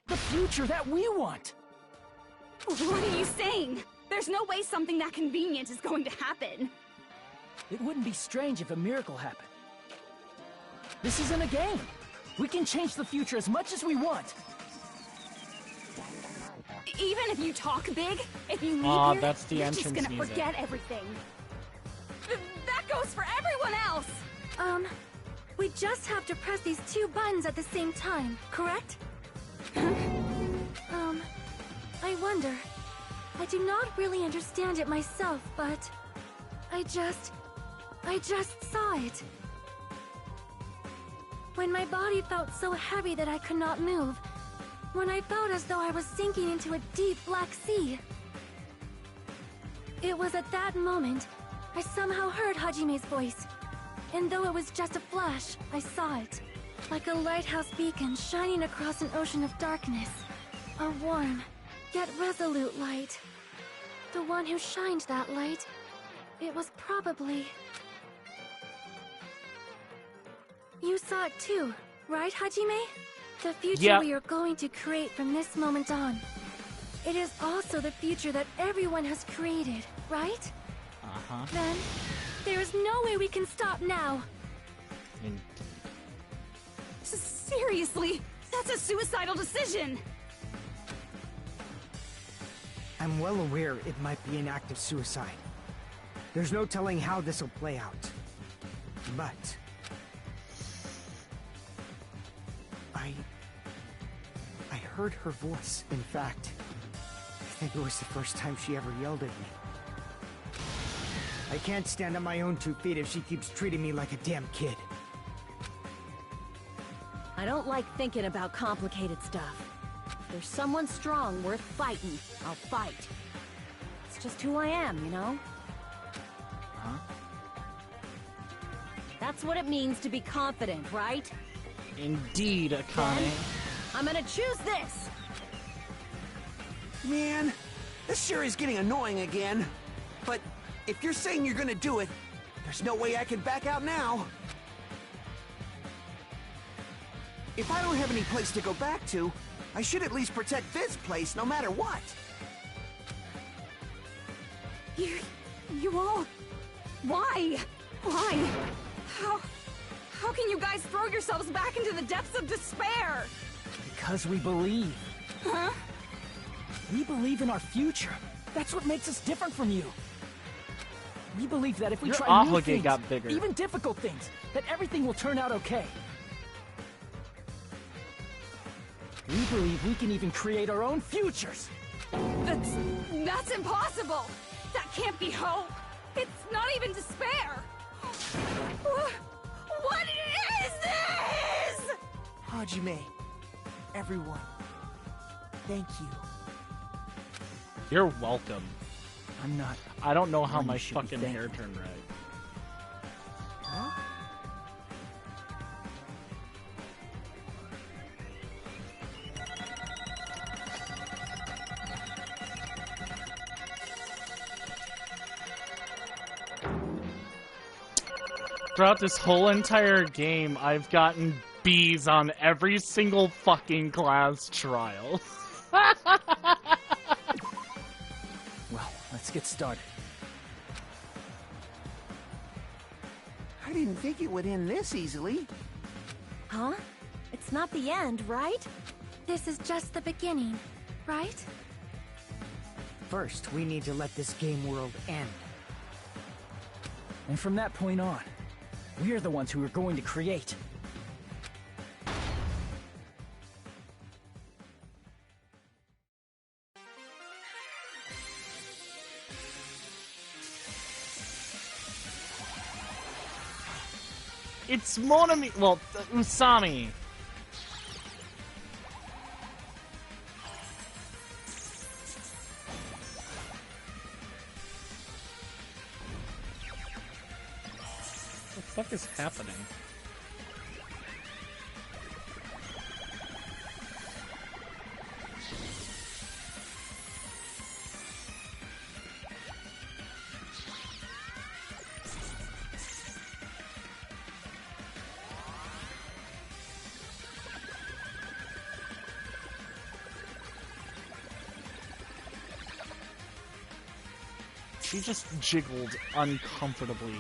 The future that we want! What are you saying? There's no way something that convenient is going to happen. It wouldn't be strange if a miracle happened. This isn't a game. We can change the future as much as we want. Even if you talk big, if you leave here, that's the you're just entrance gonna music. forget everything. That goes for everyone else! We just have to press these two buttons at the same time, correct? I wonder. I do not really understand it myself, but... I just saw it. When my body felt so heavy that I could not move. When I felt as though I was sinking into a deep black sea. It was at that moment, I somehow heard Hajime's voice. And though it was just a flash, I saw it. Like a lighthouse beacon shining across an ocean of darkness. A warm, yet resolute light. The one who shined that light, it was probably... You saw it too, right, Hajime? The future we are going to create from this moment on. It is also the future that everyone has created, right? Uh-huh. Then, there is no way we can stop now. Seriously, that's a suicidal decision! I'm well aware it might be an act of suicide. There's no telling how this will play out. But... I heard her voice. In fact, I think it was the first time she ever yelled at me. I can't stand on my own 2 feet if she keeps treating me like a damn kid. I don't like thinking about complicated stuff. If there's someone strong worth fighting, I'll fight. It's just who I am, you know? Huh? That's what it means to be confident, right? Indeed, Akane. Then, I'm gonna choose this! Man, this sure is getting annoying again. But if you're saying you're gonna do it, there's no way I can back out now. If I don't have any place to go back to, I should at least protect this place no matter what. You all... Why? Why? How can you guys throw yourselves back into the depths of despair? Because we believe. Huh? We believe in our future. That's what makes us different from you. We believe that if we Your try new obligate things, got bigger. even difficult things, that everything will turn out okay. We believe we can even create our own futures. That's impossible! That can't be hope! It's not even despair! What is this?! Hajime, everyone, thank you. You're welcome. I'm not. I don't know how one my you should be fucking thanking. hair turned red. Huh? Throughout this whole entire game, I've gotten B's on every single fucking class trial. Well, let's get started. I didn't think it would end this easily. Huh? It's not the end, right? This is just the beginning, right? First, we need to let this game world end. And from that point on, we are the ones who are going to create. It's Monami. Well, Usami. What the fuck is happening? She just jiggled uncomfortably.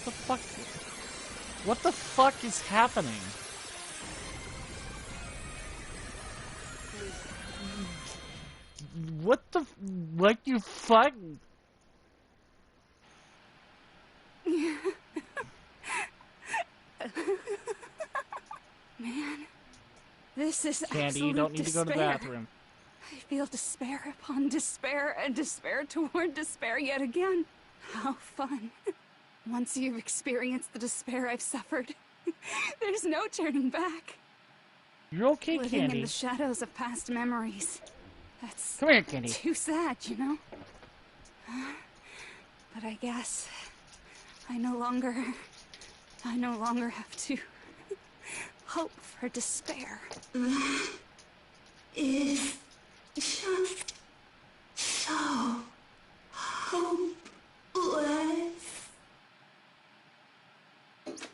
What the fuck? What the fuck is happening? What the... What you fuck... Man, this is Candy, you absolute don't need to go to the despair. bathroom. I feel despair upon despair and despair toward despair yet again. How fun. Once you've experienced the despair I've suffered, there's no turning back. You're okay, Living Candy. in the shadows of past memories. That's Come here, Candy. too sad, you know? But I guess I no longer have to hope for despair. Is just so hopeless.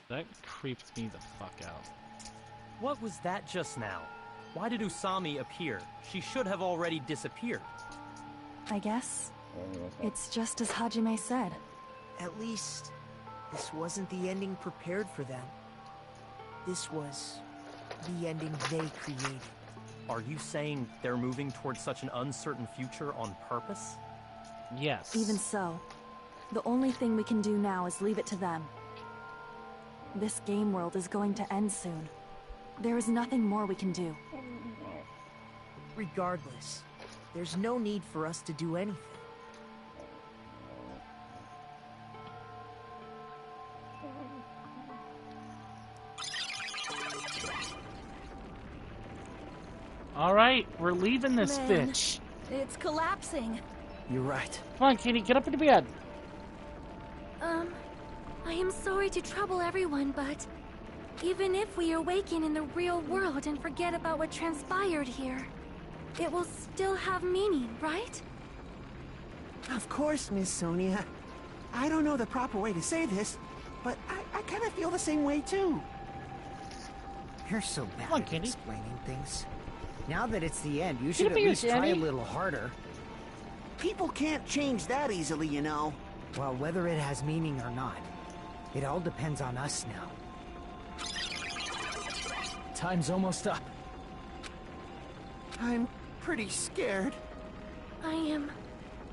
That creeped me the fuck out. What was that just now? Why did Usami appear? She should have already disappeared. I guess it's just as Hajime said. At least, this wasn't the ending prepared for them. This was the ending they created. Are you saying they're moving towards such an uncertain future on purpose? Yes. Even so, the only thing we can do now is leave it to them. This game world is going to end soon. There is nothing more we can do. Regardless, there's no need for us to do anything. Alright, we're leaving this Man, bitch. It's collapsing. You're right. Come on, Kitty, get up into bed. I am sorry to trouble everyone, but even if we awaken in the real world and forget about what transpired here, it will still have meaning, right? Of course, Miss Sonia. I don't know the proper way to say this, but I kind of feel the same way too. You're so bad Come on, at Kitty. explaining things. Now that it's the end, you Get should up at here, least try a Danny. little harder. People can't change that easily, you know. Well, whether it has meaning or not, it all depends on us now. Time's almost up. I'm pretty scared. I am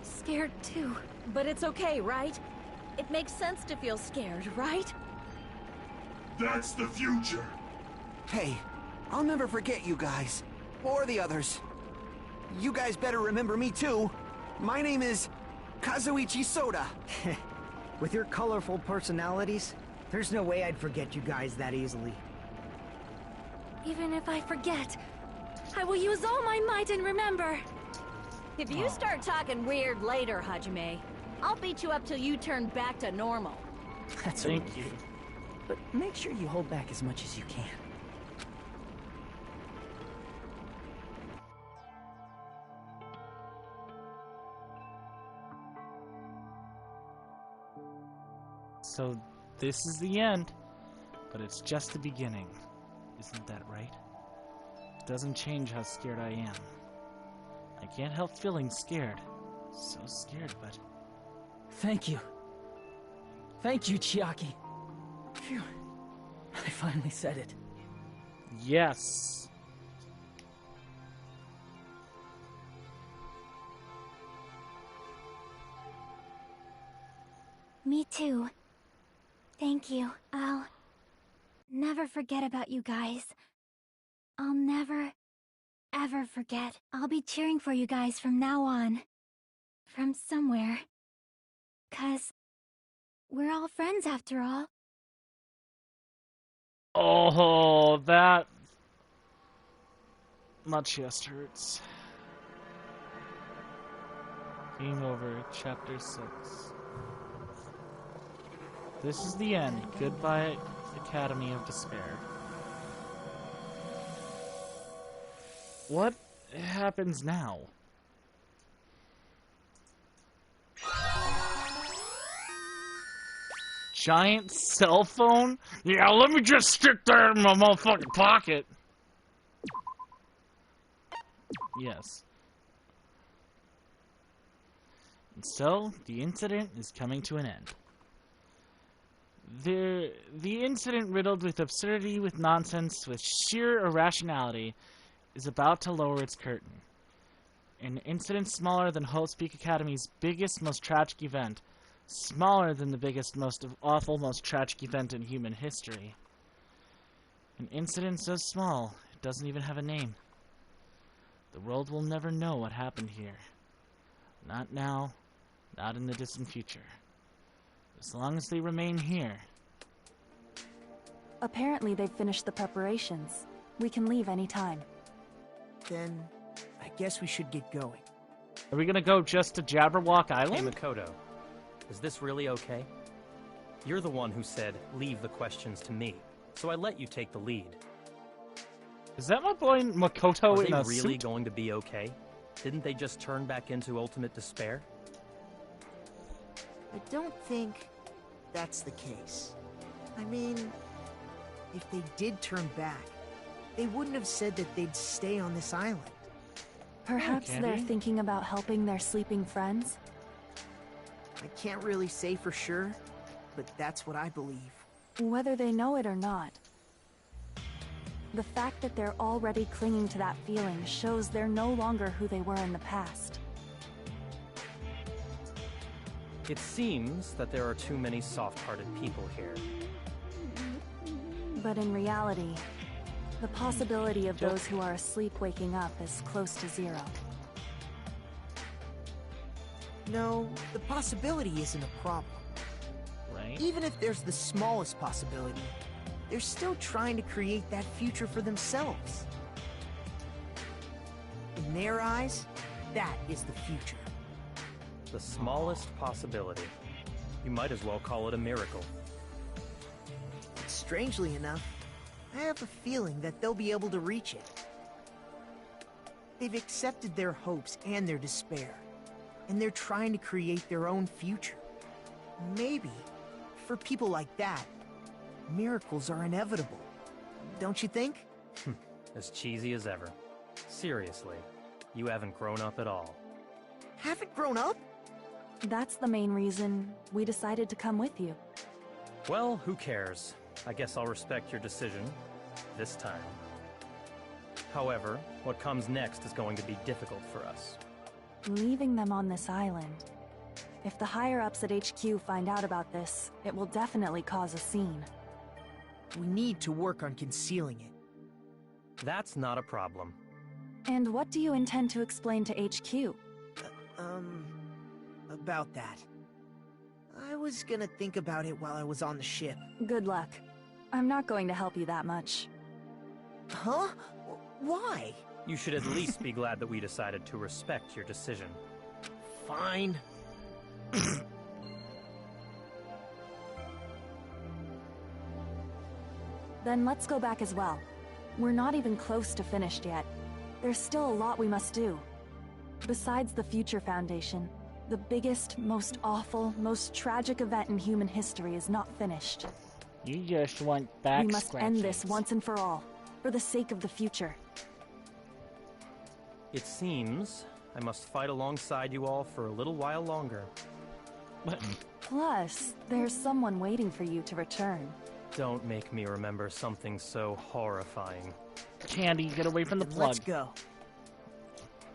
scared too. But it's okay, right? It makes sense to feel scared, right? That's the future. Hey, I'll never forget you guys. Or the others. You guys better remember me too. My name is Kazuichi Soda. With your colorful personalities, there's no way I'd forget you guys that easily. Even if I forget, I will use all my might and remember. If you start talking weird later, Hajime, I'll beat you up till you turn back to normal. That's Thank you. But make sure you hold back as much as you can. So, this is the end, but it's just the beginning. Isn't that right? It doesn't change how scared I am. I can't help feeling scared. So scared, but... Thank you. Thank you, Chiaki. Phew. I finally said it. Yes. Me too. Thank you. I'll never forget about you guys. I'll never, ever forget. I'll be cheering for you guys from now on. From somewhere. 'Cause we're all friends after all. Oh, that... My chest hurts. Game over, Chapter 6. This is the end. Goodbye, Academy of Despair. What happens now? Giant cell phone? Yeah, let me just stick that in my motherfucking pocket. Yes. And so, the incident is coming to an end. The incident, riddled with absurdity, with nonsense, with sheer irrationality, is about to lower its curtain. An incident smaller than Hope's Peak Academy's biggest, most tragic event. Smaller than the biggest, most awful, most tragic event in human history. An incident so small, it doesn't even have a name. The world will never know what happened here. Not now, not in the distant future. As long as they remain here. Apparently they've finished the preparations. We can leave any time. Then, I guess we should get going. Are we gonna go just to Jabberwock Hey, Island? Makoto. Is this really okay? You're the one who said, leave the questions to me. So I let you take the lead. Is that my boy Makoto Are in they a really suit? going to be okay? Didn't they just turn back into ultimate despair? I don't think that's the case. I mean, if they did turn back, they wouldn't have said that they'd stay on this island. Perhaps they're Candy? thinking about helping their sleeping friends? I can't really say for sure, but that's what I believe. Whether they know it or not. The fact that they're already clinging to that feeling shows they're no longer who they were in the past. It seems that there are too many soft-hearted people here. But in reality, The possibility of those who are asleep waking up is close to zero. No, the possibility isn't a problem. Right? Even if there's the smallest possibility, they're still trying to create that future for themselves. In their eyes, that is the future. The smallest possibility. You might as well call it a miracle. Strangely enough, I have a feeling that they'll be able to reach it. They've accepted their hopes and their despair, and they're trying to create their own future. Maybe, for people like that, miracles are inevitable. Don't you think? As cheesy as ever. Seriously, you haven't grown up at all. Haven't grown up? That's the main reason we decided to come with you. Well, who cares? I guess I'll respect your decision. This time. However, what comes next is going to be difficult for us. Leaving them on this island. If the higher-ups at HQ find out about this, it will definitely cause a scene. We need to work on concealing it. That's not a problem. And what do you intend to explain to HQ? About that. I was gonna think about it while I was on the ship. Good luck. I'm not going to help you that much. Huh? Why? You should at least be glad that we decided to respect your decision. Fine. Then let's go back as well. We're not even close to finished yet. There's still a lot we must do. Besides the Future Foundation, the biggest, most awful, most tragic event in human history is not finished. You just want back We must end this once and for all, for the sake of the future. It seems I must fight alongside you all for a little while longer. Plus, there's someone waiting for you to return. Don't make me remember something so horrifying. Candy, get away from the plug. Let's go.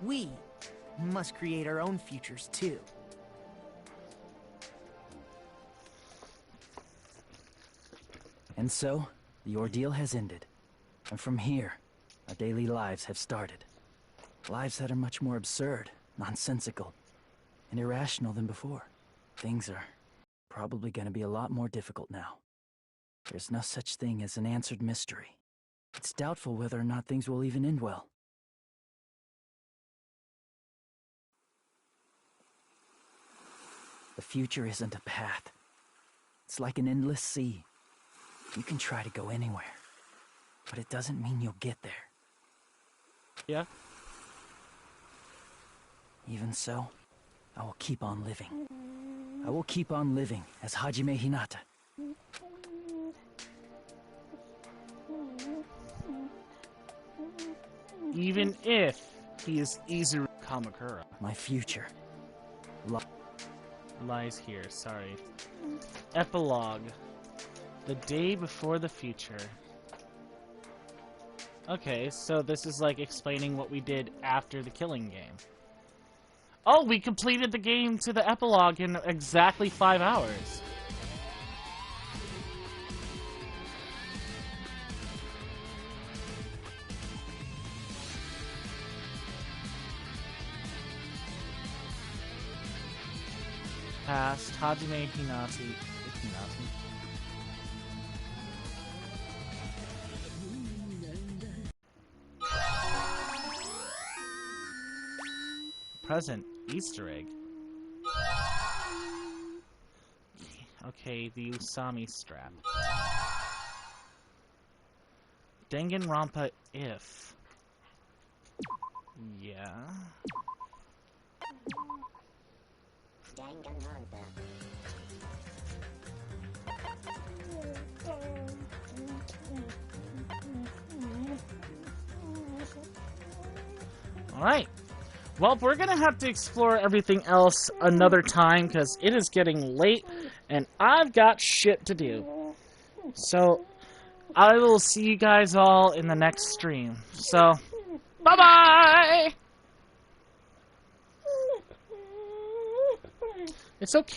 We must create our own futures, too. And so, the ordeal has ended. And from here, our daily lives have started. Lives that are much more absurd, nonsensical, and irrational than before. Things are probably going to be a lot more difficult now. There's no such thing as an answered mystery. It's doubtful whether or not things will even end well. The future isn't a path. It's like an endless sea. You can try to go anywhere, but it doesn't mean you'll get there. Yeah. Even so, I will keep on living. I will keep on living as Hajime Hinata. Even if he is Izuru Kamakura. My future lies here, sorry. Epilogue. The day before the future. Okay, so this is like explaining what we did after the killing game. Oh, we completed the game to the epilogue in exactly 5 hours. Past Hajime Hinata. Present Easter egg. Okay, the Usami strap. Danganronpa if. Yeah. Danganronpa. Alright. Well, we're gonna have to explore everything else another time because it is getting late and I've got shit to do. So, I will see you guys all in the next stream. So, bye-bye! It's okay.